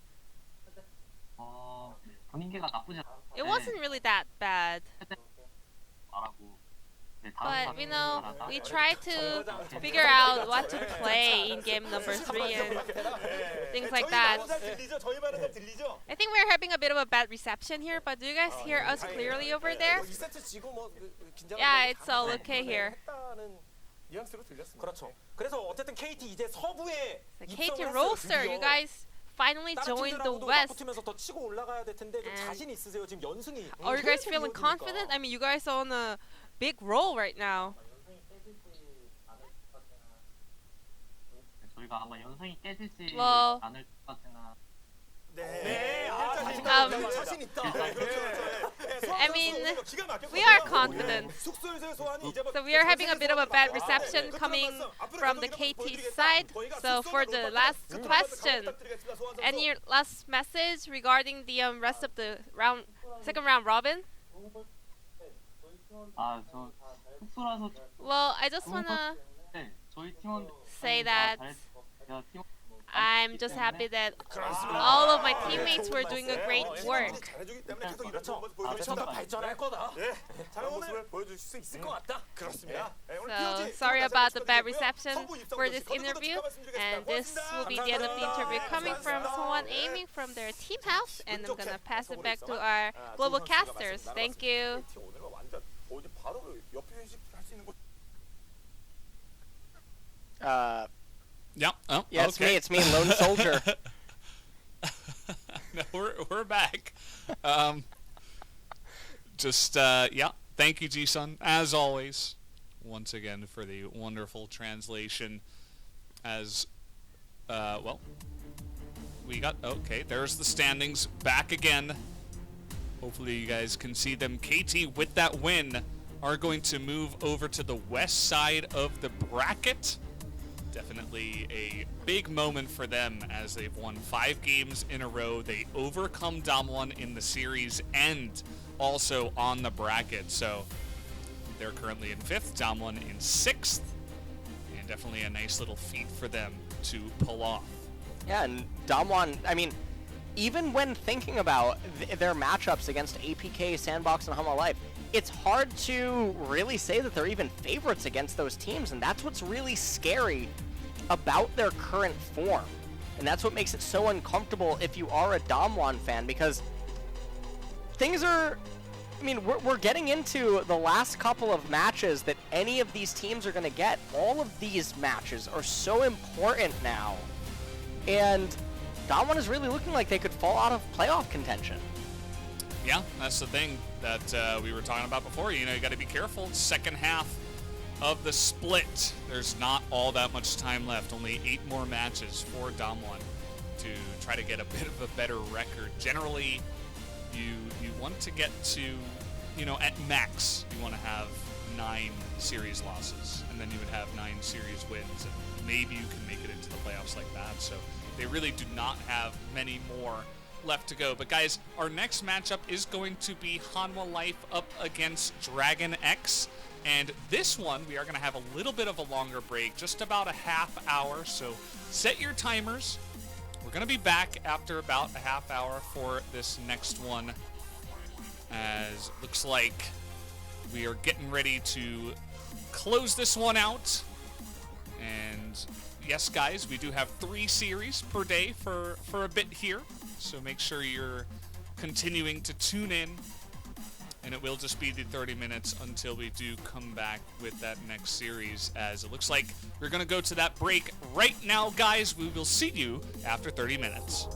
분위기가 나쁘지 It wasn't really that bad. But you know, we tried to figure out what to play in game number 3 and things like that. I think we're having a bit of a bad reception here, but do you guys hear us clearly over there? Yeah, it's all okay here. 그렇죠. 그래서 어쨌든 KT 이제 서부에 The KT Roaster, you guys finally joined the West. 더 치고 올라가야 될 텐데 좀 자신 있으세요? 지금 연승이. Are you guys feeling confident? I mean, you guys are on a big roll right now. 저희가 아마 연승이 깨질지 Well, 않을 것 같으나. I mean, we are confident. So we are having a bit of a bad reception coming from the KT side. So for the last question, any last message regarding the rest of the second round robin? 저 숙소라서. Well, I just wanna 저희 팀원 say that I'm just happy that all of my teammates were doing a great work. 잘해주기 때문에 계속 이런 그렇죠. 모습 보여주고 앞에서도 싶다. 발전할 거다. 예, 잘한 모습을 보여줄 수 있을 것 같다. 그렇습니다. 예, 오늘 So POG sorry about the bad 축하드리고요. reception 성부 입성 for 조치 this 거듭 interview, 축하드리겠습니다. and this will be the end of the interview coming from someone aiming from their team house, and I'm gonna pass it back to our global casters. Thank you. 오늘은 완전 어디 바로 옆에 회식할 수 있는 곳. Yep. Oh, Yeah, okay. it's me, Lone Soldier. No, we're back. Yeah. Thank you, G-Sun, as always, once again for the wonderful translation. As well, we got there's the standings back again. Hopefully you guys can see them. KT with that win are going to move over to the west side of the bracket. Definitely a big moment for them as they've won 5 games in a row. They overcome Damwon in the series and also on the bracket. So they're currently in 5th, Damwon in 6th. And definitely a nice little feat for them to pull off. Yeah, and Damwon, I mean, even when thinking about their matchups against APK, Sandbox, and Hama Life, it's hard to really say that they're even favorites against those teams, and that's what's really scary about their current form. And that's what makes it so uncomfortable if you are a Damwon fan, because things are, I mean, we're getting into the last couple of matches that any of these teams are going to get. All of these matches are so important now, and Damwon is really looking like they could fall out of playoff contention. Yeah, that's the thing that we were talking about before. You know, you got to be careful. Second half of the split. There's not all that much time left. Only 8 more matches for Damwon to try to get a bit of a better record. Generally, you want to get to, you know, at max, you want to have 9 series losses, and then you would have 9 series wins, and maybe you can make it into the playoffs like that. So they really do not have many more left to go. But guys, our next matchup is going to be Hanwha Life up against Dragon X. And this one, we are going to have a little bit of a longer break, just about a half hour. So set your timers. We're going to be back after about a half hour for this next one. As looks like we are getting ready to close this one out. And yes, guys, we do have 3 series per day for a bit here. So make sure you're continuing to tune in. And it will just be the 30 minutes until we do come back with that next series, as it looks like we're going to go to that break right now, guys. We will see you after 30 minutes.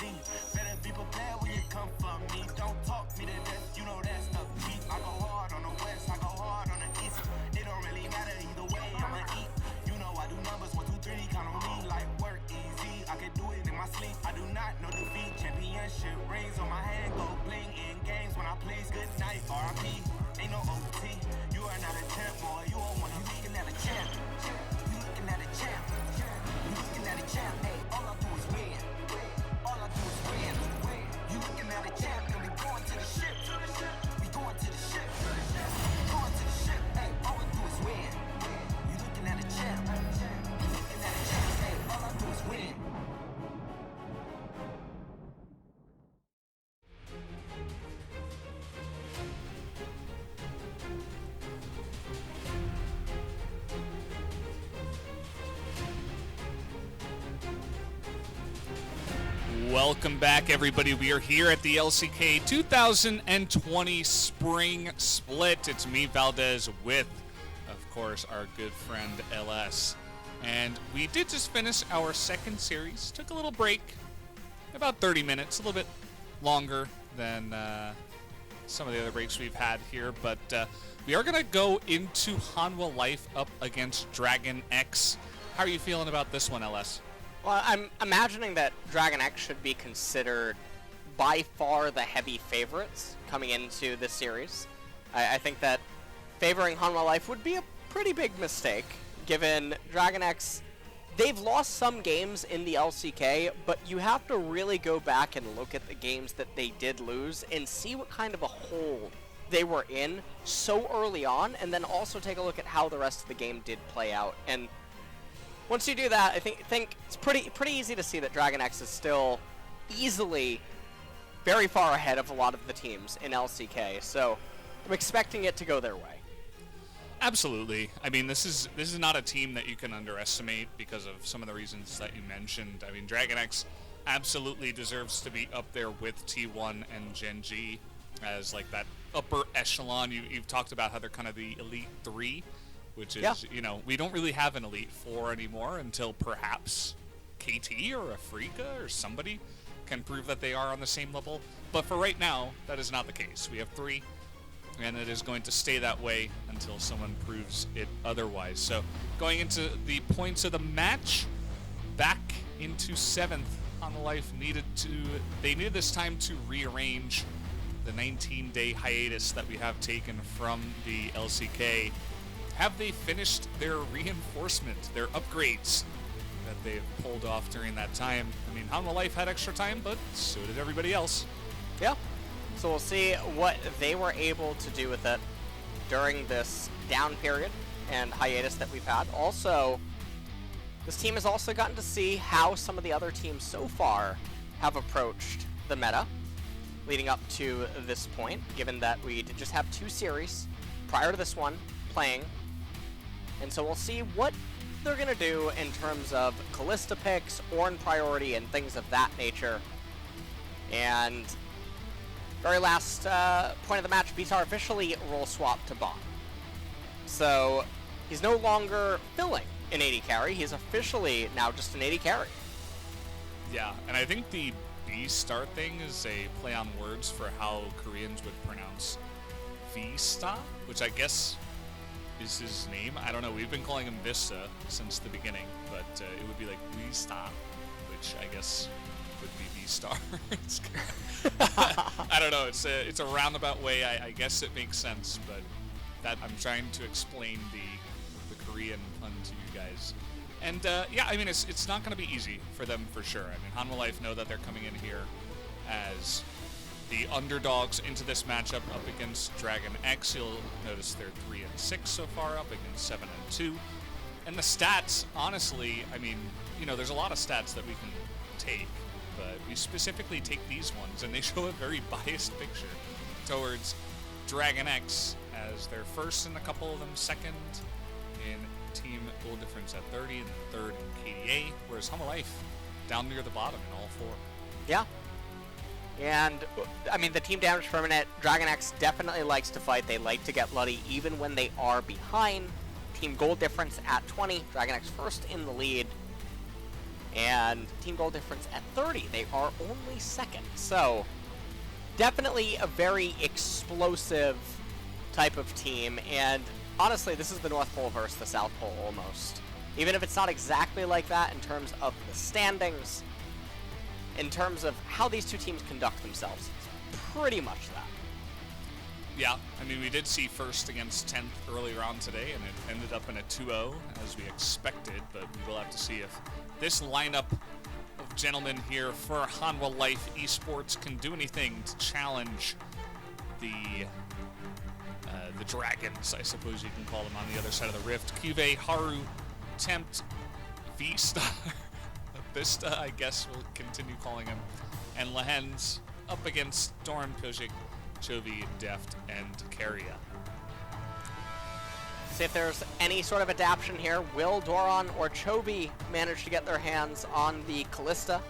Better be prepared when you come for me. Don't talk me to death, you know that stuff cheap. I go hard on the west, I go hard on the east. It don't really matter either way, I'ma eat. You know I do numbers, 1, 2, 3, count on me like work easy. I can do it in my sleep, I do not know defeat. Championship rings on my hand, go bling in games when I please. Good night, RIP, ain't no OT. You are not a champ, boy, you are one of me. Looking at a champ, you looking at a champ. You looking at a champ, hey, all I do is win. All I do is win. You looking at a champ, and we going to the ship. We going to the ship. Going to the ship, hey, all we do is win. You looking at a champ. You looking at a champ, hey, all I do is win. Welcome back, everybody. We are here at the LCK 2020 Spring Split. It's me, Valdez, with, of course, our good friend LS. And we did just finish our second series. Took a little break, about 30 minutes, a little bit longer than some of the other breaks we've had here. But we are going to go into Hanwha Life up against Dragon X. How are you feeling about this one, LS? Well, I'm imagining that Dragon X should be considered by far the heavy favorites coming into this series. I think that favoring Hanwha Life would be a pretty big mistake, given Dragon X, they've lost some games in the LCK, but you have to really go back and look at the games that they did lose and see what kind of a hole they were in so early on, and then also take a look at how the rest of the game did play out. And once you do that, I think it's pretty easy to see that Dragon X is still easily very far ahead of a lot of the teams in LCK. So I'm expecting it to go their way. Absolutely. I mean, this is not a team that you can underestimate because of some of the reasons that you mentioned. I mean, Dragon X absolutely deserves to be up there with T1 and Gen.G as like that upper echelon. You've talked about how they're kind of the Elite 3. Which is, you know, we don't really have an Elite 4 anymore until perhaps KT or Afrika or somebody can prove that they are on the same level. But for right now, that is not the case. We have 3, and it is going to stay that way until someone proves it otherwise. So going into the points of the match, back into 7th, Hanwha Life needed this time to rearrange the 19-day hiatus that we have taken from the LCK. Have they finished their reinforcement, their upgrades that they've pulled off during that time? I mean, Hanwha Life had extra time, but so did everybody else. Yeah. So we'll see what they were able to do with it during this down period and hiatus that we've had. Also, this team has also gotten to see how some of the other teams so far have approached the meta leading up to this point, given that we did just have 2 series prior to this one playing. And so we'll see what they're going to do in terms of Kalista picks, Ornn priority, and things of that nature. And very last point of the match, Vitar officially role swapped to bot. So he's no longer filling an AD carry. He's officially now just an AD carry. Yeah, and I think the V-Star thing is a play on words for how Koreans would pronounce V-Star, which I guess is his name. I don't know. We've been calling him Vista since the beginning, but it would be like V-Star, which I guess would be V-Star. I don't know. It's a roundabout way. I guess it makes sense, but that I'm trying to explain the Korean pun to you guys. And yeah, I mean, it's not going to be easy for them for sure. I mean, Hanwha Life know that they're coming in here as the underdogs into this matchup up against Dragon X. You'll notice they're 3-6 so far, up against 7-2. And the stats, honestly, I mean, you know, there's a lot of stats that we can take, but we specifically take these ones, and they show a very biased picture towards Dragon X as they're first in a couple of them, second in team goal difference at 30, and third in KDA, whereas Hanwha Life down near the bottom in all 4. Yeah. And, I mean, the team damage per minute, Dragon X definitely likes to fight. They like to get bloody even when they are behind. Team goal difference at 20. Dragon X first in the lead. and team goal difference at 30. They are only second. So definitely a very explosive type of team, and honestly, this is the North Pole versus the South Pole almost. Even if it's not exactly like that in terms of the standings, in terms of how these two teams conduct themselves, it's pretty much that. Yeah, I mean, we did see first against 10th earlier on today, and it ended up in a 2-0, as we expected, but we will have to see if this lineup of gentlemen here for Hanwha Life Esports can do anything to challenge the Dragons, I suppose you can call them, on the other side of the rift. Kyuvey, Haru, Tempt, V-Star, Vista, I guess we'll continue calling him, and Lehens up against Doran, Pjosic, Chovy, Deft, and Keria. See if there's any sort of adaptation here. Will Doran or Chovy manage to get their hands on the Callista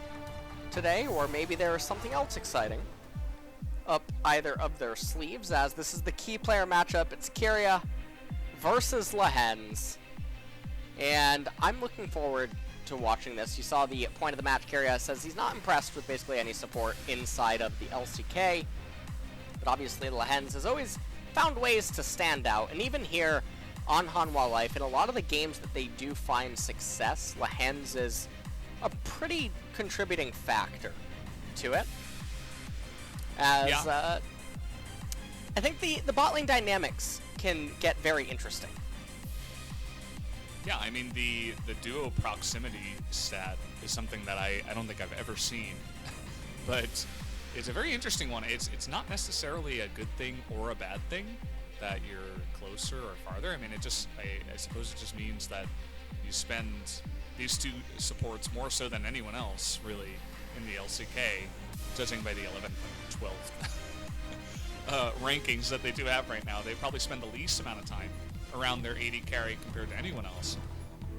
today, or maybe there is something else exciting up either of their sleeves, as this is the key player matchup. It's Keria versus Lehens, and I'm looking forward to watching this. You saw the point of the match. Keria says he's not impressed with basically any support inside of the LCK, but obviously Lehens has always found ways to stand out, and even here on Hanwha Life, in a lot of the games that they do find success, Lehens is a pretty contributing factor to it. As I think the bot lane dynamics can get very interesting. Yeah, I mean, the duo proximity stat is something that I don't think I've ever seen, but it's a very interesting one. It's not necessarily a good thing or a bad thing that you're closer or farther. I mean, I suppose it just means that you spend these two supports more so than anyone else, really, in the LCK, judging by the 11th and 12th rankings that they do have right now. They probably spend the least amount of time around their 80 carry compared to anyone else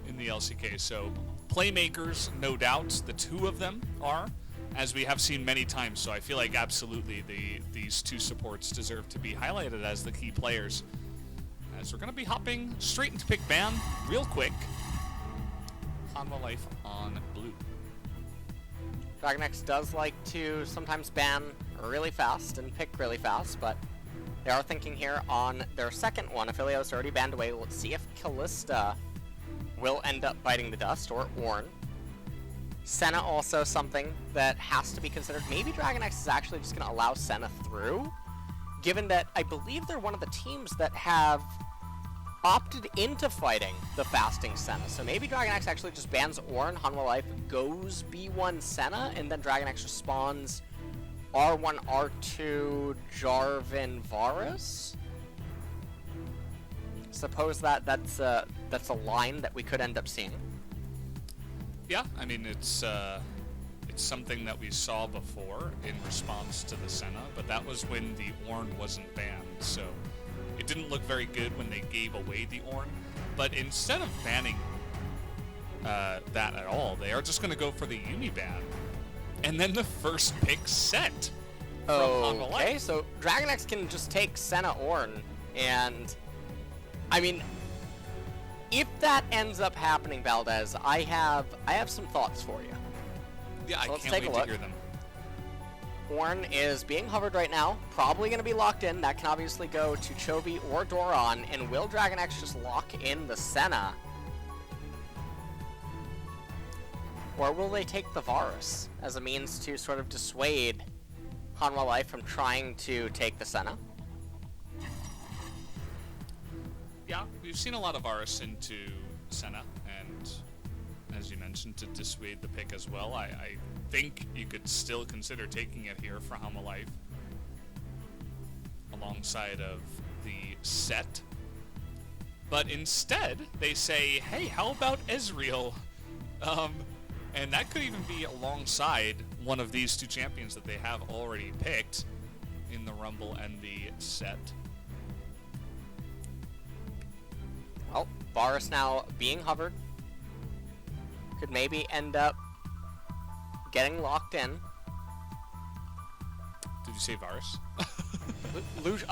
in the LCK. So playmakers, no doubt, the two of them are, as we have seen many times. So I feel like absolutely these two supports deserve to be highlighted as the key players. As we're going to be hopping straight into pick ban real quick. Hanwha Life on blue. DragonX does like to sometimes ban really fast and pick really fast, but they are thinking here on their second one. Aphelios already banned away. Let's see if Callista will end up biting the dust, or Ornn. Senna also something that has to be considered. Maybe DragonX is actually just going to allow Senna through, given that I believe they're one of the teams that have opted into fighting the fasting Senna. So maybe DragonX actually just bans Ornn, Hanwha Life goes B1 Senna, and then DragonX respawns R1, R2, Jarvan, Varus? Suppose that's a line that we could end up seeing. Yeah, I mean, it's something that we saw before in response to the Senna, but that was when the Ornn wasn't banned, so it didn't look very good when they gave away the Ornn. But instead of banning that at all, they are just going to go for the Yumi ban, and then the first pick set from Hanwha Life. Okay, so DragonX can just take Senna Ornn, and I mean, if that ends up happening, Valdez, I have some thoughts for you. Yeah, So I can't wait to hear them. Ornn is being hovered right now, probably going to be locked in. That can obviously go to Chovy or Doran, and will DragonX just lock in the Senna? Or will they take the Varus as a means to sort of dissuade Hanwha Life from trying to take the Senna? Yeah, we've seen a lot of Varus into Senna, and as you mentioned, to dissuade the pick as well. I think you could still consider taking it here for Hanwha Life alongside of the set. But instead, they say, hey, how about Ezreal? And that could even be alongside one of these two champions that they have already picked in the Rumble and the set. Well, Varus now being hovered. Could maybe end up getting locked in. Did you say Varus? Lucian.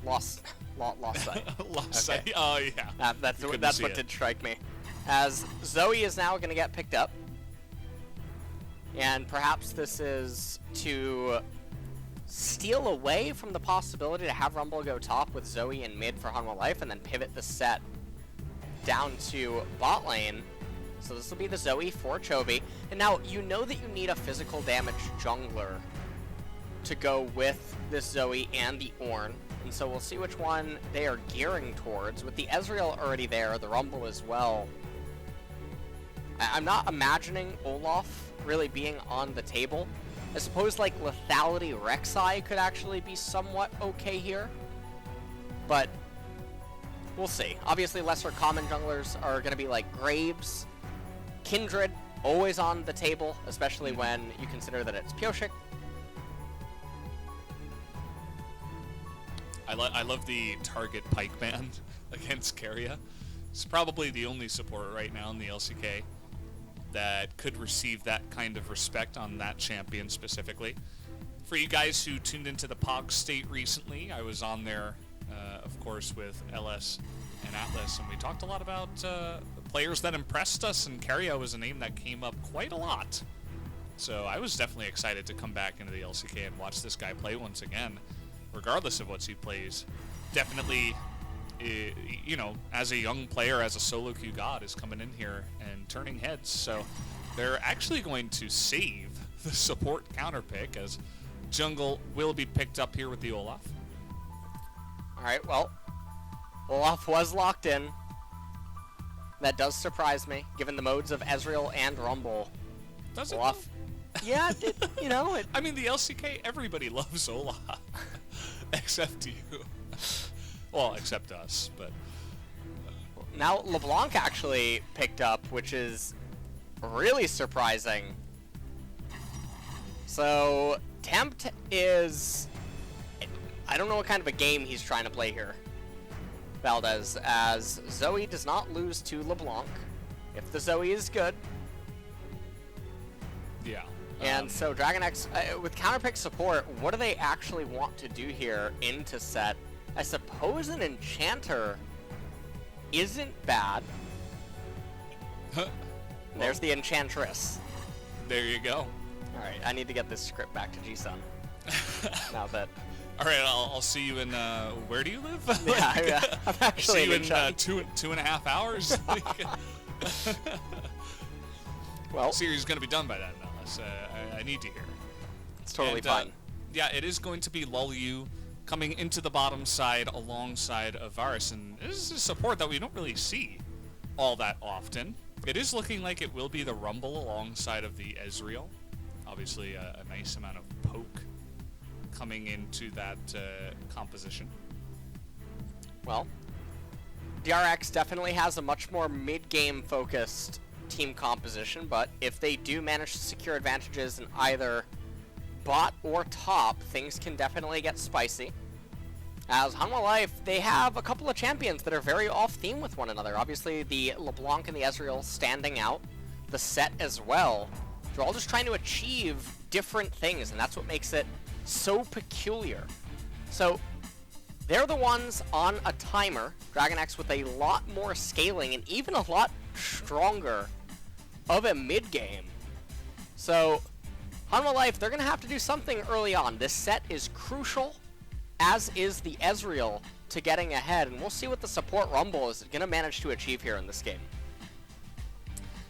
Lost sight. Lost sight. Oh, yeah. That's what did strike me. as Zoe is now going to get picked up. And perhaps this is to steal away from the possibility to have Rumble go top with Zoe in mid for Hanwha Life and then pivot the set down to bot lane. So this will be the Zoe for Chovy. And now you know that you need a physical damage jungler to go with this Zoe and the Ornn. And so we'll see which one they are gearing towards. With the Ezreal already there, the Rumble as well. I'm not imagining Olaf really being on the table. I suppose like Lethality Rek'Sai could actually be somewhat okay here. But we'll see. Obviously lesser common junglers are going to be like Graves, Kindred, always on the table, especially when you consider that it's Pioshik. I love the target pike ban against Keria. It's probably the only support right now in the LCK that could receive that kind of respect on that champion specifically. For you guys who tuned into the POG state recently, I was on there, of course, with LS and Atlas, and we talked a lot about players that impressed us, and Keria was a name that came up quite a lot. So I was definitely excited to come back into the LCK and watch this guy play once again, regardless of what he plays. Definitely, you know, as a young player, as a solo queue god, is coming in here and turning heads. So they're actually going to save the support counter pick, as jungle will be picked up here with the Olaf. Alright, well, Olaf was locked in. That does surprise me, given the modes of Ezreal and Rumble. Does it? Olaf. Yeah, you know it. I mean, the LCK, everybody loves Olaf, except you. Well, except us, but... Now LeBlanc actually picked up, which is really surprising. So, Tempt is... I don't know what kind of a game he's trying to play here, Valdez, as Zoe does not lose to LeBlanc. If the Zoe is good. Yeah. And so DragonX, with counterpick support, what do they actually want to do here into set? I suppose an Enchanter isn't bad. There's the Enchantress. There you go. Alright, I need to get this script back to G-Sun. Now that... Alright, I'll see you in, where do you live? Yeah, I'm actually see you in 2.5 hours? Well, series is going to be done by then, Alice. I need to hear. It's totally fine. Yeah, it is going to be Lulyu coming into the bottom side alongside of Varus, and this is a support that we don't really see all that often. It is looking like it will be the Rumble alongside of the Ezreal. Obviously, a nice amount of poke coming into that composition. Well, DRX definitely has a much more mid-game focused team composition, but if they do manage to secure advantages in either bot or top, things can definitely get spicy. As Hanwha Life, they have a couple of champions that are very off-theme with one another. Obviously, the LeBlanc and the Ezreal standing out, the set as well. They're all just trying to achieve different things, and that's what makes it so peculiar. So, they're the ones on a timer, DragonX, with a lot more scaling and even a lot stronger of a mid-game. So, Hanwha Life, they're going to have to do something early on. This set is crucial, as is the Ezreal, to getting ahead, and we'll see what the support Rumble is going to manage to achieve here in this game.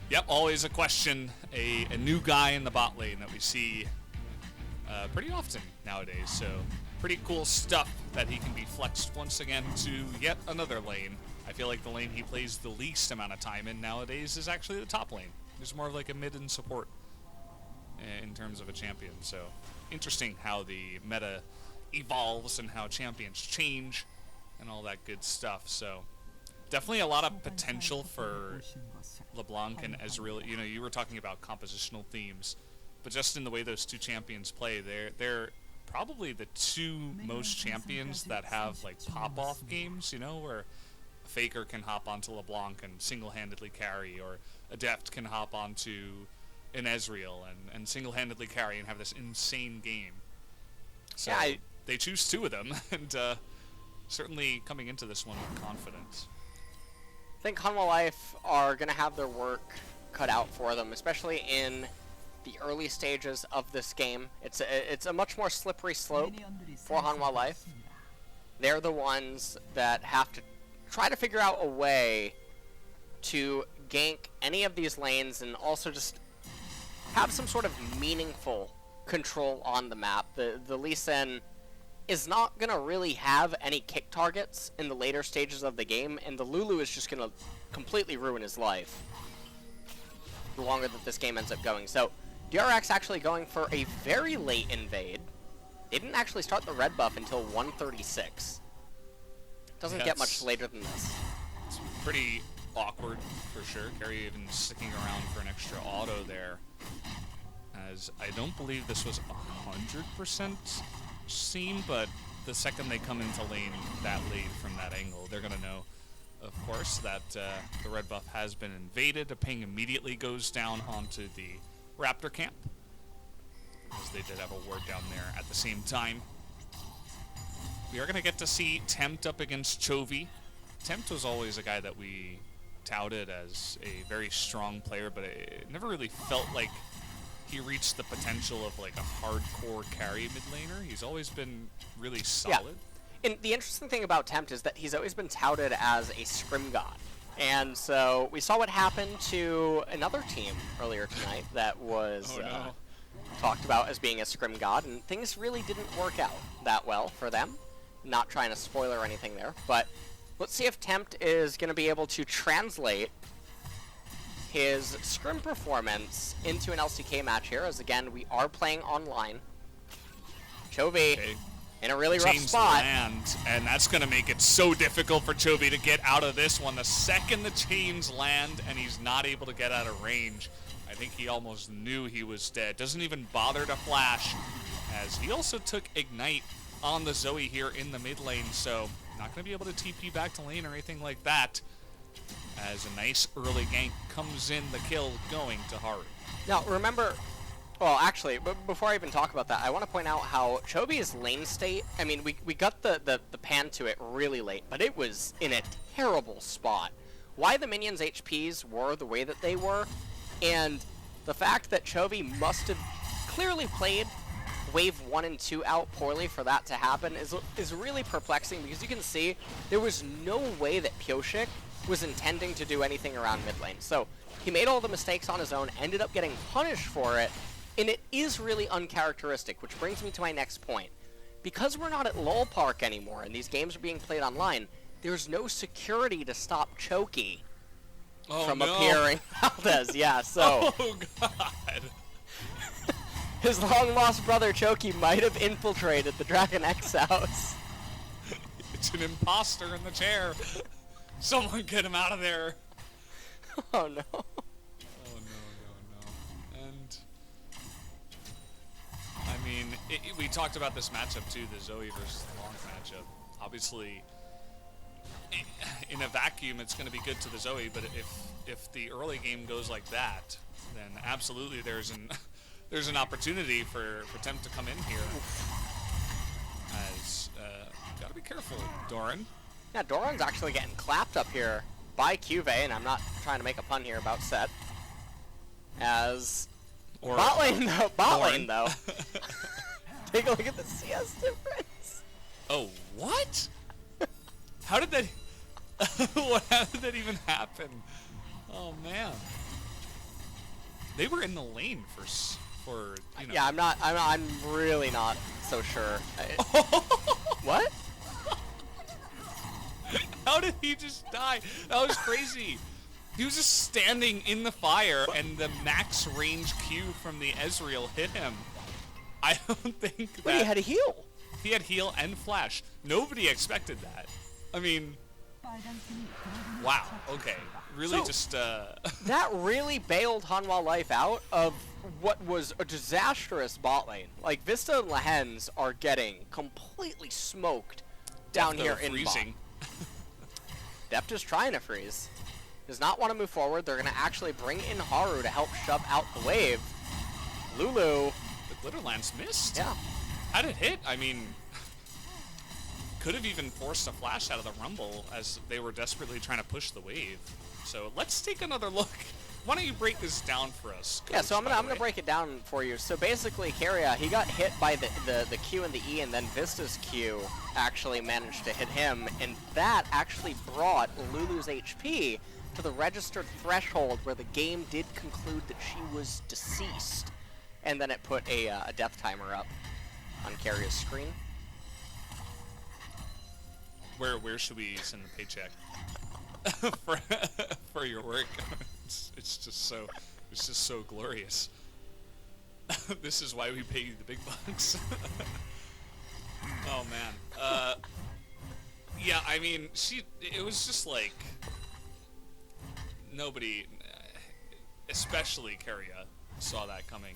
Yep, always a question. A new guy in the bot lane that we see pretty often nowadays, so pretty cool stuff that he can be flexed once again to yet another lane. I feel like the lane he plays the least amount of time in nowadays is actually the top lane. There's more of like a mid and support in terms of a champion, so interesting how the meta evolves and how champions change and all that good stuff. So definitely a lot of potential for LeBlanc and Ezreal. You know, you were talking about compositional themes, but just in the way those two champions play, they're probably the two most champions that have like pop-off games, you know, where a Faker can hop onto LeBlanc and single-handedly carry, or Adept can hop onto an Ezreal and single-handedly carry and have this insane game. So Yeah, they choose two of them, and certainly coming into this one with confidence. I think Hanwha Life are going to have their work cut out for them, especially in the early stages of this game. It's a much more slippery slope for Hanwha Life. They're the ones that have to try to figure out a way to gank any of these lanes and also just have some sort of meaningful control on the map. The Lee Sin is not going to really have any kick targets in the later stages of the game, and the Lulu is just going to completely ruin his life the longer that this game ends up going. So DRX actually going for a very late invade. They didn't actually start the red buff until 136. Doesn't get much later than this. It's pretty awkward for sure. Carry even sticking around for an extra auto there, as I don't believe this was 100% seen, but the second they come into lane that late from that angle, they're going to know, of course, that the red buff has been invaded. A ping immediately goes down onto the Raptor camp, as they did have a ward down there at the same time. We are going to get to see Tempt up against Chovy. Tempt was always a guy that we touted as a very strong player, but it never really felt like he reached the potential of like a hardcore carry mid laner. He's always been really solid. Yeah. And the interesting thing about Tempt is that he's always been touted as a scrim god. And so we saw what happened to another team earlier tonight that was talked about as being a scrim god, and things really didn't work out that well for them. Not trying to spoiler anything there, but let's see if Tempt is going to be able to translate his scrim performance into an LCK match here, as again, we are playing online. Chovy in a really rough spot. Land, and that's going to make it so difficult for Chovy to get out of this one. The second the chains land and he's not able to get out of range, I think he almost knew he was dead. Doesn't even bother to flash, as he also took Ignite on the Zoe here in the mid lane, so not going to be able to TP back to lane or anything like that, as a nice early gank comes in, the kill going to Haru. Now remember, well actually, before I even talk about that, I want to point out how Chovy's lane state, I mean, we got the pan to it really late, but it was in a terrible spot. Why the minions' HPs were the way that they were, and the fact that Chovy must have clearly played wave 1 and 2 out poorly for that to happen is really perplexing, because you can see there was no way that Pioshik was intending to do anything around mid lane. So he made all the mistakes on his own, ended up getting punished for it, and it is really uncharacteristic, which brings me to my next point. Because we're not at LoL Park anymore and these games are being played online, there's no security to stop Choky from appearing. Valdez, yeah, so oh god. His long-lost brother Choky might have infiltrated the Dragon X house. It's an imposter in the chair. Someone get him out of there. Oh no. Oh no. And I mean, we talked about this matchup too, the Zoe versus the Long matchup. Obviously, in a vacuum, it's going to be good to the Zoe, but if the early game goes like that, then absolutely there's an opportunity for Tempt to come in here. As gotta be careful, Doran. Yeah, Doran's actually getting clapped up here by Cuve, and I'm not trying to make a pun here about Set. As bot lane though. Take a look at the CS difference. Oh, what? How did that? How did that even happen? Oh man. They were in the lane for you know. Yeah, I'm really not so sure. What? How did he just die? That was crazy. He was just standing in the fire, and the max range Q from the Ezreal hit him. I don't think that... But he had a heal. He had heal and flash. Nobody expected that. I mean... Wow, okay. Really So, just... That really bailed Hanwha Life out of what was a disastrous bot lane. Like, Vista and Lehens are getting completely smoked down here in freezing. bot. Deft is trying to freeze. Does not want to move forward. They're going to actually bring in Haru to help shove out the wave. Lulu. The Glitter Lance missed? Yeah. How'd it hit? I mean... could have even forced a flash out of the Rumble as they were desperately trying to push the wave. So let's take another look. Why don't you break this down for us, Coach, yeah, so I'm gonna break it down for you. So basically, Keria, he got hit by the Q and the E, and then Vista's Q actually managed to hit him, and that actually brought Lulu's HP to the registered threshold where the game did conclude that she was deceased, and then it put a death timer up on Keria's screen. Where should we send the paycheck for your work? It's just so glorious. This is why we pay you the big bucks. Oh man. Yeah, I mean, it was just like nobody, especially Keria, saw that coming.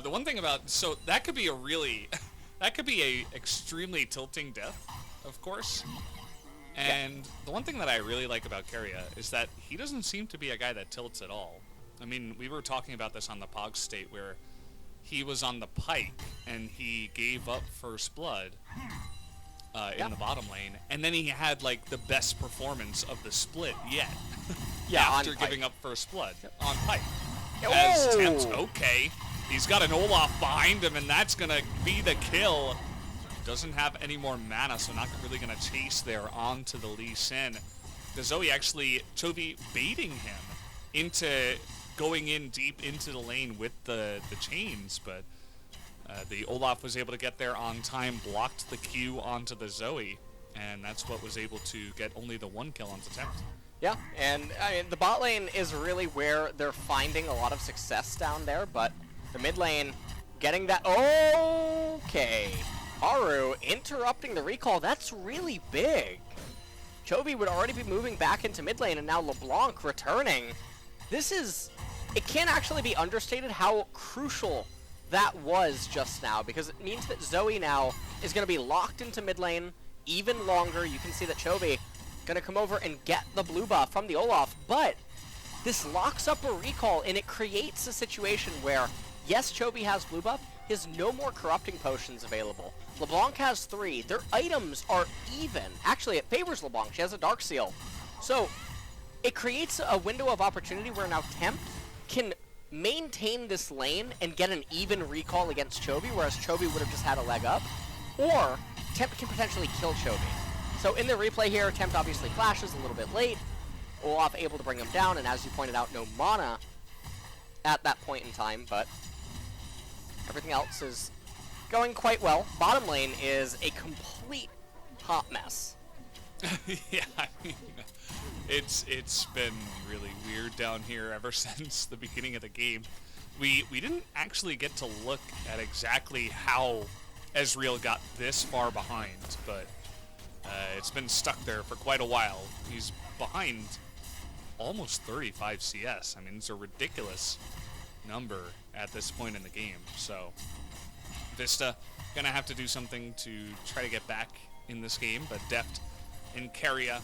The one thing about, so that could be a extremely tilting death, of course. And the one thing that I really like about Keria is that he doesn't seem to be a guy that tilts at all. I mean, we were talking about this on the Pog State where he was on the pike and he gave up first blood in the bottom lane, and then he had like the best performance of the split yet. After giving up first blood on pike. As Tempt, okay, he's got an Olaf behind him, and that's gonna be the kill. Doesn't have any more mana, so not really gonna chase there onto the Lee Sin. The Zoe actually, Chovy baiting him into going in deep into the lane with the chains, but the Olaf was able to get there on time, blocked the Q onto the Zoe, and that's what was able to get only the one kill onto Tempt. Yeah, and I mean, the bot lane is really where they're finding a lot of success down there, but the mid lane getting that. Okay. Haru interrupting the recall. That's really big. Chovy would already be moving back into mid lane, and now LeBlanc returning. It can't actually be understated how crucial that was just now, because it means that Zoe now is going to be locked into mid lane even longer. You can see that Chovy going to come over and get the blue buff from the Olaf, but this locks up a recall, and it creates a situation where, yes, Chovy has blue buff, he has no more corrupting potions available. LeBlanc has 3. Their items are even. Actually, it favors LeBlanc. She has a Dark Seal. So, it creates a window of opportunity where now Tempt can maintain this lane and get an even recall against Chovy, whereas Chovy would have just had a leg up. Or, Tempt can potentially kill Chovy. So in the replay here, Tempt obviously flashes a little bit late. Olaf able to bring him down, and as you pointed out, no mana at that point in time, but everything else is going quite well. Bottom lane is a complete hot mess. Yeah, I mean, it's been really weird down here ever since the beginning of the game. We didn't actually get to look at exactly how Ezreal got this far behind, but it's been stuck there for quite a while. He's behind almost 35 CS. I mean, it's a ridiculous number at this point in the game. So Vista gonna have to do something to try to get back in this game, but Deft and Keria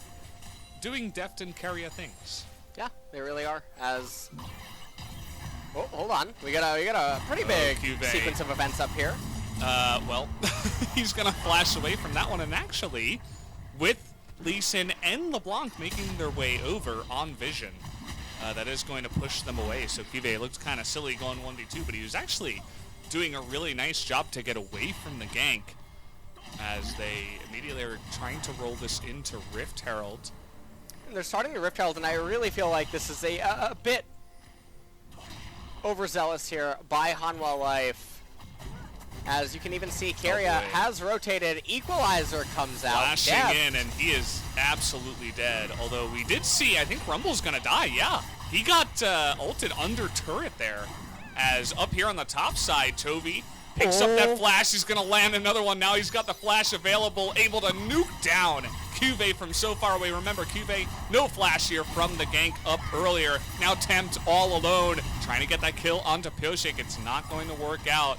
doing Deft and Keria things. Yeah, they really are. As hold on, we got a pretty big sequence of events up here. Well, he's gonna flash away from that one, and actually, with Lee Sin and LeBlanc making their way over on Vision, that is going to push them away. So QV looks kind of silly going 1v2, but he was actually doing a really nice job to get away from the gank as they immediately are trying to roll this into Rift Herald. They're starting to Rift Herald, and I really feel like this is a bit overzealous here by Hanwha Life. As you can even see, Keria has rotated. Equalizer comes out. Flashing in, and he is absolutely dead. Although we did see, I think Rumble's going to die. Yeah, he got ulted under turret there. As up here on the top side, Chovy picks up that flash. He's going to land another one. Now he's got the flash available, able to nuke down QV from so far away. Remember, QV, no flash here from the gank up earlier. Now Tempt all alone, trying to get that kill onto Pioshik. It's not going to work out.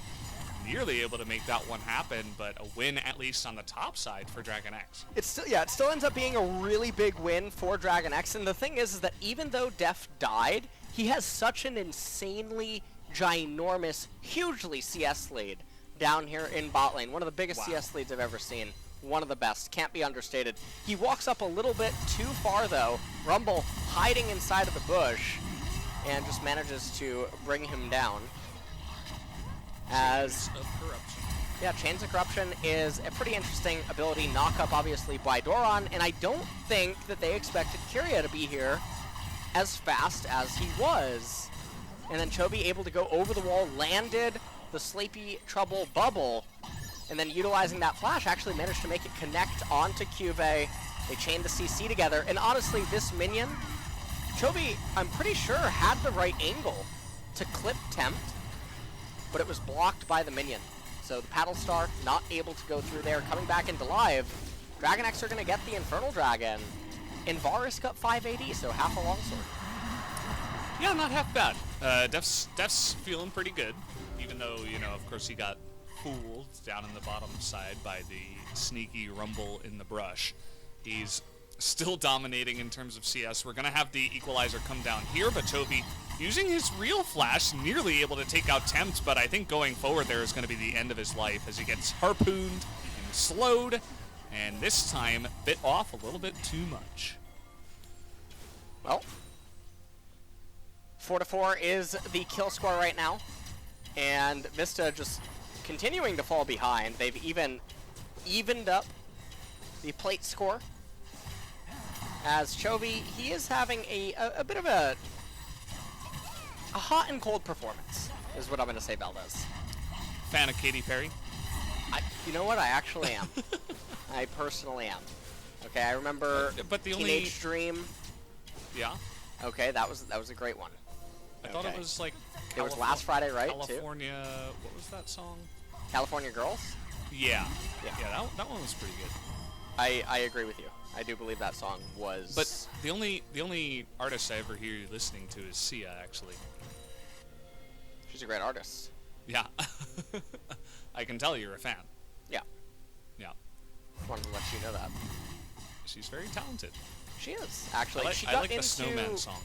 Nearly able to make that one happen, but a win at least on the top side for Dragon X. It still ends up being a really big win for Dragon X, and the thing is that even though Def died, he has such an insanely ginormous, hugely CS lead down here in bot lane. One of the biggest CS leads I've ever seen. one of the best. Can't be understated. He walks up a little bit too far, though. Rumble hiding inside of the bush and just manages to bring him down. As Chains of Corruption. yeah, Chains of Corruption is a pretty interesting ability. Knock up, obviously, by Doron, and I don't think that they expected Kyria to be here as fast as he was. And then Chovy able to go over the wall, landed the Sleepy Trouble bubble, and then utilizing that flash, actually managed to make it connect onto Cuvee. They chained the CC together, and honestly, this minion, Chovy, I'm pretty sure, had the right angle to clip Tempt, but it was blocked by the minion. So the Paddle Star not able to go through there. Coming back into live, Dragon X are going to get the Infernal Dragon, and Varus got 5 AD, so half a longsword. Yeah, not half bad. Def's feeling pretty good, even though, you know, of course he got fooled down in the bottom side by the sneaky Rumble in the brush. He's still dominating in terms of CS. We're going to have the Equalizer come down here, but Chovy using his real flash, nearly able to take out Tempt, but I think going forward there is going to be the end of his life as he gets harpooned and slowed, and this time bit off a little bit too much. Well, 4-4 is the kill score right now, and Vista just continuing to fall behind. They've even evened up the plate score, as Chovy, he is having a bit of a hot and cold performance, is what I'm going to say, Valdez. Fan of Katy Perry? You know what? I actually am. I personally am. Okay, I remember but the Teenage Dream. Yeah? Okay, that was a great one. I thought it was like... It was last Friday, right, California... What was that song? California Girls? Yeah. Yeah, that one was pretty good. I agree with you. I do believe that song was... But the only artist I ever hear you listening to is Sia, actually. She's a great artist. Yeah. I can tell you're a fan. Yeah. Yeah. Wanted to let you know that. She's very talented. She is, actually. I like the Snowman song.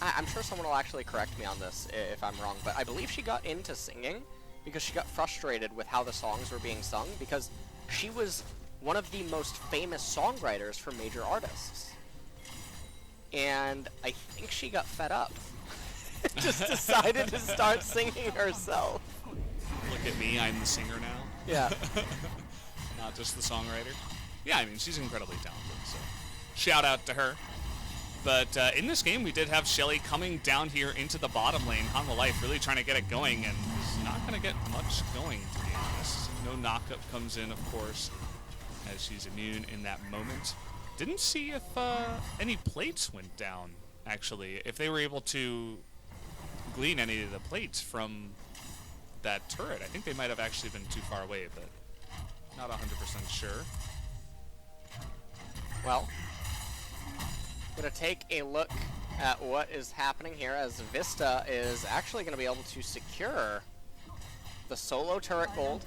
I'm sure someone will actually correct me on this if I'm wrong, but I believe she got into singing because she got frustrated with how the songs were being sung, because she was one of the most famous songwriters for major artists. And I think she got fed up. Just decided to start singing herself. Look at me, I'm the singer now. Yeah. Not just the songwriter. Yeah, I mean, she's incredibly talented, so shout out to her. But in this game, we did have Shelly coming down here into the bottom lane. Hanwha Life really trying to get it going, and is not going to get much going, to be honest. No knockup comes in, of course, as she's immune in that moment. Didn't see if any plates went down, actually. If they were able to glean any of the plates from that turret. I think they might have actually been too far away, but not 100% sure. Well, going to take a look at what is happening here, as Vista is actually going to be able to secure the solo turret gold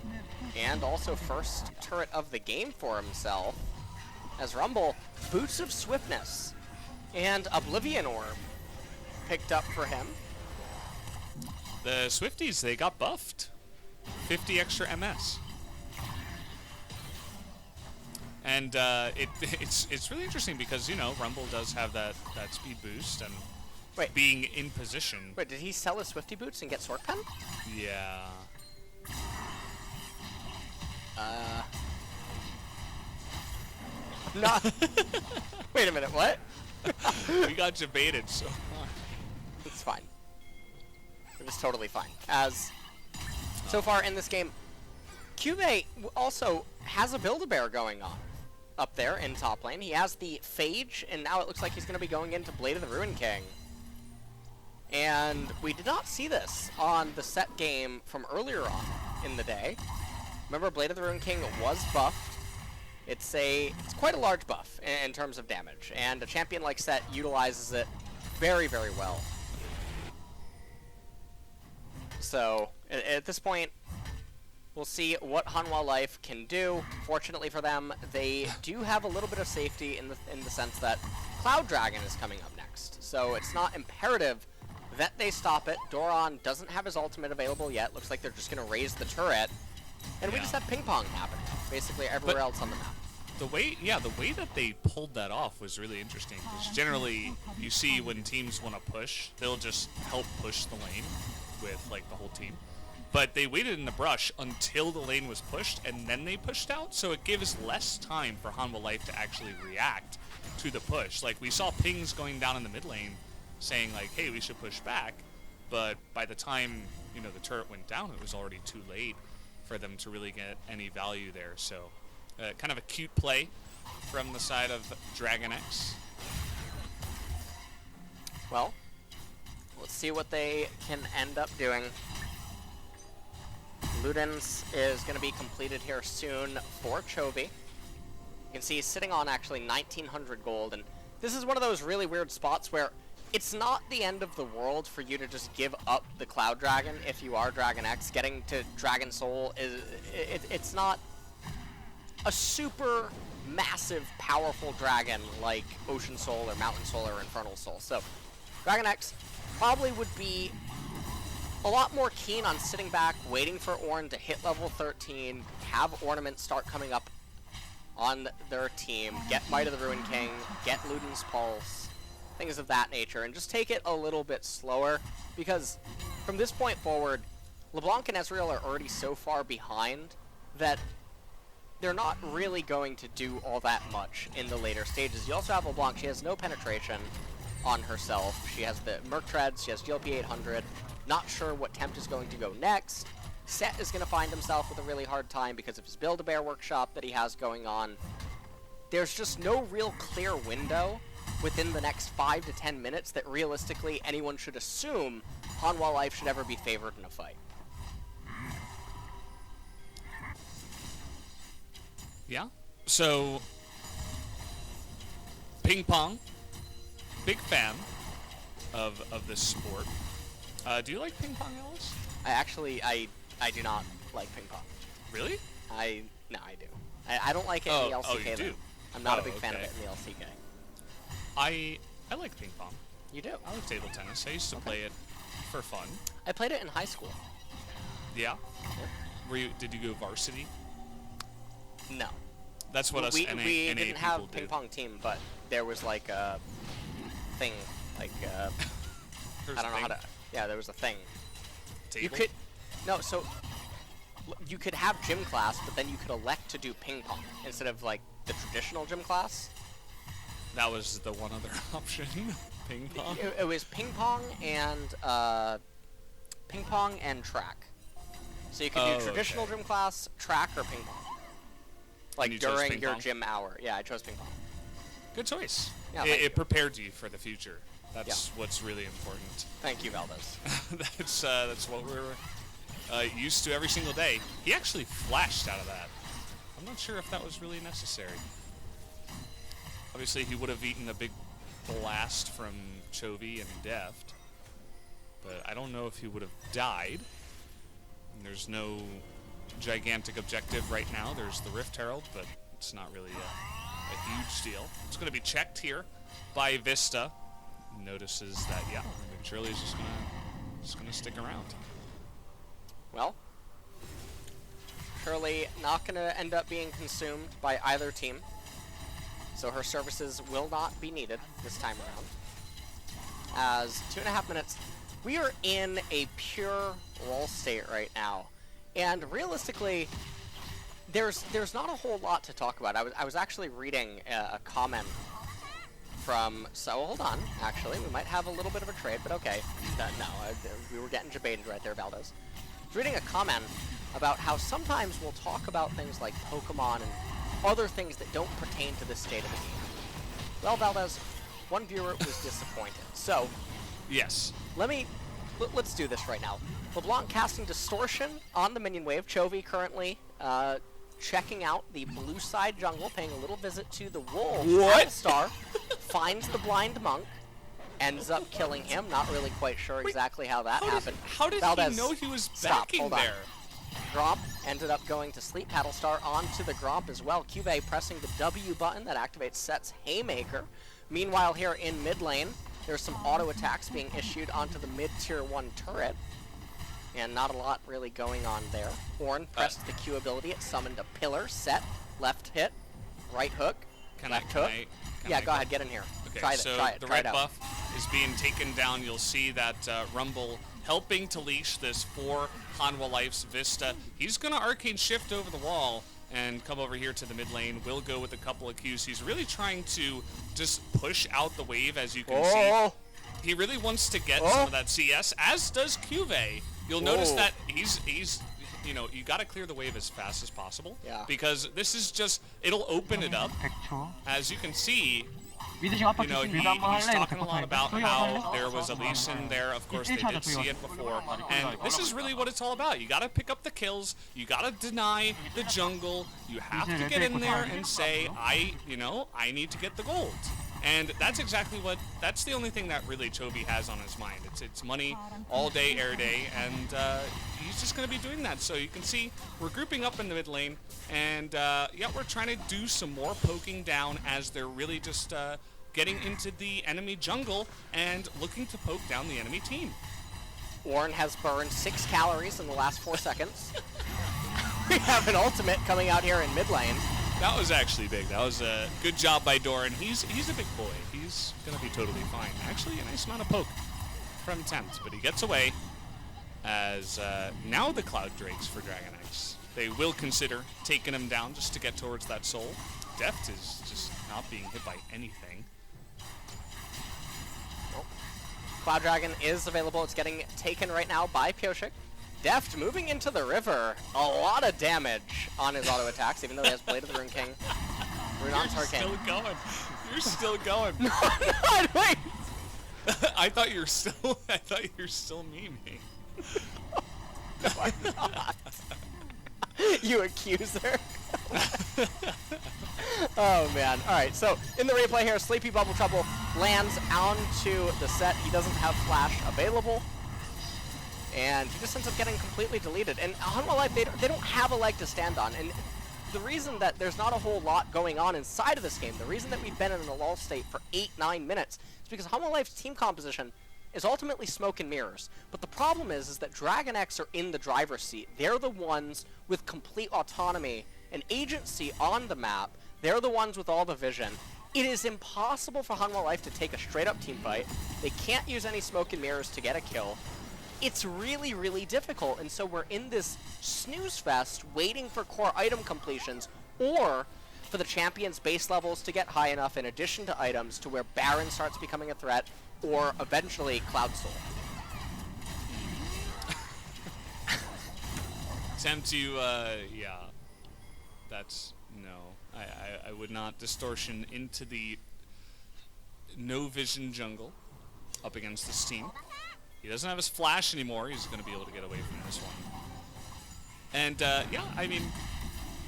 and also first turret of the game for himself, as Rumble, Boots of Swiftness and Oblivion Orb picked up for him. The Swifties, they got buffed. 50 extra MS. And it's really interesting because, you know, Rumble does have that speed boost and being in position. Wait, did he sell his Swifty boots and get Sword Pen? Yeah. Not. Wait a minute, what? We got debated so much. It's fine. It was totally fine. As so far in this game, Cuvee also has a Build-A-Bear going on up there in top lane. He has the Phage, and now it looks like he's going to be going into Blade of the Ruin King. And we did not see this on the set game from earlier on in the day. Remember, Blade of the Ruin King was buffed. It's quite a large buff in terms of damage, and a champion like Set utilizes it very, very well. So at this point, we'll see what Hanwha Life can do. Fortunately for them, they do have a little bit of safety in the sense that Cloud Dragon is coming up next. So it's not imperative that they stop it. Doron doesn't have his ultimate available yet. Looks like they're just going to raise the turret. And we just have ping pong happening, basically everywhere else on the map. The way that they pulled that off was really interesting. Because generally, you see when teams want to push, they'll just help push the lane with like the whole team. But they waited in the brush until the lane was pushed, and then they pushed out. So it gives less time for Hanwha Life to actually react to the push. Like we saw pings going down in the mid lane, saying like, "Hey, we should push back." But by the time the turret went down, it was already too late for them to really get any value there. So kind of a cute play from the side of DRX. Well, let's see what they can end up doing. Ludens is going to be completed here soon for Chovy. You can see he's sitting on actually 1,900 gold, and this is one of those really weird spots where it's not the end of the world for you to just give up the Cloud Dragon if you are Dragon X. Getting to Dragon Soul it's not a super massive powerful dragon like Ocean Soul or Mountain Soul or Infernal Soul. So Dragon X probably would be a lot more keen on sitting back, waiting for Ornn to hit level 13, have ornaments start coming up on their team, get Might of the Ruin King, get Luden's Pulse, things of that nature, and just take it a little bit slower, because from this point forward, LeBlanc and Ezreal are already so far behind that they're not really going to do all that much in the later stages. You also have LeBlanc. She has no penetration on herself. She has the Merc Treads, she has GLP 800, not sure what Tempt is going to go next. Set is going to find himself with a really hard time because of his Build-A-Bear workshop that he has going on. There's just no real clear window within the next 5 to 10 minutes that realistically anyone should assume Hanwha Life should ever be favored in a fight. Yeah. So, ping pong, big fan of this sport. Do you like ping pong, Ellis? I do not like ping pong. Really? No, I do. I don't like it in the LCK. Oh, you do? I'm not a big fan of it in the LCK. I like ping pong. You do? I like table tennis. I used to play it for fun. I played it in high school. Yeah? Yep. Did you go varsity? No. That's what we NA didn't people have do. ping pong team, but there was like a thing, like I don't know how to. Yeah, there was a thing. Table? You could so you could have gym class, but then you could elect to do ping pong instead of like the traditional gym class. That was the one other option. Ping pong. It was ping pong and track. So you could do traditional gym class, track, or ping pong. Like during your gym hour. Yeah, I chose ping pong. Good choice. Yeah, it prepared you for the future. That's what's really important. Thank you, Valdez. That's what we're used to every single day. He actually flashed out of that. I'm not sure if that was really necessary. Obviously, he would have eaten a big blast from Chovy and Deft, but I don't know if he would have died. And there's no gigantic objective right now. There's the Rift Herald, but it's not really a huge deal. It's going to be checked here by Vista. Notices that, yeah, Shirley's just gonna stick around. Well, Shirley not gonna end up being consumed by either team, so her services will not be needed this time around. As 2.5 minutes, we are in a pure lull state right now, and realistically, there's not a whole lot to talk about. I was actually reading a comment from, so hold on, actually, we might have a little bit of a trade, but okay. We were getting debated right there, Valdez. I was reading a comment about how sometimes we'll talk about things like Pokemon and other things that don't pertain to this state of the game. Well, Valdez, one viewer was disappointed. So, yes. Let's do this right now. LeBlanc casting Distortion on the minion wave. Chovy currently checking out the blue side jungle, paying a little visit to the wolves. What? Star finds the blind monk, ends up killing him. Not really quite sure exactly how that happened. How did Valdez, he know he was stop, backing hold on. there? Gromp ended up going to sleep. Paddlestar onto the Gromp as well. Cuvée pressing the W button that activates Set's Haymaker. Meanwhile, here in mid lane, there's some auto attacks being issued onto the mid tier 1 turret. And not a lot really going on there. Ornn pressed the Q ability. It summoned a pillar. Set, left hit, right hook, left hook. Yeah, go ahead, get in here. Okay, Try so it, the try red it out. buff is being taken down. You'll see that Rumble helping to leash this for Hanwha Life's Vista. He's going to arcane shift over the wall and come over here to the mid lane. Will go with a couple of Qs. He's really trying to just push out the wave, as you can see. He really wants to get some of that CS, as does Cuvee. You'll notice that he's you know, you got to clear the wave as fast as possible. Yeah. Because this is just, it'll open it up. As you can see, you know, he's talking a lot about how there was a Lee Sin there. Of course, they did see it before. And this is really what it's all about. You got to pick up the kills. You got to deny the jungle. You have to get in there and say, I need to get the gold. And that's exactly that's the only thing that really Chovy has on his mind. It's money all day, air day, and he's just going to be doing that. So you can see we're grouping up in the mid lane, and yeah, we're trying to do some more poking down as they're really just getting into the enemy jungle and looking to poke down the enemy team. Warren has burned 6 calories in the last 4 seconds. We have an ultimate coming out here in mid lane. That was actually big. That was a good job by Doran. He's a big boy. He's going to be totally fine. Actually, a nice amount of poke from Tempt, but he gets away as now the Cloud Drakes for Dragon X. They will consider taking him down just to get towards that soul. Deft is just not being hit by anything. Cloud Dragon is available. It's getting taken right now by Pioshik. Deft moving into the river. A lot of damage on his auto attacks, even though he has Blade of the Rune King. Runon's Hurricane. You're still going. You're still going. No, I'm not. Wait. I thought you were still memeing. No, I'm not. You accuser. Oh man. Alright, so in the replay here, Sleepy Bubble Trouble lands onto the set. He doesn't have Flash available. And he just ends up getting completely deleted. And Hanwha Life, they don't have a leg to stand on. And the reason that there's not a whole lot going on inside of this game, the reason that we've been in a lull state for 8-9 minutes, is because Hanwha Life's team composition is ultimately smoke and mirrors. But the problem is that Dragon X are in the driver's seat. They're the ones with complete autonomy and agency on the map. They're the ones with all the vision. It is impossible for Hanwha Life to take a straight-up team fight. They can't use any smoke and mirrors to get a kill. It's really, really difficult, and so we're in this snooze fest waiting for core item completions or for the champion's base levels to get high enough in addition to items to where Baron starts becoming a threat or eventually Cloud Soul. Attempt to, yeah, that's, no. I would not distortion into the no vision jungle up against this team. He doesn't have his flash anymore. He's going to be able to get away from this one. And, yeah, I mean,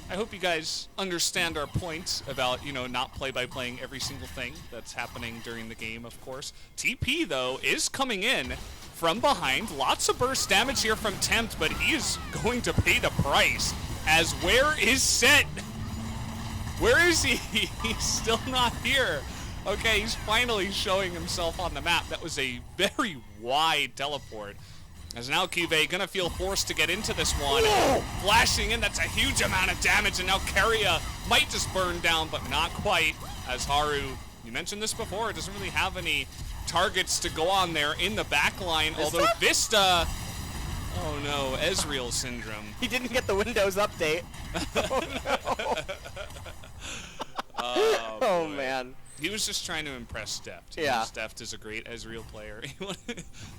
I hope you guys understand our point about, you know, not play-by-playing every single thing that's happening during the game, of course. TP, though, is coming in from behind. Lots of burst damage here from Tempt, but he is going to pay the price. As where is Set? Where is he? He's still not here. Okay, he's finally showing himself on the map. That was a very wide teleport. As now Cuvee gonna feel forced to get into this one. Whoa! Flashing in, that's a huge amount of damage, and now Keria might just burn down, but not quite. As Haru, you mentioned this before, doesn't really have any targets to go on there in the back line, although Vista... Oh no, Ezreal syndrome. He didn't get the Windows update. Oh no. Oh man. He was just trying to impress Deft. Yeah. Deft is a great Ezreal player.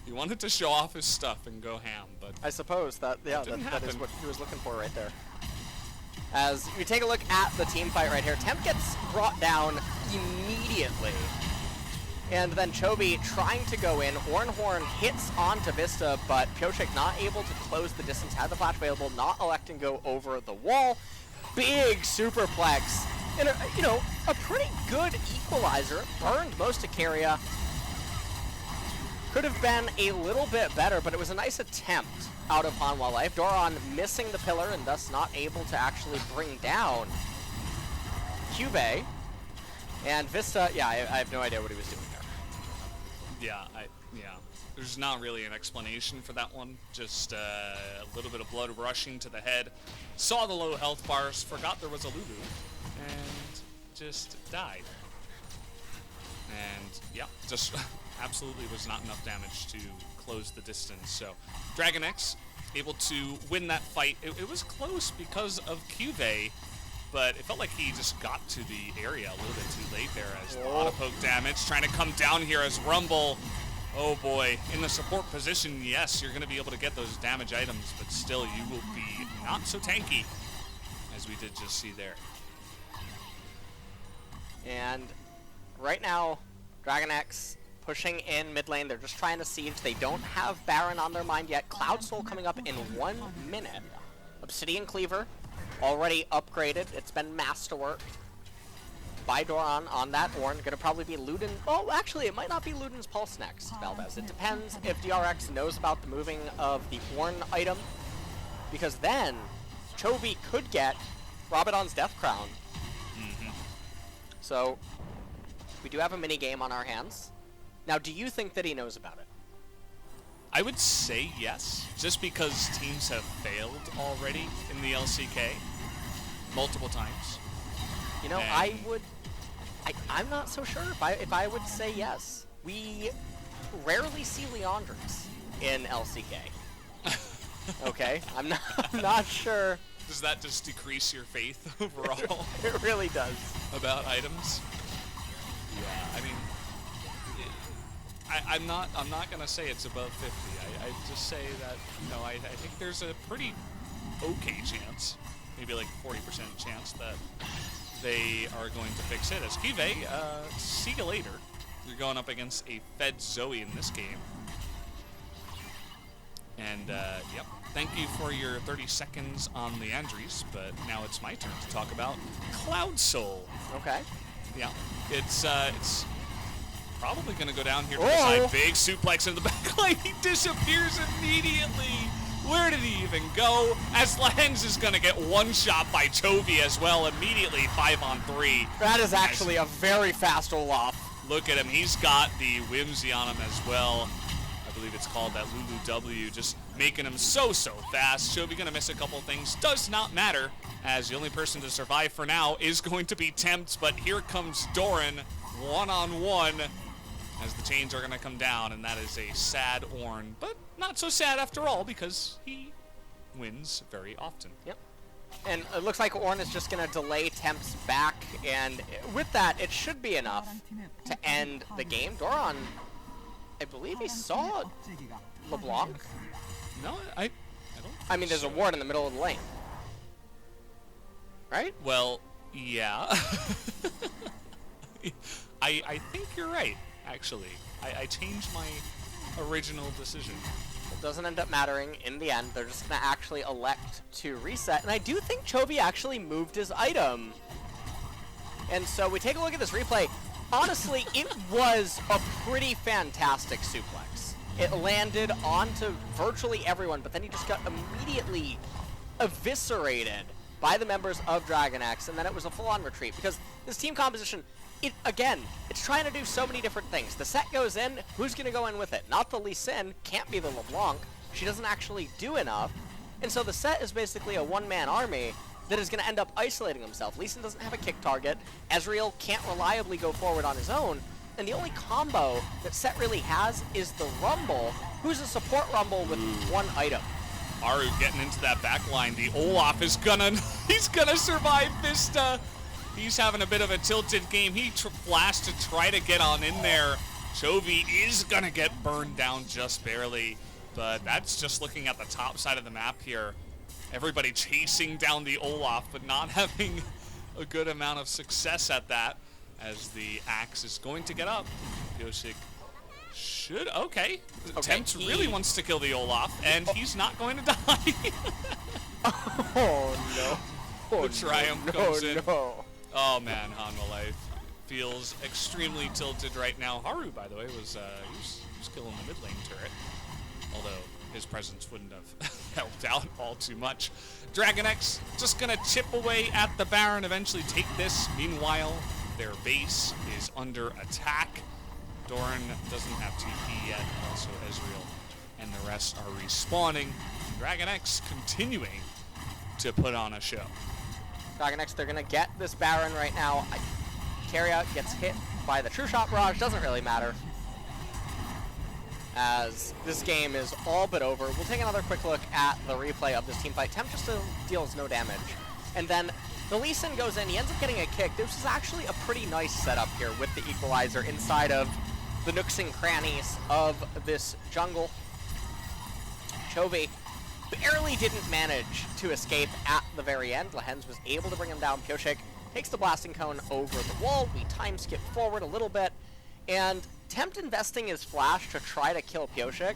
He wanted to show off his stuff and go ham, but I suppose that that is what he was looking for right there. As you take a look at the team fight right here, Temp gets brought down immediately. And then Chovy trying to go in. Ornhorn hits onto Vista, but Pioshik not able to close the distance, had the flash available, not electing to go over the wall. Big superplex. And, you know, a pretty good equalizer. Burned most of Keria. Could have been a little bit better, but it was a nice attempt out of Hanwha Life. Doran missing the pillar and thus not able to actually bring down Cuvee. And Vista, yeah, I have no idea what he was doing there. Yeah, there's not really an explanation for that one. Just a little bit of blood rushing to the head. Saw the low health bars, forgot there was a Lulu. And just died. And yeah, just absolutely was not enough damage to close the distance. So Dragon X able to win that fight. It was close because of Cuvée, but it felt like he just got to the area a little bit too late there as the auto poke damage trying to come down here as Rumble. Oh boy, in the support position, yes, you're going to be able to get those damage items, but still you will be not so tanky as we did just see there. And right now, Dragon X pushing in mid lane. They're just trying to siege. They don't have Baron on their mind yet. Cloud Soul coming up in 1 minute. Obsidian Cleaver already upgraded. It's been masterworked by Doran on that Ornn. Gonna probably be Luden. Oh, actually, it might not be Luden's Pulse next, Valdez. It depends if DRX knows about the moving of the Ornn item, because then Chovy could get Rabadon's Death Crown. So we do have a mini game on our hands. Now, do you think that he knows about it? I would say yes, just because teams have failed already in the LCK multiple times. You know, I'm not so sure if I would say yes. We rarely see Leandrix in LCK. Okay, I'm not sure. Does that just decrease your faith overall? It really does. About items? Yeah, I mean, I'm not gonna say it's above 50. I just say that, you know, I think there's a pretty okay chance, maybe like 40% chance that they are going to fix it. As Cuvée, see you later. You're going up against a fed Zoe in this game. And, yep, thank you for your 30 seconds on Leandris, but now it's my turn to talk about Cloud Soul. Okay. Yeah, it's probably going to go down here to the side. Big suplex in the back line. He disappears immediately. Where did he even go? As Lens is going to get one shot by Chovy as well immediately, 5-on-3. That is actually a very fast Olaf. Look at him. He's got the Whimsy on him as well. I believe it's called that Lulu W, just making him so fast. Chovy going to miss a couple things. Does not matter, as the only person to survive for now is going to be Tempt, but here comes Doran, one-on-one, as the chains are going to come down, and that is a sad Ornn, but not so sad after all, because he wins very often. Yep. And it looks like Ornn is just going to delay Tempt's back, and with that, it should be enough to end the game. Doran, I believe he saw LeBlanc. No, I don't. I mean, there's a ward in the middle of the lane. Right? Well, yeah. I think you're right, actually. I changed my original decision. It doesn't end up mattering in the end. They're just going to actually elect to reset. And I do think Chovy actually moved his item. And so we take a look at this replay. Honestly, it was a pretty fantastic suplex. It landed onto virtually everyone, but then he just got immediately eviscerated by the members of Dragon X, and then it was a full-on retreat, because this team composition, it's trying to do so many different things. The set goes in, who's going to go in with it? Not the Lee Sin, can't be the LeBlanc. She doesn't actually do enough, and so the set is basically a one-man army that is going to end up isolating himself. Lee Sin doesn't have a kick target. Ezreal can't reliably go forward on his own. And the only combo that Set really has is the Rumble, who's a support Rumble with one item. Aru getting into that back line. The Olaf is he's gonna survive Vista. He's having a bit of a tilted game. He flashed to try to get on in there. Chovy is gonna get burned down just barely, but that's just looking at the top side of the map here. Everybody chasing down the Olaf, but not having a good amount of success at that, as the axe is going to get up. Yoshik should, okay. Tempt really wants to kill the Olaf, and he's not going to die. Oh no. The Triumph comes in. Oh man, Hanwha Life feels extremely tilted right now. Haru, by the way, was killing the mid lane turret, although his presence wouldn't have helped out all too much. Dragon X just gonna chip away at the Baron, eventually take this. Meanwhile, their base is under attack. Doran doesn't have TP yet, also Ezreal and the rest are respawning. Dragon X continuing to put on a show. Dragon X, they're gonna get this Baron right now. Keria gets hit by the True Shot Barrage. Doesn't really matter, as this game is all but over. We'll take another quick look at the replay of this team fight. Temp just deals no damage. And then the Lee Sin goes in. He ends up getting a kick. This is actually a pretty nice setup here with the Equalizer inside of the nooks and crannies of this jungle. Chovy barely didn't manage to escape at the very end. Lehens was able to bring him down. Pioshik takes the blasting cone over the wall. We time skip forward a little bit, and Tempt investing his flash to try to kill Pioshik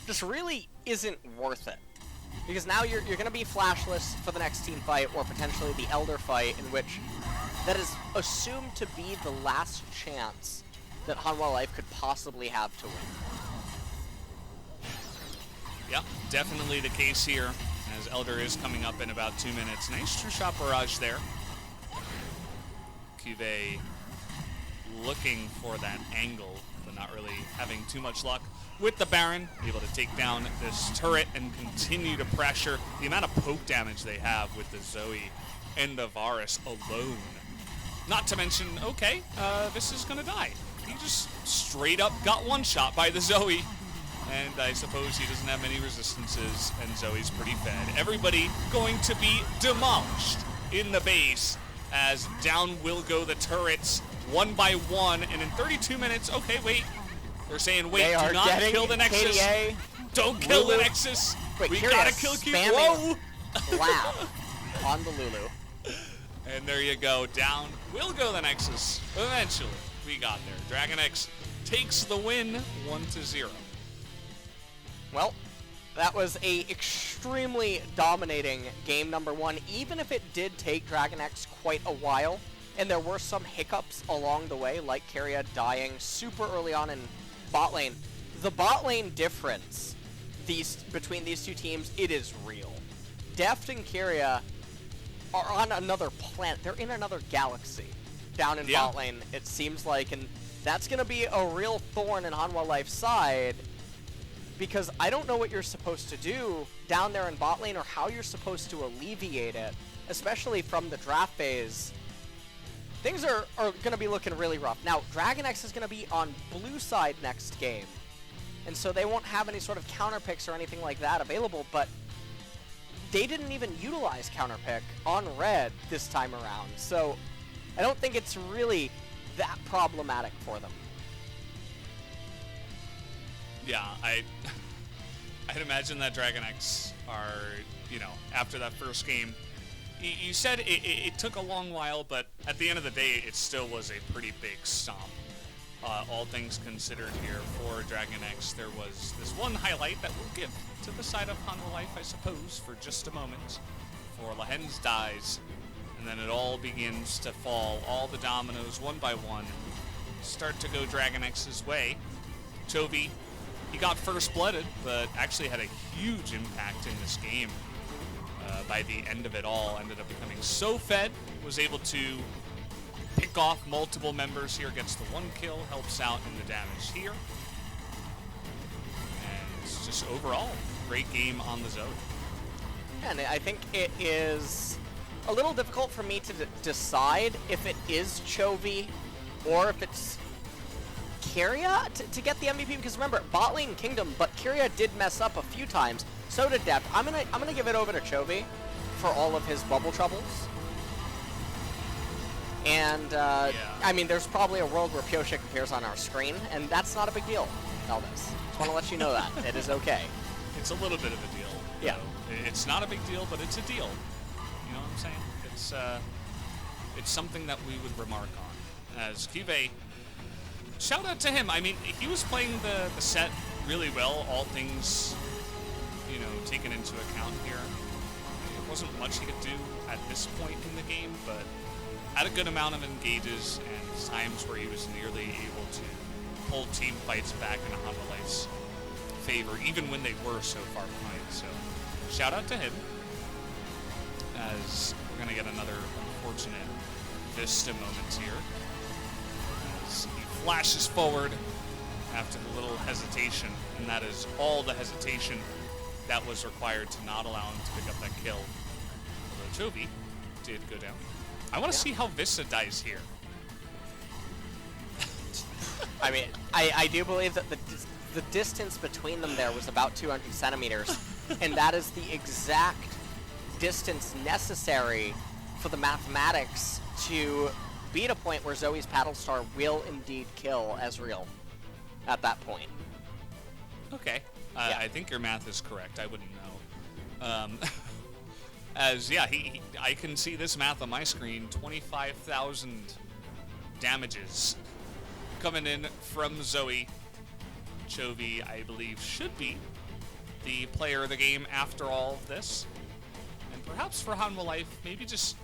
just really isn't worth it. Because now you're going to be flashless for the next team fight, or potentially the Elder fight, in which that is assumed to be the last chance that Hanwha Life could possibly have to win. Yep, definitely the case here, as Elder is coming up in about 2 minutes. Nice True Shot Barrage there. Cuvée looking for that angle, but not really having too much luck with the Baron, able to take down this turret and continue to pressure. The amount of poke damage they have with the Zoe and the Varus alone. Not to mention, okay, this is gonna die. He just straight up got one shot by the Zoe, and I suppose he doesn't have many resistances, and Zoe's pretty fed. Everybody going to be demolished in the base, as down will go the turrets one by one, and in 32 minutes, okay, wait. They're saying, wait, do not kill the Nexus. KDA, don't kill the Nexus. Wait, we gotta kill Q. Whoa! Laugh on the Lulu. And there you go. Down will go the Nexus. Eventually, we got there. Dragon X takes the win 1-0. Well, that was a extremely dominating game number one, even if it did take Dragon X quite a while. And there were some hiccups along the way, like Keria dying super early on in bot lane. The bot lane difference between these two teams, it is real. Deft and Keria are on another planet. They're in another galaxy down in bot lane, it seems like. And that's going to be a real thorn in Hanwha Life's side, because I don't know what you're supposed to do down there in bot lane or how you're supposed to alleviate it, especially from the draft phase. Things are going to be looking really rough. Now, Dragon X is going to be on blue side next game, and so they won't have any sort of counter picks or anything like that available, but they didn't even utilize counter pick on red this time around, so I don't think it's really that problematic for them. Yeah, I'd imagine that Dragon X are, you know, after that first game, you said it took a long while, but at the end of the day, it still was a pretty big stomp. All things considered here for Dragon X, there was this one highlight that we'll give to the side of Hanwha Life, I suppose, for just a moment. For Lehens dies, and then it all begins to fall. All the dominoes, one by one, start to go Dragon X's way. Chovy, he got first blooded, but actually had a huge impact in this game. By the end of it all, ended up becoming so fed, was able to pick off multiple members here, gets the one kill, helps out in the damage here. And it's just overall, great game on the Zoe. And I think it is a little difficult for me to decide if it is Chovy or if it's Keria to get the MVP, because remember, bot lane Kingdom, but Keria did mess up a few times. So did Deft. I'm gonna give it over to Chovy for all of his bubble troubles. And I mean, there's probably a world where Pioshik appears on our screen, and that's not a big deal, Elvis. Just want to let you know that it is okay. It's a little bit of a deal. Yeah. It's not a big deal, but it's a deal. You know what I'm saying? It's something that we would remark on. As Cuvée, shout out to him. I mean, he was playing the set really well, all things, you know, taken into account here. There wasn't much he could do at this point in the game, but had a good amount of engages and times where he was nearly able to pull team fights back in Hanwha Life's favor, even when they were so far behind. So, shout out to him, as we're going to get another unfortunate Vista moment here, as he flashes forward after the little hesitation, and that is all the hesitation that was required to not allow him to pick up that kill. Although Chovy did go down. I want to see how Vista dies here. I mean, I do believe that the distance between them there was about 200 centimeters, and that is the exact distance necessary for the mathematics to beat a point where Zoe's Paddlestar will indeed kill Ezreal at that point. Okay. Yeah. I think your math is correct. I wouldn't know. As, yeah, I can see this math on my screen. 25,000 damages coming in from Zoe. Chovy, I believe, should be the player of the game after all of this. And perhaps for Hanwha Life, maybe just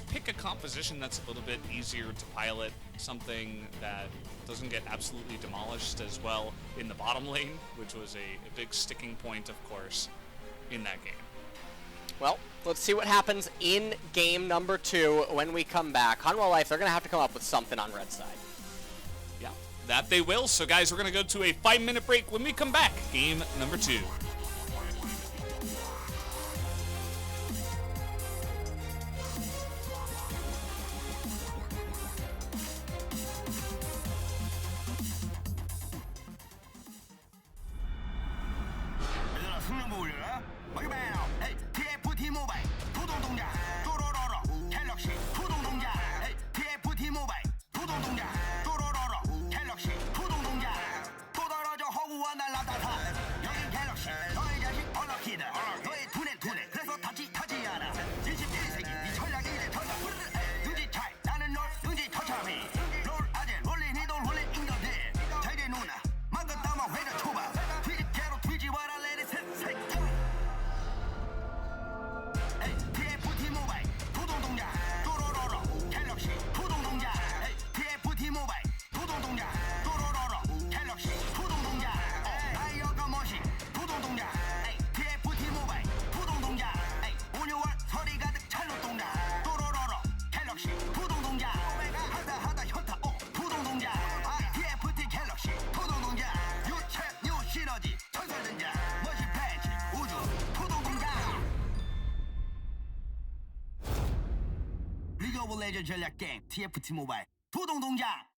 pick a composition that's a little bit easier to pilot, something that doesn't get absolutely demolished as well in the bottom lane, which was a big sticking point, of course, in that game. Well, let's see what happens in game number 2 when we come back. Hanwha Life, they're going to have to come up with something on red side. Yeah, that they will. So, guys, we're going to go to a 5-minute break. When we come back, game number 2. 얘들아 승용보 올려라 먹이봐요 에이 TFT 모바일 부동동작 또로로로 갤럭시 부동동작 에이 TFT 모바일 부동동작 또로로로 갤럭시 부동동작 또 떨어져 허구와 날라다타 여긴 갤럭시 너의 자식 언럭키드 너의 두뇌 그래서 타지 않아 21세기 네 전략이 이제 던져 눈치 차이 나는 널 눈치 터차미 롤 아재 롤린 이돌 롤린 인간들 잘돼 누나 망가 담아 회가 초밥 뒤집개로 뒤집어라 레디스 새끼 에이 TFT 모바일 부동동작 또로로로 갤럭시 부동동작 에이 TFT 모바일 부동동작 또로로로 갤럭시 부동동작 나의 여가머신 부동동작 에이 TFT 모바일 부동동작 에이 온유한 소리 가득 찰로동작 또로로로 갤럭시 부동동작 하다 현타 부동동작 TFT 갤럭시 부동동작 유체 뉴 시너지 전설등장 머신 팬치 우주 부동동작 리그 오브 레전드 전략 게임 TFT 모바일 부동동작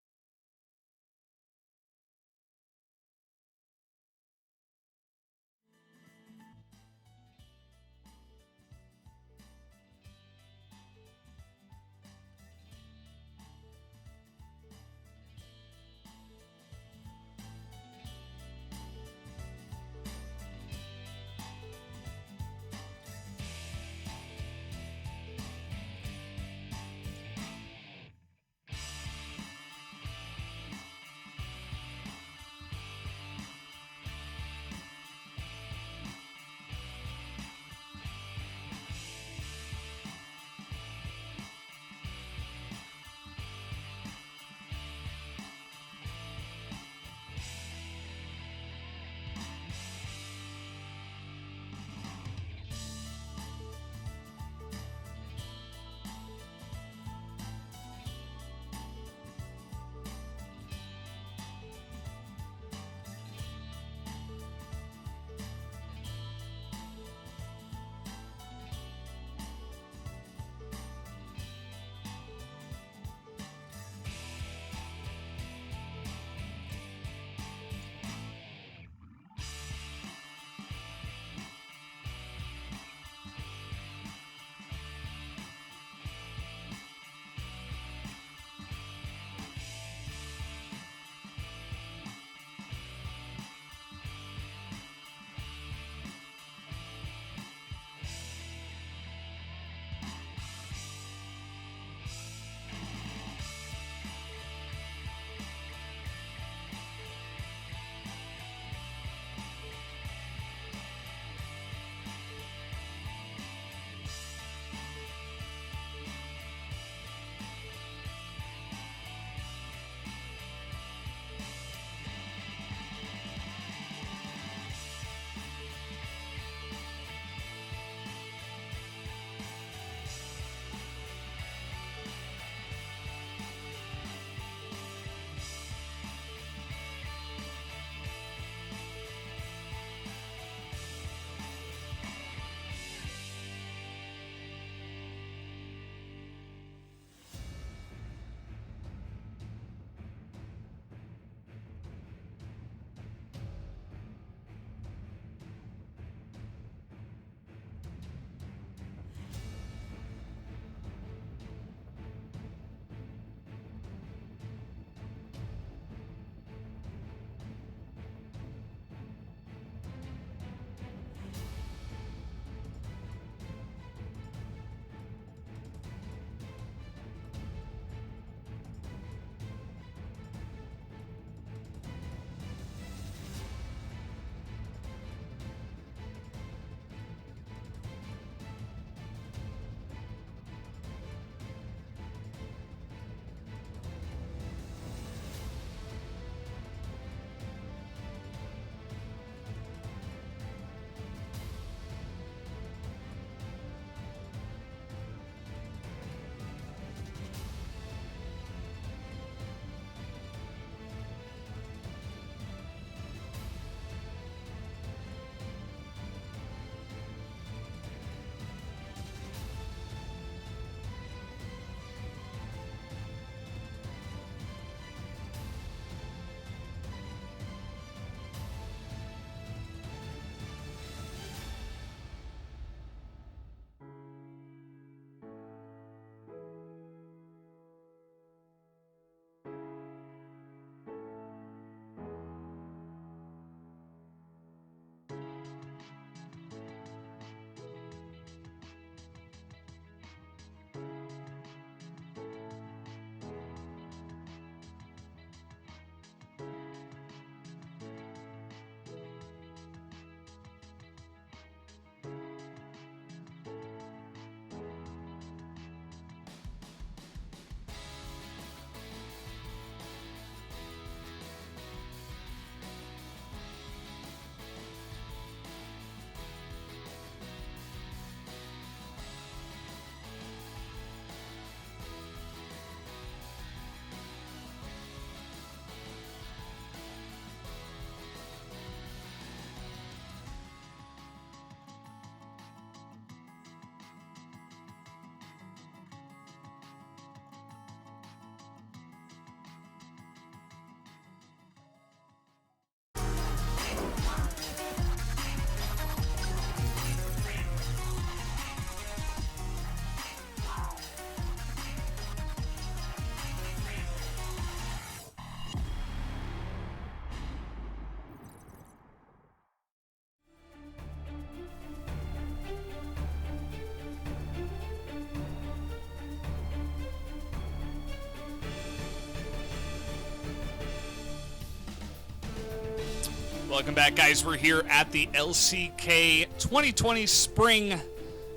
Welcome back, guys. We're here at the LCK 2020 Spring,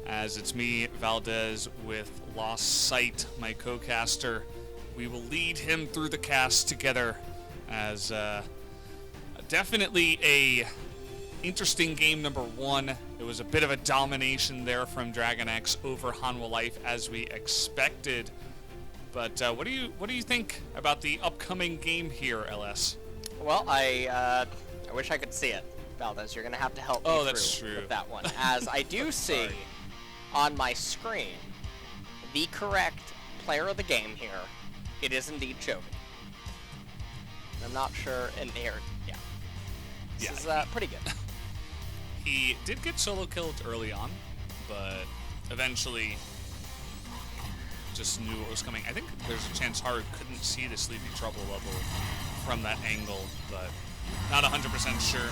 as it's me, Valdez, with Lost Sight, my co-caster. We will lead him through the cast together, as definitely a interesting game number one. It was a bit of a domination there from DRX over Hanwha Life, as we expected. But what do you think about the upcoming game here, LS? Well, I wish I could see it, Valdez. You're gonna have to help me through with that one, as I do see on my screen the correct player of the game here. It is indeed Chovy. I'm not sure in here. Yeah. This is pretty good. He did get solo killed early on, but eventually just knew what was coming. I think there's a chance Hard couldn't see the Sleepy Trouble level from that angle, but not 100% sure.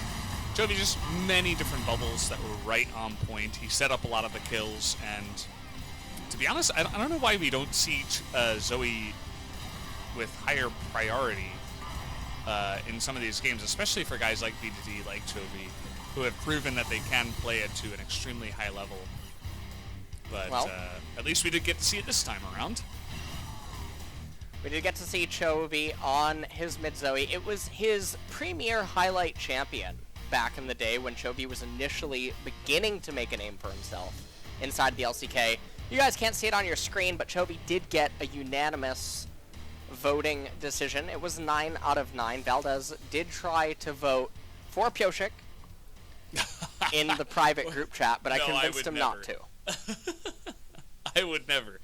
Chovy just many different bubbles that were right on point. He set up a lot of the kills, and to be honest, I don't know why we don't see Zoe with higher priority in some of these games, especially for guys like BDD, like Chovy, who have proven that they can play it to an extremely high level. But at least we did get to see it this time around. We did get to see Chovy on his mid Zoe. It was his premier highlight champion back in the day when Chovy was initially beginning to make a name for himself inside the LCK. You guys can't see it on your screen, but Chovy did get a unanimous voting decision. It was 9 out of 9. Valdez did try to vote for Pioshik in the private group chat, but I convinced him not to. I would never.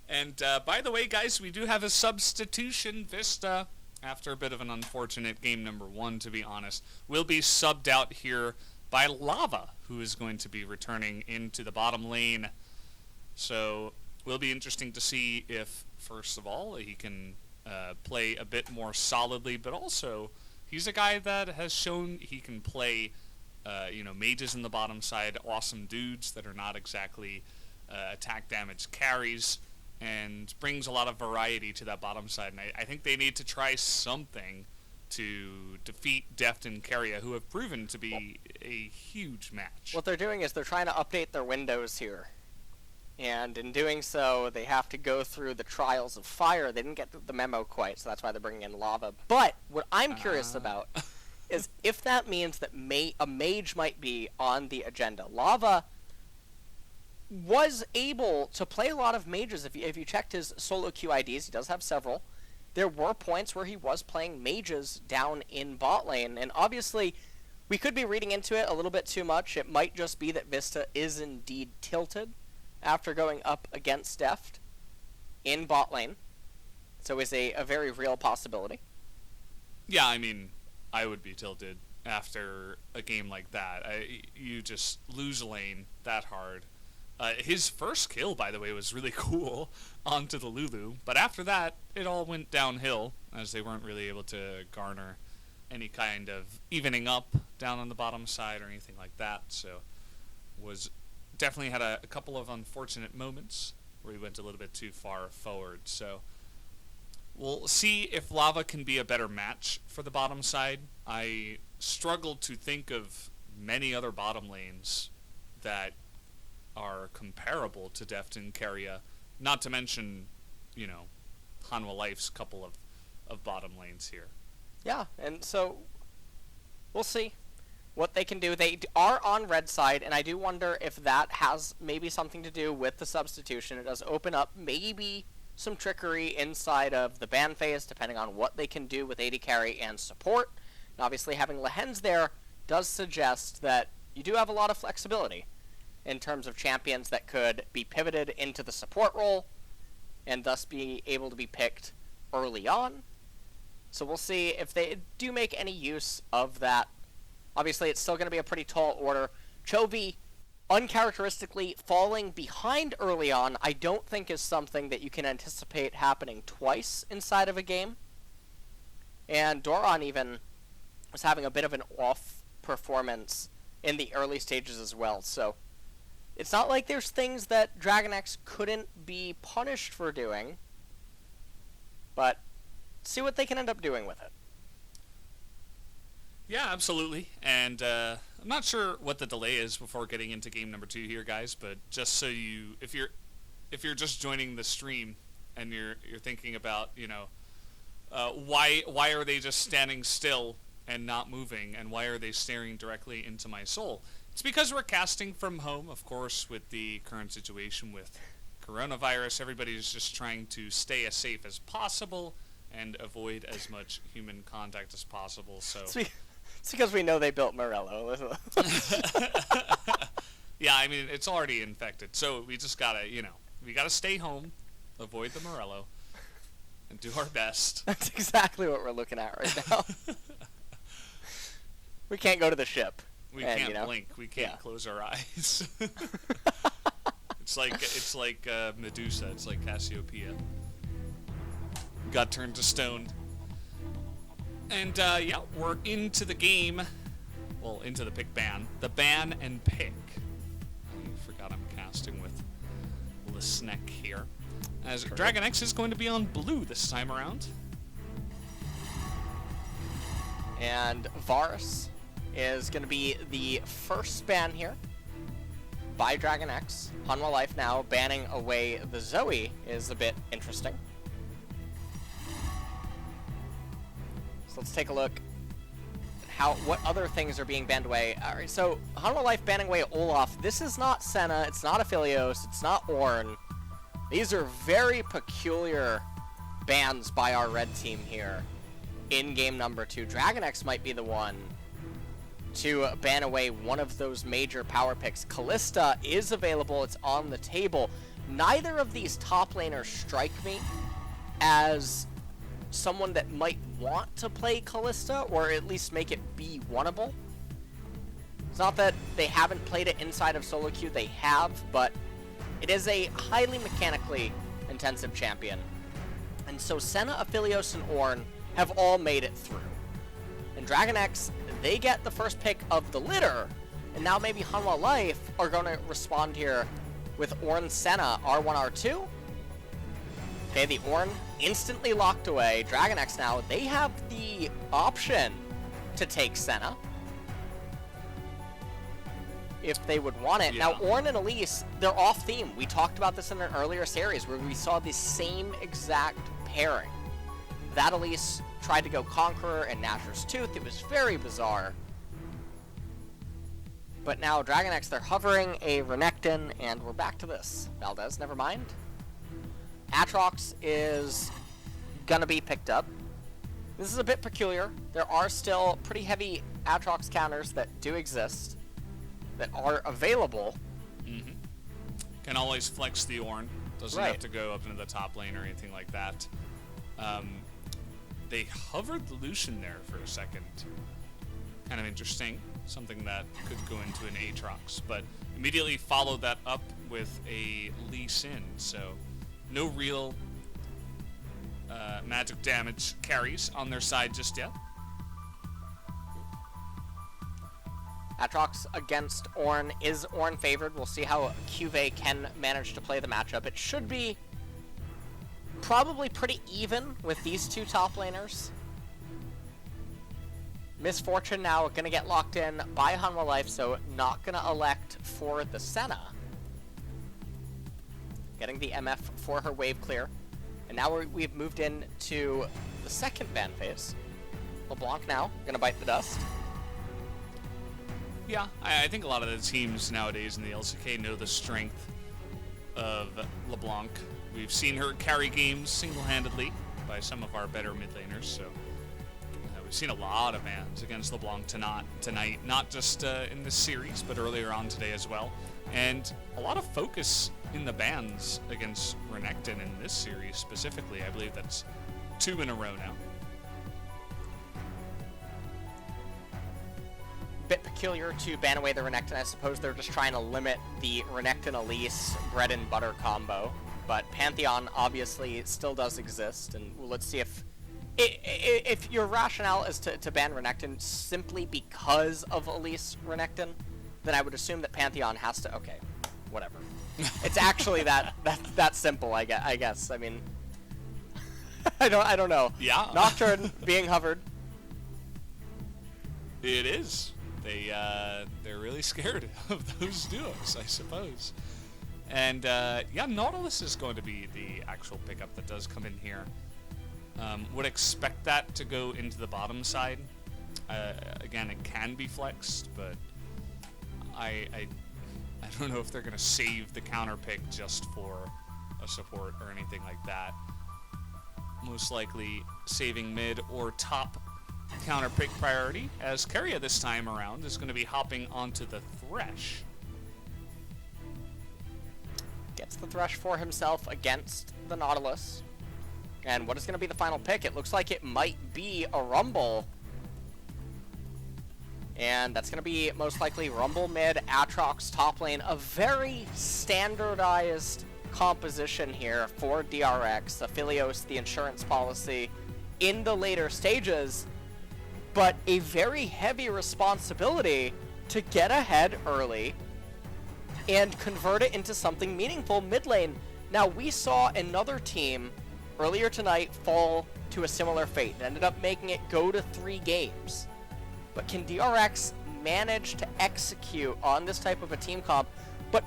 And by the way, guys, we do have a substitution. Vista, after a bit of an unfortunate game number one, to be honest, will be subbed out here by Lava, who is going to be returning into the bottom lane. So will be interesting to see if, first of all, he can play a bit more solidly, but also he's a guy that has shown he can play mages in the bottom side, awesome dudes that are not exactly attack damage carries, and brings a lot of variety to that bottom side. And I think they need to try something to defeat Deft and Keria, who have proven to be a huge match. What they're doing is they're trying to update their windows here. And in doing so, they have to go through the trials of fire. They didn't get the memo quite, so that's why they're bringing in Lava. But what I'm curious about is if that means that a mage might be on the agenda. Lava was able to play a lot of mages. If you checked his solo queue IDs, he does have several. There were points where he was playing mages down in bot lane, and obviously we could be reading into it a little bit too much. It might just be that Vista is indeed tilted after going up against Deft in bot lane. So is a very real possibility. Yeah, I mean, I would be tilted after a game like that. You just lose lane that hard. His first kill, by the way, was really cool onto the Lulu, but after that, it all went downhill, as they weren't really able to garner any kind of evening up down on the bottom side or anything like that, so was definitely had a couple of unfortunate moments where he went a little bit too far forward. So we'll see if Lava can be a better match for the bottom side. I struggled to think of many other bottom lanes that are comparable to Deft and Keria, not to mention, Hanwha Life's couple of bottom lanes here. Yeah, and so we'll see what they can do. They are on red side, and I do wonder if that has maybe something to do with the substitution. It does open up maybe some trickery inside of the ban phase, depending on what they can do with AD carry and support. And obviously having Lehens there does suggest that you do have a lot of flexibility in terms of champions that could be pivoted into the support role and thus be able to be picked early on. So we'll see if they do make any use of that. Obviously, it's still going to be a pretty tall order. Chovy, uncharacteristically falling behind early on, I don't think is something that you can anticipate happening twice inside of a game. And Doron even was having a bit of an off performance in the early stages as well. So it's not like there's things that DRX couldn't be punished for doing, but see what they can end up doing with it. Yeah, absolutely. And I'm not sure what the delay is before getting into game number 2 here, guys. But just so you, if you're just joining the stream and you're thinking about, you know, why are they just standing still and not moving, and why are they staring directly into my soul? It's because we're casting from home, of course, with the current situation with coronavirus. Everybody's just trying to stay as safe as possible and avoid as much human contact as possible. So it's because we know they built Morello. yeah, I mean, it's already infected, so we just gotta, you know, we gotta stay home, avoid the Morello, and do our best. That's exactly what we're looking at right now. We can't go to the ship. We can't blink. We can't close our eyes. It's like Medusa. It's like Cassiopeia. Got turned to stone. And yeah, we're into the game. Well, into the pick ban. The ban and pick. I forgot I'm casting with Lisnek here. As Dragon X is going to be on blue this time around. And Varus is going to be the first ban here by Dragon X. Hanwha Life now banning away the Zoe is a bit interesting. So let's take a look at what other things are being banned away. All right, so Hanwha Life banning away Olaf. This is not Senna, it's not Aphelios, it's not Ornn. These are very peculiar bans by our red team here in game number 2. Dragon X might be the one to ban away one of those major power picks. Kalista is available, it's on the table. Neither of these top laners strike me as someone that might want to play Kalista, or at least make it be winnable. It's not that they haven't played it inside of solo queue, they have, but it is a highly mechanically intensive champion. And so Senna, Aphelios, and Ornn have all made it through. And Dragon X, they get the first pick of the litter, and now maybe Hanwha Life are going to respond here with Ornn Senna, R1, R2. Okay, the Ornn instantly locked away. Dragon X now, they have the option to take Senna if they would want it. Yeah. Now, Ornn and Elise, they're off theme. We talked about this in an earlier series where we saw the same exact pairing. That Elise tried to go Conqueror and Nashor's Tooth. It was very bizarre. But now Dragon X, they're hovering a Renekton, and we're back to this. Valdez, never mind. Aatrox is gonna be picked up. This is a bit peculiar. There are still pretty heavy Aatrox counters that do exist, that are available. Mm-hmm. Can always flex the Ornn. Doesn't have to go up into the top lane or anything like that. They hovered the Lucian there for a second. Kind of interesting. Something that could go into an Aatrox, but immediately followed that up with a Lee Sin. So no real magic damage carries on their side just yet. Aatrox against Ornn. Is Ornn favored? We'll see how QV can manage to play the matchup. It should be probably pretty even with these two top laners. Misfortune now going to get locked in by Hanwha Life, so not going to elect for the Senna. Getting the MF for her wave clear. And now we've moved into the second ban phase. LeBlanc now going to bite the dust. Yeah, I think a lot of the teams nowadays in the LCK know the strength of LeBlanc. We've seen her carry games single-handedly by some of our better mid laners, so we've seen a lot of bans against LeBlanc tonight, not just in this series, but earlier on today as well. And a lot of focus in the bans against Renekton in this series specifically. I believe that's 2 in a row now. Bit peculiar to ban away the Renekton. I suppose they're just trying to limit the Renekton Elise bread and butter combo. But Pantheon obviously still does exist, and let's see if your rationale is to ban Renekton simply because of Elise Renekton, then I would assume that Pantheon has to. Okay, whatever. It's actually that simple. I guess. I mean, I don't know. Yeah. Nocturne being hovered. It is. They're really scared of those duos, I suppose. And yeah, Nautilus is going to be the actual pickup that does come in here. Would expect that to go into the bottom side. Again, it can be flexed, but I don't know if they're going to save the counter pick just for a support or anything like that. Most likely saving mid or top counter pick priority, as Keria this time around is going to be hopping onto the Thresh. Gets the Thresh for himself against the Nautilus. And what is going to be the final pick? It looks like it might be a Rumble. And that's going to be most likely Rumble mid, Aatrox top lane. A very standardized composition here for DRX, Aphelios, the insurance policy in the later stages, but a very heavy responsibility to get ahead early and convert it into something meaningful mid lane. Now, we saw another team earlier tonight fall to a similar fate. It ended up making it go to 3 games. But can DRX manage to execute on this type of a team comp? But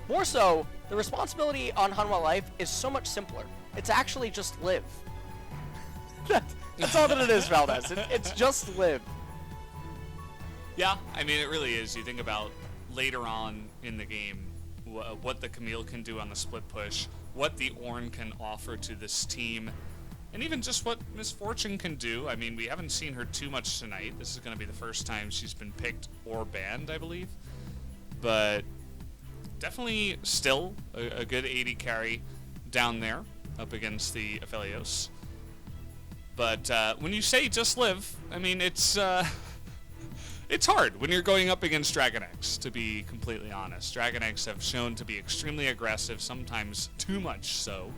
more so, the responsibility on Hanwha Life is so much simpler. It's actually just live. That's all that it is, Valdez. It's just live. Yeah, I mean, it really is. You think about later on in the game, what the Camille can do on the split push, what the Ornn can offer to this team, and even just what Miss Fortune can do. I mean, we haven't seen her too much tonight. This is going to be the first time she's been picked or banned, I believe. But definitely still a good 80 carry down there up against the Aphelios. But when you say just live, I mean, it's hard when you're going up against Dragon X, to be completely honest. Dragon X have shown to be extremely aggressive, sometimes too much so.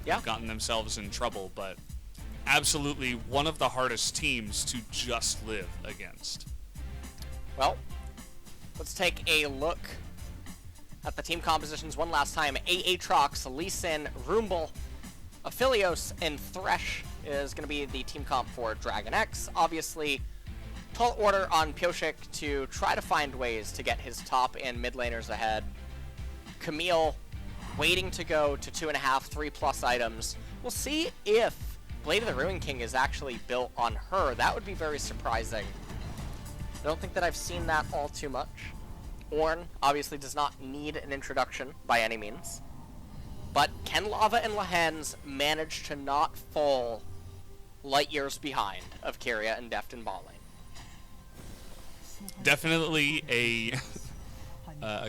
Yeah. They've gotten themselves in trouble, but absolutely one of the hardest teams to just live against. Well, let's take a look at the team compositions one last time. Aatrox, Lee Sin, Rumble, Aphelios, and Thresh is going to be the team comp for Dragon X. Obviously, tall order on Pioshik to try to find ways to get his top and mid laners ahead. Camille waiting to go to 2.5, 3+ items. We'll see if Blade of the Ruin King is actually built on her. That would be very surprising. I don't think that I've seen that all too much. Ornn obviously does not need an introduction by any means. But can Lava and Lehens manage to not fall light years behind of Keria and Deft in bot lane? Definitely a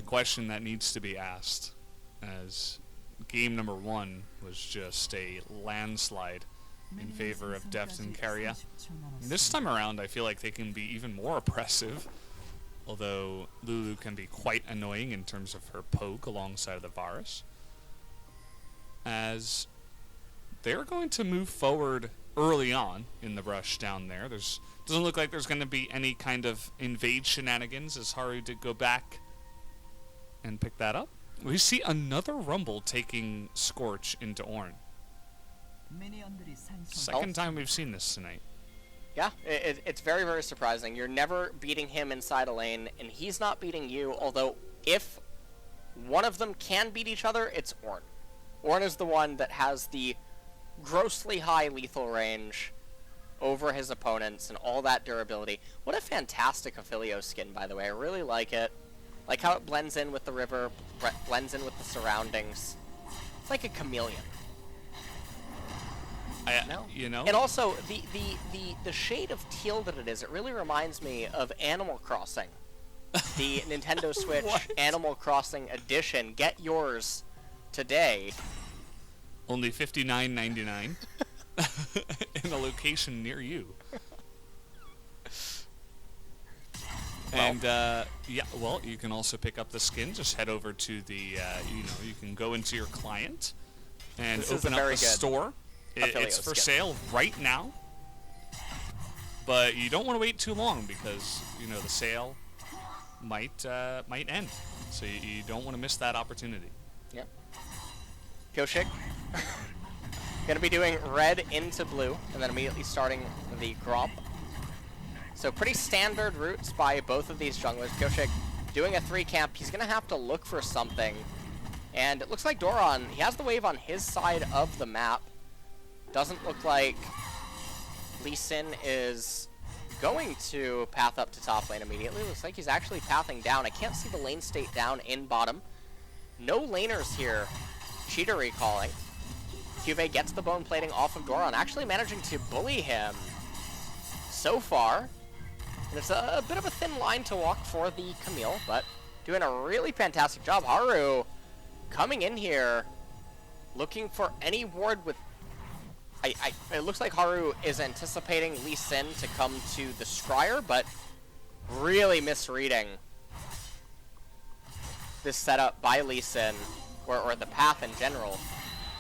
question that needs to be asked, as game number 1 was just a landslide in favor of Deft and Keria. This time around, I feel like they can be even more oppressive, although Lulu can be quite annoying in terms of her poke alongside of the Varus, as they're going to move forward early on in the rush down there. Doesn't look like there's going to be any kind of invade shenanigans, as Haru did go back and pick that up. We see another Rumble taking Scorch into Ornn. Second time we've seen this tonight. Yeah, it's very, very surprising. You're never beating him inside a lane, and he's not beating you, although if one of them can beat each other, it's Ornn. Ornn is the one that has the grossly high lethal range over his opponents and all that durability. What a fantastic Aphelios skin, by the way. I really like it. Like how it blends in with the river, blends in with the surroundings. It's like a chameleon. You know? And also, the shade of teal that it is, it really reminds me of Animal Crossing. The Nintendo Switch Animal Crossing edition. Get yours today. Only $59.99 in a location near you. And yeah, well, you can also pick up the skin. Just head over to the, you can go into your client and open up the store. It's for sale right now, but you don't want to wait too long because the sale might end. So you don't want to miss that opportunity. Yep. Pioshik gonna be doing red into blue, and then immediately starting the Gromp. So pretty standard routes by both of these junglers. Pioshik doing a 3 camp. He's going to have to look for something. And it looks like Doran, he has the wave on his side of the map. Doesn't look like Lee Sin is going to path up to top lane immediately. Looks like he's actually pathing down. I can't see the lane state down in bottom. No laners here. Cheater recalling. Cuvée gets the bone plating off of Doran, actually managing to bully him so far. And it's a bit of a thin line to walk for the Camille, but doing a really fantastic job. Haru coming in here, looking for any ward with... it looks like Haru is anticipating Lee Sin to come to the Scryer, but really misreading this setup by Lee Sin, or the path in general.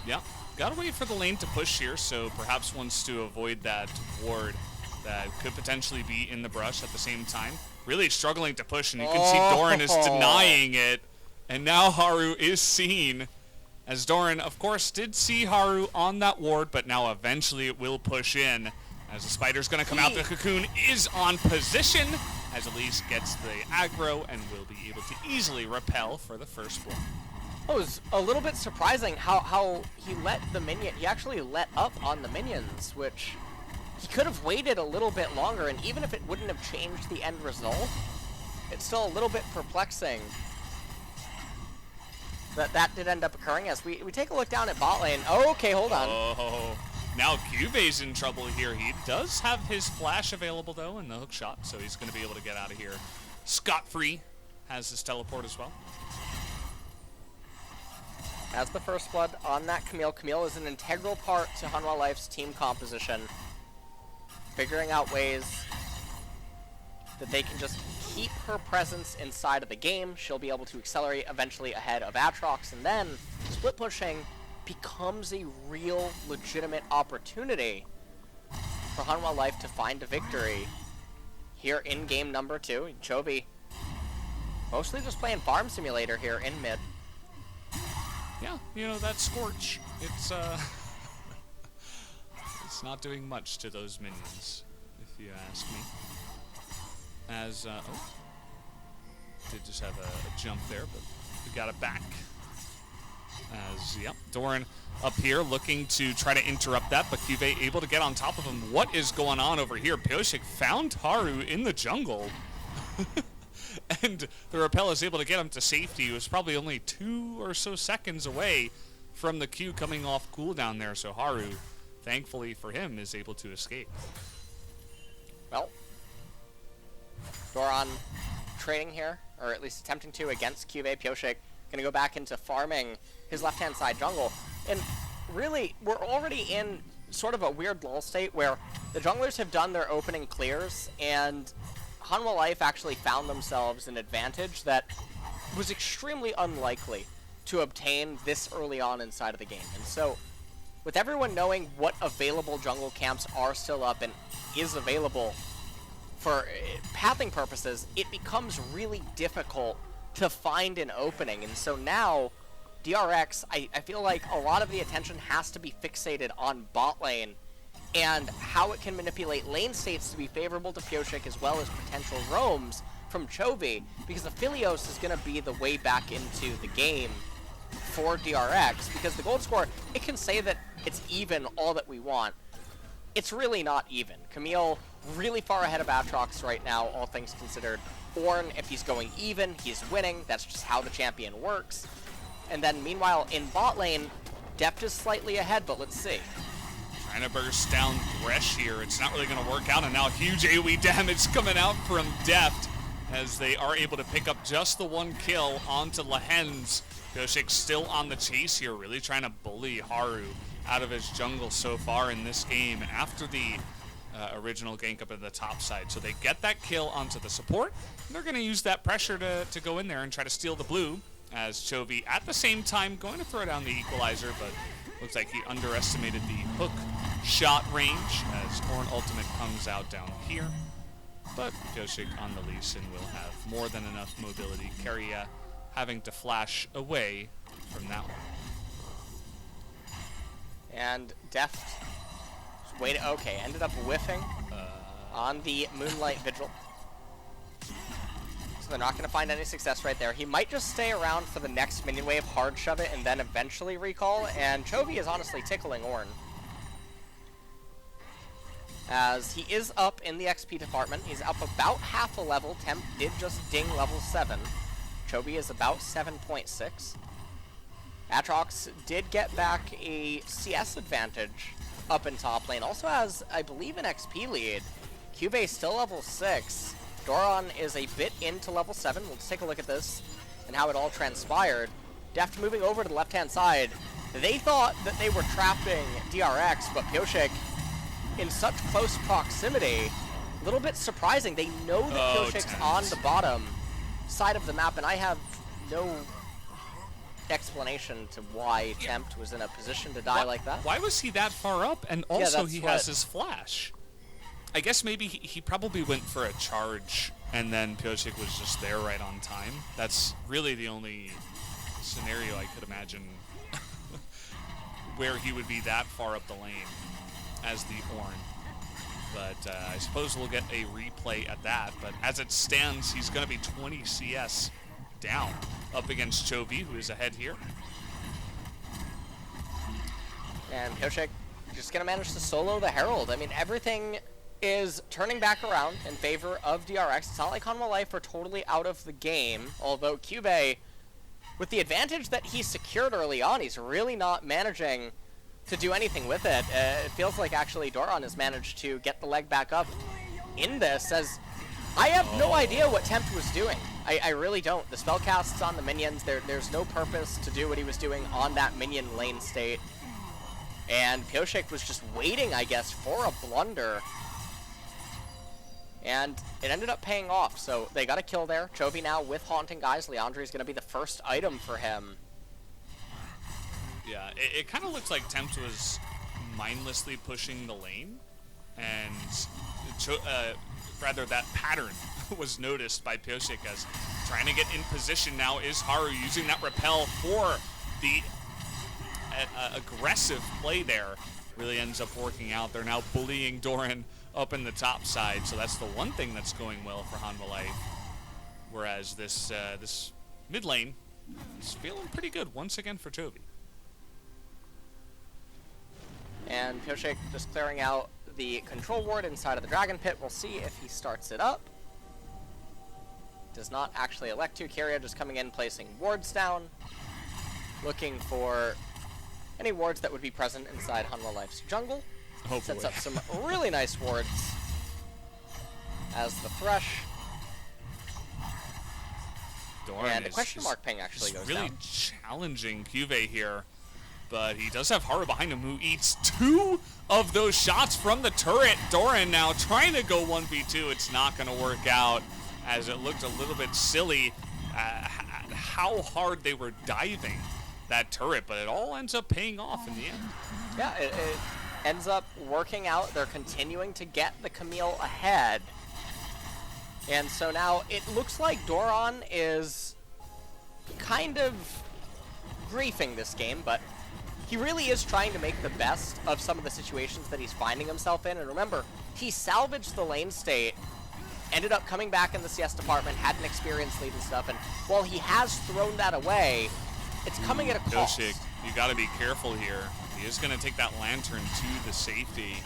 Yeah, gotta wait for the lane to push here, so perhaps wants to avoid that ward that could potentially be in the brush at the same time. Really struggling to push, and you can see Doran is denying it, and now Haru is seen. As Doran, of course, did see Haru on that ward, but now eventually it will push in. As the spider's going to come out, the cocoon is on position, as Elise gets the aggro and will be able to easily repel for the first blow. It was a little bit surprising how he let the minion, he actually let up on the minions, which he could have waited a little bit longer, and even if it wouldn't have changed the end result, it's still a little bit perplexing that did end up occurring. As we take a look down at bot lane. Oh, okay, hold on. Oh, now Cuvé's in trouble here. He does have his flash available, though, in the hook shot, so he's going to be able to get out of here scot-free. Has his teleport as well. As the first blood on that Camille. Camille is an integral part to Hanwha Life's team composition. Figuring out ways that they can just keep her presence inside of the game. She'll be able to accelerate eventually ahead of Aatrox, and then split pushing becomes a real legitimate opportunity for Hanwha Life to find a victory here in game number 2. Chovy mostly just playing Farm Simulator here in mid. Yeah, you know, that Scorch, it's it's not doing much to those minions, if you ask me. As, did just have a jump there, but we got it back. As, yep, Doran up here looking to try to interrupt that, but Cuvée able to get on top of him. What is going on over here? Pioshik found Haru in the jungle. And the repel is able to get him to safety. He was probably only 2 or so seconds away from the Q coming off cooldown there, so Haru, thankfully for him, is able to escape. Well, Doran trading here, or at least attempting to, against Cuvée. Pioshik gonna go back into farming his left-hand side jungle. And really, we're already in sort of a weird lull state where the junglers have done their opening clears, and Hanwha Life actually found themselves an advantage that was extremely unlikely to obtain this early on inside of the game. And so, with everyone knowing what available jungle camps are still up and is available for pathing purposes, it becomes really difficult to find an opening. And so now, DRX, I feel like a lot of the attention has to be fixated on bot lane and how it can manipulate lane states to be favorable to Pioshik, as well as potential roams from Chovy, because Aphelios is going to be the way back into the game for DRX, because the gold score, it can say that it's even all that we want. It's really not even. Camille really far ahead of Aatrox right now, all things considered. Ornn, if he's going even, he's winning. That's just how the champion works. And then meanwhile, in bot lane, Deft is slightly ahead, but let's see. Trying to burst down Thresh here. It's not really going to work out, and now huge AoE damage coming out from Deft as they are able to pick up just the 1 kill onto Lehens. Pioshik still on the chase here, really trying to bully Haru out of his jungle so far in this game after the original gank up at the top side. So they get that kill onto the support, and they're going to use that pressure to go in there and try to steal the blue, as Chovy at the same time going to throw down the equalizer, but looks like he underestimated the hook shot range as Ornn ultimate comes out down here. But Pioshik on the Lee Sin will have more than enough mobility. Keria having to flash away from that one. And Deft, wait, okay, ended up whiffing. on the Moonlight Vigil. So they're not going to find any success right there. He might just stay around for the next minion wave, hard shove it, and then eventually recall. And Chovy is honestly tickling Ornn, as he is up in the XP department. He's up about half a level. Temp did just ding level 7. Chovy is about 7.6. Atrox did get back a CS advantage up in top lane. Also has, I believe, an XP lead. Cube still level 6. Doran is a bit into level 7. Let's take a look at this and how it all transpired. Deft moving over to the left-hand side. They thought that they were trapping DRX, but Pioshik in such close proximity. A little bit surprising. They know that Pioshik's on the bottom side of the map, and I have no explanation to why Tempt was in a position to die like that. Why was he that far up? And also he has his flash. I guess maybe he probably went for a charge and then Pioshik was just there right on time. That's really the only scenario I could imagine where he would be that far up the lane as the Ornn. But I suppose we'll get a replay at that. But as it stands, he's going to be 20 CS down up against Chovy, who is ahead here. And Pioshik just going to manage to solo the Herald. I mean, everything is turning back around in favor of DRX. It's not like Hanwha Life are totally out of the game, although Cube, with the advantage that he secured early on, he's really not managing to do anything with it. It feels like actually Doran has managed to get the leg back up in this, as I have no idea what Tempt was doing. I really don't. The spell casts on the minions, there's no purpose to do what he was doing on that minion lane state. And Pioshik was just waiting, I guess, for a blunder. And it ended up paying off, so they got a kill there. Chovy now with Haunting Guys. Leandri is going to be the first item for him. Yeah, it kind of looks like Tempt was mindlessly pushing the lane, and rather that pattern was noticed by Pioshik as trying to get in position now is Haru using that repel for the aggressive play there. Really ends up working out. They're now bullying Doran up in the top side, so that's the one thing that's going well for Hanwha Life. Whereas this this mid lane is feeling pretty good once again for Chovy. And Pioshik just clearing out the control ward inside of the Dragon Pit. We'll see if he starts it up. Does not actually elect to. Kyria just coming in, placing wards down. Looking for any wards that would be present inside Hanwha Life's jungle. Hopefully. Sets up some really nice wards as the Thresh. Doran and a question mark ping actually goes really down. Challenging Cube here, but he does have Haru behind him, who eats 2 of those shots from the turret. Doran now trying to go 1v2. It's not going to work out, as it looked a little bit silly how hard they were diving that turret, but it all ends up paying off in the end. Yeah, it ends up working out. They're continuing to get the Camille ahead. And so now it looks like Doran is kind of griefing this game, but he really is trying to make the best of some of the situations that he's finding himself in. And remember, he salvaged the lane state, ended up coming back in the CS department, had an experience lead and stuff, and while he has thrown that away, it's coming at a cost. Pioshik, you got to be careful here. He is going to take that lantern to the safety.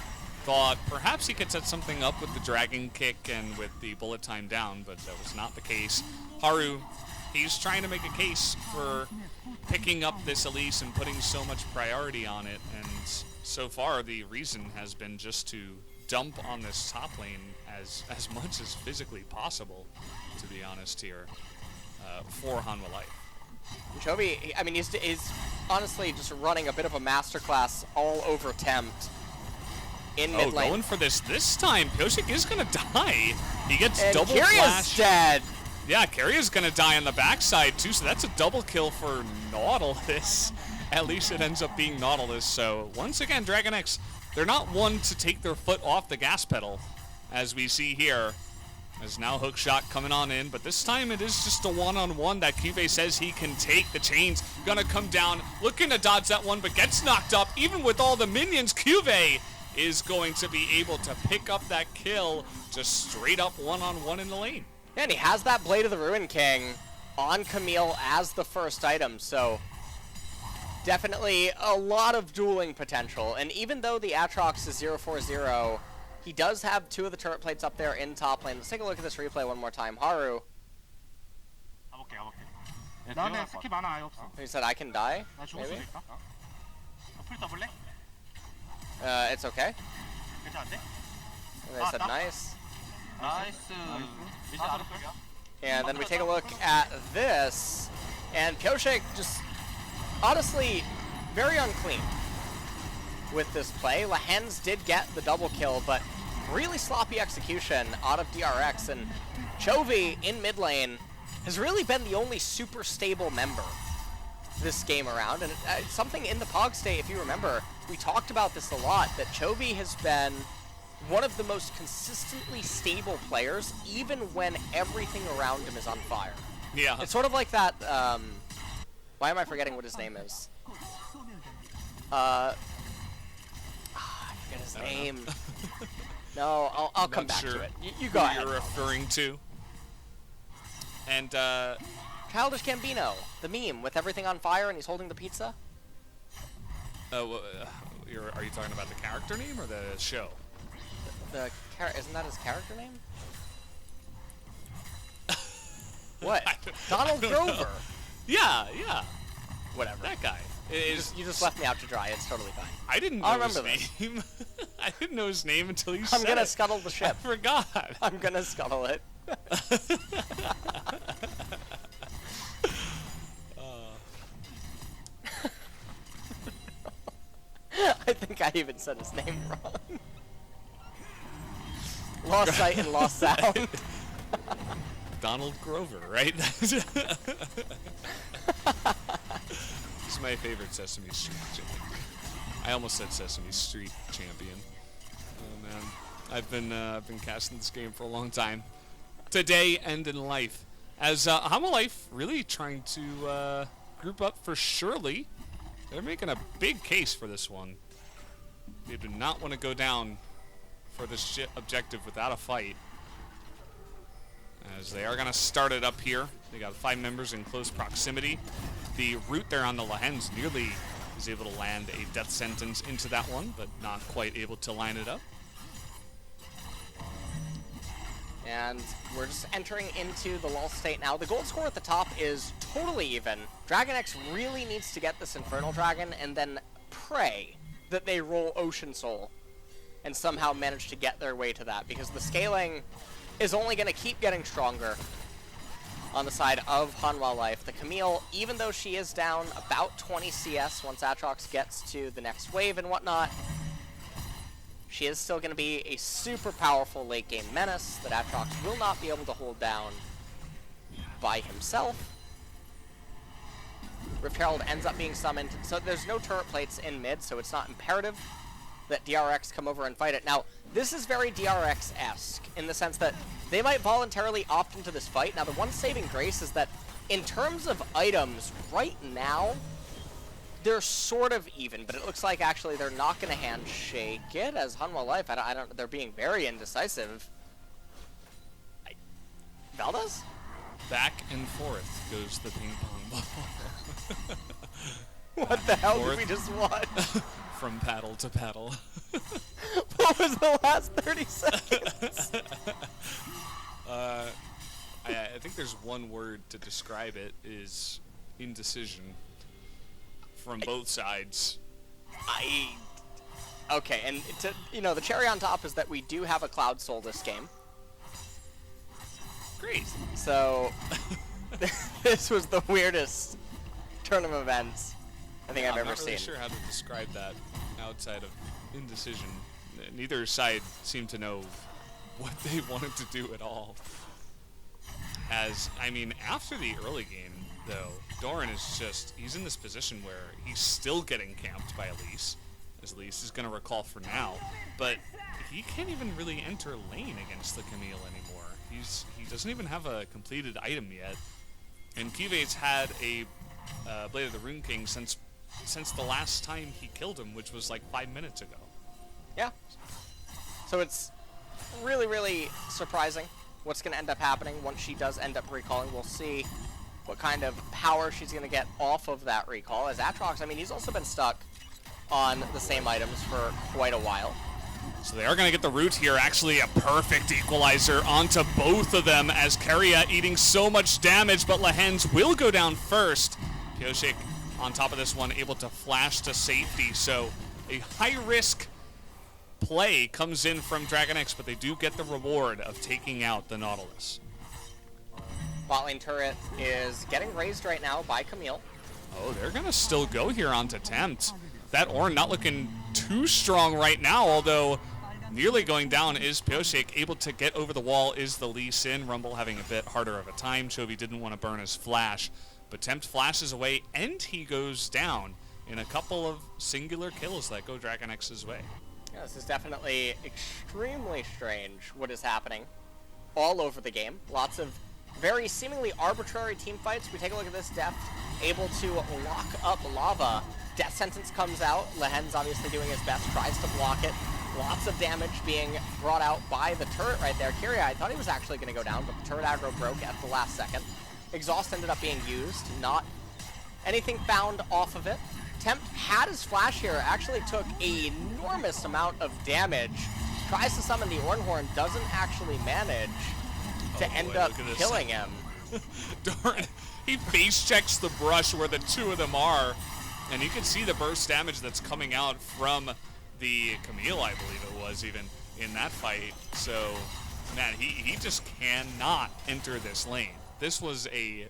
Thought perhaps he could set something up with the dragon kick and with the bullet time down, but that was not the case. Haru, he's trying to make a case for picking up this Elise and putting so much priority on it, and so far the reason has been just to dump on this top lane as much as physically possible, to be honest here, for Hanwha Life. Chovy, I mean, he's honestly just running a bit of a masterclass all over Tempt in mid lane. Going for this time. Pioshik is going to die. He gets and double Kyria's flash. Dead. Yeah, Kyria's going to die on the backside too, so that's a double kill for Nautilus. At least it ends up being Nautilus. So once again, Dragon X, they're not one to take their foot off the gas pedal, as we see here. There's now hook shot coming on in, but this time it is just a one-on-one that Cube says he can take. The chain's gonna come down, looking to dodge that one, but gets knocked up. Even with all the minions, Cube is going to be able to pick up that kill just straight up one-on-one in the lane. Yeah, and he has that Blade of the Ruin King on Camille as the first item, so definitely a lot of dueling potential. And even though the Aatrox is 0-4-0, he does have 2 of the turret plates up there in top lane. Let's take a look at this replay one more time. Haru. 가볼게. 나는 스킵 하나 아예 없어. He said, I can die? 나 죽을 수도 Maybe? 있다. 풀 떠볼래? It's okay. 괜찮은데? And they said, nice. 나이스. 미션 알았어? And then we take a look at this, and Pyoshik just honestly very unclean with this play. Lahens did get the double kill, but really sloppy execution out of DRX, and Chovy in mid lane has really been the only super stable member this game around. And something in the Pog state, if you remember, we talked about this a lot, that Chovy has been one of the most consistently stable players, even when everything around him is on fire. Yeah. It's sort of like that, why am I forgetting what his name is? I forget his name. No, I'll come back to it. You go ahead. You're referring to. And, Childish Gambino, the meme with everything on fire and he's holding the pizza. are you talking about the character name or the show? Isn't that his character name? What? Donald Grover. Know. Yeah. Whatever. That guy. You just left me out to dry. It's totally fine. I didn't know his name. I didn't know his name until you said it. I'm gonna scuttle the ship. I forgot. I'm gonna scuttle it. I think I even said his name wrong. Lost sight and lost sound. Donald Grover, right? He's my favorite Sesame Street champion. I almost said Sesame Street champion. Oh man, I've been casting this game for a long time. Today and in life, as Life really trying to group up for Shirley. They're making a big case for this one. They do not want to go down for this objective without a fight, as they are going to start it up here. They got 5 members in close proximity. The root there on the Lahens nearly is able to land a death sentence into that one, but not quite able to line it up. And we're just entering into the lull state now. The gold score at the top is totally even. Dragon X really needs to get this Infernal Dragon and then pray that they roll Ocean Soul and somehow manage to get their way to that, because the scaling is only going to keep getting stronger on the side of Hanwha Life. The Camille, even though she is down about 20 CS once Aatrox gets to the next wave and whatnot, she is still going to be a super powerful late game menace that Aatrox will not be able to hold down by himself. Rift Herald ends up being summoned, so there's no turret plates in mid, so it's not imperative that DRX come over and fight it. Now, this is very DRX-esque in the sense that they might voluntarily opt into this fight. Now, the one saving grace is that in terms of items, right now, they're sort of even, but it looks like actually they're not going to handshake it as Hanwha Life. I don't. They're being very indecisive. Valdez? Back and forth goes the ping pong ball. What the hell did we just watch? From paddle to paddle. What was the last 30 seconds? I think there's one word to describe it, is indecision. From both sides. Okay, and the cherry on top is that we do have a Cloud Soul this game. Great. So, this was the weirdest turn of events I think I've ever seen. I'm not really sure how to describe that outside of indecision. Neither side seemed to know what they wanted to do at all. After the early game, though, Doran is he's in this position where he's still getting camped by Elise, as Elise is going to recall for now, but he can't even really enter lane against the Camille anymore. He doesn't even have a completed item yet, and Kivate's had a Blade of the Rune King since the last time he killed him, which was like 5 minutes ago. Yeah. So it's really, really surprising what's going to end up happening once she does end up recalling. We'll see what kind of power she's going to get off of that recall. As Aatrox, I mean, he's also been stuck on the same items for quite a while. So they are going to get the root here. Actually, a perfect equalizer onto both of them as Keria eating so much damage, but Lehens will go down first. Pioshik on top of this one, able to flash to safety. So a high-risk play comes in from Dragon X, but they do get the reward of taking out the Nautilus. Bot lane turret is getting raised right now by Camille. Oh, they're going to still go here onto Tempt. That Ornn not looking too strong right now, although nearly going down is Pioshik. Able to get over the wall is the Lee Sin. Rumble having a bit harder of a time. Chovy didn't want to burn his flash, but Tempt flashes away and he goes down in a couple of singular kills that go Dragon X's way. Yeah, this is definitely extremely strange what is happening all over the game. Lots of very seemingly arbitrary team fights. We take a look at this. Deft able to lock up Lava. Death Sentence comes out. Lehens obviously doing his best, tries to block it. Lots of damage being brought out by the turret right there. Keria, I thought he was actually going to go down, but the turret aggro broke at the last second. Exhaust ended up being used. Not anything found off of it. Tempt had his flash here, actually took an enormous amount of damage. Tries to summon the Ornhorn, doesn't actually manage to end up killing him. Darn, he face checks the brush where the two of them are, and you can see the burst damage that's coming out from the Camille, I believe it was, even in that fight. So, man, he just cannot enter this lane. This was a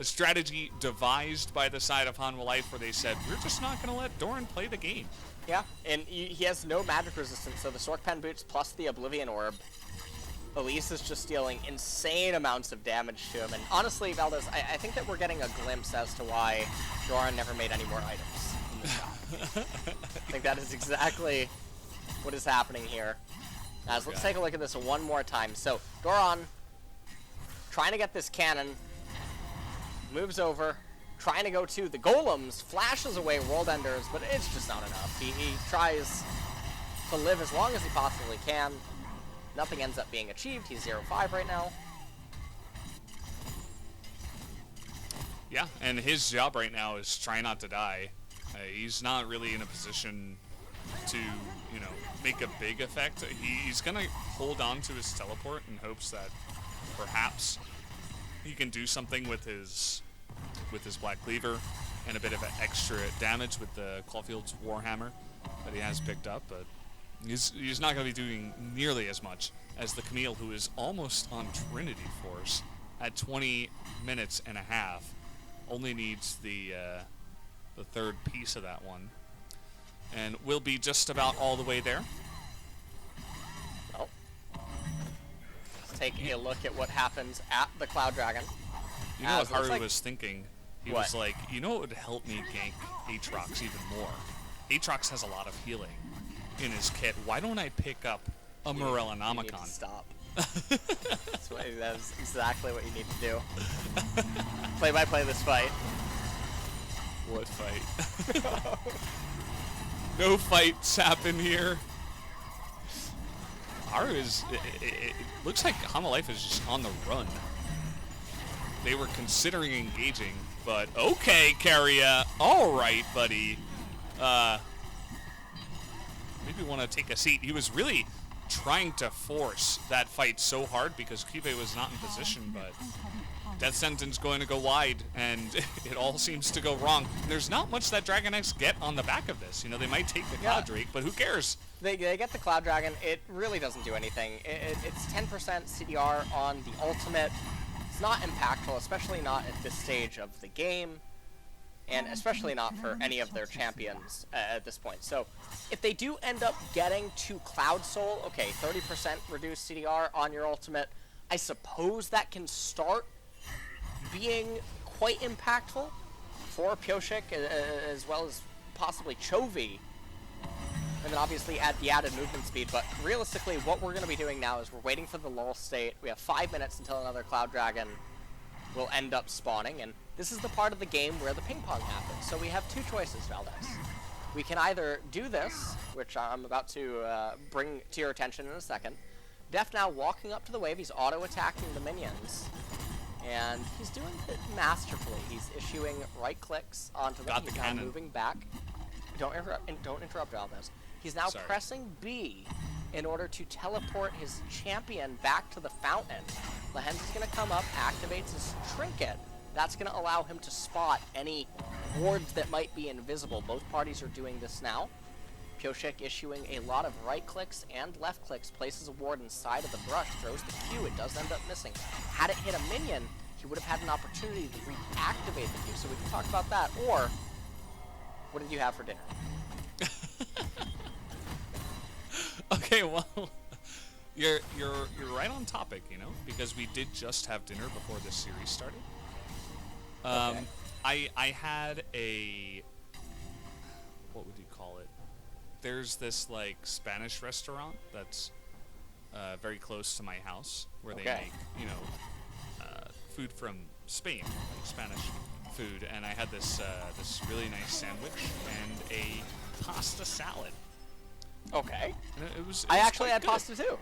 strategy devised by the side of Hanwha Life where they said, we're just not going to let Doran play the game. Yeah, and he has no magic resistance, so the Sork Pen Boots plus the Oblivion Orb. Elise is just dealing insane amounts of damage to him, and honestly, Valdez, I think that we're getting a glimpse as to why Doran never made any more items in the shop. I think that is exactly what is happening here. As let's take a look at this one more time. So, Doran trying to get this cannon, moves over, trying to go to the golems, flashes away World Enders, but it's just not enough. He tries to live as long as he possibly can. Nothing ends up being achieved. He's 0-5 right now. Yeah, and his job right now is try not to die. He's not really in a position to, you know, make a big effect. He's going to hold on to his teleport in hopes that perhaps he can do something with his Black Cleaver and a bit of extra damage with the Caulfield's Warhammer that he has picked up, but he's not going to be doing nearly as much as the Camille, who is almost on Trinity Force at 20 minutes and a half. Only needs the third piece of that one, and will be just about all the way there. Well, let's take a look at what happens at the Cloud Dragon. You know what Haru was thinking? He was like, you know what would help me gank Aatrox even more? Aatrox has a lot of healing in his kit. Why don't I pick up a Morellonomicon? Stop. That's exactly what you need to do. Play-by-play this fight. What fight? No fights happen here. Haru is... It looks like Hanwha Life is just on the run. They were considering engaging, but okay, Keria. All right, buddy. Maybe want to take a seat. He was really trying to force that fight so hard because Kibe was not in position, but Death Sentence going to go wide, and it all seems to go wrong. There's not much that Dragon X get on the back of this. You know, they might take the Cloud Drake, but who cares? They get the Cloud Dragon. It really doesn't do anything. It's 10% CDR on the ultimate. It's not impactful, especially not at this stage of the game, and especially not for any of their champions at this point. So if they do end up getting to Cloud Soul, okay, 30% reduced CDR on your ultimate, I suppose that can start being quite impactful for Pioshik as well as possibly Chovy. And then obviously add the added movement speed, but realistically what we're going to be doing now is we're waiting for the lull state. We have 5 minutes until another Cloud Dragon will end up spawning, and this is the part of the game where the ping pong happens. So we have two choices, Valdez. We can either do this, which I'm about to bring to your attention in a second. Def now walking up to the wave, he's auto-attacking the minions. And he's doing it masterfully. He's issuing right clicks onto them. Got the He's now cannon. moving back. Don't interrupt Valdez. He's now Sorry. pressing B in order to teleport his champion back to the fountain. Lehens is going to come up, activates his trinket. That's going to allow him to spot any wards that might be invisible. Both parties are doing this now. Pioshek issuing a lot of right clicks and left clicks, places a ward inside of the brush, throws the Q, it does end up missing. Had it hit a minion, he would have had an opportunity to reactivate the Q, so we can talk about that. Or, what did you have for dinner? Okay, well, you're right on topic, you know, because we did just have dinner before this series started. Okay. I had a, what would you call it? There's this like Spanish restaurant that's very close to my house where they make, you know, food from Spain, like Spanish food, and I had this this really nice sandwich and a pasta salad. Okay. And it was I actually quite had good. pasta too.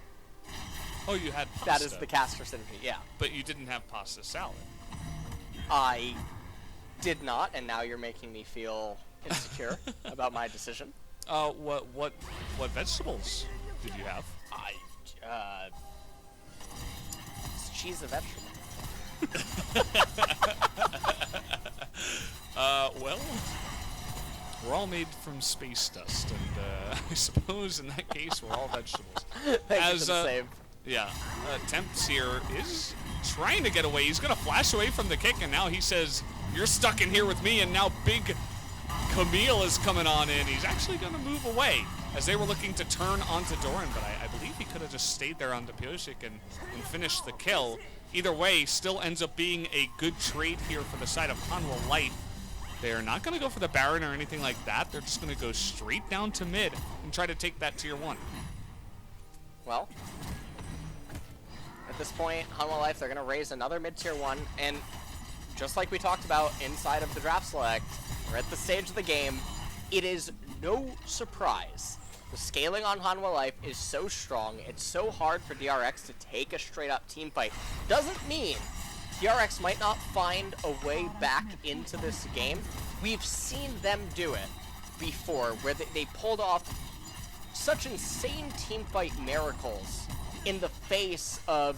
Oh, you had pasta. That is the caster synergy, yeah. But you didn't have pasta salad. I did not, and now you're making me feel insecure about my decision. What vegetables did you have? Is cheese a vegetable? Well, we're all made from space dust, and I suppose in that case we're all vegetables. Thank you for the save. Yeah, Temps here is trying to get away. He's gonna flash away from the kick, and now he says, "You're stuck in here with me." And now Big Camille is coming on in. He's actually gonna move away as they were looking to turn onto Doran, but I believe he could have just stayed there onto Pioshek and finished the kill. Either way, still ends up being a good trade here for the side of Hanwha Light. They're not going to go for the Baron or anything like that. They're just going to go straight down to mid and try to take that tier 1. Well, at this point, Hanwha Life, they're going to raise another mid tier 1, and just like we talked about inside of the draft select, we're at the stage of the game. It is no surprise. The scaling on Hanwha Life is so strong, it's so hard for DRX to take a straight-up team fight. Doesn't mean DRX might not find a way back into this game. We've seen them do it before, where they pulled off such insane team fight miracles in the face of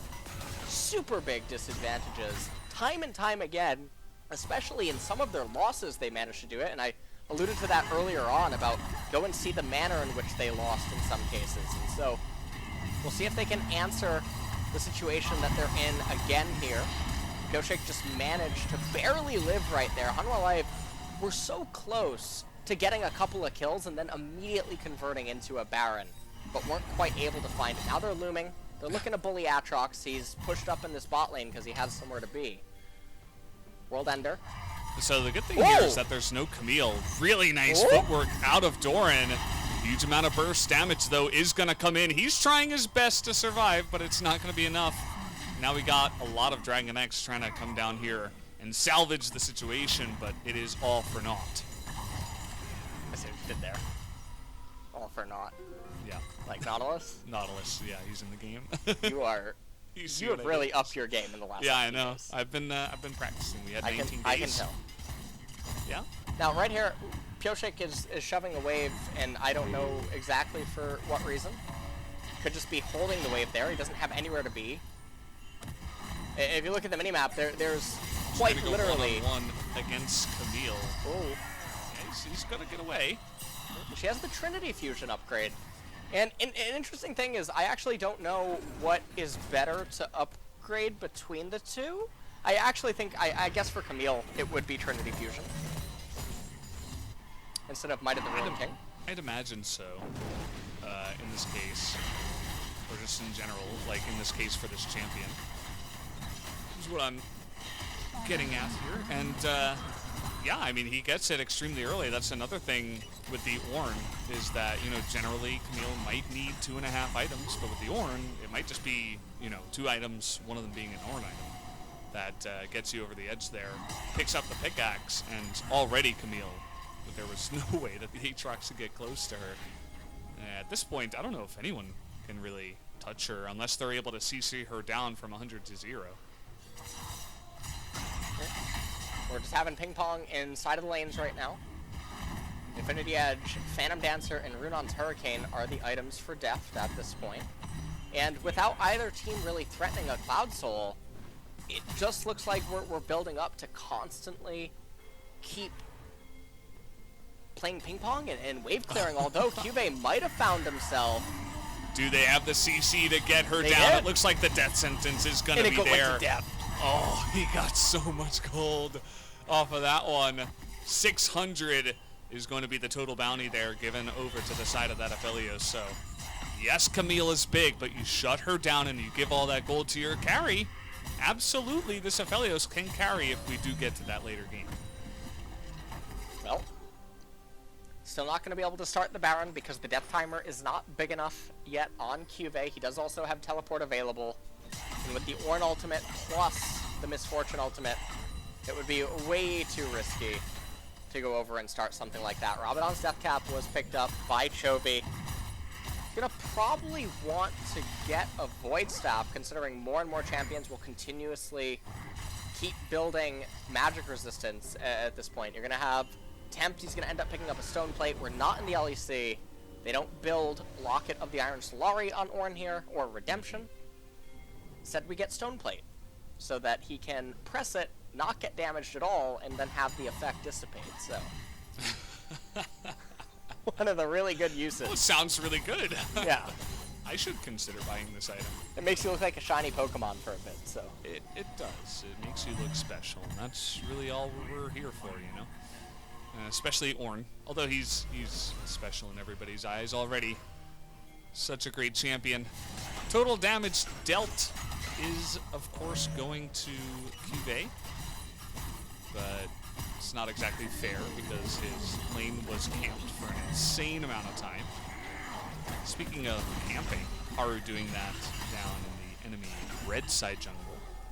super big disadvantages. Time and time again, especially in some of their losses, they managed to do it, and I alluded to that earlier on about go and see the manner in which they lost in some cases. And so we'll see if they can answer the situation that they're in again here. Pioshek just managed to barely live right there. Hanwha Life were so close to getting a couple of kills and then immediately converting into a Baron, but weren't quite able to find it. Now they're looming. They're looking to bully Atrox. He's pushed up in this bot lane because he has somewhere to be. World Ender. So the good thing here is that there's no Camille. Really nice footwork out of Doran. Huge amount of burst damage, though, is going to come in. He's trying his best to survive, but it's not going to be enough. Now we got a lot of Dragon X trying to come down here and salvage the situation, but it is all for naught. I see what you did there. All for naught. Yeah. Like Nautilus? Nautilus, yeah, he's in the game. You are... You have really upped your game in the last Yeah, I few know. days. I've been practicing. We had 19 days. I can tell. Yeah? Now, right here, Pioshek is shoving a wave, and I don't know exactly for what reason. Could just be holding the wave there. He doesn't have anywhere to be. If you look at the minimap, there's quite literally... one against Camille. Oh. Yeah, he's gonna get away. She has the Trinity Fusion upgrade. And an interesting thing is, I actually don't know what is better to upgrade between the two. I actually think, I guess for Camille, it would be Trinity Fusion. Instead of Might of the Ruined King. I'd imagine so, in this case. Or just in general, like in this case for this champion. This is what I'm getting at here. And, yeah, I mean, he gets it extremely early. That's another thing with the Ornn, is that, you know, generally Camille might need 2.5 items, but with the Ornn, it might just be, you know, 2 items, one of them being an Ornn item, that gets you over the edge there. Picks up the pickaxe, and already Camille but there was no way that the Aatrox could get close to her. At this point, I don't know if anyone can really touch her unless they're able to CC her down from 100 to 0. We're just having ping pong inside of the lanes right now. Infinity Edge, Phantom Dancer, and Runon's Hurricane are the items for Deft at this point. And without either team really threatening a Cloud Soul, it just looks like we're building up to constantly keep playing ping pong and wave clearing, although Cube might have found himself. Do they have the CC to get her down? Did. It looks like the death sentence is going to be there. Oh, he got so much gold off of that one. 600 is going to be the total bounty there given over to the side of that Aphelios. So, yes, Camille is big, but you shut her down and you give all that gold to your carry. Absolutely, this Aphelios can carry if we do get to that later game. Well, still not going to be able to start the Baron because the death timer is not big enough yet on Cube. He does also have teleport available. And with the Ornn ultimate plus the Misfortune ultimate, it would be way too risky to go over and start something like that. Rabadon's death cap was picked up by Chovy. He's going to probably want to get a Void Staff, considering more and more champions will continuously keep building magic resistance at this point. You're going to have Tempt, he's going to end up picking up a Stone Plate. We're not in the LEC. They don't build Locket of the Iron Solari on Ornn here, or Redemption. Instead, we get Stone Plate, so that he can press it, not get damaged at all, and then have the effect dissipate, so. One of the really good uses. Well, it sounds really good. Yeah. I should consider buying this item. It makes you look like a shiny Pokemon for a bit, so. It does. It makes you look special, and that's really all we're here for, you know? Especially Ornn, although he's special in everybody's eyes already. Such a great champion. Total damage dealt is, of course, going to Cube, but it's not exactly fair because his lane was camped for an insane amount of time. Speaking of camping, Haru doing that down in the enemy red side jungle,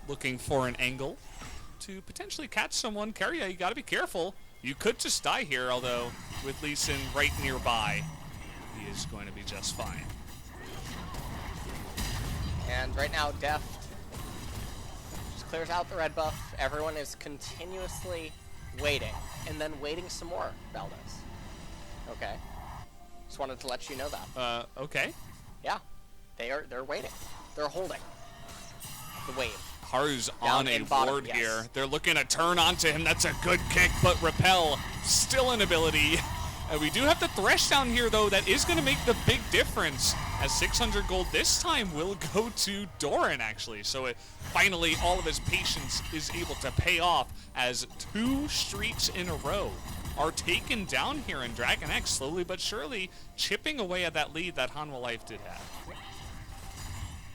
looking for an angle to potentially catch someone. Keria, you gotta be careful. You could just die here, although with Lee Sin right nearby, he is going to be just fine. And right now, Deft just clears out the red buff. Everyone is continuously waiting, and then waiting some more, Valdez. Okay. Just wanted to let you know that. Okay. Yeah. They're waiting. They're holding the wave. Haru's Down on a bottom, ward yes. here. They're looking to turn onto him. That's a good kick, but Repel still an ability. And we do have the Thresh down here, though. That is going to make the big difference, as 600 gold this time will go to Doran, actually. So finally, all of his patience is able to pay off, as 2 streaks in a row are taken down here, and Dragon X slowly but surely chipping away at that lead that Hanwha Life did have.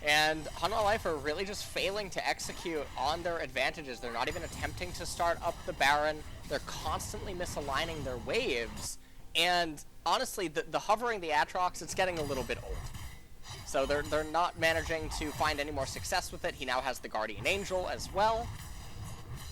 And Hanwha Life are really just failing to execute on their advantages. They're not even attempting to start up the Baron. They're constantly misaligning their waves. And honestly, the hovering the Aatrox, it's getting a little bit old. So they're not managing to find any more success with it. He now has the Guardian Angel as well.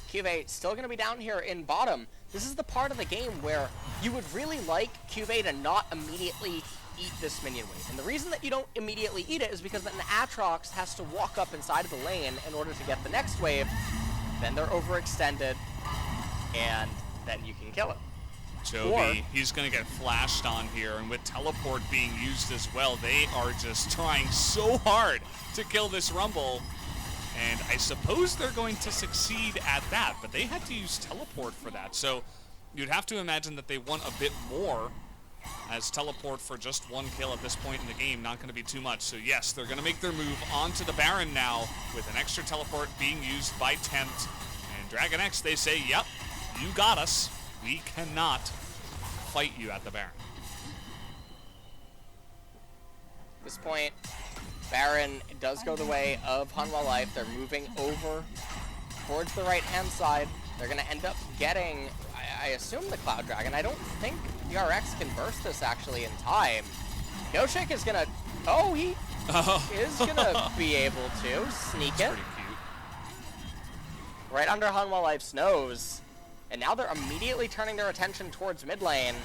Cube still going to be down here in bottom. This is the part of the game where you would really like Cube to not immediately eat this minion wave. And the reason that you don't immediately eat it is because then the Aatrox has to walk up inside of the lane in order to get the next wave. Then they're overextended, and then you can kill it. Chovy, he's going to get flashed on here, and with teleport being used as well, they are just trying so hard to kill this Rumble. And I suppose they're going to succeed at that, but they had to use teleport for that. So you'd have to imagine that they want a bit more, as teleport for just 1 kill at this point in the game, not going to be too much. So yes, they're going to make their move onto the Baron now, with an extra teleport being used by Tempt. And Dragon X, they say, yep, you got us. We cannot fight you at the Baron. At this point, Baron does go the way of Hanwha Life. They're moving over towards the right-hand side. They're going to end up getting, I assume, the Cloud Dragon. I don't think DRX can burst this actually in time. Yoshik is going to, he is going to be able to sneak it. Pretty cute. Right under Hanwha Life's nose. And now they're immediately turning their attention towards mid lane.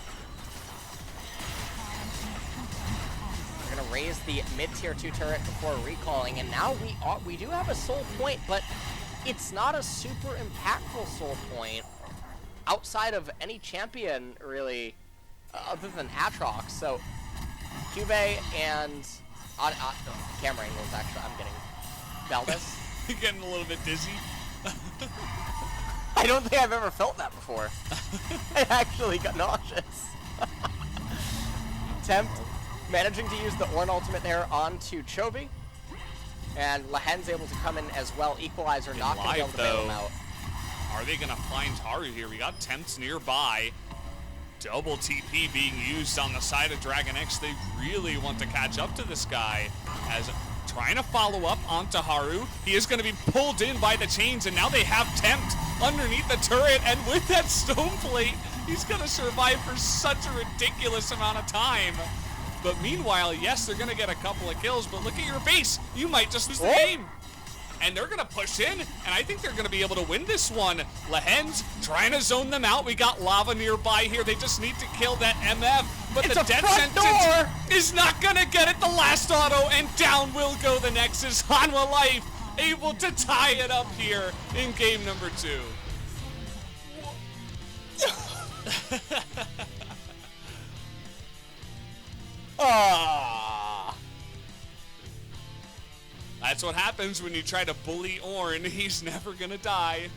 They're gonna raise the mid-tier 2 turret before recalling, and now we do have a soul point, but it's not a super impactful soul point outside of any champion, really, other than Atrox. So, Cube and camera angles, actually, I'm getting Valdez. You're getting a little bit dizzy. I don't think I've ever felt that before. I actually got nauseous. Tempt managing to use the Ornn ultimate there onto Chovy. And Lahen's able to come in as well. Equalizer not going to be able to bail him out. Are they going to find Haru here? We got Tempts nearby. Double TP being used on the side of Dragon X. They really want to catch up to this guy as trying to follow up onto Haru. He is going to be pulled in by the chains, and now they have Tempt underneath the turret, and with that stone plate, he's going to survive for such a ridiculous amount of time. But meanwhile, yes, they're going to get a couple of kills, but look at your base. You might just lose the game. And they're going to push in, and I think they're going to be able to win this one. Lahen's trying to zone them out. We got Lava nearby here. They just need to kill that MF, but the death sentence is not going to get it. The last auto, and down will go the Nexus. Hanwha Life able to tie it up here in game number 2. That's what happens when you try to bully Ornn. He's never gonna die.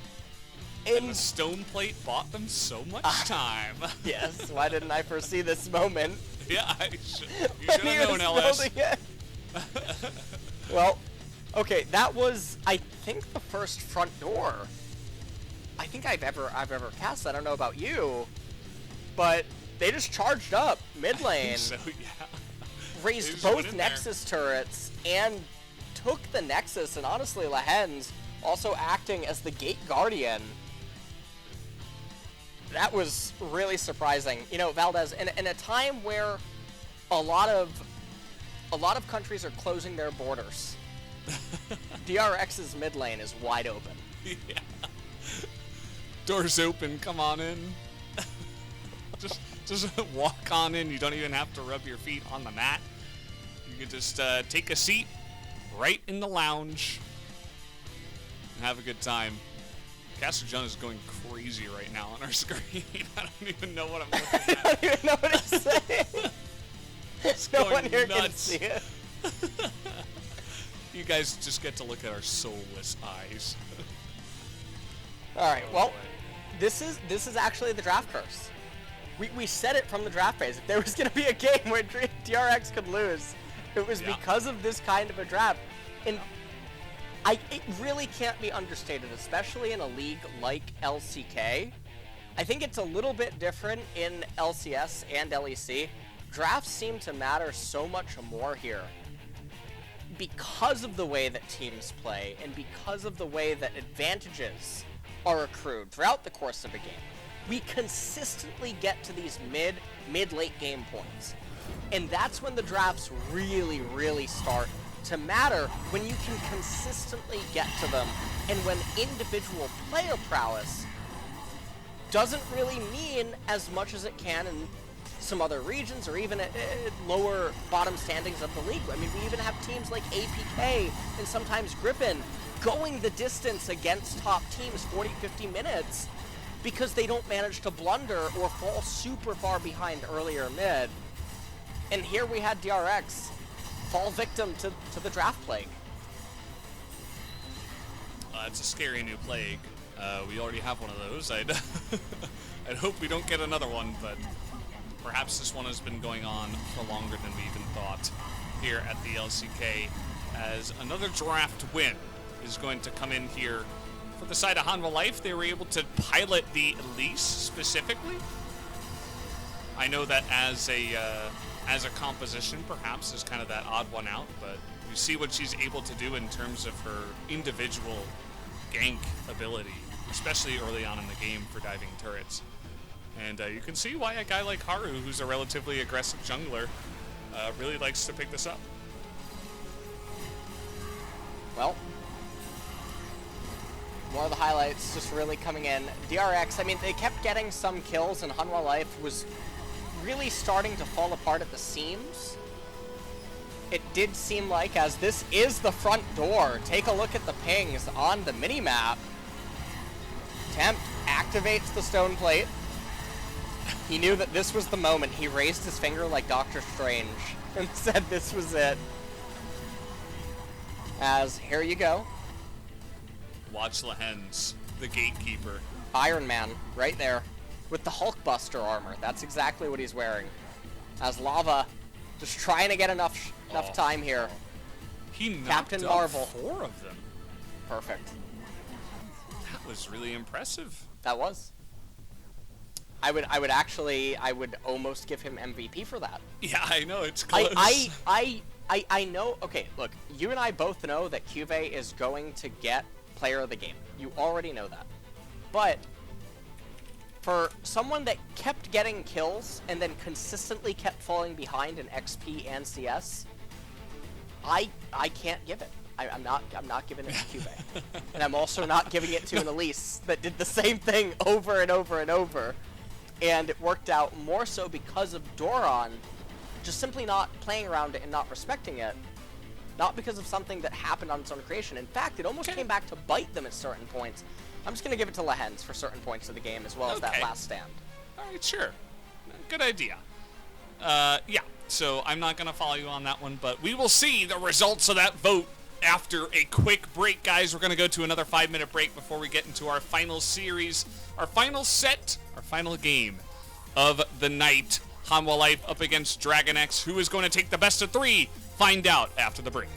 And the stone plate bought them so much time. Yes, why didn't I foresee this moment? Yeah, you should have known, LS. Well, okay, that was, I think, the first front door I think I've ever cast. I don't know about you, but they just charged up mid lane, so, yeah. raised both Nexus turrets, and took the Nexus, and honestly, Lahen's also acting as the Gate Guardian. That was really surprising. You know, Valdez, in a time where a lot of countries are closing their borders, DRX's mid lane is wide open. Yeah. Doors open, come on in. just walk on in. You don't even have to rub your feet on the mat. You can just take a seat right in the lounge and have a good time. Caster John is going crazy right now on our screen. I don't even know what I'm looking at. I don't even know what he's saying. No one here can see it. You guys just get to look at our soulless eyes. All right, well, this is actually the draft curse. We said it from the draft phase. If there was going to be a game where DRX could lose, it was because of this kind of a draft. And it really can't be understated, especially in a league like LCK. I think it's a little bit different in LCS and LEC. Drafts seem to matter so much more here because of the way that teams play and because of the way that advantages are accrued throughout the course of a game. We consistently get to these mid-late game points. And that's when the drafts really, really start to matter, when you can consistently get to them, and when individual player prowess doesn't really mean as much as it can in some other regions or even at lower bottom standings of the league. I mean, we even have teams like APK and sometimes Griffin going the distance against top teams 40-50 minutes because they don't manage to blunder or fall super far behind earlier mid. And here we had DRX fall victim to the draft plague. It's a scary new plague. We already have one of those. I'd hope we don't get another one, but perhaps this one has been going on for longer than we even thought here at the LCK, as another draft win is going to come in here for the side of Hanwha Life. They were able to pilot the Elise specifically. I know that as a composition, perhaps, is kind of that odd one out, but you see what she's able to do in terms of her individual gank ability, especially early on in the game for diving turrets. And you can see why a guy like Haru, who's a relatively aggressive jungler, really likes to pick this up. Well, One of the highlights just really coming in. DRX, I mean, they kept getting some kills, and Hanwha Life was really starting to fall apart at the seams. It did seem like, as this is the front door, take a look at the pings on the minimap. Tempt activates the stone plate. He knew that this was the moment. He raised his finger like Doctor Strange and said this was it. As, here you go. Watch Lehens, the gatekeeper. Iron Man, right there, with the Hulkbuster armor. That's exactly what he's wearing. As Lava, just trying to get enough time here. He knocked Captain up Marvel. 4 of them. Perfect. That was really impressive. That was. I would almost give him MVP for that. Yeah, I know, it's close. I know. Okay, look, you and I both know that Juve is going to get player of the game. You already know that. But for someone that kept getting kills and then consistently kept falling behind in XP and CS, I can't give it. I'm not giving it to Juve. And I'm also not giving it to an Elise that did the same thing over and over and over. And it worked out more so because of Doron just simply not playing around it and not respecting it. Not because of something that happened on its own creation. In fact, it almost came back to bite them at certain points. I'm just going to give it to Lehens for certain points of the game, as well as that last stand. All right, sure. Good idea. Yeah, so I'm not going to follow you on that one, but we will see the results of that vote after a quick break, guys. We're going to go to another 5-minute break before we get into our final series, our final set, our final game of the night. Hanwha Life up against Dragon X. Who is going to take the best of 3? Find out after the break.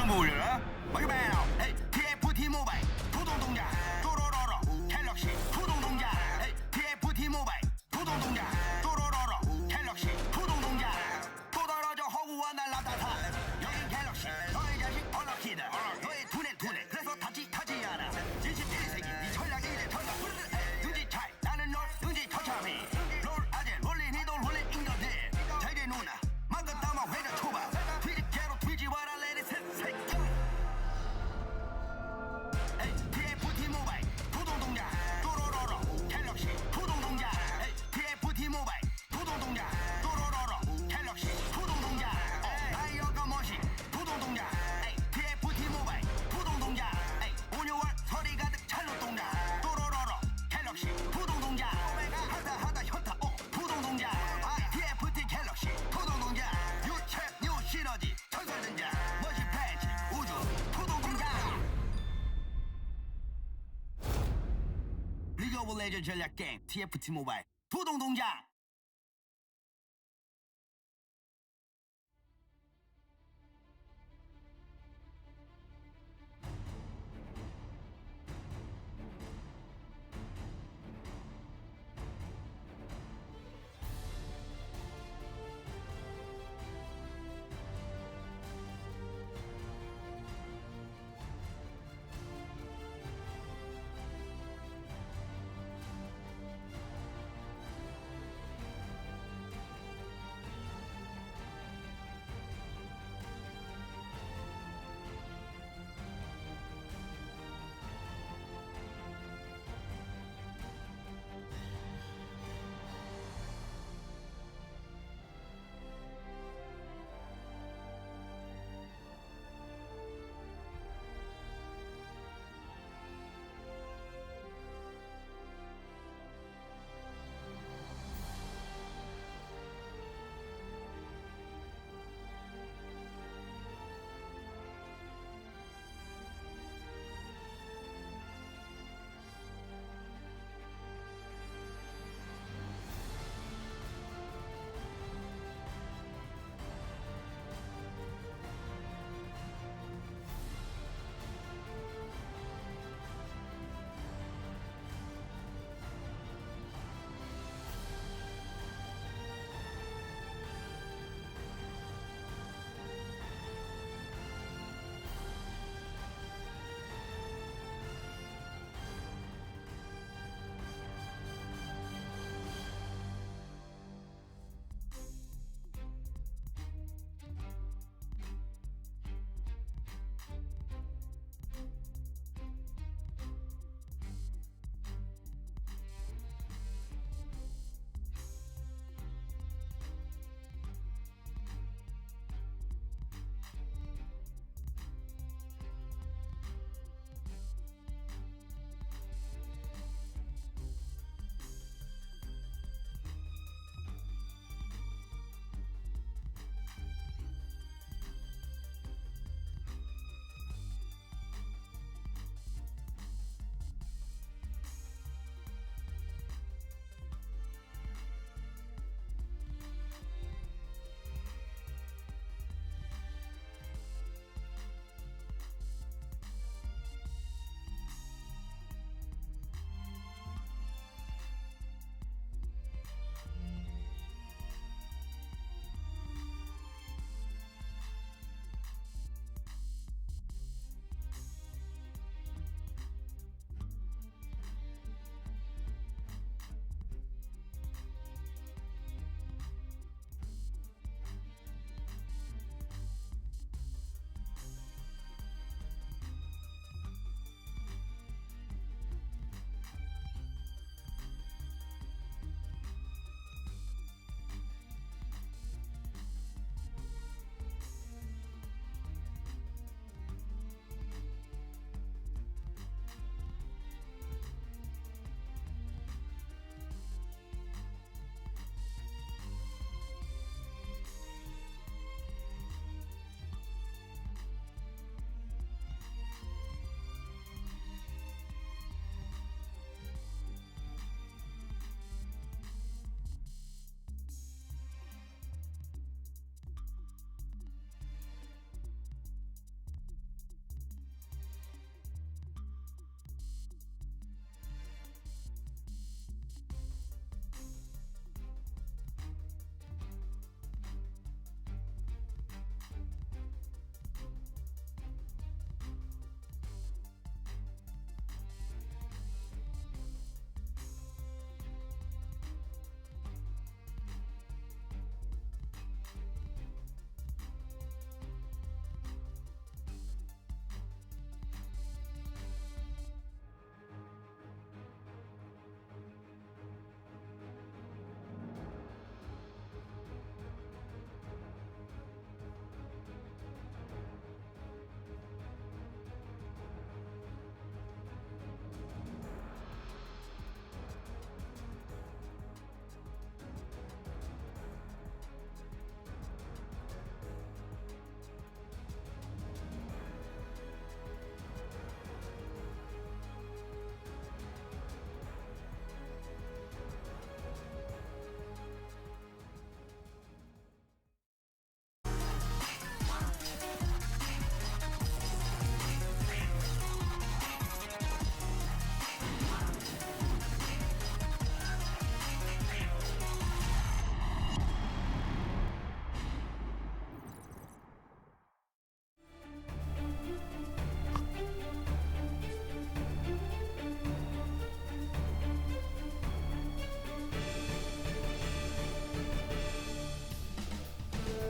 몰라? 막이봐요. 에이, TFT 모바일 부동 동작 또로로로 갤럭시 부동 동작 에이, TFT 모바일 부동 동작 또로로로 갤럭시 부동 동작 또 떨어져 허구와 날라다타 여긴 갤럭시 너의 자식 얼럭키다 너의 두뇌 그래서 타지 않아 21세기 이 전략이 이제 턴다 눈치차이 나는 널 눈치 터차미 롤 아재 롤린 이돌 롤린 인간들 잘게 누나 망가 따마 회가 초바 뒤집개로 뒤집어라 레디 셋 TFT 모바일 부동 동작 또로로로 갤럭시 부동 동작 TFT 모바일 부동 동작 또로로로 갤럭시 부동 동작 나의 여가 멋이 부동 동작 TFT 모바일 부동 동작 온유한 소리 가득 찰로 동작 또로로로 갤럭시 부동 동작 하다 현타 부동 동작 TFT 갤럭시 부동 동작 유체 뉴 시너지 전설 등장 멋이 팬치 우주 부동 동작 리그 오브 레전드 전략 게임 TFT 모바일 부동 동작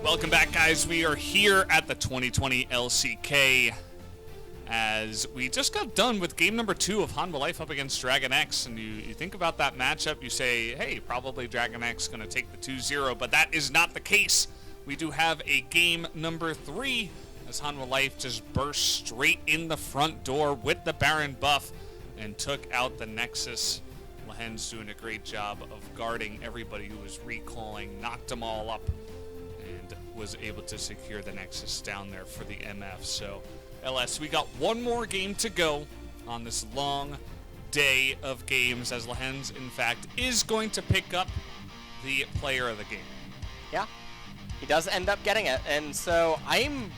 Welcome back, guys. We are here at the 2020 LCK as we just got done with game number 2 of Hanwha Life up against Dragon X, and you think about that matchup, you say, hey, probably Dragon X going to take the 2-0, but that is not the case. We do have a game number 3 as Hanwha Life just burst straight in the front door with the Baron buff and took out the Nexus. Lahen's doing a great job of guarding everybody who was recalling, knocked them all up, and was able to secure the Nexus down there for the MF. So, LS, we got one more game to go on this long day of games, as Lahen's, in fact, is going to pick up the player of the game. Yeah, he does end up getting it, and so I'm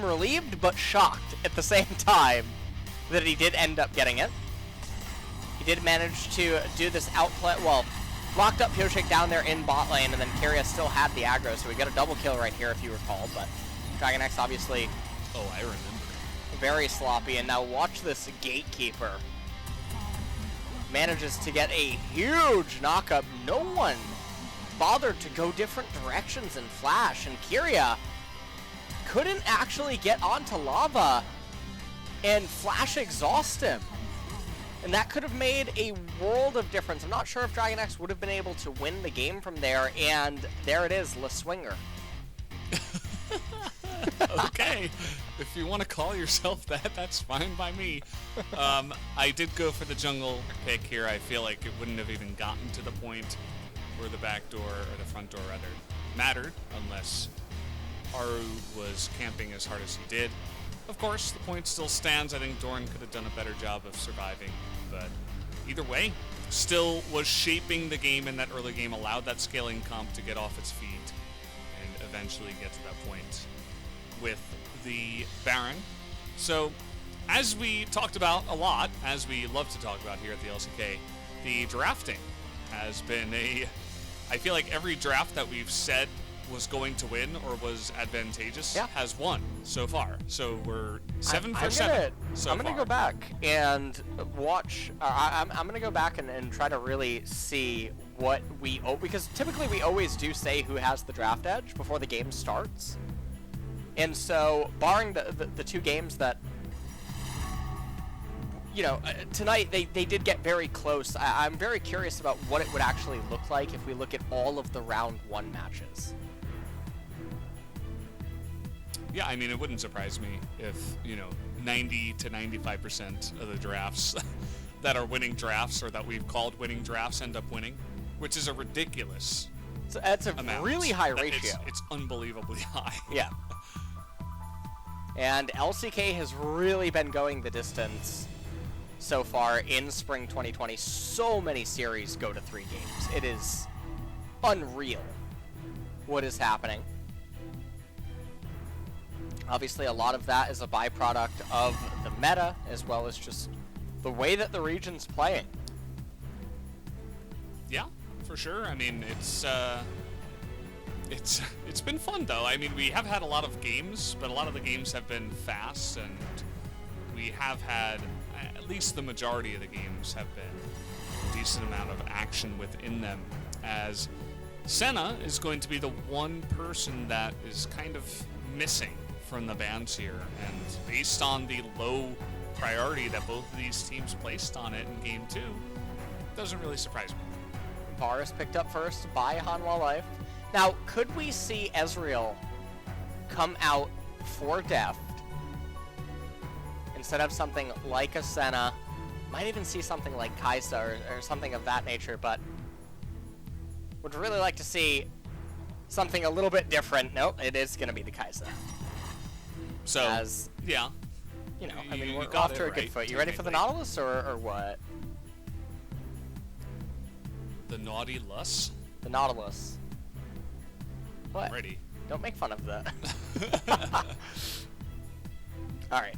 relieved but shocked at the same time that he did end up getting it. He did manage to do this outplay, well, locked up Pioshik down there in bot lane, and then Kyria still had the aggro, so we got a double kill right here if you recall, but Dragon X obviously I remember. Very sloppy, and now watch this Gatekeeper. Manages to get a huge knockup. No one bothered to go different directions in Flash, and Kyria couldn't actually get onto lava and Flash exhaust him. And that could have made a world of difference. I'm not sure if Dragon X would have been able to win the game from there, and there it is, Le Swinger. Okay, if you want to call yourself that, that's fine by me. I did go for the jungle pick here. I feel like it wouldn't have even gotten to the point where the back door, or the front door rather, mattered unless Aru was camping as hard as he did. Of course, the point still stands. I think Doran could have done a better job of surviving, but either way, still was shaping the game in that early game, allowed that scaling comp to get off its feet, and eventually get to that point with the Baron. So, as we talked about a lot, as we love to talk about here at the LCK, the drafting has been I feel like every draft that we've said was going to win or was advantageous has won so far. So we're 7 for 7 so I'm going to go back and watch. I'm going to go back and try to really see what we owe, because typically we always do say who has the draft edge before the game starts. And so, barring the 2 games that, tonight they did get very close. I'm very curious about what it would actually look like if we look at all of the round 1 matches. Yeah, I mean, it wouldn't surprise me if, 90 to 95% of the drafts that are winning drafts, or that we've called winning drafts, end up winning, which is a ridiculous It's a amount. really high ratio. It's unbelievably high. Yeah. And LCK has really been going the distance so far in Spring 2020. So many series go to 3 games. It is unreal what is happening. Obviously, a lot of that is a byproduct of the meta, as well as just the way that the region's playing. Yeah, for sure. I mean, it's been fun, though. I mean, we have had a lot of games, but a lot of the games have been fast, and we have had, at least the majority of the games have been a decent amount of action within them, as Senna is going to be the one person that is kind of missing from the bans here, and based on the low priority that both of these teams placed on it in Game 2, doesn't really surprise me. Paris picked up first by Hanwha Life. Now, could we see Ezreal come out for Deft instead of something like a Senna? Might even see something like Kaisa or something of that nature, but would really like to see something a little bit different. Nope, it is going to be the Kaisa. So, yeah. I mean, we're off to a good foot. You ready for the Nautilus or what? The Nautilus? The Nautilus. What? I'm ready. Don't make fun of that. Alright.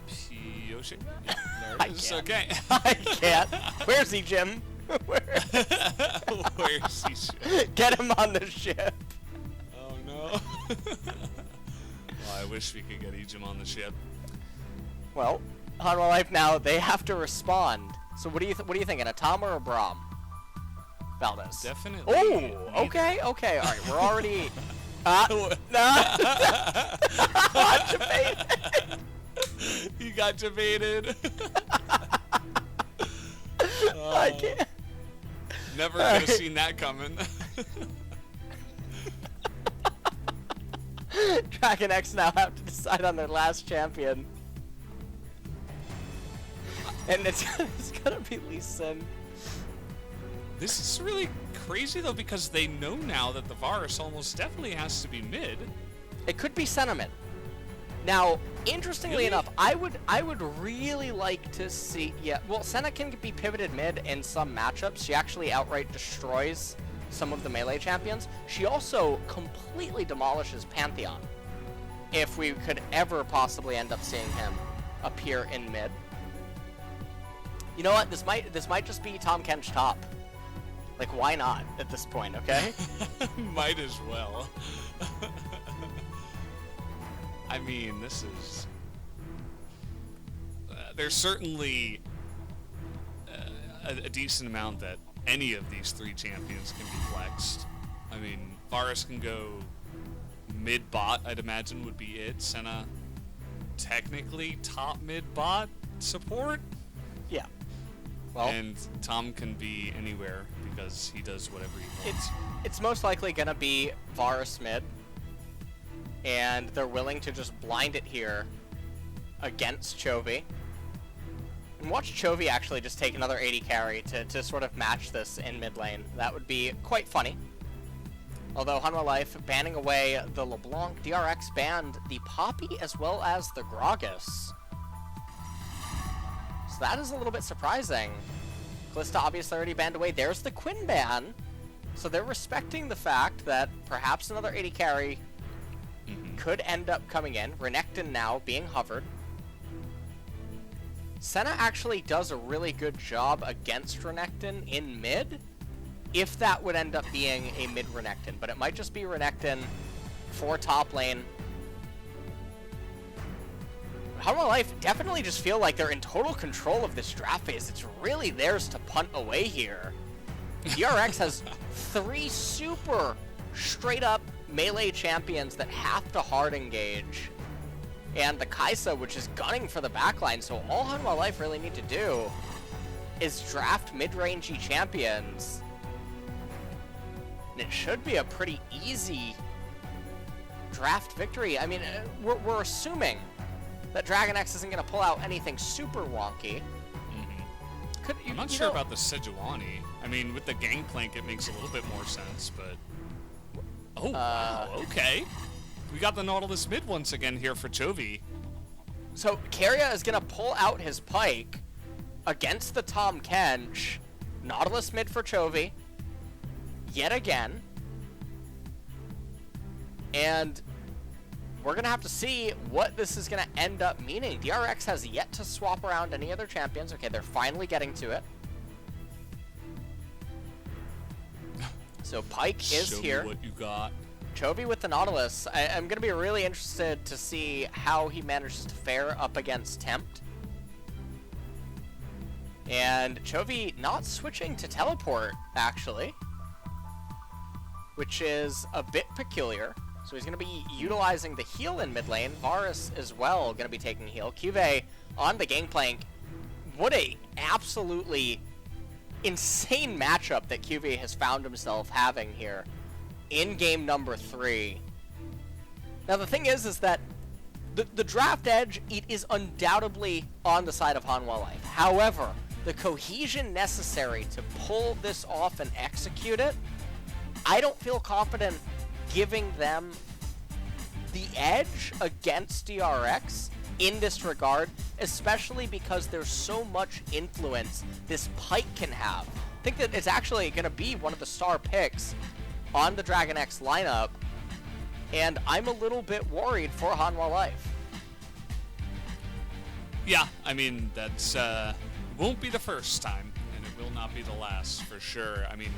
Pioshik? Yeah, there it is. Okay. I can't. Where's he, Jim? Where's he? Get him on the ship. Oh no. Well, I wish we could get Ejim on the ship. Well, Hanwha Life now, they have to respond. So what do you think, an Atom or a Braum? Valdez. Definitely. Oh, okay. All right, we're already. You got debated. I can't. Never could have seen that coming. Dragon X now have to decide on their last champion. And it's gonna be Lee Sin. This is really crazy though, because they know now that the Varus almost definitely has to be mid. It could be Sentiment. Now, interestingly Really? enough, I would really like to see. Yeah, well, Senna can be pivoted mid in some matchups. She actually outright destroys some of the melee champions. She also completely demolishes Pantheon. If we could ever possibly end up seeing him appear in mid. You know what? This might just be Tom Kench top. Like, why not at this point? Okay. Might as well. I mean, this is... there's certainly a decent amount that any of these three champions can be flexed. I mean, Varus can go mid-bot, I'd imagine, would be it. Senna, technically top mid-bot support. Yeah. Well, and Tom can be anywhere because he does whatever he wants. It's most likely gonna be Varus mid. And they're willing to just blind it here against Chovy. And watch Chovy actually just take another 80 carry to sort of match this in mid lane. That would be quite funny. Although Hanwha Life banning away the LeBlanc, DRX banned the Poppy as well as the Gragas. So that is a little bit surprising. Kalista obviously already banned away. There's the Quinn ban. So they're respecting the fact that perhaps another 80 carry could end up coming in. Renekton now being hovered. Senna actually does a really good job against Renekton in mid, if that would end up being a mid Renekton, but it might just be Renekton for top lane. Hanwha Life definitely just feel like they're in total control of this draft phase. It's really theirs to punt away here. DRX has 3 super straight up melee champions that have to hard engage. And the Kaisa, which is gunning for the backline, so all Hanwha Life really need to do is draft mid-rangey champions. And it should be a pretty easy draft victory. I mean, we're assuming that Dragon X isn't going to pull out anything super wonky. I'm not sure about the Sejuani. I mean, with the Gangplank, it makes a little bit more sense, but... Oh, wow, okay. We got the Nautilus mid once again here for Chovy. So, Keria is going to pull out his Pike against the Tom Kench. Nautilus mid for Chovy. Yet again. And we're going to have to see what this is going to end up meaning. DRX has yet to swap around any other champions. Okay, they're finally getting to it. So Pike is Show here. Me what you got. Chovy with the Nautilus. I'm going to be really interested to see how he manages to fare up against Tempt. And Chovy not switching to teleport, actually, which is a bit peculiar. So he's going to be utilizing the heal in mid lane. Varus as well going to be taking heal. Cuvée on the Gangplank. What a absolutely insane matchup that Cuvée has found himself having here in game number 3. Now the thing is that the draft edge, it is undoubtedly on the side of Hanwha Life. However, the cohesion necessary to pull this off and execute it, I don't feel confident giving them the edge against DRX in this regard, especially because there's so much influence this Pike can have. I think that it's actually going to be one of the star picks on the Dragon X lineup, and I'm a little bit worried for Hanwha Life. Yeah, I mean, that's won't be the first time, and it will not be the last for sure. I mean,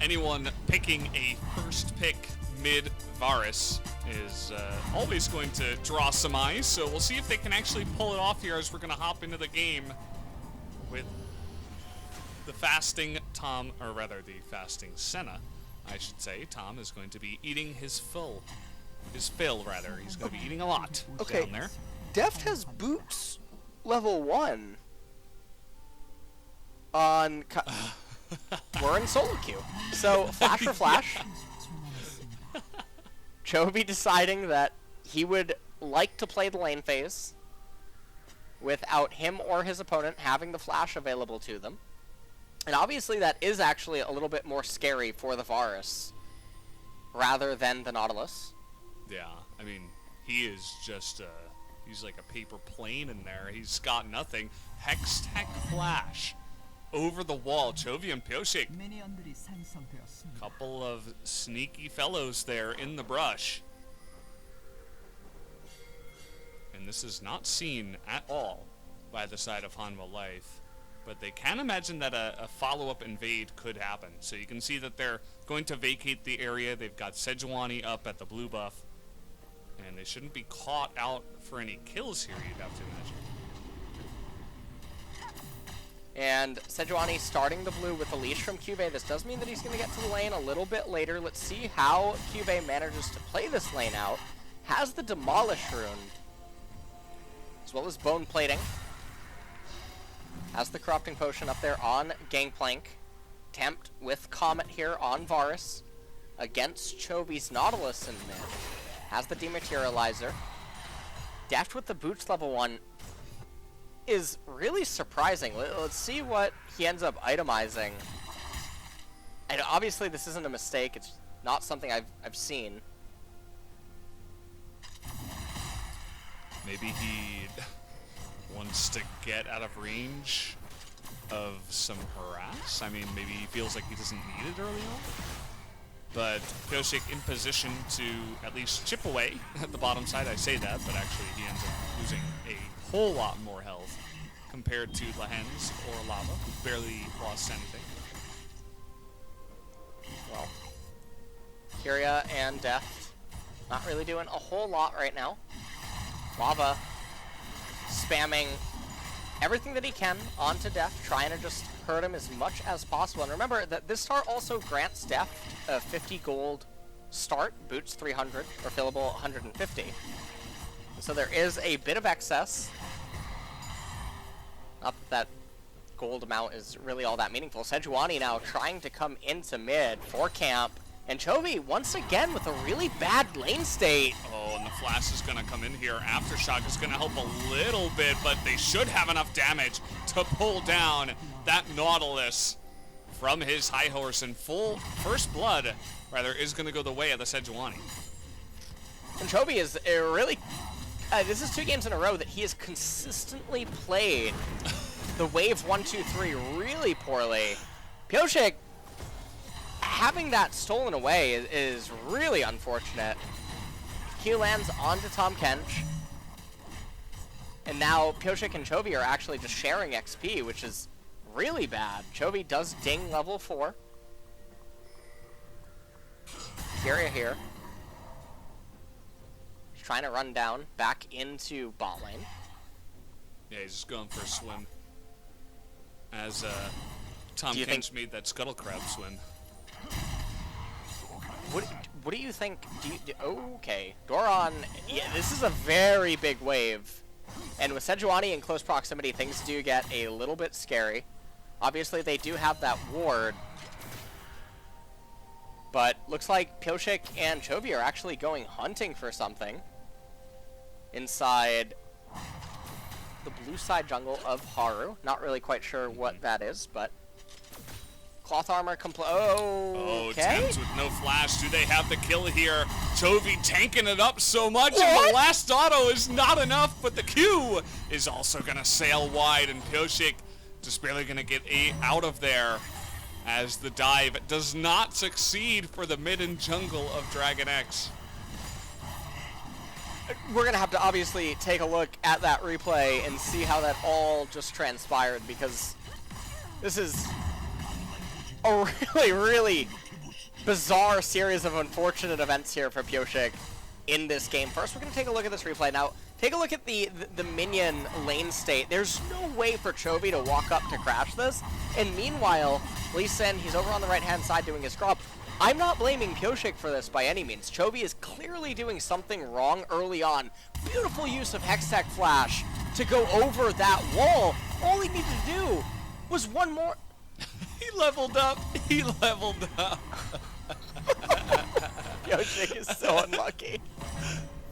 anyone picking a first pick mid Varus is always going to draw some eyes, so we'll see if they can actually pull it off here as we're going to hop into the game with the fasting Tom, or rather the fasting Senna, I should say, Tom is going to be eating his fill, rather. He's going to be eating a lot down there. Deft has boots level 1 on... We're in solo queue. So, flash for flash. Chovy deciding that he would like to play the lane phase without him or his opponent having the flash available to them. And obviously that is actually a little bit more scary for the Varus rather than the Nautilus. Yeah, I mean, he is just, he's like a paper plane in there. He's got nothing. Hex Tech Flash over the wall. Chovy and Pioshik. Couple of sneaky fellows there in the brush. And this is not seen at all by the side of Hanwha Life. But they can imagine that a follow-up invade could happen. So you can see that they're going to vacate the area. They've got Sejuani up at the blue buff. And they shouldn't be caught out for any kills here, you'd have to imagine. And Sejuani starting the blue with a leash from Cube. This does mean that he's going to get to the lane a little bit later. Let's see how Cube manages to play this lane out. Has the Demolish Rune, as well as Bone Plating. Has the Corrupting Potion up there on Gangplank. Tempt with Comet here on Varus against Chovy's Nautilus in mid. Has the Dematerializer. Deft with the boots level 1 is really surprising. Let's see what he ends up itemizing. And obviously this isn't a mistake. It's not something I've seen. Maybe he wants to get out of range of some harass. I mean, maybe he feels like he doesn't need it early on. But Pioshik in position to at least chip away at the bottom side. I say that, but actually he ends up losing a whole lot more health compared to Lahens or Lava, who barely lost anything. Well, Kyria and Death not really doing a whole lot right now. Lava spamming everything that he can onto Death, trying to just hurt him as much as possible. And remember that this start also grants Death a 50 gold start, boots 300, or fillable 150. So there is a bit of excess. Not that gold amount is really all that meaningful. Sejuani now trying to come into mid for camp. And Chovy, once again, with a really bad lane state. Oh, and the flash is going to come in here. Aftershock is going to help a little bit, but they should have enough damage to pull down that Nautilus from his high horse. And full first blood, rather, is going to go the way of the Sejuani. And Chovy is really... this is 2 games in a row that he has consistently played the wave 1, 2, 3 really poorly. Pioshik having that stolen away is really unfortunate. Q lands onto Tom Kench. And now Pioshik and Chovy are actually just sharing XP, which is really bad. Chovy does ding level 4. Kyria here. He's trying to run down back into bot lane. Yeah, he's just going for a swim. As Tom Kench made that Scuttle Crab swim. What do you think? Okay, Doran. Yeah, this is a very big wave, and with Sejuani in close proximity, things do get a little bit scary. Obviously, they do have that ward, but looks like Pioshik and Chovy are actually going hunting for something inside the blue side jungle of Haru. Not really quite sure what that is, but. Cloth armor Oh, Temps with no flash. Do they have the kill here? Chovy tanking it up so much, what? And the last auto is not enough, but the Q is also going to sail wide, and Pioshik just barely going to get out of there as the dive does not succeed for the mid and jungle of Dragon X. We're going to have to obviously take a look at that replay and see how that all just transpired, because this is a really, really bizarre series of unfortunate events here for Pioshik in this game. First, we're going to take a look at this replay. Now, take a look at the minion lane state. There's no way for Chovy to walk up to crash this. And meanwhile, Lee Sin, he's over on the right-hand side doing his grab. I'm not blaming Pyoshik for this by any means. Chovy is clearly doing something wrong early on. Beautiful use of Hextech Flash to go over that wall. All he needed to do was one more. He leveled up. He leveled up. Pyoshik is so unlucky.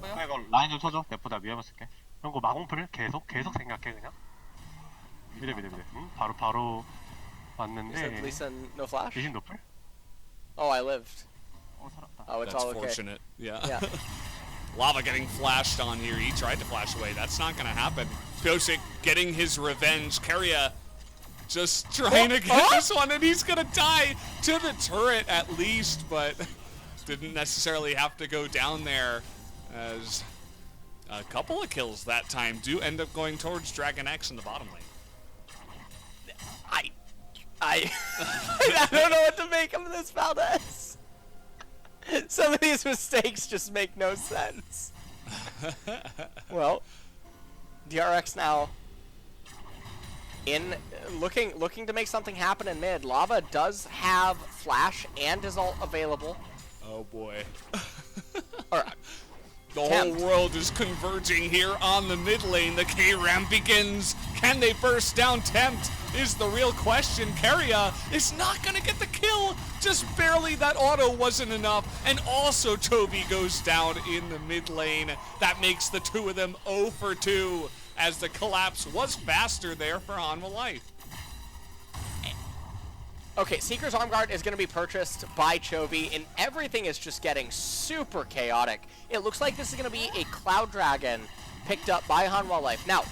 이거 라인 좀 쳐줘. 내보다 위험했을게. 그리고 마공풀을 계속 생각해 그냥. 미래. 응? 바로 왔는데. Lee Sin, no flash? 리신 노플? Oh, I lived. 살았다. Oh, it's That's all okay. fortunate. Yeah. Yeah. Lava getting flashed on here. He tried to flash away. That's not going to happen. Pyoshik getting his revenge. Keria just trying to get this one, and he's going to die to the turret at least, but didn't necessarily have to go down there, as a couple of kills that time do end up going towards Dragon X in the bottom lane. I don't know what to make of this, Valdez. Some of these mistakes just make no sense. Well, DRX now in looking to make something happen in mid. Lava does have flash and his ult available. Oh boy. Alright. The whole world is converging here on the mid lane. The K-Ram begins. Can they burst down Tempt is the real question. Keria is not going to get the kill. Just barely. That auto wasn't enough. And also Chovy goes down in the mid lane. That makes the two of them 0 for 2, as the collapse was faster there for Hanwha Life. Okay, Seeker's Arm Guard is going to be purchased by Chovy, and everything is just getting super chaotic. It looks like this is going to be a Cloud Dragon picked up by Hanwha Life. Now,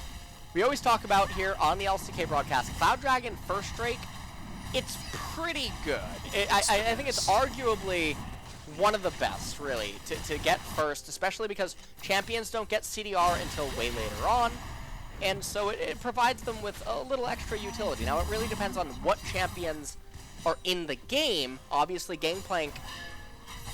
we always talk about here on the LCK broadcast, Cloud Dragon first Drake, it's pretty good. I think it's arguably one of the best, really, to get first, especially because champions don't get CDR until way later on. And so it provides them with a little extra utility. Now, it really depends on what champions are in the game. Obviously, Gangplank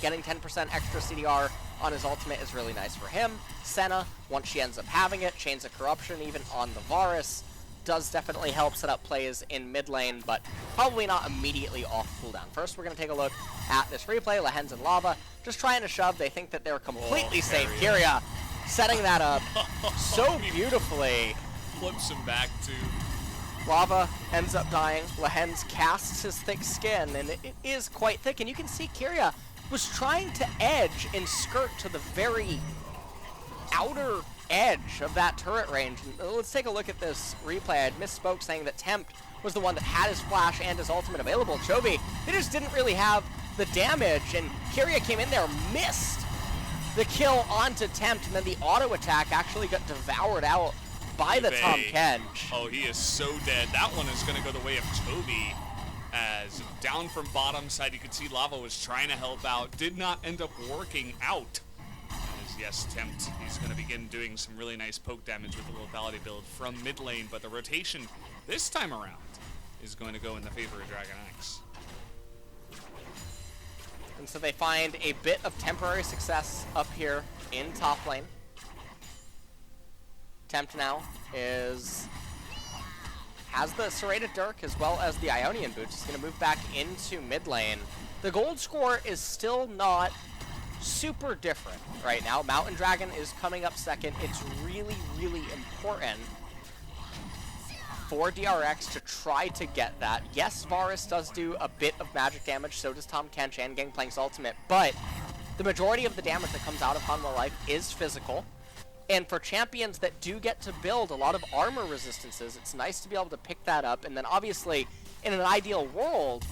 getting 10% extra CDR on his ultimate is really nice for him. Senna, once she ends up having it, Chains of Corruption even on the Varus, does definitely help set up plays in mid lane, but probably not immediately off cooldown. First, we're going to take a look at this replay. Lehens and Lava just trying to shove. They think that they're completely safe. Keria setting that up so beautifully. Flips him back to... Lava ends up dying. Lehens casts his thick skin, and it is quite thick. And you can see Keria was trying to edge and skirt to the very outer edge of that turret range. And let's take a look at this replay. I misspoke saying that Tempt was the one that had his flash and his ultimate available. Chovy, they just didn't really have the damage, and Keria came in there, missed the kill onto Tempt, and then the auto attack actually got devoured out by the Tom Kench. Oh, he is so dead. That one is going to go the way of Chovy, as down from bottom side, you can see Lava was trying to help out, did not end up working out. As yes, Tempt, he's going to begin doing some really nice poke damage with the lethality build from mid lane, but the rotation this time around is going to go in the favor of Dragon X. And so they find a bit of temporary success up here in top lane. Tempt now has the Serrated Dirk as well as the Ionian boots. He's going to move back into mid lane. The gold score is still not super different right now. Mountain Dragon is coming up second. It's really, really important for DRX to try to get that. Yes, Varus does do a bit of magic damage, so does Tom Kench and Gangplank's ultimate, but the majority of the damage that comes out of Hanwha Life is physical. And for champions that do get to build a lot of armor resistances, it's nice to be able to pick that up. And then obviously, in an ideal world,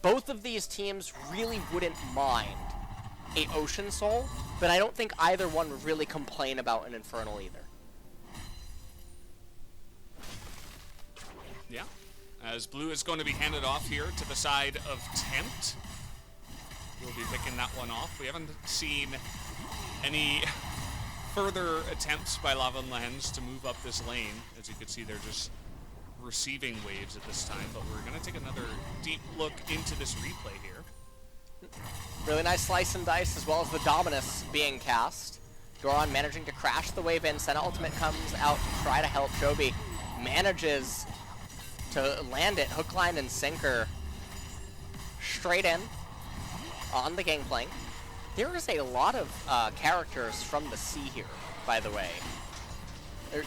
both of these teams really wouldn't mind a Ocean Soul, but I don't think either one would really complain about an Infernal either. Yeah, as Blue is going to be handed off here to the side of Tempt. We'll be picking that one off. We haven't seen any further attempts by Lava and Lehens to move up this lane. As you can see, they're just receiving waves at this time, but we're going to take another deep look into this replay here. Really nice slice and dice, as well as the Dominus being cast. Doran managing to crash the wave in. Senna ultimate comes out to try to help Chobi. Manages to land it, hook, line, and sinker. Straight in on the Gangplank. There is a lot of characters from the sea here, by the way.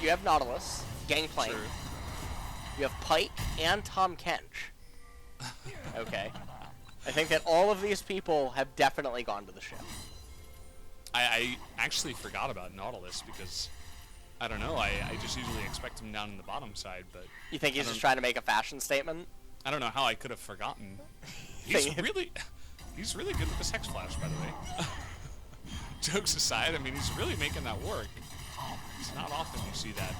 You have Nautilus, Gangplank. True. You have Pike and Tom Kench. Okay. I think that all of these people have definitely gone to the ship. I actually forgot about Nautilus because, I don't know, I just usually expect him down in the bottom side, but... You think he's just trying to make a fashion statement? I don't know how I could have forgotten. He's really good with this Hex Flash, by the way. Jokes aside, I mean, he's really making that work. It's not often you see that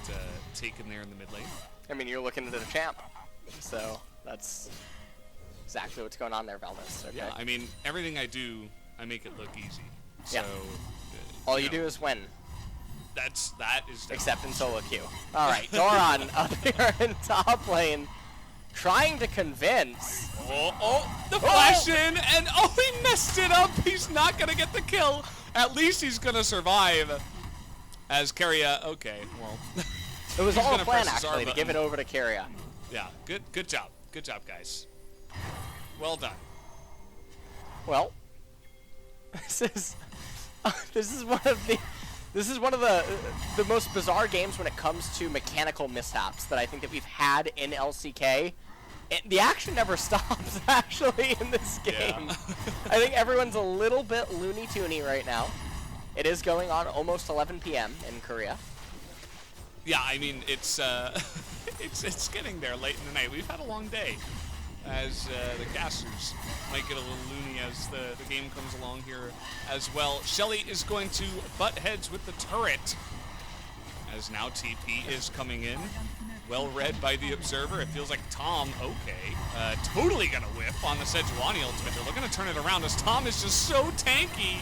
taken there in the mid lane. I mean, you're looking at the champ, so that's exactly what's going on there, Valdez. Okay. Yeah, I mean, everything I do, I make it look easy. So, yeah. All you do is win. That is except in solo queue. All right, Doran up here in top lane, trying to convince. The flash in, and he messed it up. He's not gonna get the kill. At least he's gonna survive. As Keria, okay, well. It was all a plan actually to give it over to Keria. Yeah, good job, guys. Well done. Well, this is one of the most bizarre games when it comes to mechanical mishaps that I think that we've had in LCK. The action never stops, actually, in this game. Yeah. I think everyone's a little bit Looney Toony right now. It is going on almost 11 p.m. in Korea. Yeah, I mean, it's it's getting there late in the night. We've had a long day, as the casters might get a little loony as the game comes along here as well. Shelly is going to butt heads with the turret, as now TP is coming in. Well read by the observer. It feels like Tom, totally gonna whiff on the Sejuani ultimate. They're looking to turn it around as Tom is just so tanky.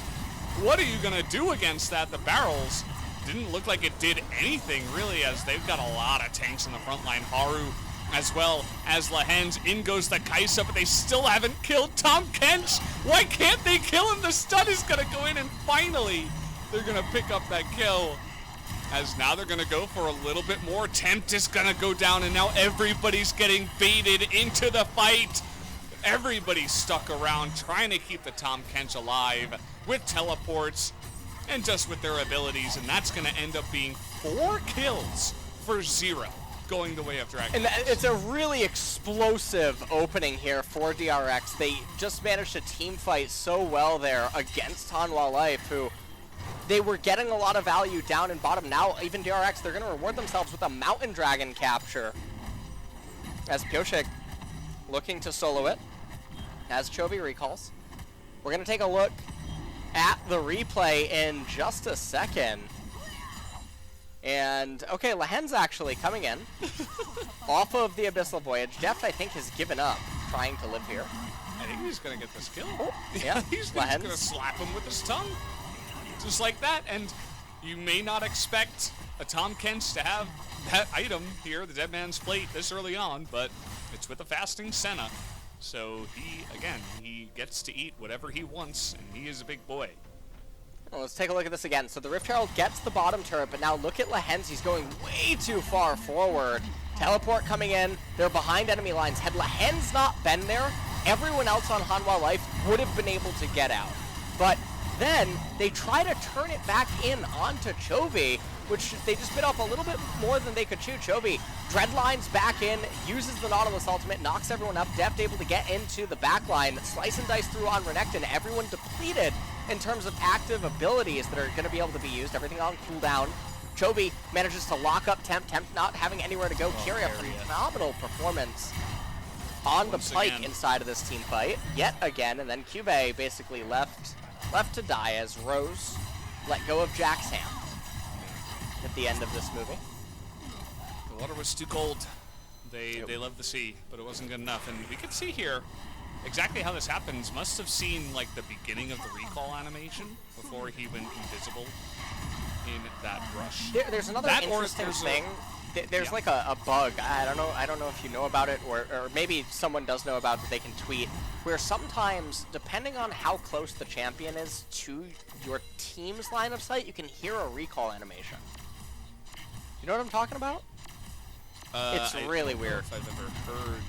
What are you gonna do against that? The barrels didn't look like it did anything really, as they've got a lot of tanks in the front line. Haru as well as Lahens. In goes the Kaisa, but they still haven't killed Tom Kench. Why can't they kill him? The stun is gonna go in, and finally they're gonna pick up that kill. As now they're going to go for a little bit more. Tempt is going to go down, and now everybody's getting baited into the fight. Everybody's stuck around trying to keep the Tom Kench alive with teleports and just with their abilities, and that's going to end up being 4 kills for 0 going the way of Dragon. And it's a really explosive opening here for DRX. They just managed to team fight so well there against Hanwha Life, who... They were getting a lot of value down and bottom. Now, even DRX, they're going to reward themselves with a Mountain Dragon capture. As Pioshik looking to solo it, as Chobi recalls. We're going to take a look at the replay in just a second. And, okay, Lahen's actually coming in off of the Abyssal Voyage. Deft, I think, has given up trying to live here. I think he's going to get this kill. Oh, yeah, he's going to slap him with his tongue. Just like that, and you may not expect a Tom Kench to have that item here, the Dead Man's Plate, this early on, but it's with a fasting Senna. So he gets to eat whatever he wants, and he is a big boy. Well, let's take a look at this again. So the Rift Herald gets the bottom turret, but now look at Lahens. He's going way too far forward. Teleport coming in. They're behind enemy lines. Had Lahens not been there, everyone else on Hanwha Life would have been able to get out. But then they try to turn it back in onto Chobi, which they just bit off a little bit more than they could chew. Chobi dreadlines back in, uses the Nautilus ultimate, knocks everyone up. Deft able to get into the back line, slice and dice through on Renekton. Everyone depleted in terms of active abilities that are going to be able to be used. Everything on cooldown. Chobi manages to lock up Tempt not having anywhere to go. Keria, phenomenal performance on the Pike inside of this team fight yet again, and then Cube basically left to die as Rose let go of Jack's hand at the end of this movie. The water was too cold. They love the sea, but it wasn't good enough. And we can see here exactly how this happens. Must have seen like the beginning of the recall animation before he went invisible in that rush. There's another interesting thing there's like a bug. I don't know if you know about it, or maybe someone does know about it. They can tweet where sometimes, depending on how close the champion is to your team's line of sight, you can hear a recall animation. You know what I'm talking about? It's really weird. I don't know if I've ever heard.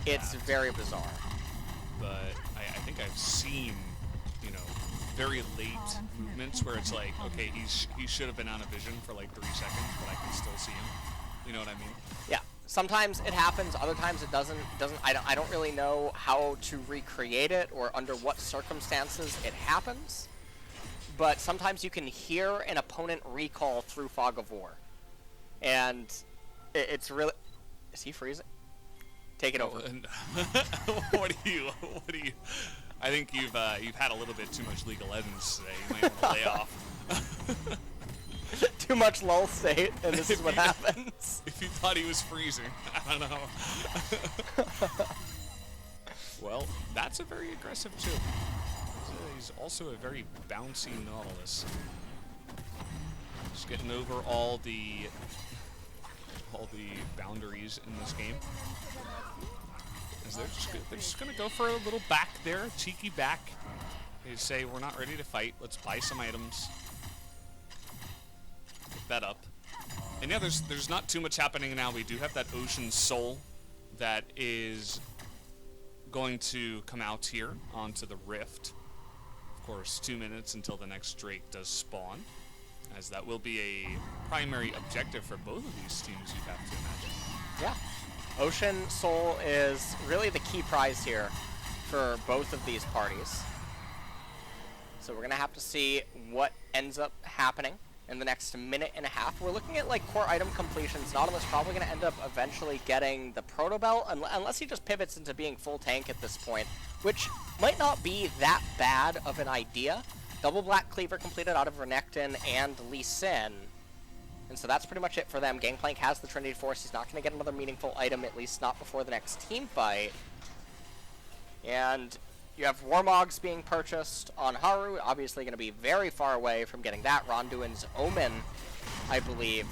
It's very bizarre. But I think I've seen, you know, very late movements where it's like, okay, he should have been out of vision for like 3 seconds, but I can still see him. You know what I mean? Yeah. Sometimes it happens, other times it doesn't. I don't really know how to recreate it or under what circumstances it happens. But sometimes you can hear an opponent recall through Fog of War. And it's really... Is he freezing? Take it over. What do you... I think you've had a little bit too much League of Legends today. You might want to lay off. Too much lull state, and this is what happens. If you thought he was freezing, I don't know. Well, that's a very aggressive too. He's also a very bouncy Nautilus. Just getting over all the boundaries in this game. As they're just gonna go for a little back there, cheeky back. They say we're not ready to fight. Let's buy some items. Pick that up. And yeah, there's not too much happening now. We do have that Ocean Soul that is going to come out here onto the Rift. Of course, 2 minutes until the next Drake does spawn, as that will be a primary objective for both of these teams, you'd have to imagine. Yeah. Ocean Soul is really the key prize here for both of these parties. So we're going to have to see what ends up happening in the next minute and a half. We're looking at like core item completions. Nautilus probably going to end up eventually getting the Proto Belt, unless he just pivots into being full tank at this point, which might not be that bad of an idea. Double Black Cleaver completed out of Renekton and Lee Sin. And so that's pretty much it for them. Gangplank has the Trinity Force. He's not going to get another meaningful item, at least not before the next team fight. And you have Warmogs being purchased on Haru, obviously going to be very far away from getting that. Ronduin's Omen, I believe,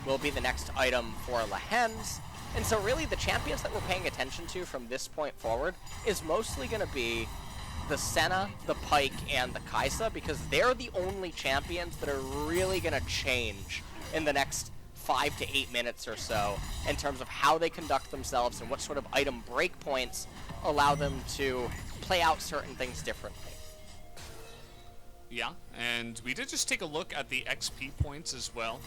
will be the next item for Lehens. And so really the champions that we're paying attention to from this point forward is mostly going to be the Senna, the Pyke, and the Kai'Sa, because they're the only champions that are really going to change in the next 5 to 8 minutes or so in terms of how they conduct themselves and what sort of item breakpoints allow them to play out certain things differently. Yeah, and we did just take a look at the XP points as well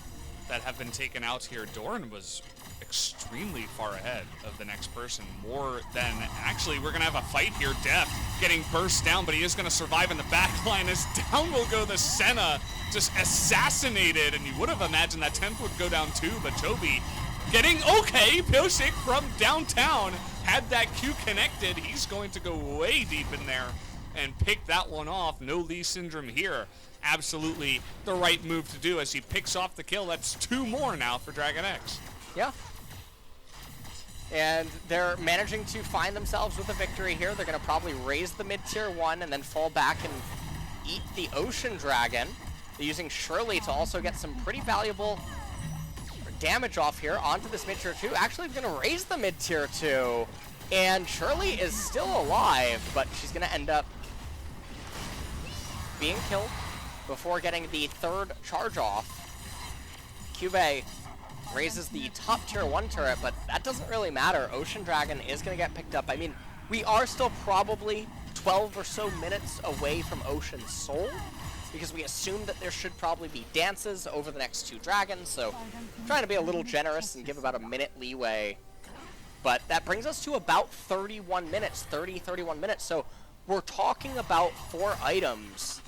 that have been taken out here. Doran was extremely far ahead of the next person, more than actually. We're gonna have a fight here. Deft getting burst down, but he is gonna survive in the back line. As down will go the Senna, just assassinated, and you would have imagined that 10th would go down too, but Toby getting okay. Pyosik from downtown had that Q connected. He's going to go way deep in there and pick that one off. No Lee Syndrome here. Absolutely the right move to do as he picks off the kill. That's 2 more now for Dragon X. Yeah. And they're managing to find themselves with a victory here. They're going to probably raise the mid-tier 1 and then fall back and eat the Ocean Dragon. They're using Shirley to also get some pretty valuable damage off here onto this mid-tier 2. Actually, going to raise the mid-tier 2. And Shirley is still alive, but she's going to end up being killed before getting the 3rd charge off. Cube raises the top tier 1 turret, but that doesn't really matter. Ocean Dragon is going to get picked up. I mean, we are still probably 12 or so minutes away from Ocean Soul, because we assume that there should probably be dances over the next 2 dragons, so I'm trying to be a little generous and give about a minute leeway. But that brings us to about 31 minutes, 31 minutes. So we're talking about 4 items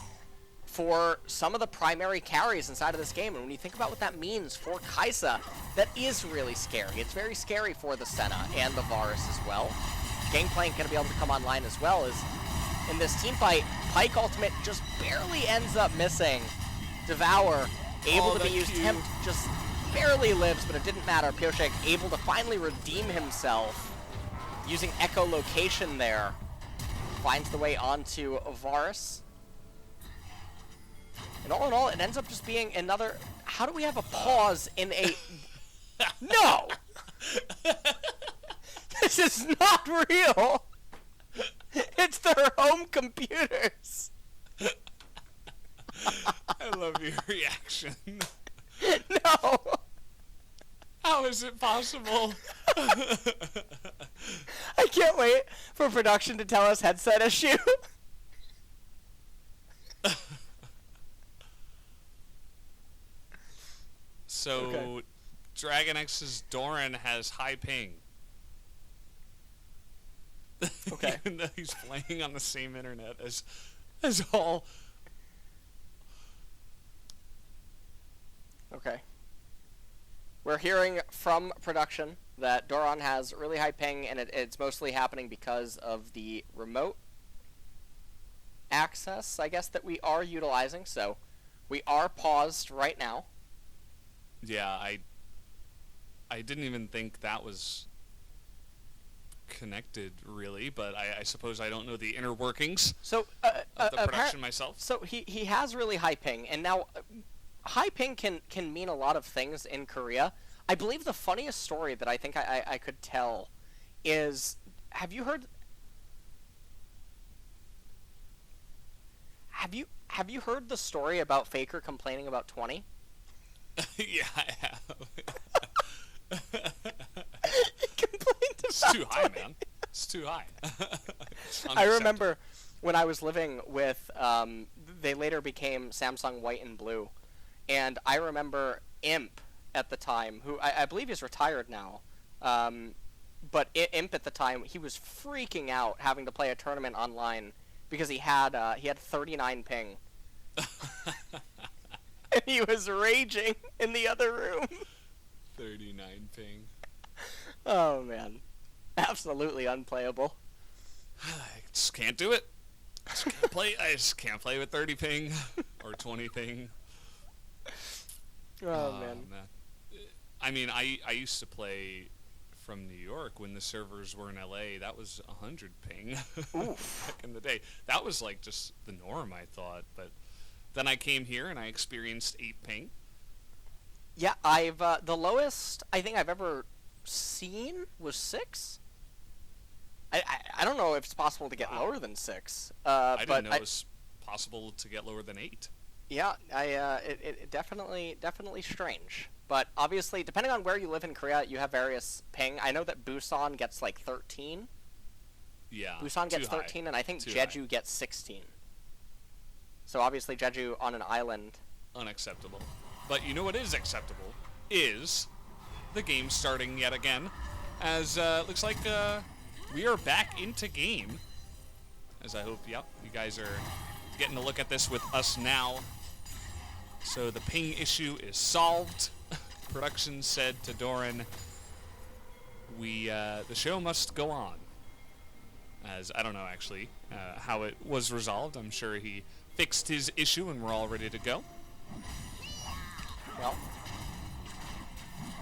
for some of the primary carries inside of this game. And when you think about what that means for Kai'Sa, that is really scary. It's very scary for the Senna and the Varus as well. Gangplank going to be able to come online as well. As in this team fight, Pyke ultimate just barely ends up missing. Devour able to be used. Tempt just barely lives, but it didn't matter. Pyosik able to finally redeem himself using echolocation there. Finds the way onto Varus. And all in all, it ends up just being another... How do we have a pause in a No! This is not real! It's their home computers! I love your reaction. No! How is it possible? I can't wait for production to tell us headset issue. So, Okay. Dragon X's Doran has high ping. Okay. Even though he's playing on the same internet as all. Okay. We're hearing from production that Doran has really high ping, and it's mostly happening because of the remote access, I guess, that we are utilizing. So we are paused right now. Yeah, I didn't even think that was connected, really, but I suppose I don't know the inner workings So of the production myself. So he has really high ping, and now high ping can mean a lot of things in Korea. I believe the funniest story that I think I could tell is, have you heard the story about Faker complaining about 20? Yeah, I have. It's It's too high, man. It's too high. It's I remember unacceptable. when I was living with, they later became Samsung White and Blue, and I remember Imp at the time, who I believe is retired now, but Imp at the time, he was freaking out having to play a tournament online because he had 39 ping. And he was raging in the other room. 39 ping. Oh, man. Absolutely unplayable. I just can't do it. I just can't play with 30 ping or 20 ping. Oh, man. I mean, I used to play from New York when the servers were in LA. That was 100 ping back in the day. That was like just the norm, I thought. But then I came here and I experienced 8 ping. Yeah, the lowest I think I've ever seen was 6. I don't know if it's possible to get lower than 6. I didn't know it was possible to get lower than 8. Yeah, it definitely strange. But obviously, depending on where you live in Korea, you have various ping. I know that Busan gets like 13. Yeah. Busan gets 13, and I think Jeju gets 16. So obviously, Jeju on an island. Unacceptable. But you know what is acceptable is the game starting yet again, as looks like we are back into game. As I hope, yep, you guys are getting a look at this with us now. So the ping issue is solved. Production said to Doran, the show must go on. As I don't know actually how it was resolved. I'm sure he fixed his issue and we're all ready to go. Well,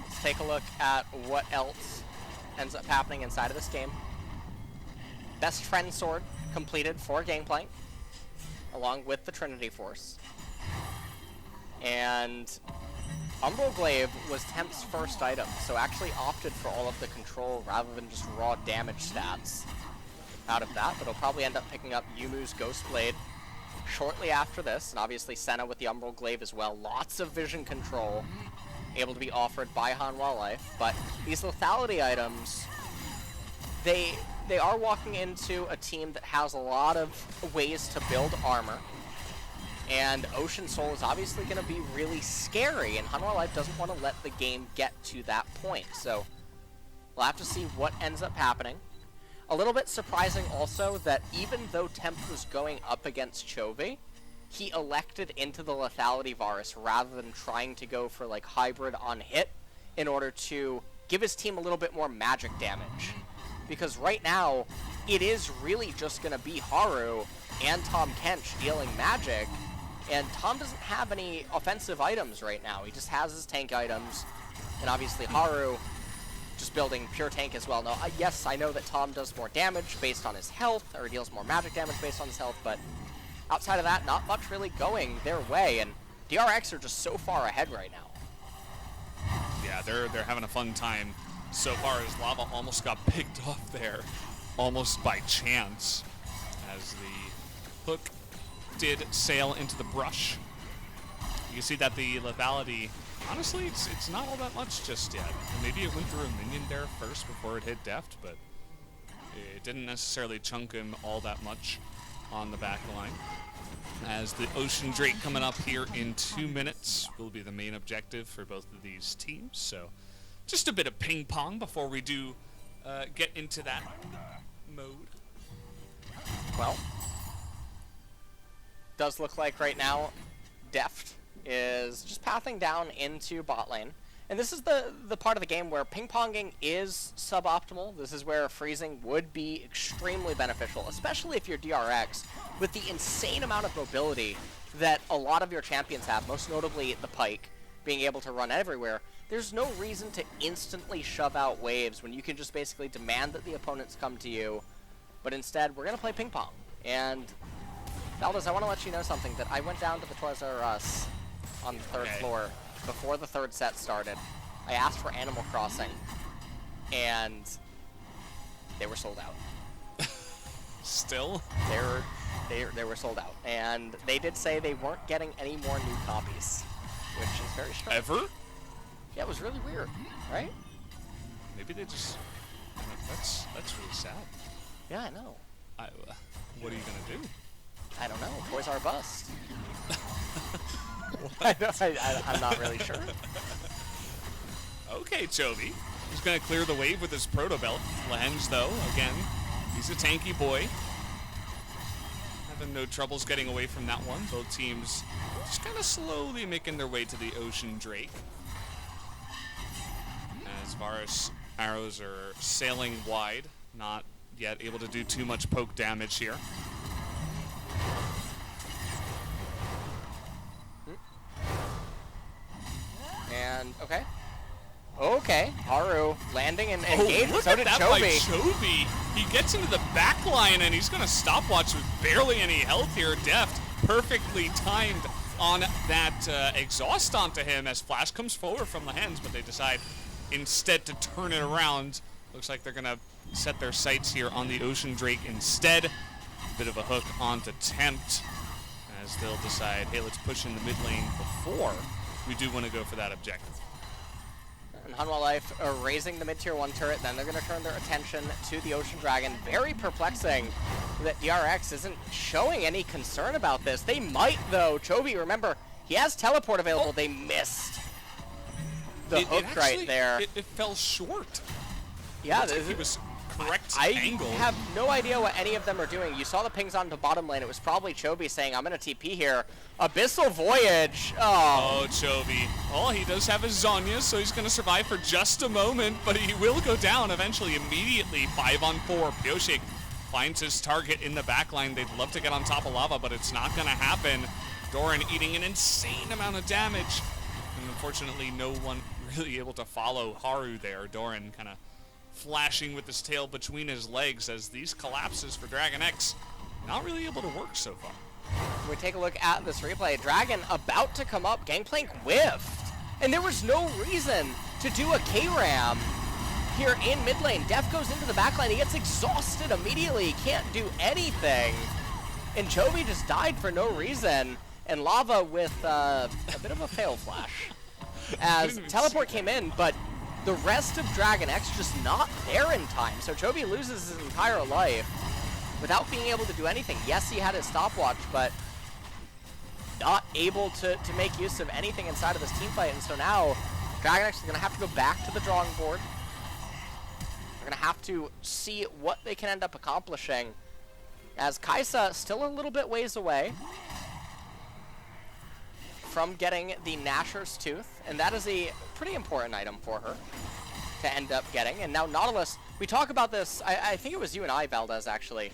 let's take a look at what else ends up happening inside of this game. Best Friend Sword completed for Gangplank, along with the Trinity Force. And Umbral Glaive was Temp's first item, so actually opted for all of the control rather than just raw damage stats out of that, but he'll probably end up picking up Yumu's Ghostblade shortly after this, and obviously Senna with the Umbral Glaive as well. Lots of vision control able to be offered by Hanwha Life, but these lethality items, they are walking into a team that has a lot of ways to build armor, and Ocean Soul is obviously going to be really scary, and Hanwha Life doesn't want to let the game get to that point, so we'll have to see what ends up happening. A little bit surprising also that even though Temp was going up against Chovy, he elected into the lethality Varus rather than trying to go for like hybrid on hit in order to give his team a little bit more magic damage. Because right now, it is really just going to be Haru and Tom Kench dealing magic, and Tom doesn't have any offensive items right now. He just has his tank items, and obviously Haru just building pure tank as well. Now, yes, I know that Tom does more damage based on his health, or deals more magic damage based on his health, but outside of that, not much really going their way, and DRX are just so far ahead right now. Yeah, yeah, they're having a fun time so far as Lava almost got picked off there, almost by chance, as the hook did sail into the brush. You can see that the lethality, honestly, it's not all that much just yet. And maybe it went through a minion there first before it hit Deft, but it didn't necessarily chunk him all that much on the back line. As the Ocean Drake coming up here in 2 minutes will be the main objective for both of these teams. So just a bit of ping pong before we do get into that mode. Well, does look like right now Deft is just pathing down into bot lane. And this is the part of the game where ping-ponging is suboptimal. This is where freezing would be extremely beneficial, especially if you're DRX, with the insane amount of mobility that a lot of your champions have, most notably the Pike, being able to run everywhere. There's no reason to instantly shove out waves when you can just basically demand that the opponents come to you. But instead, we're going to play ping-pong. And, Valdez, I want to let you know something, that I went down to the Toys R Us on the third floor before the third set started. I asked for Animal Crossing, and they were sold out. Still? They were sold out, and they did say they weren't getting any more new copies, which is very strange. Ever? Yeah, it was really weird, right? Maybe they just. That's really sad. Yeah, I know. What are you gonna do? I don't know. Toys R Bust. I'm not really sure. Okay, Chovy. He's going to clear the wave with his proto belt. Lehenge, though, again, he's a tanky boy. Having no troubles getting away from that one. Both teams just kind of slowly making their way to the Ocean Drake. As Varus arrows are sailing wide, not yet able to do too much poke damage here. And, okay, Haru landing and engaging. Look So at did that by Chovy. Chovy. He gets into the back line and he's going to stopwatch with barely any health here. Deft perfectly timed on that exhaust onto him as Flash comes forward from the hands, but they decide instead to turn it around. Looks like they're going to set their sights here on the Ocean Drake instead. Bit of a hook onto Tempt as they'll decide, hey, let's push in the mid lane before we do want to go for that objective. And Hanwha Life are raising the mid-tier 1 turret, then they're going to turn their attention to the Ocean Dragon. Very perplexing that DRX isn't showing any concern about this. They might, though. Chovy, remember, he has teleport available. They missed the hook right there. It fell short. Yeah, Looks like he was correct angle. I have no idea what any of them are doing. You saw the pings onto bottom lane. It was probably Chovy saying, I'm going to TP here. Abyssal Voyage. Oh, Chovy. Oh, he does have his Zhonya, so he's going to survive for just a moment, but he will go down eventually, immediately. 5-on-4. Pioshik finds his target in the backline. They'd love to get on top of Lava, but it's not going to happen. Doran eating an insane amount of damage. And unfortunately, no one really able to follow Haru there. Doran kind of flashing with his tail between his legs as these collapses for Dragon X not really able to work so far. We take a look at this replay. Dragon about to come up. Gangplank whiffed. And there was no reason to do a K-Ram here in mid lane. Def goes into the back line. He gets exhausted immediately. He can't do anything. And Chovy just died for no reason. And Lava with a bit of a fail flash. As teleport came in, but the rest of Dragon X just not there in time. So Chovy loses his entire life without being able to do anything. Yes, he had his stopwatch, but not able to make use of anything inside of this team fight. And so now Dragon X is going to have to go back to the drawing board. They're going to have to see what they can end up accomplishing, as Kaisa still a little bit ways away from getting the Gnasher's Tooth, and that is a pretty important item for her to end up getting. And now Nautilus, we talk about this, I think it was you and I, Valdez, actually,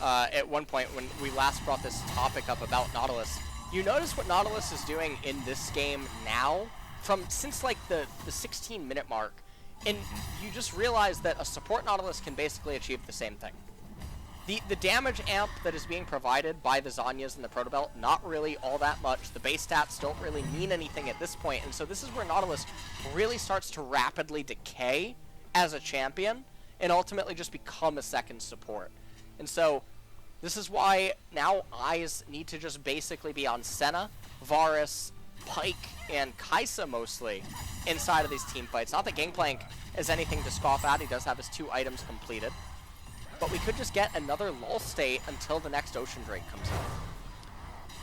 at one point when we last brought this topic up about Nautilus. You notice what Nautilus is doing in this game now, since like the 16-minute mark, and you just realize that a support Nautilus can basically achieve the same thing. The damage amp that is being provided by the Zhonya's and the Proto Belt, not really all that much. The base stats don't really mean anything at this point, and so this is where Nautilus really starts to rapidly decay as a champion and ultimately just become a second support. And so this is why now eyes need to just basically be on Senna, Varus, Pyke, and Kai'Sa mostly inside of these team fights. Not that Gangplank is anything to scoff at, he does have his 2 items completed. But we could just get another lull state until the next Ocean Drake comes out.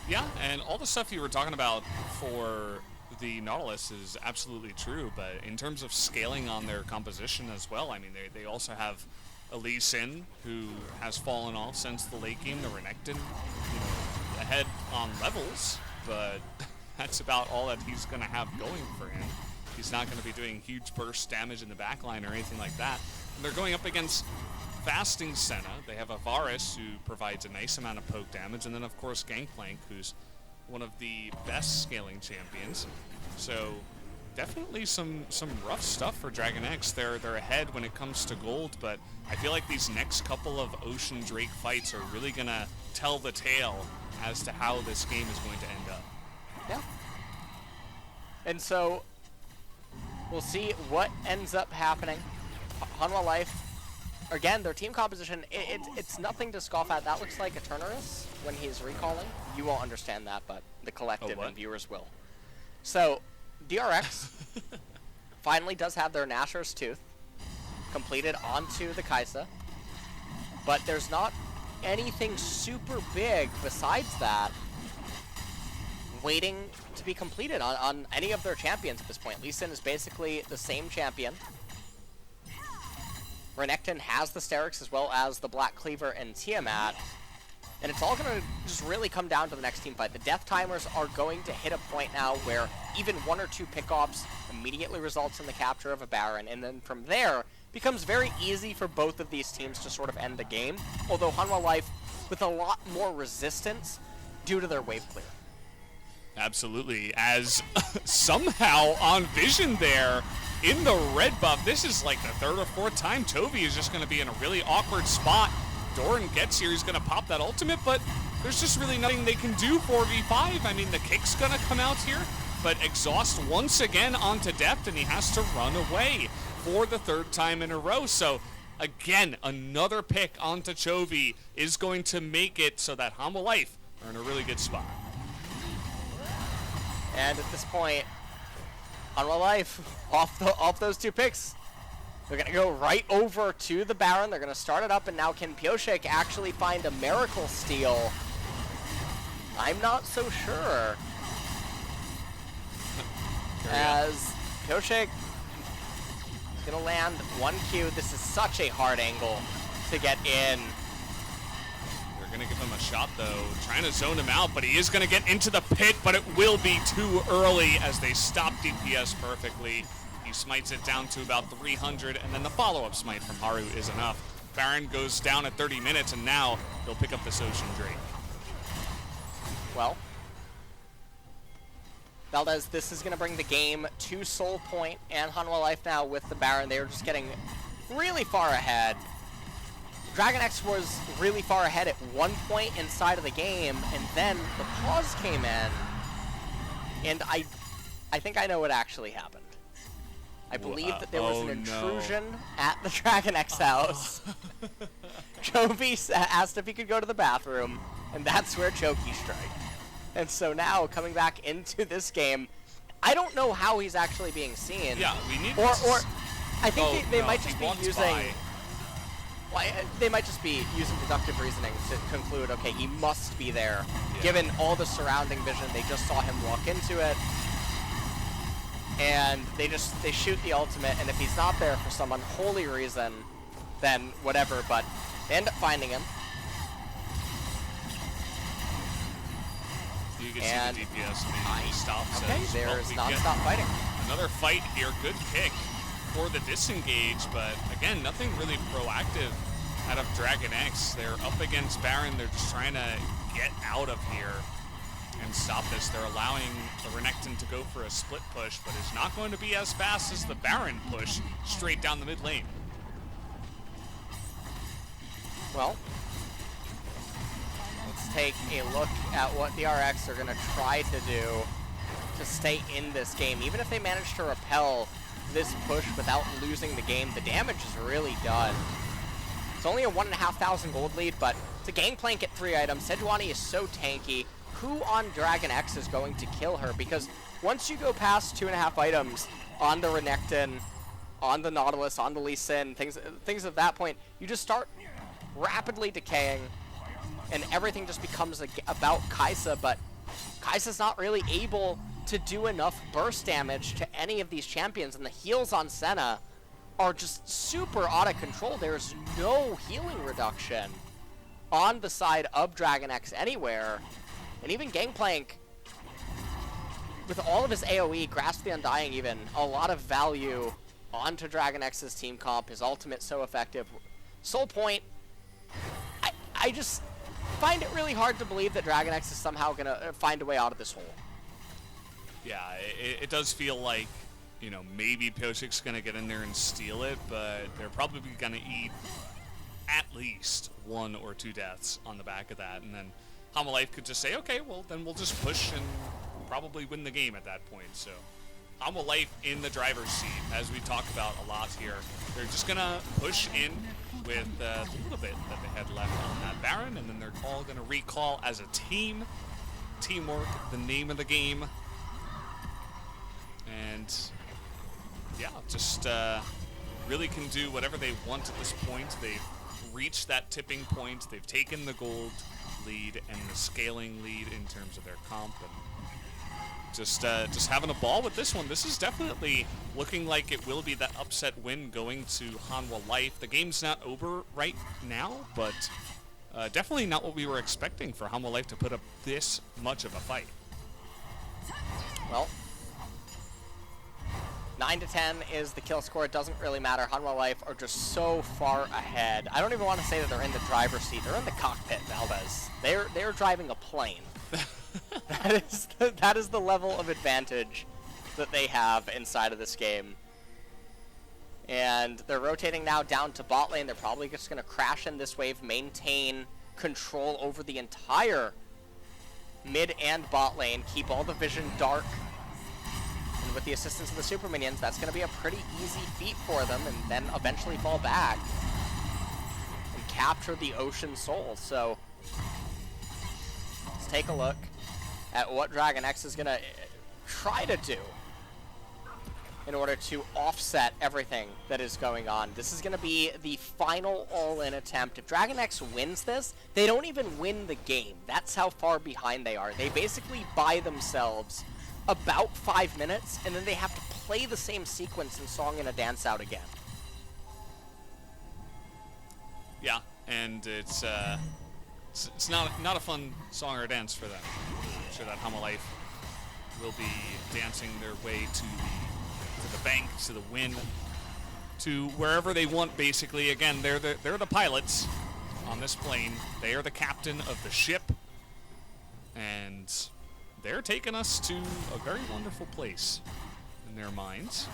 Yeah, and all the stuff you were talking about for the Nautilus is absolutely true, but in terms of scaling on their composition as well, I mean, they also have a Lee Sin, who has fallen off since the late game, the Renekton, ahead on levels, but that's about all that he's going to have going for him. He's not going to be doing huge burst damage in the backline or anything like that. And they're going up against fasting Senna. They have a Varus who provides a nice amount of poke damage, and then of course Gangplank, who's one of the best scaling champions. So definitely some rough stuff for Dragon X. They're ahead when it comes to gold, but I feel like these next couple of Ocean Drake fights are really gonna tell the tale as to how this game is going to end up. Yeah. And so we'll see what ends up happening. Hanwha Life, again, their team composition, it's nothing to scoff at. That looks like Eternatus when he's recalling. You won't understand that, but the collective and viewers will. So, DRX finally does have their Nashor's Tooth completed onto the Kai'Sa, but there's not anything super big besides that waiting to be completed on any of their champions at this point. Lee Sin is basically the same champion. Renekton has the Sterix as well as the Black Cleaver and Tiamat. And it's all going to just really come down to the next team fight. The death timers are going to hit a point now where even 1 or 2 pickoffs immediately results in the capture of a Baron. And then from there, becomes very easy for both of these teams to sort of end the game. Although Hanwha Life with a lot more resistance due to their wave clear. Absolutely, as somehow on Vision there in the red buff, this is like the 3rd or 4th time Toby is just going to be in a really awkward spot. Doran gets here, he's going to pop that ultimate, but there's just really nothing they can do 4v5. I mean, the kick's going to come out here, but Exhaust once again onto Deft, and he has to run away for the 3rd time in a row. So again, another pick onto Chovy is going to make it so that Hanwha Life are in a really good spot. And at this point, Hanwha Life, off those 2 picks, they're going to go right over to the Baron. They're going to start it up, and now can Pioshek actually find a miracle steal? I'm not so sure. As Pioshek is going to land 1 Q. This is such a hard angle to get in. They're going to give him a shot, though, trying to zone him out, but he is going to get into the pit, but it will be too early as they stop DPS perfectly. He smites it down to about 300, and then the follow-up smite from Haru is enough. Baron goes down at 30 minutes, and now they'll pick up this Ocean Drake. Well, Valdez, this is going to bring the game to Soul Point and Hanwha Life now with the Baron. They were just getting really far ahead. Dragon X was really far ahead at one point inside of the game, and then the pause came in, and I think I know what actually happened. I believe that there was an intrusion at the Dragon X house. Chovy asked if he could go to the bathroom, and that's where Choki strike. And so now, coming back into this game, I don't know how he's actually being seen. Yeah, we need or I think they might just be using... Well, they might just be using deductive reasoning to conclude, okay, he must be there. Yeah. Given all the surrounding vision, they just saw him walk into it. And they shoot the ultimate, and if he's not there for some unholy reason, then whatever, but they end up finding him. You can see the DPS immediately stops. Okay, there's non-stop fighting. Another fight here, good pick for the disengage, but again, nothing really proactive out of Dragon X. They're up against Baron, they're just trying to get out of here and stop this. They're allowing the Renekton to go for a split push, but it's not going to be as fast as the Baron push straight down the mid lane. Well, take a look at what DRX are going to try to do to stay in this game. Even if they manage to repel this push without losing the game, the damage is really done. It's only a 1,500 gold lead, but it's a Gangplank at 3 items. Sejuani is so tanky. Who on Dragon X is going to kill her? Because once you go past 2.5 items on the Renekton, on the Nautilus, on the Lee Sin, things of that point, you just start rapidly decaying, and everything just becomes about Kai'Sa, but Kai'Sa's not really able to do enough burst damage to any of these champions, and the heals on Senna are just super out of control. There's no healing reduction on the side of Dragon X anywhere, and even Gangplank, with all of his AoE, Grasp the Undying even, a lot of value onto Dragon X's team comp, his ultimate so effective. Soul Point, I just find it really hard to believe that Dragon X is somehow going to find a way out of this hole. Yeah, it does feel like, you know, maybe Pyoshik's going to get in there and steal it, but they're probably going to eat at least 1 or 2 deaths on the back of that, and then Hanwha could just say, okay, well, then we'll just push and probably win the game at that point. So Hanwha in the driver's seat, as we talked about a lot here. They're just going to push in with the little bit that they had left on that Baron, and then they're all going to recall as a team. Teamwork, the name of the game. And yeah, just really can do whatever they want at this point. They've reached that tipping point. They've taken the gold lead and the scaling lead in terms of their comp, and just having a ball with this one. This is definitely looking like it will be that upset win going to Hanwha. The game's not over right now, but definitely not what we were expecting for Hanwha to put up this much of a fight. Well, 9-10 is the kill score. It doesn't really matter. Hanwha are just so far ahead. I don't even want to say that they're in the driver's seat. They're in the cockpit, Valdez. They're driving a plane. That is the level of advantage that they have inside of this game. And they're rotating now down to bot lane. They're probably just going to crash in this wave, maintain control over the entire mid and bot lane, keep all the vision dark. And with the assistance of the super minions, that's going to be a pretty easy feat for them, and then eventually fall back and capture the Ocean Soul. So let's take a look at what Dragon X is going to try to do in order to offset everything that is going on. This is going to be the final all-in attempt. If Dragon X wins this, they don't even win the game. That's how far behind they are. They basically buy themselves about 5 minutes, and then they have to play the same sequence in Song and a Dance Out again. Yeah, and it's not a fun song or dance for them. I'm sure that Hanwha will be dancing their way to the bank, to the win, to wherever they want. Basically, again, they're the pilots on this plane. They are the captain of the ship, and they're taking us to a very wonderful place in their minds.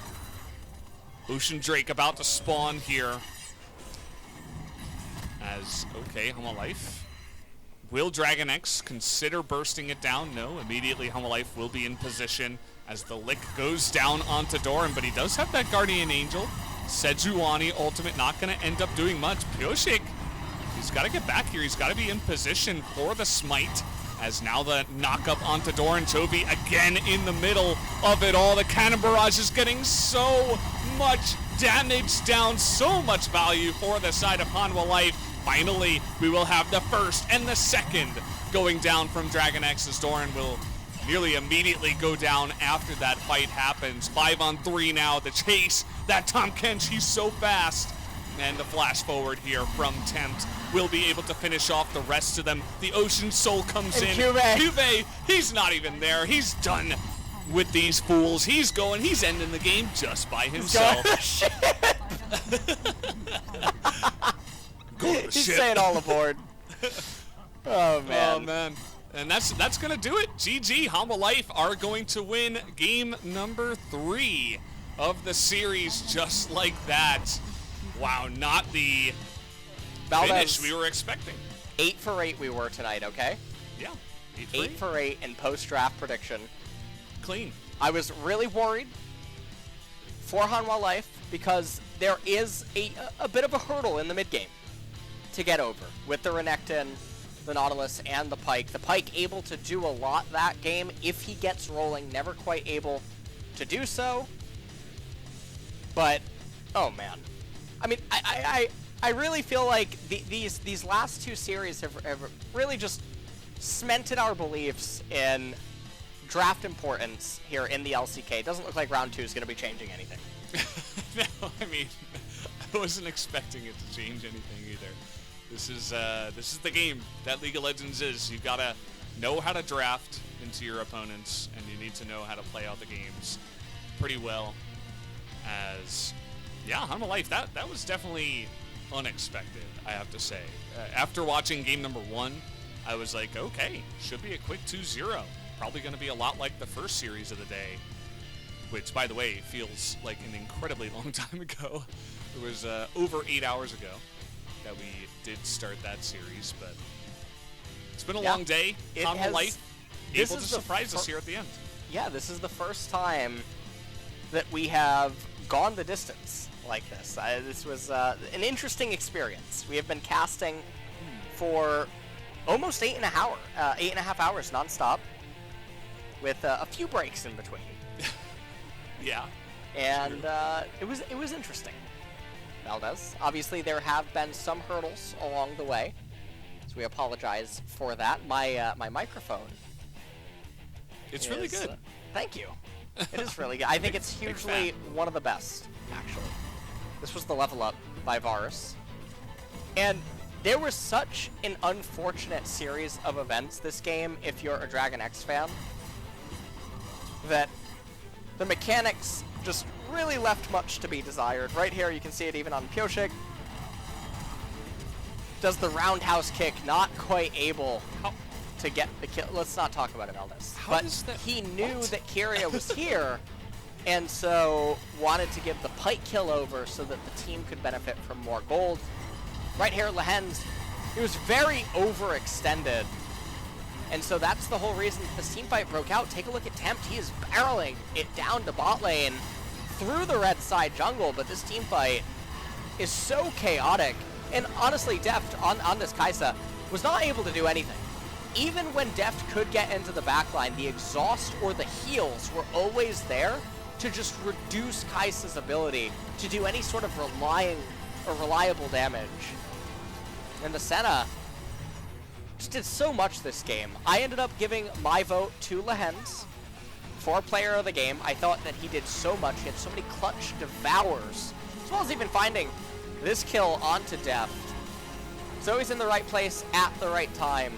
Ocean Drake about to spawn here. As, okay, Hanwha. Will Dragon X consider bursting it down? No. Immediately, Hanwha will be in position as the lick goes down onto Doran, but he does have that Guardian Angel. Sejuani ultimate not going to end up doing much. Pyoshik, he's got to get back here. He's got to be in position for the smite. As now the knock up onto Doran. Chovy again in the middle of it all. The Cannon Barrage is getting so much damage down, so much value for the side of Hanwha. Finally, we will have the first and the second going down from Dragon X, as Doran will nearly immediately go down after that fight happens. 5-on-3 now, the chase. That Tahm Kench, he's so fast. And the flash forward here from Tempt will be able to finish off the rest of them. The Ocean Soul comes in. Cuvée, he's not even there. He's done with these fools. He's ending the game just by himself. Go to the He's ship. saying all aboard. Oh, man. Oh, man. And that's going to do it. GG, Hanwha are going to win game number 3 of the series just like that. Wow, not the finish we were expecting. 8 for 8 we were tonight, okay? Yeah. 8 for 8 in post-draft prediction. Clean. I was really worried for Hanwha Life because there is a bit of a hurdle in the mid-game to get over with the Renekton, the Nautilus, and the Pyke. The Pyke able to do a lot that game if he gets rolling, never quite able to do so. But, oh man. I mean, I really feel like these last 2 series have really just cemented our beliefs in draft importance here in the LCK. It doesn't look like round 2 is going to be changing anything. No, I mean, I wasn't expecting it to change anything either. This is the game that League of Legends is. You gotta know how to draft into your opponents, and you need to know how to play out the games pretty well. As, yeah, Hanwha Life, that was definitely unexpected, I have to say. After watching game number 1, I was like, okay, should be a quick 2-0. Probably going to be a lot like the first series of the day, which, by the way, feels like an incredibly long time ago. It was over 8 hours ago that we did start that series, but it's been a long day. Hanwha Life able to surprise us here at the end. Yeah, this is the first time that we have gone the distance like this. This was an interesting experience. We have been casting for almost 8.5 hours nonstop, with a few breaks in between. Yeah. And it was interesting. Valdez. Obviously, there have been some hurdles along the way, so we apologize for that. My microphone. It's really good. Thank you. It is really good. I think it's hugely one of the best, actually. This was the level up by Varus. And there was such an unfortunate series of events this game, if you're a Dragon X fan, that the mechanics just really left much to be desired. Right here, you can see it even on Pyoshik. Does the roundhouse kick, not quite able to get the kill. Let's not talk about it, Valdez. But he knew that Kyria was here, and so wanted to give the Pyke kill over so that the team could benefit from more gold. Right here, Lehens, he was very overextended. And so that's the whole reason this team fight broke out. Take a look at Tempt. He is barreling it down to bot lane through the red side jungle, but this team fight is so chaotic. And honestly, Deft on this Kai'Sa was not able to do anything. Even when Deft could get into the backline, the exhaust or the heals were always there to just reduce Kai'Sa's ability to do any sort of reliable damage. And the Senna just did so much this game. I ended up giving my vote to Lehens for player of the game. I thought that he did so much. He had so many clutch devours, as well as even finding this kill onto Deft. So he's in the right place at the right time.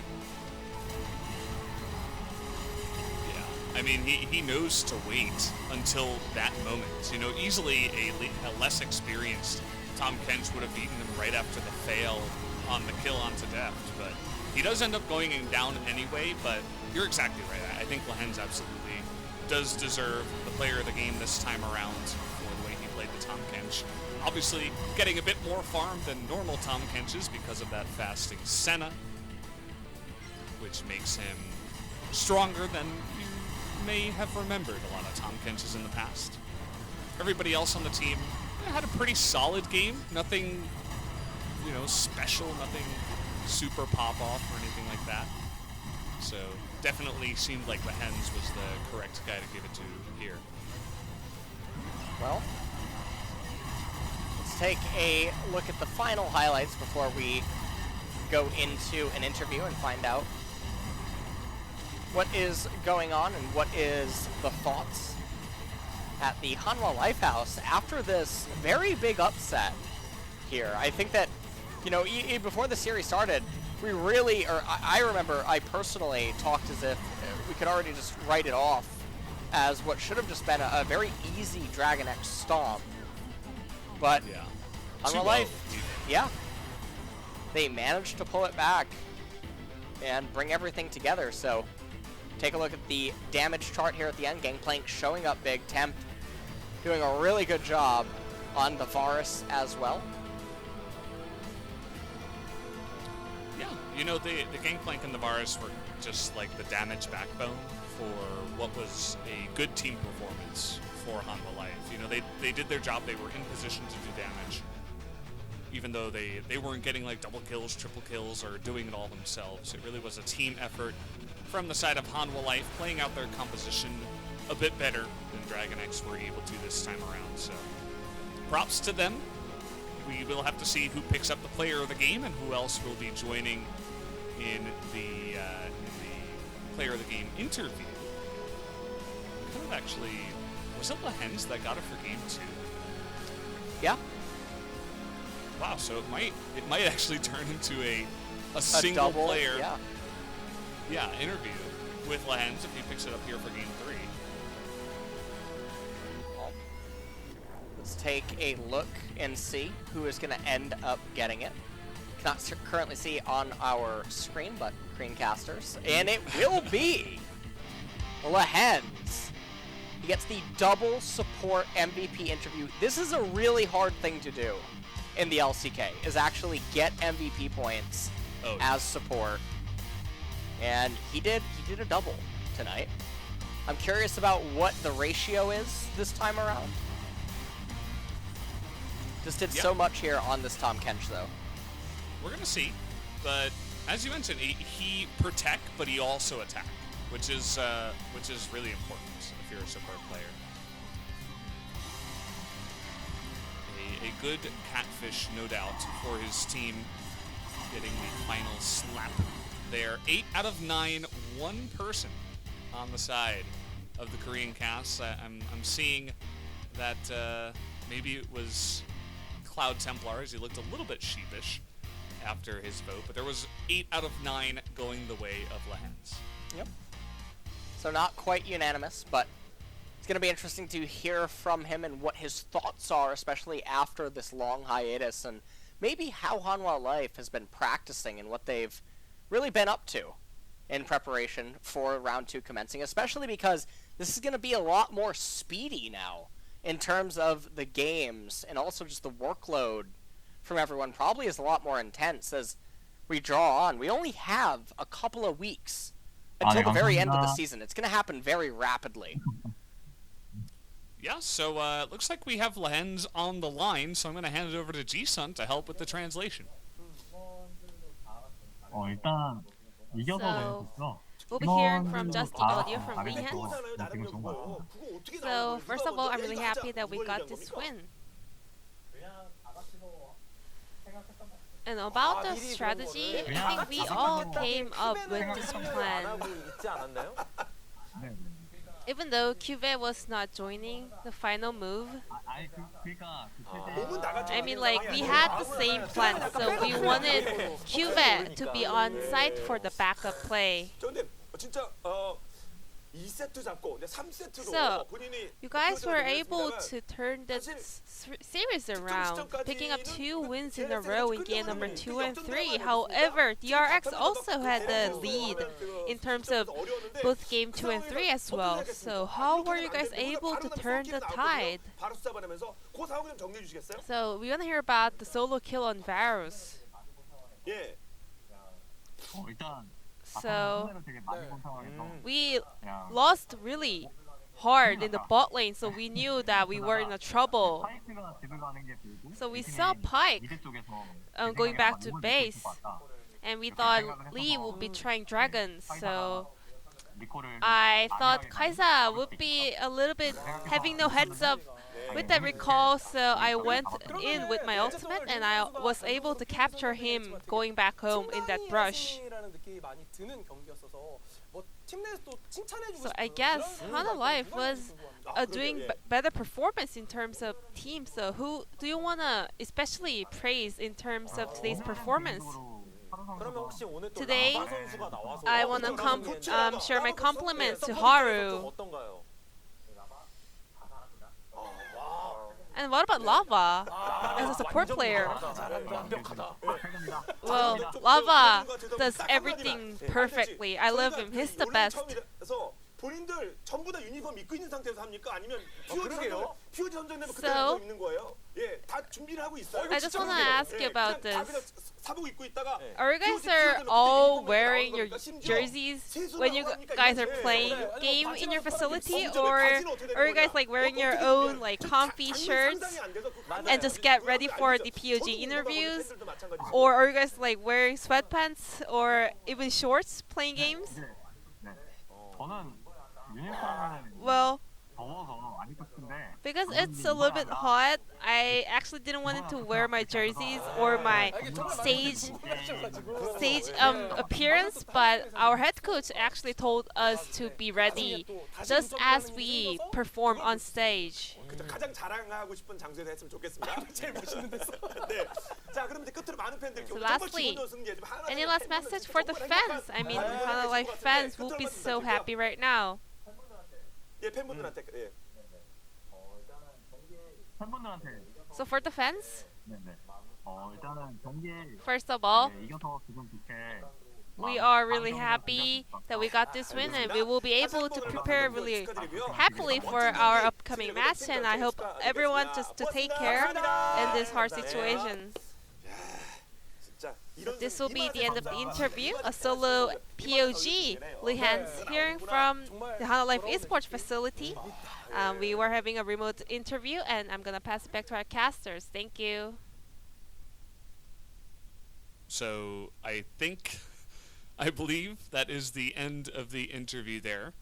I mean, he knows to wait until that moment. You know, easily a less experienced Tom Kench would have beaten him right after the fail on the kill onto Deft, but he does end up going down anyway. But you're exactly right. I think Lehens absolutely does deserve the player of the game this time around for the way he played the Tom Kench. Obviously, getting a bit more farm than normal Tom Kenches because of that fasting Senna, which makes him stronger than you may have remembered a lot of Tom Kenches in the past. Everybody else on the team had a pretty solid game. Nothing, you know, special, nothing super pop-off or anything like that. So definitely seemed like Lehens was the correct guy to give it to here. Well, let's take a look at the final highlights before we go into an interview and find out what is going on and what is the thoughts at the Hanwha Lifehouse after this very big upset here. I think that, you know, before the series started, we really, or I remember I personally talked as if we could already just write it off as what should have just been a very easy Dragon X stomp. But yeah, Hanwha Life, yeah, they managed to pull it back and bring everything together. So take a look at the damage chart here at the end. Gangplank showing up big. Temp doing a really good job on the Varus as well. Yeah, You know, the Gangplank and the Bars were just like the damage backbone for what was a good team performance for Hanwha Life. You know, they did their job. They were in position to do damage, even though they weren't getting like double kills, triple kills, or doing it all themselves. It really was a team effort from the side of Hanwha Life, playing out their composition a bit better than Dragon X were able to this time around. So props to them. We will have to see who picks up the player of the game and who else will be joining in the player of the game interview. Kind of actually, was it Lehens that got it for game 2? Yeah. Wow, so it might actually turn into a single double, player yeah, interview with Lehens if he picks it up here for game 3. Let's take a look and see who is going to end up getting it. Cannot currently see on our screen, but screencasters. And it will be Lehens. He gets the double support MVP interview. This is a really hard thing to do in the LCK, is actually get MVP points as support. And he did a double tonight. I'm curious about what the ratio is this time around. Just did so much here on this Tahm Kench, though. We're gonna see, but as you mentioned, he protect, but he also attack, which is really important if you're a support player. A good catfish, no doubt, for his team getting the final slap there. 8 out of 9, one person on the side of the Korean cast. I'm seeing that maybe it was Cloud Templar, as he looked a little bit sheepish after his vote, but there was 8 out of 9 going the way of Lehens. Yep. So not quite unanimous, but it's going to be interesting to hear from him and what his thoughts are, especially after this long hiatus, and maybe how Hanwha Life has been practicing and what they've really been up to in preparation for round 2 commencing, especially because this is going to be a lot more speedy now in terms of the games, and also just the workload from everyone probably is a lot more intense as we draw on. We only have a couple of weeks until the very end of the season. It's going to happen very rapidly. Yeah, so it looks like we have Lehens on the line, so I'm going to hand it over to G-Sun to help with the translation. So, we'll be hearing from just the audio from Lehens. So, first of all, I'm really happy that we got this win. And about the strategy, I think we all came up with this plan. Even though QV was not joining the final move, I mean, like, we had the same plan, so we wanted QV to be on site for the backup play. So, you guys were able to turn this series around, picking up 2 wins in a row in game number 2 and 3. However, DRX also had the lead in terms of both game 2 and 3 as well. So, how were you guys able to turn the tide? So, we want to hear about the solo kill on Varus. So, we lost really hard in the bot lane, so we knew that we were in a trouble. So we saw Pyke going back to base, and we thought Lee would be trying Dragons, so I thought Kaisa would be a little bit having no heads up with that recall, so I went in with my ultimate and I was able to capture him going back home in that brush. So I guess Hanwha Life was doing better performance in terms of team. So who do you want to especially praise in terms of today's performance? Today, I want to share my compliments to Haru. And what about Lava as a support player? Well, Lava does everything perfectly. I love him. He's the best. 본인들 전부 다 유니폼 입고 있는 상태에서 합니까? 아니면 퓨어지 선정되면 그때 입고 있는 거예요? 예, 다 준비를 하고 있어요. I just want to ask you about this. 사복 입고 있다가 Are you guys are all wearing your jerseys when you guys are playing game in your facility, or are you guys like wearing your own like comfy shirts and just get ready for the POG interviews, or are you guys like wearing sweatpants or even shorts playing games? 저는 유니폼은 Well, 더워서 안 입고 싶은데 because it's a little bit hot, I actually didn't want to wear my jerseys or my stage appearance, but our head coach actually told us to be ready just as we perform on stage. 가장 자랑하고 싶은 장소에서 했으면 좋겠습니다. 제일 멋있는 데서. 네. 자, 그럼 이제 끝으로 많은 팬들께 So 정말 lastly, 기분 좋은 승리에 좀 하나 any last message for the fans? I mean, Hana Life fans will be so happy right now. 예, 팬분들한테 예. 팬분들한테 So for the fans, 네네. 일단은 경기에 first of all, 이겨서 기분 좋게 we are really happy that we got this win, and we will be able to prepare really happily for our upcoming match. And I hope everyone just to take care in this hard situation. So this will be the end of the interview. A solo POG, Lihan's hearing from the Hana Life Esports facility. We were having a remote interview, and I'm gonna pass it back to our casters. Thank you. So I believe that is the end of the interview there.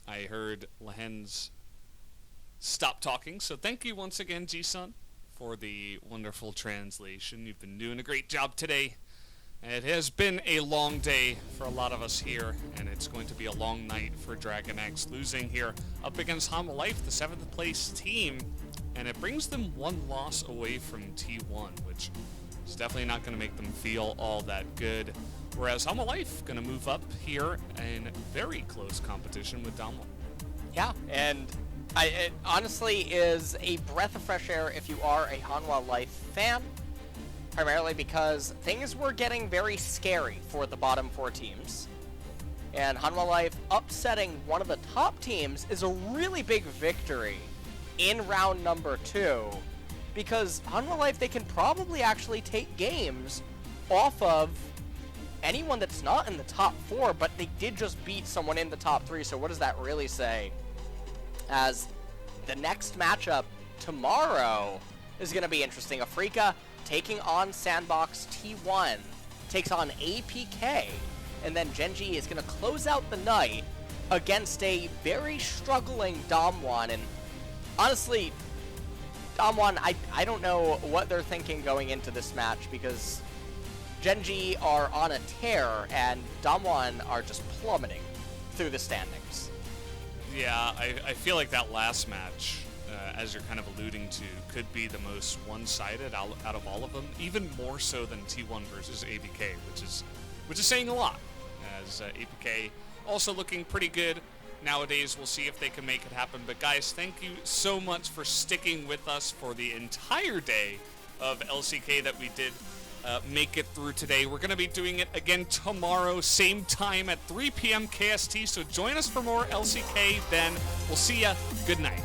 I heard Lihan's stop talking, so thank you once again, Ji-sun, for the wonderful translation. You've been doing a great job today. It has been a long day for a lot of us here, and it's going to be a long night for Dragon X, losing here up against Hana Life, the 7th place team, and it brings them one loss away from T1, which is definitely not going to make them feel all that good. Whereas Hana Life going to move up here in very close competition with Damwon. Yeah, and it honestly is a breath of fresh air if you are a Hanwha Life fan, primarily because things were getting very scary for the bottom 4 teams. And Hanwha Life upsetting one of the top teams is a really big victory in round number 2, because Hanwha Life, they can probably actually take games off of anyone that's not in the top 4, but they did just beat someone in the top 3, so what does that really say? As the next matchup tomorrow is going to be interesting. Afrika taking on Sandbox T1, takes on APK, and then Gen.G is going to close out the night against a very struggling Damwon. And honestly, Damwon, I don't know what they're thinking going into this match, because Gen.G are on a tear and Damwon are just plummeting through the standings. Yeah, I feel like that last match, as you're kind of alluding to, could be the most one-sided out of all of them, even more so than T1 versus APK, which is saying a lot, as APK also looking pretty good nowadays. We'll see if they can make it happen. But guys, thank you so much for sticking with us for the entire day of LCK that we did make it through today. We're going to be doing it again tomorrow, same time at 3 p.m. KST, so join us for more LCK then. We'll see ya. Good night.